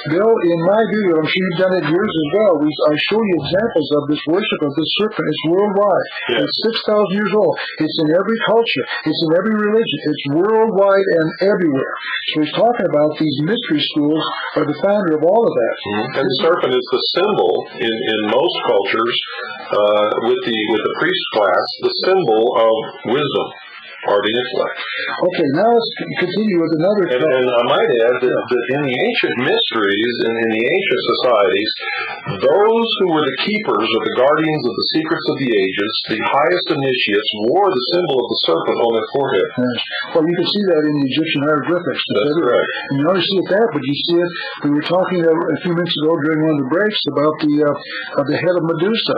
Bill, in my view, I'm sure you've done it years as well, I show you examples of this worship of this serpent. It's worldwide. Yeah. It's 6,000 years old. It's in every culture. It's in every religion. It's worldwide and everywhere. So he's talking about these mystery schools are the founder of all of that. Mm-hmm. And the serpent is the symbol in most cultures, with the priest class, the symbol of wisdom or the intellect. Okay, now let's continue with another. And I might add that in the ancient mysteries and in the ancient societies, those who were the keepers or the guardians of the secrets of the ages, the highest initiates, wore the symbol of the serpent on their forehead. Yes. Well, you can see that in the Egyptian hieroglyphics. That's correct. And you only see it there, but you see it. We were talking a few minutes ago during one of the breaks about the head of Medusa,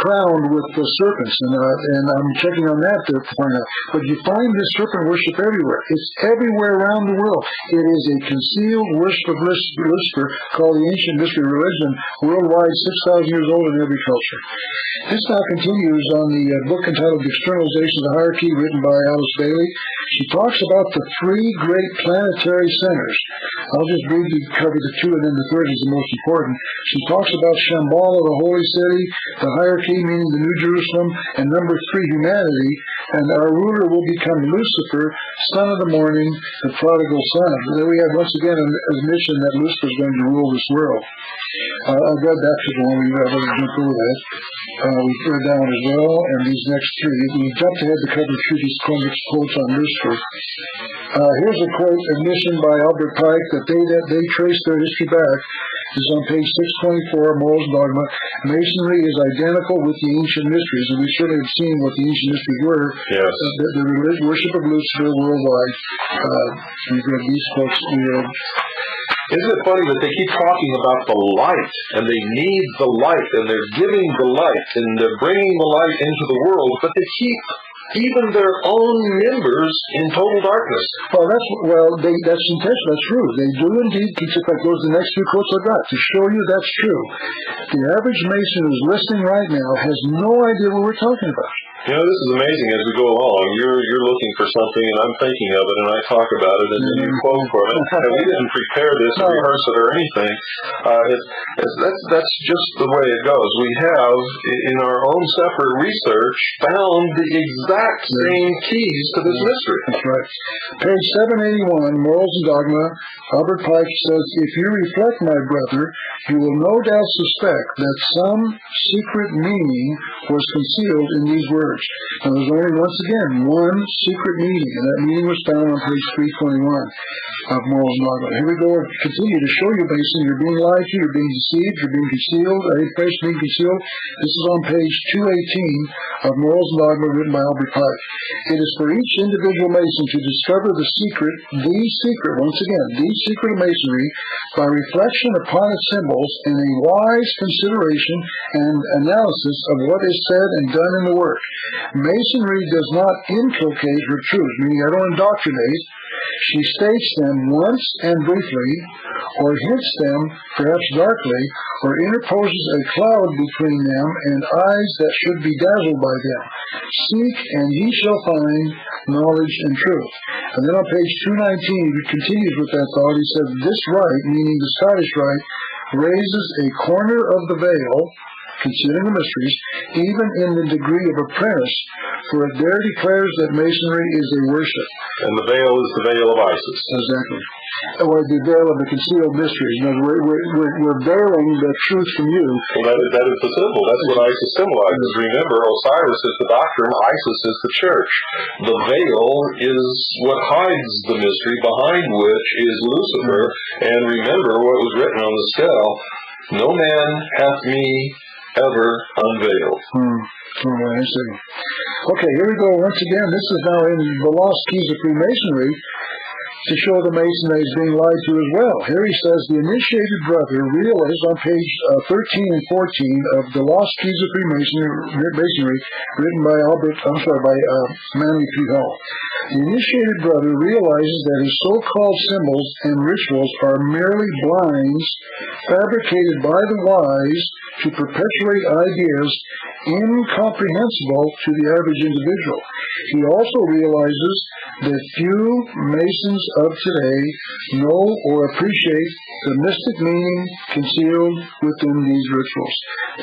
crowned with the serpents, and I'm checking on that to find out. But you find this serpent worship everywhere. It's everywhere around the world. It is a concealed worship of Lucifer called the ancient mystery religion, worldwide, 6,000 years old in every culture. This now continues on the book entitled The Externalization of the Hierarchy, written by Alice Bailey. She talks about the three great planetary centers. I'll just briefly cover the two, and then the third is the most important. She talks about Shambhala, the holy city, the hierarchy, meaning the New Jerusalem, and number 3, humanity. And our ruler will become Lucifer, son of the morning, the prodigal son. And then we have once again an admission that Lucifer is going to rule this world. I've read that to the one we read, but jump over that. We've read that one as well, and these next three. We jumped ahead to cover these quotes on Lucifer. Here's a quote, admission by Albert Pike, that they trace their history back. This is on page 624, Morals and Dogma. Masonry is identical with the ancient mysteries, and we certainly have seen what the ancient mysteries were. Yes. The worship of Lucifer worldwide. We've read these quotes. Isn't it funny that they keep talking about the light, and they need the light, and they're giving the light, and they're bringing the light into the world, but they keep even their own members in total darkness. That's intentional. That's true. They do indeed teach it. Like those are the next few quotes I've got to show you that's true. The average Mason who's listening right now has no idea what we're talking about. You know, this is amazing as we go along. You're looking for something, and I'm thinking of it, and I talk about it, and then you quote from it. And we didn't prepare this or rehearse it or anything. That's just the way it goes. We have, in our own separate research, found the exact same keys to this mystery. That's right. Page 781, Morals and Dogma, Albert Pike says, if you reflect, my brother, you will no doubt suspect that some secret meaning was concealed in these words. Now, there's only, once again, one secret meaning, and that meaning was found on page 321 of Morals and Dogma. Here we go, continue to show you, Mason, you're being lied to, you're being deceived, you're being concealed, information being concealed. This is on page 218 of Morals and Dogma, written by Albert Pike. It is for each individual Mason to discover the secret, once again, the secret of Masonry, by reflection upon its symbols and a wise consideration and analysis of what is said and done in the work. Masonry does not inculcate illuminate her truths, meaning I don't indoctrinate. She states them once and briefly, or hints them, perhaps darkly, or interposes a cloud between them and eyes that should be dazzled by them. Seek, and ye shall find knowledge and truth. And then on page 219, he continues with that thought. He says, this rite, meaning the Scottish rite, raises a corner of the veil, concealing the mysteries, even in the degree of apprentice, for it there declares that Masonry is a worship. And the veil is the veil of Isis. Exactly. Or the veil of the concealed mysteries. You know, we're veiling the truth from you. Well, that is the symbol. That's what Isis symbolizes. Remember, Osiris is the doctrine, Isis is the church. The veil is what hides the mystery, behind which is Lucifer. And remember what was written on the scale, no man hath me ever unveiled. All right, I see. Okay, here we go. Once again, this is now in the Lost Keys of Freemasonry to show the Mason that he's being lied to as well. Here he says, the initiated brother realizes on page 13 and 14 of the Lost Keys of Freemasonry, written by Manly P. Hall. The initiated brother realizes that his so-called symbols and rituals are merely blinds fabricated by the wise to perpetuate ideas incomprehensible to the average individual. He also realizes that few Masons of today know or appreciate the mystic meaning concealed within these rituals.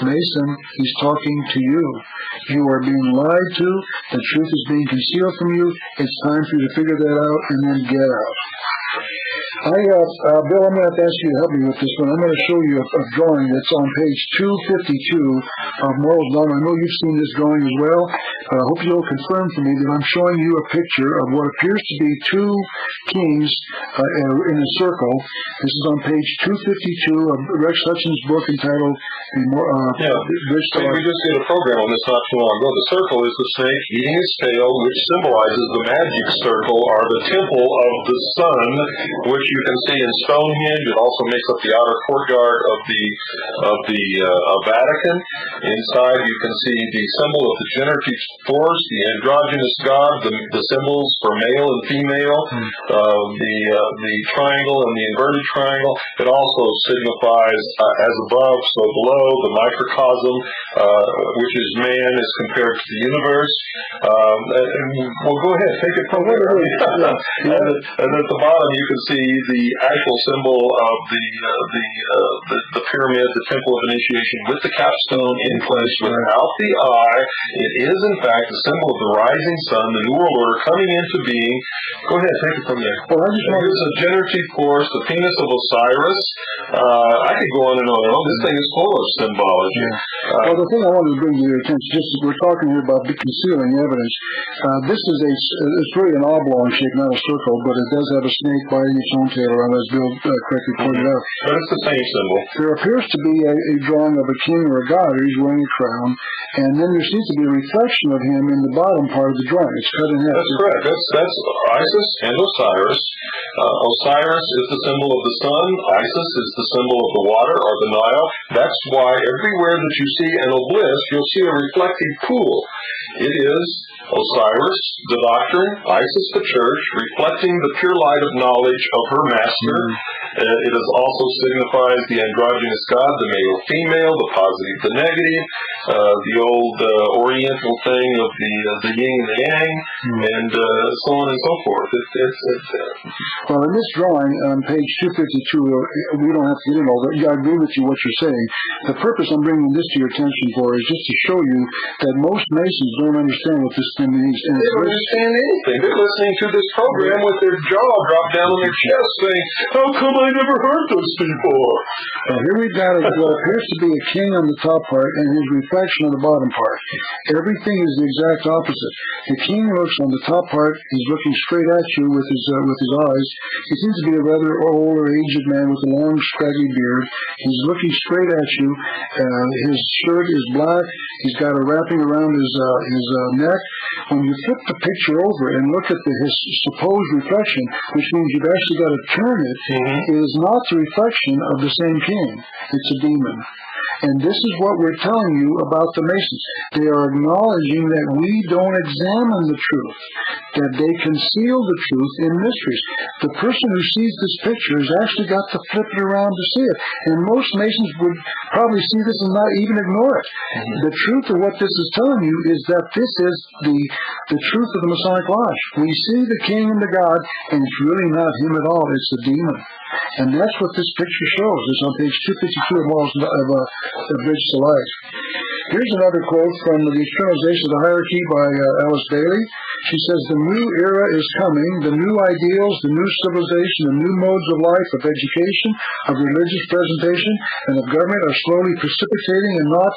Mason, he's talking to you. You are being lied to. The truth is being concealed from you. It's time for you to figure that out and then get out. Bill, I'm going to have to ask you to help me with this one. I'm going to show you a drawing that's on page 252 of Morals Done. I know you've seen this drawing as well. I hope you'll confirm for me that I'm showing you a picture of what appears to be two kings in a circle. This is on page 252 of Rex Hudson's book entitled we just did a program on this not too long ago. The circle is the snake eating its tail, which symbolizes the magic circle, or the temple of the sun, which you can see in Stonehenge. It also makes up the outer courtyard of the Vatican. Inside, you can see the symbol of the generative force, the androgynous god, the symbols for male and female, the triangle and the inverted triangle. It also signifies as above, so below, the microcosm, which is man as compared to the universe. Well, go ahead, take it from there. And at the bottom, you can see the actual symbol of the pyramid, the temple of initiation, with the capstone in place without the eye. It is, in fact, a symbol of the rising sun, the New World Order coming into being. Go ahead, take it from there. Well, here's a generative force, the penis of Osiris. I could go on and on and on. This thing is full of symbology. Well, the thing I wanted to bring to your attention, we're talking here about concealing evidence. This is it's really an oblong shape, not a circle, but it does have a snake biting its own tail around, as Bill correctly pointed out. But it's the same symbol. There appears to be a drawing of a king or a god, or he's wearing a crown, and then there seems to be a reflection of him in the bottom part of the drawing. It's cut in half. That's correct. That's Isis and Osiris. Osiris is the symbol of the sun. Isis is the symbol of the water, or the Nile. That's why everywhere that you see an obelisk, you'll see a reflective pool. It is Osiris, the doctrine, Isis, the church, reflecting the pure light of knowledge of her master. It is also signifies the androgynous god, the male, female, the positive, the negative, the old Oriental thing of the yin and the yang, and so on and so forth. Well, in this drawing on page 252, we don't have to get into all that. I agree with you what you're saying. The purpose I'm bringing this to your attention for is just to show you that most Masons don't understand what this thing means. They don't understand anything. They're listening to this program with their jaw dropped down on their chest saying, how come I never heard those before? Here we've got what appears to be a king on the top part and his reflection on the bottom part. Everything is the exact opposite. The king looks on the top part, he's looking straight at you with his eyes. He seems to be a rather old or aged man with a long, scraggy beard. He's looking straight at you. His shirt is black. He's got a wrapping around his neck. When you flip the picture over and look at his supposed reflection, which means you've actually got to turn it, it is not the reflection of the same king. It's a demon. And this is what we're telling you about the Masons. They are acknowledging that we don't examine the truth, that they conceal the truth in mysteries. The person who sees this picture has actually got to flip it around to see it. And most Masons would probably see this and not even ignore it. The truth of what this is telling you is that this is the truth of the Masonic Lodge. We see the king and the god, and it's really not him at all, it's the demon. And that's what this picture shows. It's on page 252 of Bridge to Life. Here's another quote from The Externalization of the Hierarchy by Alice Bailey. She says, "The new era is coming. The new ideals, the new civilization, the new modes of life, of education, of religious presentation, and of government are slowly precipitating and not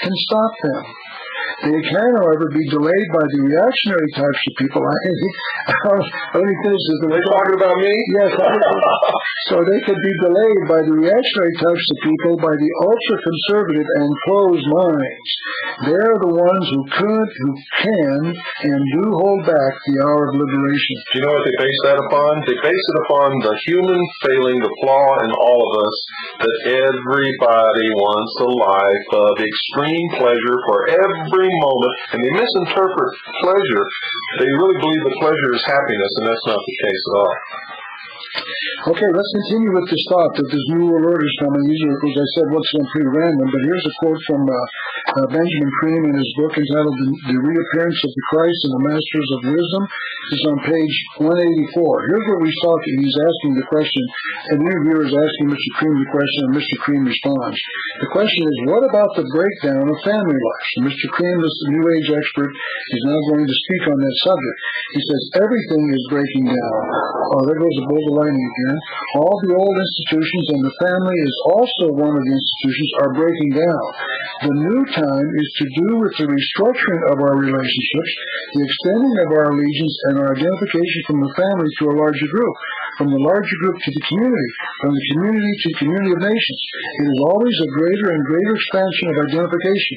can stop them. They can, however, be delayed by the reactionary types of people." Let me finish this. Are they talking about me? Yes. So they could be delayed by the reactionary types of people, by the ultra-conservative and closed minds. They're the ones who can, and do hold back the hour of liberation. Do you know what they base that upon? They base it upon the human failing, the flaw in all of us, that everybody wants a life of extreme pleasure for every moment, and they misinterpret pleasure. They really believe that pleasure is happiness, and that's not the case at all. Okay, let's continue with this thought that this New World Order is coming. These are, as I said, what's pretty random, but here's a quote from Benjamin Cream in his book entitled The Reappearance of the Christ and the Masters of Wisdom. It's on page 184. Here's what we saw. He's asking the question, an interviewer is asking Mr. Cream the question, and Mr. Cream responds. The question is, what about the breakdown of family life? And Mr. Cream, this New Age expert, is now going to speak on that subject. He says, everything is breaking down. Oh, there goes the boulder lining again. All the old institutions, and the family is also one of the institutions, are breaking down. The new time is to do with the restructuring of our relationships, the extending of our allegiance and our identification from the family to a larger group, from the larger group to the community, from the community to community of nations. It is always a greater and greater expansion of identification.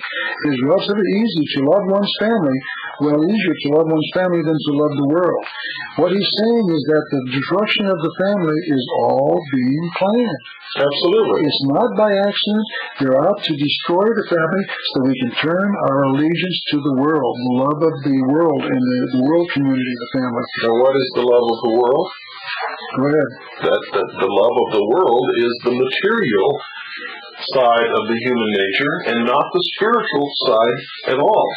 It is relatively easy to love one's family, well, easier to love one's family than to love the world. What he's saying is that the destruction of the family is all being planned. Absolutely. It's not by accident. They're out to destroy the family so we can turn our allegiance to the world, the love of the world and the world community of the family. Now, what is the love of the world? Go ahead. The love of the world is the material side of the human nature and not the spiritual side at all.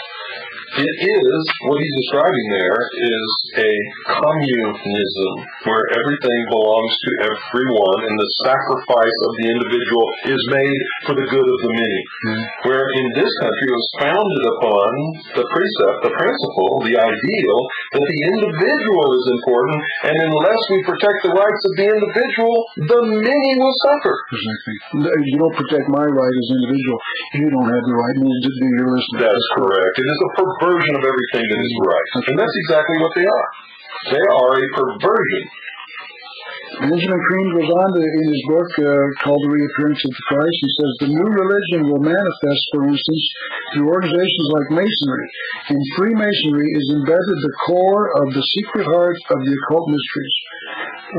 It is, what he's describing there, is a communism where everything belongs to everyone and the sacrifice of the individual is made for the good of the many. Where in this country it was founded upon the precept, the principle, the ideal that the individual is important, and unless we protect the rights of the individual, the many will suffer. Exactly. If you don't protect my right as an individual, you don't have the right to do your listening. That's correct. It is a perversion of everything that is right. And that's exactly what they are. They are a perversion. Benjamin Cream goes on in his book called The Reappearance of the Christ. He says, the new religion will manifest, for instance, through organizations like Masonry. In Freemasonry is embedded the core of the secret heart of the occult mysteries.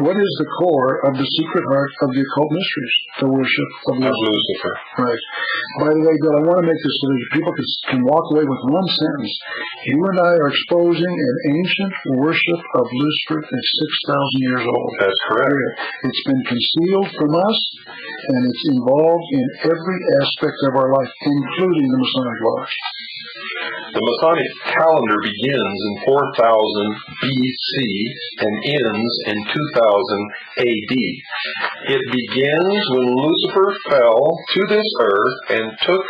What is the core of the secret heart of the occult mysteries? The worship of Lucifer. Right. By the way, Bill, I want to make this so that people can walk away with one sentence. You and I are exposing an ancient worship of Lucifer that's 6,000 years old. That's correct. It's been concealed from us, and it's involved in every aspect of our life, including the Masonic Lodge. The Masonic calendar begins in 4000 BC and ends in 2000 AD. It begins when Lucifer fell to this earth and took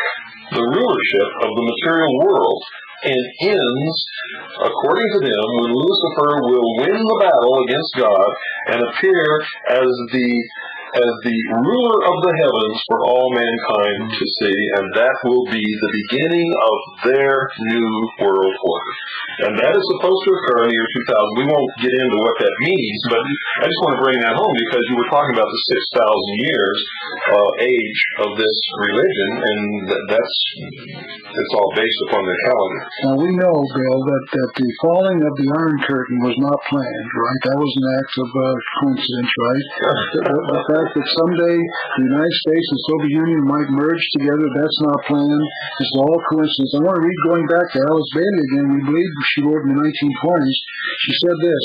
the rulership of the material world, and ends, according to them, when Lucifer will win the battle against God and appear as the ruler of the heavens for all mankind to see, and that will be the beginning of their new world order. And that is supposed to occur in the year 2000. We won't get into what that means, but I just want to bring that home because you were talking about the 6,000 years age of this religion, and it's all based upon the calendar. Now we know, Bill, that the falling of the Iron Curtain was not planned, right? That was an act of coincidence, right? The fact forth that someday the United States and Soviet Union might merge together. That's not planned. It's all coincidence. I want to read going back to Alice Bailey again. We believe she wrote in the 1920s. She said this: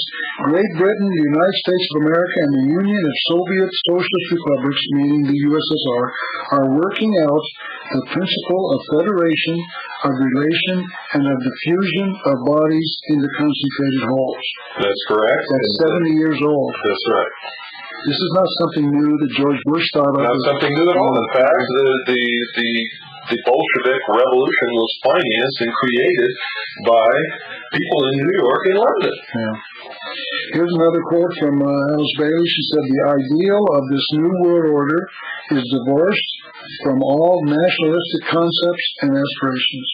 Great Britain, the United States of America, and the Union of Soviet Socialist Republics, meaning the USSR, are working out the principle of federation, of relation, and of the fusion of bodies into concentrated wholes. That's correct. That's 70 years old. That's right. This is not something new that George Bush thought of. Not something new at all. In fact, the Bolshevik Revolution was financed and created by people in New York and London. Yeah. Here's another quote from Alice Bailey. She said, "The ideal of this new world order is divorced from all nationalistic concepts and aspirations."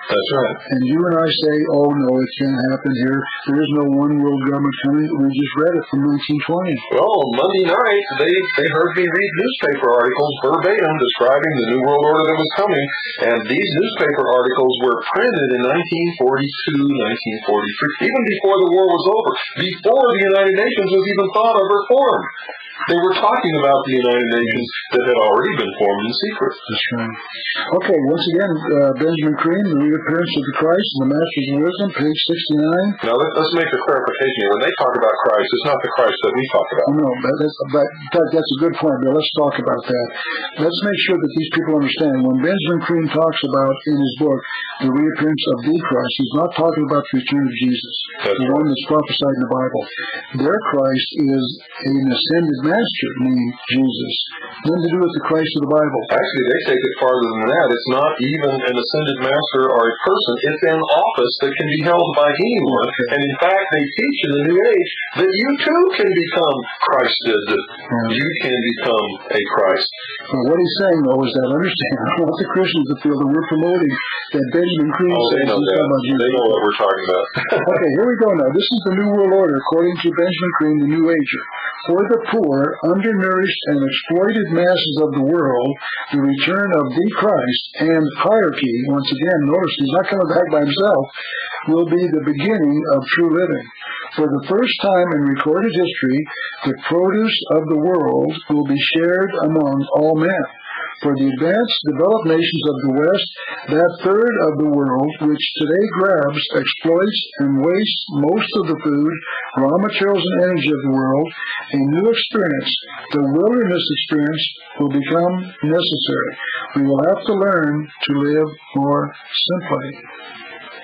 That's right. And you and I say, oh no, it can't happen here. There is no one world government coming. We just read it from 1920. Well, Monday night, they heard me read newspaper articles verbatim describing the New World Order that was coming, and these newspaper articles were printed in 1942, 1943, even before the war was over, before the United Nations was even thought of or formed. They were talking about the United Nations that had already been formed in secret. That's right. Okay, once again, Benjamin Cream, The Reappearance of the Christ and the Masters of Wisdom, page 69. Now, let's make a clarification here. When they talk about Christ, it's not the Christ that we talk about. No, that's a good point, but let's talk about that. Let's make sure that these people understand. When Benjamin Cream talks about, in his book, the reappearance of the Christ, he's not talking about the return of Jesus, the one that's prophesied in the Bible. Their Christ is an ascended master, meaning Jesus. Nothing to do with the Christ of the Bible. Actually, they take it farther than that. It's not even an ascended master or a person. It's an office that can be held by anyone. Okay. And in fact, they teach in the New Age that you too can become Christed, that you can become a Christ. Well, what he's saying, though, is that understand, I want the Christians to feel that we're promoting that Benjamin Cream says they know that. They know what we're talking about. Okay, here we go now. This is the New World Order, according to Benjamin Cream, the New Ager. For the poor, undernourished, and exploited masses of the world, the return of the Christ and hierarchy, once again, notice he's not coming back by himself, will be the beginning of true living. For the first time in recorded history, the produce of the world will be shared among all men. For the advanced, developed nations of the West, that third of the world which today grabs, exploits, and wastes most of the food, raw materials, and energy of the world, a new experience, the wilderness experience, will become necessary. We will have to learn to live more simply.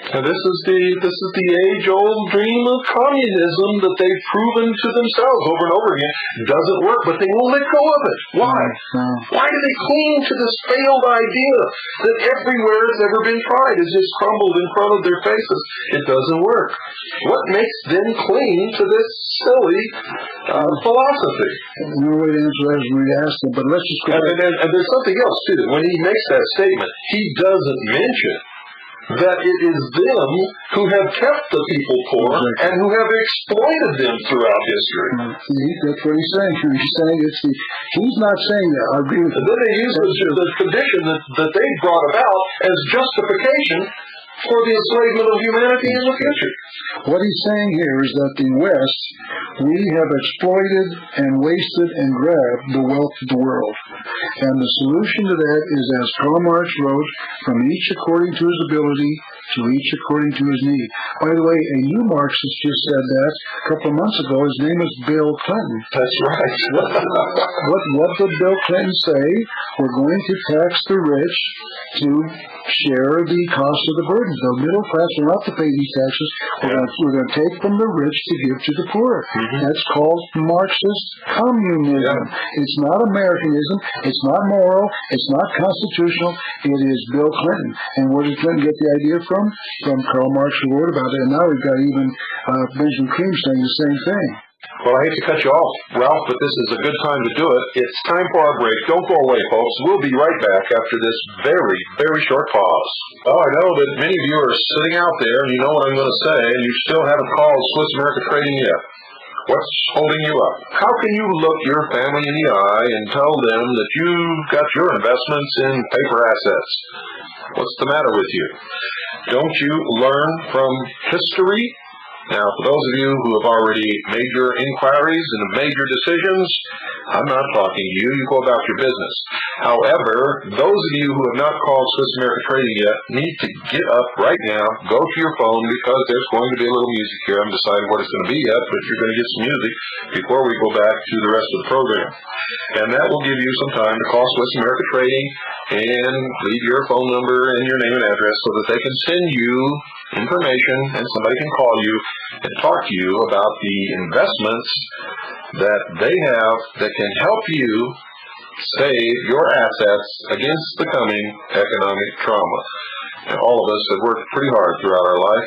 Now, this is the age-old dream of communism that they've proven to themselves over and over again. It doesn't work, but they won't let go of it. Why? Why do they cling to this failed idea that everywhere it's ever been tried is just crumbled in front of their faces? It doesn't work. What makes them cling to this silly philosophy? No way to answer that is when we ask them, but let's just go back. And there's something else, too. When he makes that statement, he doesn't mention that it is them who have kept the people poor and who have exploited them throughout history. That's what he's saying. He's saying he's not saying that. I agree with and then they use the condition that they brought about as justification for the enslavement of humanity in the future. What he's saying here is that the West, we have exploited and wasted and grabbed the wealth of the world. And the solution to that is, as Karl Marx wrote, from each according to his ability, to each according to his need. By the way, a new Marxist just said that a couple of months ago. His name is Bill Clinton. That's right. What did Bill Clinton say? We're going to tax the rich to share the cost of the burden. The middle class will not to pay these taxes. We're going to take from the rich to give to the poor. That's called Marxist communism. It's not Americanism. It's not moral. It's not constitutional. It is Bill Clinton. And where did Clinton get the idea from? From Karl Marx, who wrote about it. And now we've got even Benjamin Cream saying the same thing. Well, I hate to cut you off, Ralph, but this is a good time to do it. It's time for our break. Don't go away, folks. We'll be right back after this very, very short pause. Oh, I know that many of you are sitting out there, and you know what I'm going to say, and you still haven't called Swiss America Trading yet. What's holding you up? How can you look your family in the eye and tell them that you've got your investments in paper assets? What's the matter with you? Don't you learn from history? Now, for those of you who have already made your inquiries and made your decisions, I'm not talking to you. You go about your business. However, those of you who have not called Swiss America Trading yet need to get up right now, go to your phone, because there's going to be a little music here. I'm deciding what it's going to be yet, but you're going to get some music before we go back to the rest of the program. And that will give you some time to call Swiss America Trading and leave your phone number and your name and address so that they can send you information and somebody can call you and talk to you about the investments that they have that can help you save your assets against the coming economic trauma. And all of us have worked pretty hard throughout our life,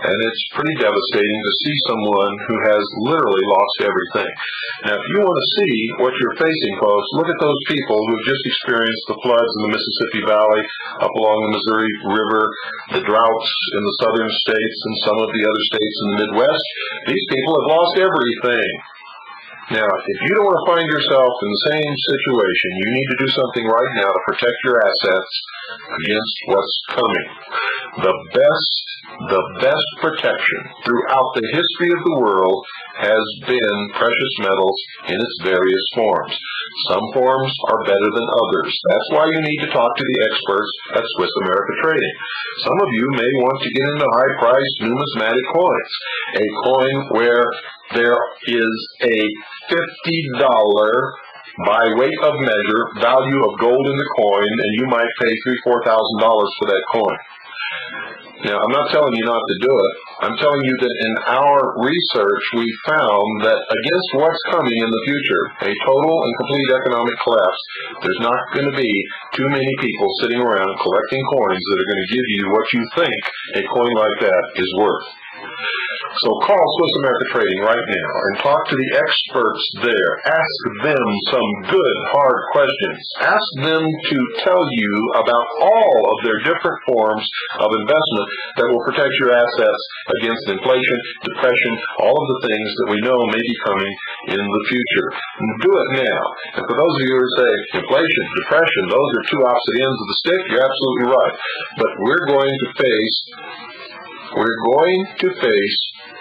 and it's pretty devastating to see someone who has literally lost everything. Now, if you want to see what you're facing, folks, look at those people who have just experienced the floods in the Mississippi Valley, up along the Missouri River, the droughts in the southern states and some of the other states in the Midwest. These people have lost everything. Now, if you don't want to find yourself in the same situation, you need to do something right now to protect your assets against what's coming. The best protection throughout the history of the world has been precious metals in its various forms. Some forms are better than others. That's why you need to talk to the experts at Swiss America Trading. Some of you may want to get into high-priced numismatic coins, a coin where there is a $50 by weight of measure value of gold in the coin, and you might pay $3,000 to $4,000 for that coin. Now, I'm not telling you not to do it. I'm telling you that in our research, we found that against what's coming in the future, a total and complete economic collapse, there's not going to be too many people sitting around collecting coins that are going to give you what you think a coin like that is worth. So call Swiss America Trading right now and talk to the experts there. Ask them some good, hard questions. Ask them to tell you about all of their different forms of investment that will protect your assets against inflation, depression, all of the things that we know may be coming in the future. Do it now. And for those of you who say inflation, depression, those are two opposite ends of the stick, you're absolutely right. But we're going to face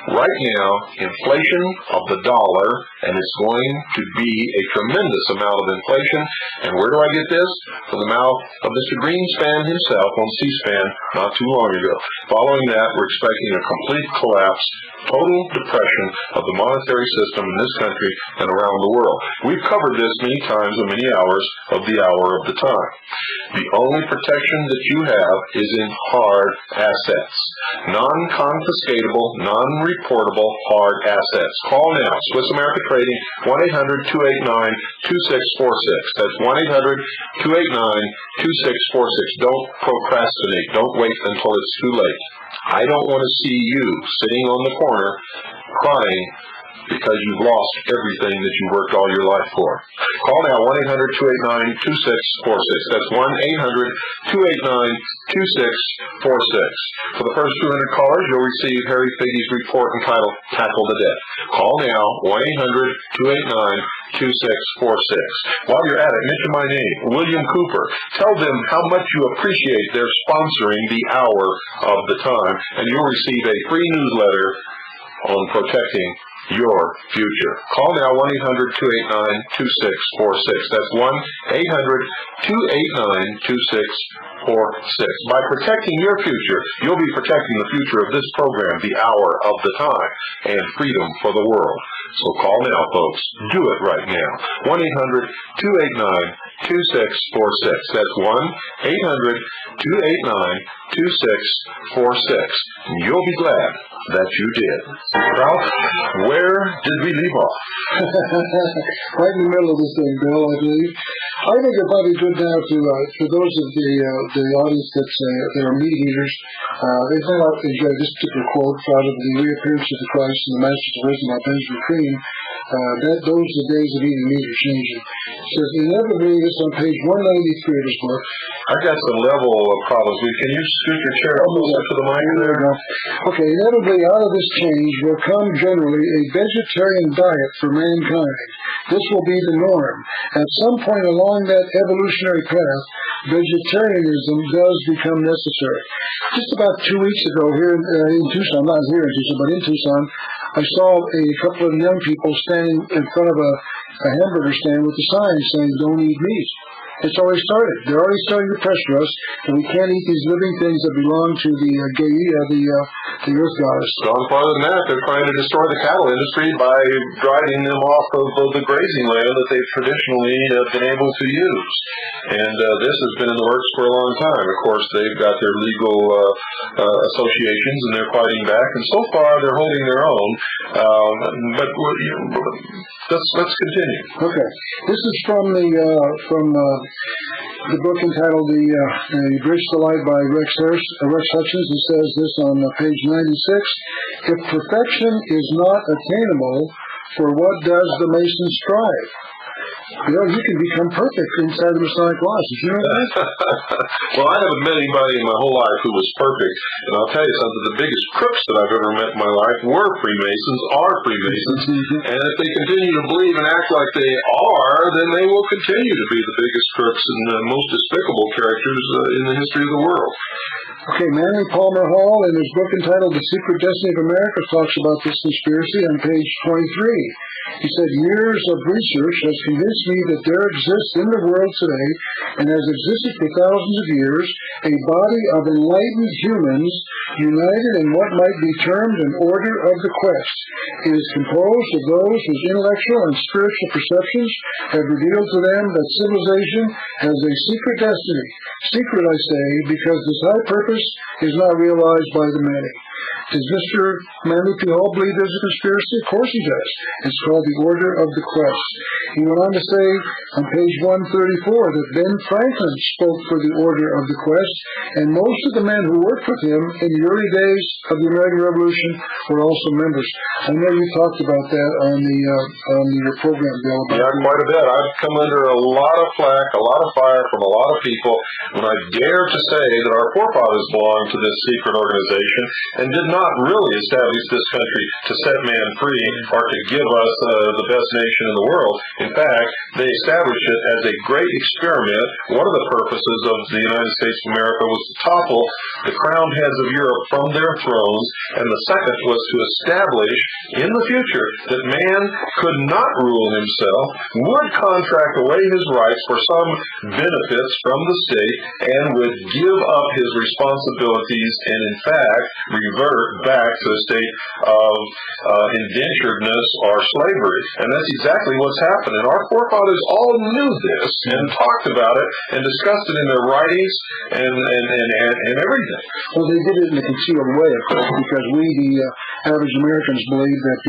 right now inflation of the dollar, and it's going to be a tremendous amount of inflation. And where do I get this? From the mouth of Mr. Greenspan himself on C-SPAN not too long ago. Following that, we're expecting a complete collapse, total depression of the monetary system in this country and around the world. We've covered this many times and many hours of the hour of the time. The only protection that you have is in hard assets. Non-confiscatable, non-reportable hard assets. Call now. Swiss America Trading, 1-800-289-2646. That's 1-800-289-2646. Don't procrastinate. Don't wait until it's too late. I don't want to see you sitting on the corner crying because you've lost everything that you worked all your life for. Call now, 1-800-289-2646. That's 1-800-289-2646. For the first 200 callers, you'll receive Harry Figge's report entitled Tackle the Debt. Call now, 1-800-289-2646. While you're at it, mention my name, William Cooper. Tell them how much you appreciate their sponsoring the hour of the time, and you'll receive a free newsletter on protecting your future. Call now, 1-800-289-2646. That's 1-800-289-2646. By protecting your future, you'll be protecting the future of this program, the hour of the time, and freedom for the world. So call now, folks. Do it right now. 1-800-289-2646. That's 1-800-289-2646. And you'll be glad that you did. Ralph, where did we leave off? Right in the middle of this thing, Bill, I believe. I think it's probably good now to those of the audience that are meat eaters. They found out this particular quote out of the reappearance of the Christ and the Masters of Wisdom by Benjamin Cream. Those are the days of eating meat are changing. It says, inevitably, this is on page 193 of his book. I've got some level of problems. Can you scoot your chair closer to the mic there? Okay, inevitably, out of this change will come generally a vegetarian diet for mankind. This will be the norm. At some point along that evolutionary path, vegetarianism does become necessary. Just about 2 weeks ago here in Tucson, not here in Tucson, but in Tucson, I saw a couple of young people standing in front of a hamburger stand with a sign saying, "Don't eat meat." It's already started. They're already starting to pressure us, and we can't eat these living things that belong to the earth goddess. Gone farther than that, they're trying to destroy the cattle industry by driving them off of the grazing land that they've traditionally been able to use. And this has been in the works for a long time. Of course, they've got their legal associations, and they're fighting back. And so far, they're holding their own. But let's continue. Okay, this is from the book entitled "The Bridge to Light" by Rex Hutchins. It says this on page 96: "If perfection is not attainable, for what does the mason strive?" You know, you can become perfect inside the Masonic Lodge. Did you know that? Well, I haven't met anybody in my whole life who was perfect. And I'll tell you something, the biggest crooks that I've ever met in my life were Freemasons, are Freemasons. And if they continue to believe and act like they are, then they will continue to be the biggest crooks and the most despicable characters in the history of the world. Okay, Manly Palmer Hall, in his book entitled "The Secret Destiny of America," talks about this conspiracy on page 23. He said, "Years of research has convinced me that there exists in the world today, and has existed for thousands of years, a body of enlightened humans united in what might be termed an order of the quest. It is composed of those whose intellectual and spiritual perceptions have revealed to them that civilization has a secret destiny. Secret, I say, because this high purpose is not realized by the many." Does Mr. Manly P. Hall believe there's a conspiracy? Of course he does. It's called the Order of the Quest. He went on to say on page 134 that Ben Franklin spoke for the Order of the Quest, and most of the men who worked with him in the early days of the American Revolution were also members. I know you talked about that on your program, Bill. Yeah, quite a bit. I've come under a lot of flack, a lot of fire from a lot of people when I dared to say that our forefathers belonged to this secret organization and did not really establish this country to set man free or to give us the best nation in the world. In fact, they established it as a great experiment. One of the purposes of the United States of America was to topple the crowned heads of Europe from their thrones, and the second was to establish in the future that man could not rule himself, would contract away his rights for some benefits from the state, and would give up his responsibilities and, in fact, revert back to a state of indenturedness or slavery. And that's exactly what's happened. And our forefathers all knew this and talked about it and discussed it in their writings and everything. Well, they did it in a concealed way, of course, because we, the average Americans, believe that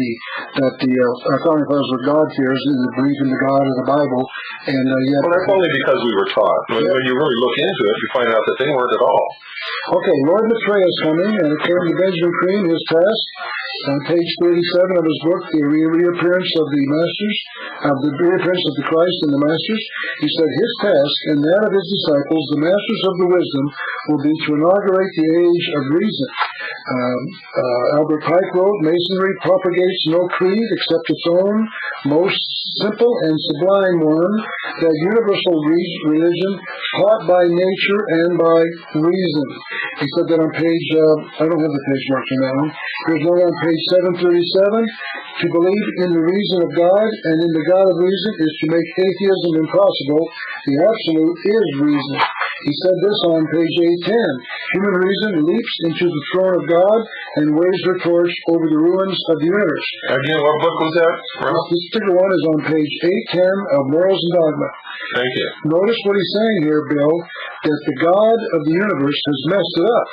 our founding fathers were God-fearers and believed in the God of the Bible. And yet, well, that's only because we were taught. When you really look into it, you find out that they weren't at all. Okay, Lord Maitreya is coming, and according to Benjamin Creme, his task, on page 37 of his book, The Reappearance of the Masters, the Reappearance of the Christ and the Masters, he said his task and that of his disciples, the Masters of the Wisdom, will be to inaugurate the age of reason. Albert Pike wrote, "Masonry propagates no creed except its own most simple and sublime one, that universal religion taught by nature and by reason." He said that on page, I don't have the page marked on that one. Here's one on page 737. "To believe in the reason of God and in the God of reason is to make atheism impossible. The absolute is reason." He said this on page 810. "Human reason leaps into the throne of God and waves her torch over the ruins of the universe." Again, what book was that? This particular one is on page 810 of Morals and Dogma. Thank you. Notice what he's saying here, Bill, that the God of the universe has messed it up,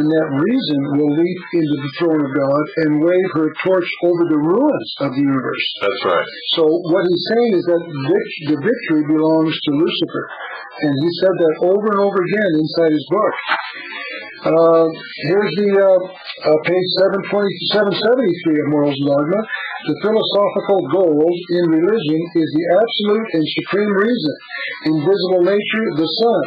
and that reason will leap into the throne of God and wave her torch over the ruins of the universe. That's right. So what he's saying is that the victory belongs to Lucifer, and he said that over and over again inside his book. Here's the page 773 of Morals and Dogma. "The philosophical goal in religion is the absolute and supreme reason, invisible nature, the sun.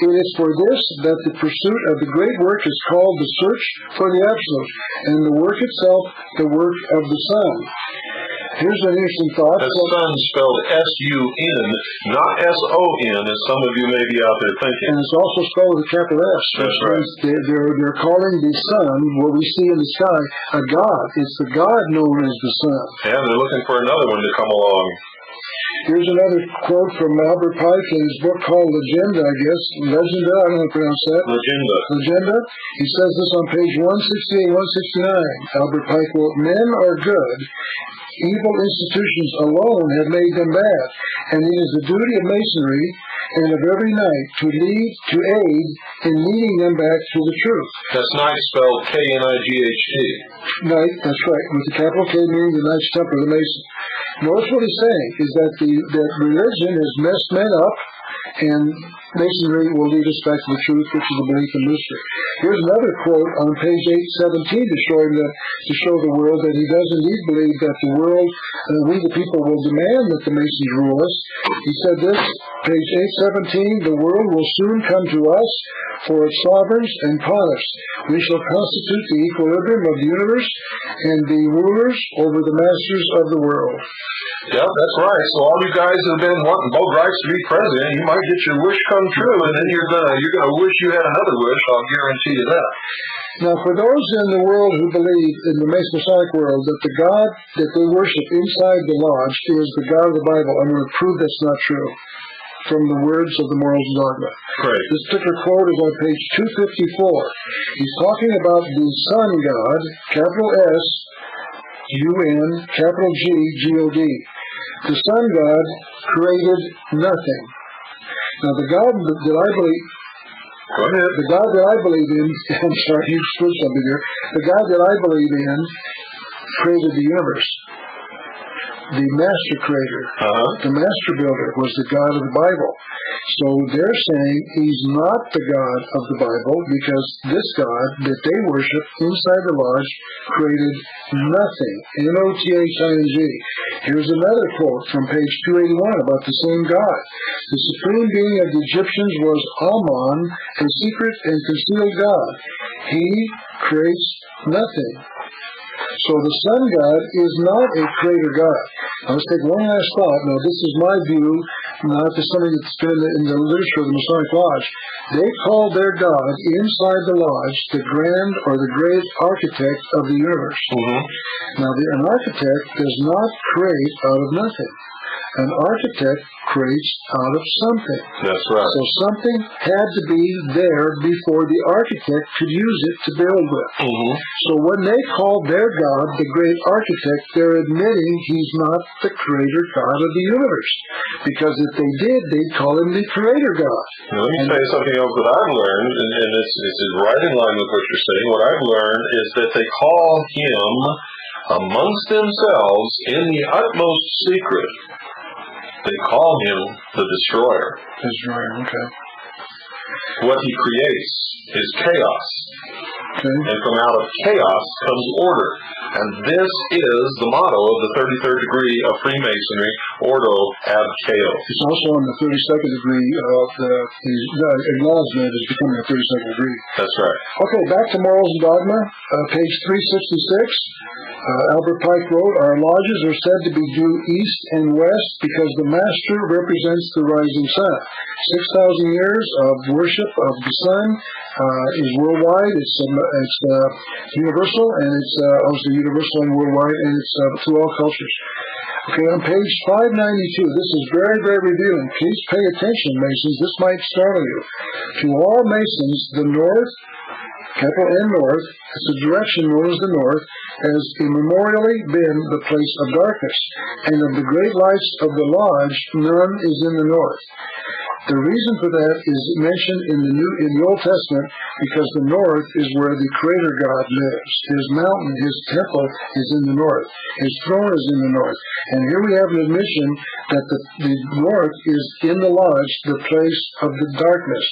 It is for this that the pursuit of the great work is called the search for the absolute, and the work itself the work of the sun." Here's an interesting thought. That's sun spelled S-U-N, not S-O-N, as some of you may be out there thinking. And it's also spelled with a capital S. That's right. They're calling the sun, what we see in the sky, a god. It's the god known as the sun. Yeah, they're looking for another one to come along. Here's another quote from Albert Pike in his book called Legenda, I guess. Legenda, I don't know how to pronounce that. Legenda. He says this on page 168, 169. Albert Pike wrote, "Men are good. Evil institutions alone have made them bad, and it is the duty of Masonry and of every knight to aid in leading them back to the truth." That's knight spelled K-N-I-G-H-T. Knight, that's right, with the capital K meaning the Knights Templar, the Mason. Notice what he's saying is that that religion has messed men up, and Masonry will lead us back to the truth, which is the belief in mystery. Here's another quote on page 817 to show the world that he does indeed believe that the world, we the people, will demand that the Masons rule us. He said this, page 817, "The world will soon come to us for its sovereigns and pontiffs. We shall constitute the equilibrium of the universe and be rulers over the masters of the world." Yep, that's right. So all you guys who've been wanting both rights to be president, you might get your wish come true, and then you're gonna wish you had another wish. I'll guarantee you that. Now, for those in the world who believe in the Masonic world that the God that they worship inside the lodge is the God of the Bible, I'm going to prove that's not true from the words of the Morals and Dogma. Great. This particular quote is on page 254. He's talking about the Sun God, capital S, U-N, capital G, G-O-D. The Sun God created nothing. Now, the God that I believe... Go ahead. The God that I believe in... I'm sorry, you switched something here. The God that I believe in created the universe. The master creator, the master builder, was the God of the Bible. So they're saying he's not the God of the Bible because this God that they worship inside the lodge created nothing. N-O-T-H-I-N-G. Here's another quote from page 281 about the same God. "The supreme being of the Egyptians was Amon, a secret and concealed God. He creates nothing." So the Sun God is not a creator God. Now let's take one last thought. Now this is my view, not just something that's been in the literature of the Masonic Lodge. They call their God inside the lodge the grand or the great architect of the universe. Now an architect does not create out of nothing. An architect creates out of something. That's right. So something had to be there before the architect could use it to build with. So when they call their God the great architect, they're admitting he's not the creator God of the universe. Because if they did, they'd call him the creator God. Now, let me tell you something else that I've learned, and this is right in line with what you're saying. What I've learned is that they call him amongst themselves in the utmost secret. They call him the destroyer. Destroyer, okay. What he creates is chaos. Okay. And from out of chaos comes order. And this is the motto of the 33rd degree of Freemasonry, Ordo ad Chao. It's also on the 32nd degree of the acknowledgement is becoming a 32nd degree. That's right. Okay, back to Morals and Dogma, page 366. Albert Pike wrote, "Our lodges are said to be due east and west because the master represents the rising sun. 6,000 years of worship of the sun is worldwide. It's universal, and it's also universal and worldwide, and it's through all cultures." Okay, on page 592, this is very, very revealing. Please pay attention, Masons. This might startle you. "To all Masons, the North, capital N North, it's a direction known as the North, has immemorially been the place of darkness, and of the great lights of the lodge, none is in the North. The reason for that is mentioned in the Old Testament because the North is where the Creator God lives. His mountain, His temple is in the North. His throne is in the North. And here we have an admission that the North is in the lodge, the place of the darkness,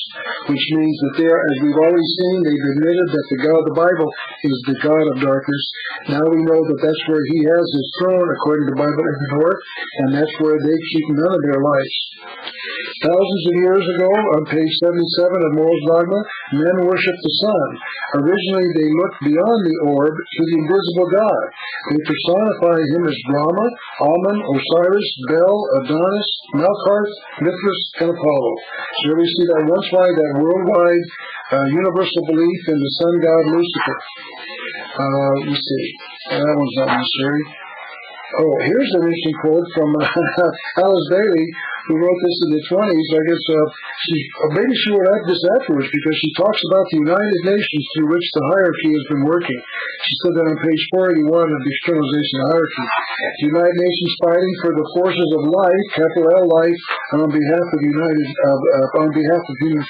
which means that they are, as we've already seen, they've admitted that the God of the Bible is the God of darkness. Now we know that that's where He has His throne, according to the Bible, in the North, and that's where they keep none of their lights. Thousands of years ago, on page 77 of Morals Dogma, men worshipped the sun. Originally, they looked beyond the orb to the invisible God. They personify him as Brahma, Amun, Osiris, Bel, Adonis, Melkart, Mithras, and Apollo. So here we see that once wide, that worldwide universal belief in the sun god Lucifer. Let's see. That one's not necessary. Oh, here's an interesting quote from Alice Bailey, who wrote this in the 20s. I guess maybe she wrote this afterwards because she talks about the United Nations through which the hierarchy has been working. She said that on page 481 of the Externalization Hierarchy. The United Nations fighting for the forces of life, capital L life, on behalf of human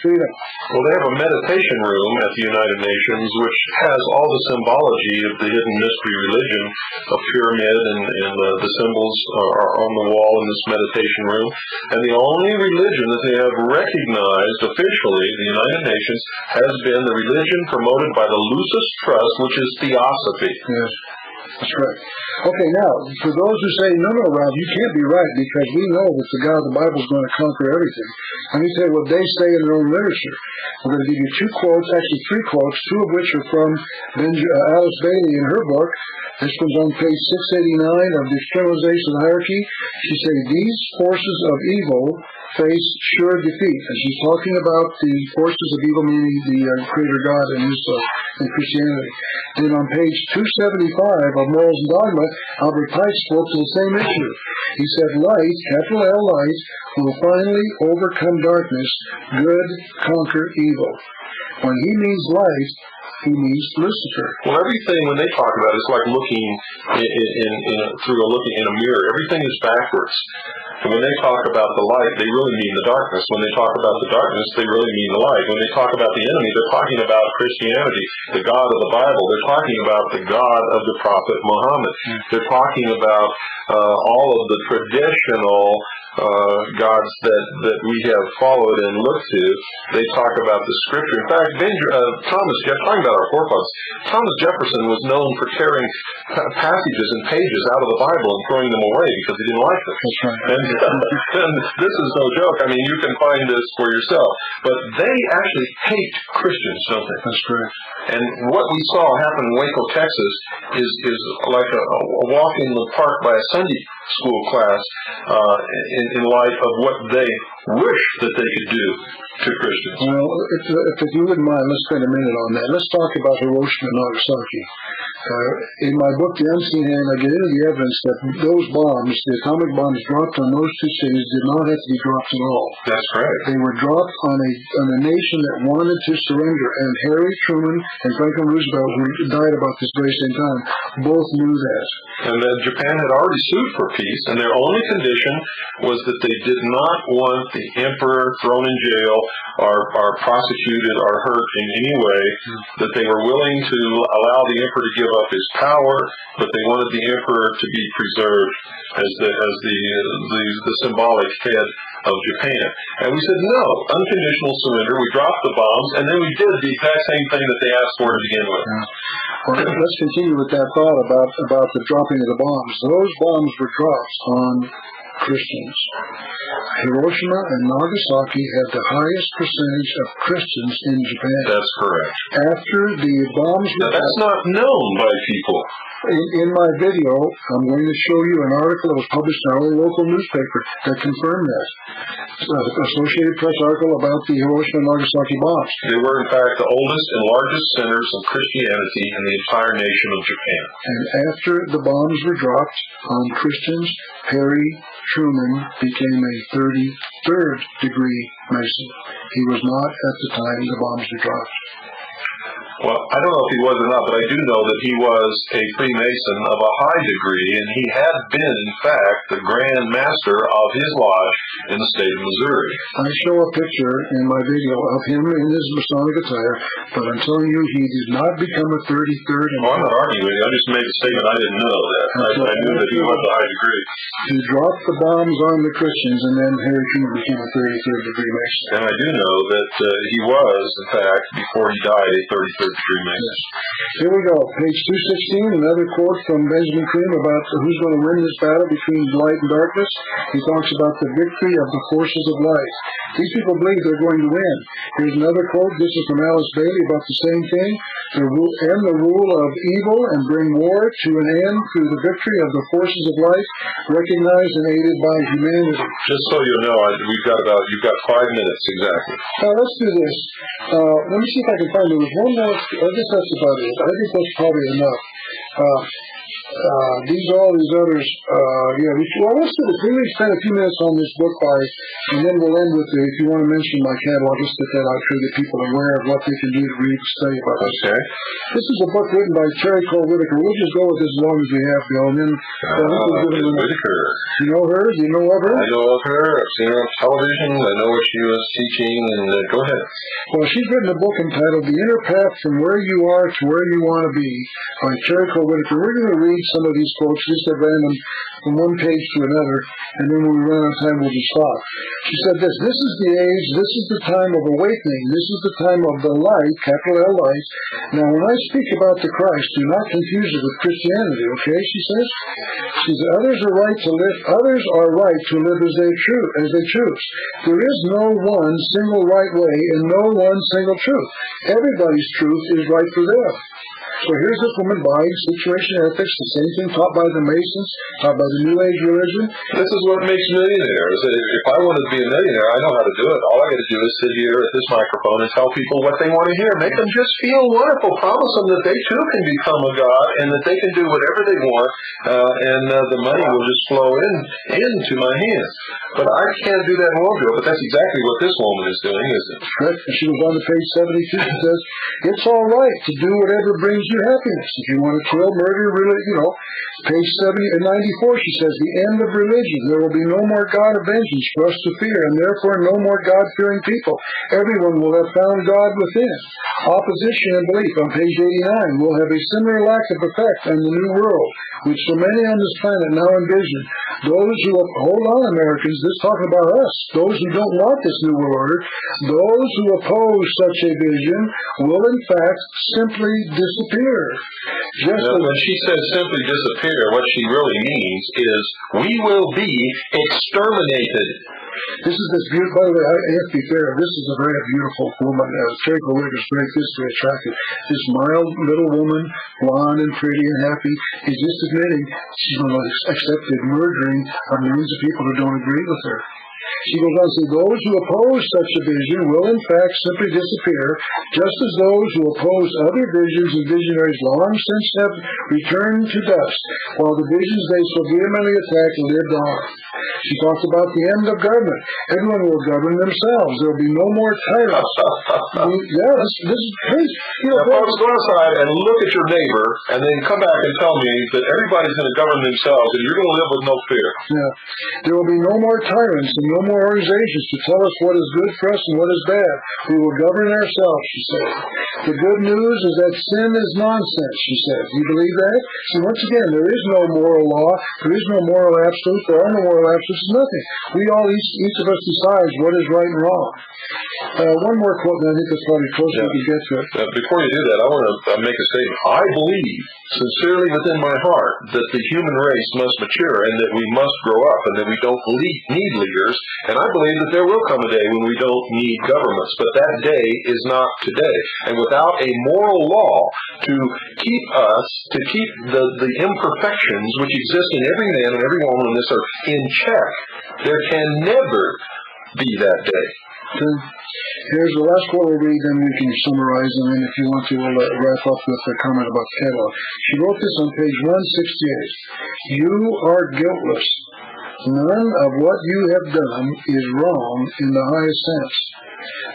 freedom. Well, they have a meditation room at the United Nations which has all the symbology of the hidden mystery religion, a pyramid, and the symbols are on the wall in this meditation room. And the only religion that they have recognized officially, the United Nations, has been the religion promoted by the Lucis Trust, which is theosophy. Yes, that's right. Okay, now, for those who say, no, Rob, you can't be right because we know that the God of the Bible is going to conquer everything. Let me tell you what they say in their own literature. I'm going to give you two quotes, actually three quotes, two of which are from Alice Bailey in her book. This one's on page 689 of the Externalization Hierarchy. She says, these forces of evil face sure defeat. And she's talking about the forces of evil, meaning the Creator God in Christianity. Then on page 275 of Morals and Dogma, Albert Pike spoke to the same issue. He said, light, capital L light, will finally overcome darkness, good conquer evil. When he means light, he means Lucifer. Well, everything when they talk about it, it's like looking looking in a mirror. Everything is backwards. And when they talk about the light, they really mean the darkness. When they talk about the darkness, they really mean the light. When they talk about the enemy, they're talking about Christianity, the God of the Bible. They're talking about the God of the Prophet Muhammad. They're talking about all of the traditional gods that we have followed and looked to. They talk about the Scripture. In fact, talking about our forefathers, Thomas Jefferson was known for tearing passages and pages out of the Bible and throwing them away because he didn't like them. That's right. And this is no joke. I mean, you can find this for yourself. But they actually hate Christians, don't they? That's correct. And what we saw happen in Waco, Texas, is like a walk in the park by a Sunday school class in light of what they wish that they could do to Christians. Well, if you wouldn't mind, let's spend a minute on that. Let's talk about Hiroshima and Nagasaki. In my book, The Unseen Hand, I get into the evidence that those bombs, the atomic bombs dropped on those two cities, did not have to be dropped at all. That's correct. They were dropped on a nation that wanted to surrender, and Harry Truman and Franklin Roosevelt, who died about this very same time, both knew that. And that Japan had already sued for peace, and their only condition was that they did not want the emperor thrown in jail or prosecuted or hurt in any way, that they were willing to allow the emperor to give up his power, but they wanted the emperor to be preserved as the symbolic head of Japan. And we said, no, unconditional surrender. We dropped the bombs, and then we did the exact same thing that they asked for to begin with. Yeah. Well, let's continue with that thought about the dropping of the bombs. Those bombs were dropped on Christians. Hiroshima and Nagasaki had the highest percentage of Christians in Japan. That's correct. After the bombs were that's not known by people. In my video, I'm going to show you an article that was published in our local newspaper that confirmed that. Associated Press article about the Hiroshima and Nagasaki bombs. They were, in fact, the oldest and largest centers of Christianity in the entire nation of Japan. And after the bombs were dropped on Christians, Harry Truman became a 33rd degree Mason. He was not at the time the bombs were dropped. Well, I don't know if he was or not, but I do know that he was a Freemason of a high degree, and he had been, in fact, the Grand Master of his lodge in the state of Missouri. I show a picture in my video of him in his Masonic attire, but I'm telling you, he did not become a 33rd. Oh, I'm not arguing with you. I just made a statement. I didn't know that. I knew that he was a high degree. He dropped the bombs on the Christians, and then Harry Truman became a 33rd degree Mason. And I do know that he was, in fact, before he died, a 33rd with 3 minutes. Yes. Here we go. Page 216, another quote from Benjamin Cream about who's going to win this battle between light and darkness. He talks about the victory of the forces of light. These people believe they're going to win. Here's another quote. This is from Alice Bailey about the same thing. End the rule of evil and bring war to an end through the victory of the forces of light, recognized and aided by humanity. Just so you know, you've got 5 minutes exactly. Now let's do this. Let me see if I can find. There was one more. I guess that's about it. I think that's probably enough. All these others, let's do this. We're going to spend a few minutes on this book and then we'll end with if you want to mention my catalog, just get that out to get people aware of what they can do to read and study about this. Okay. This is a book written by Terry Cole Whitaker. We'll just go with this as long as we have, Bill, and then Whitaker. You know her? Do you know of her? I know of her. I've seen her on television. I know what she was teaching. And go ahead. Well, she's written a book entitled The Inner Path from Where You Are to Where You Want to Be by Terry Cole Whitaker. We're going to read some of these quotes just at random from one page to another, and then when we run out of time, we'll just stop. She said this is the age, this is the time of awakening, this is the time of the light, capital L light. Now, when I speak about the Christ, do not confuse it with Christianity, okay, she says? She says, others are right to live as they choose. There is no one single right way and no one single truth. Everybody's truth is right for them. So here's this woman buying situation ethics, the same thing taught by the Masons, taught by the New Age religion. This is what makes millionaires. If I wanted to be a millionaire, I know how to do it. All I got to do is sit here at this microphone and tell people what they want to hear. Make them just feel wonderful. Promise them that they too can become a god and that they can do whatever they want, and the money will just flow into my hands. But I can't do that and won't do it. But that's exactly what this woman is doing, isn't it? Correct. And she goes on to page 72. She says, it's all right to do whatever brings you happiness. If you want to kill, murder, really, Page 94, she says, the end of religion. There will be no more God of vengeance for us to fear, and therefore no more God-fearing people. Everyone will have found God within. Opposition and belief on page 89 will have a similar lack of effect on the new world, which so many on this planet now envision. Those who, hold on Americans, this is talking about us, those who don't want this new world order, those who oppose such a vision will in fact simply disappear. When she says simply disappear, what she really means is we will be exterminated. This is this beautiful, by the way, I have to be fair, this is a very beautiful woman. Terry Cole Whitaker is very physically attractive. This mild little woman, blonde and pretty and happy, is just admitting she's going to accept the murdering of millions of people who don't agree with her. She goes on to say, those who oppose such a vision will in fact simply disappear, just as those who oppose other visions and visionaries long since have returned to dust, while the visions they so vehemently attacked lived on. She talks about the end of government. Everyone will govern themselves. There will be no more tyrants. This is crazy. Folks, go outside and look at your neighbor, and then come back and tell me that everybody's going to govern themselves, and you're going to live with no fear. Yeah. There will be no more tyrants and no more organizations to tell us what is good for us and what is bad. We will govern ourselves, she said. The good news is that sin is nonsense, she said. Do you believe that? See, once again, there is no moral law. There is no moral absolute. There are no moral absolutes. Nothing. We all, each of us decides what is right and wrong. One more quote, and I think that's probably close we can get to it. Before you do that, I want to make a statement. I believe sincerely within my heart that the human race must mature and that we must grow up and that we don't need leaders. And I believe that there will come a day when we don't need governments. But that day is not today. And without a moral law to keep the imperfections which exist in every man and every woman on this earth in check, there can never be that day. Here's the last quote we'll read, then we can summarize, and then if you want to, we'll wrap up with a comment about the catalog. She wrote this on page 168. You are guiltless. None of what you have done is wrong in the highest sense.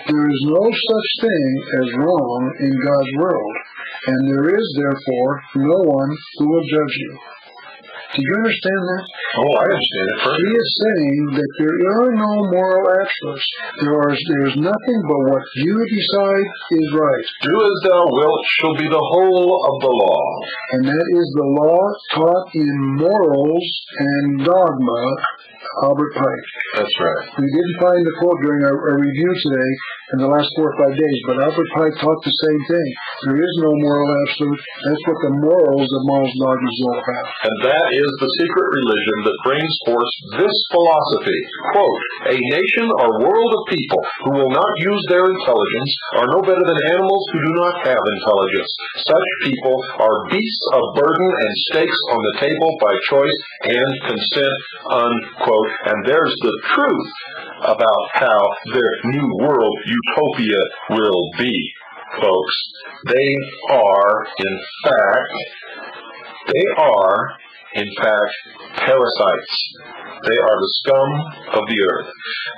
There is no such thing as wrong in God's world, and there is, therefore, no one who will judge you. Do you understand that? Oh, I understand it He perfectly. is saying that there are no moral absolutes. There is nothing but what you decide is right. Do as thou wilt shall be the whole of the law. And that is the law taught in Morals and Dogma, Albert Pike. That's right. We didn't find the quote during our review today in the last 4 or 5 days, but Albert Pike taught the same thing. There is no moral absolute. That's what the morals of Morals and Dogma is all about. And that is the secret religion that brings forth this philosophy. Quote, a nation or world of people who will not use their intelligence are no better than animals who do not have intelligence. Such people are beasts of burden and stakes on the table by choice and consent, unquote. And there's the truth about how their new world utopia will be, folks. They are, in fact, parasites. They are the scum of the earth.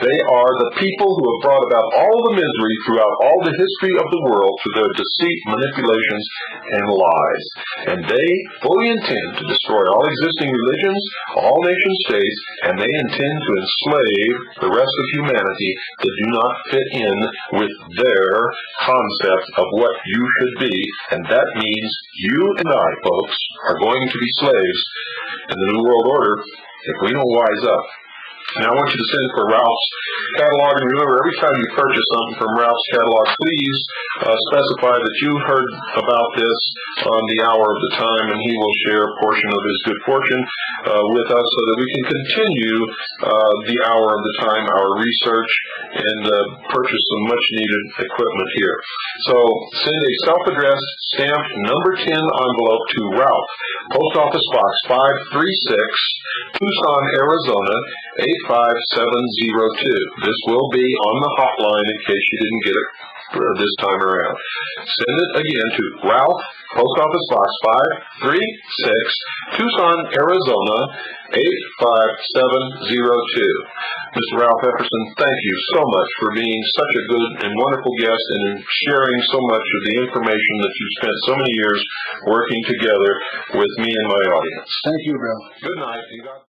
They are the people who have brought about all the misery throughout all the history of the world through their deceit, manipulations, and lies. And they fully intend to destroy all existing religions, all nation states, and they intend to enslave the rest of humanity that do not fit in with their concept of what you should be. And that means you and I, folks, are going to be slaves in the New World Order if we don't wise up. Now I want you to send for Ralph's catalog, and remember, every time you purchase something from Ralph's catalog, please specify that you heard about this on the Hour of the Time, and he will share a portion of his good fortune with us so that we can continue the Hour of the Time, our research, and purchase some much-needed equipment here. So send a self-addressed stamped number 10 envelope to Ralph, Post Office Box 536, Tucson, Arizona, 85702. This will be on the hotline in case you didn't get it this time around. Send it again to Ralph, Post Office Box 536, Tucson, Arizona, 85702. Mr. Ralph Epperson, thank you so much for being such a good and wonderful guest and sharing so much of the information that you've spent so many years working together with me and my audience. Thank you, Bill. Good night. You got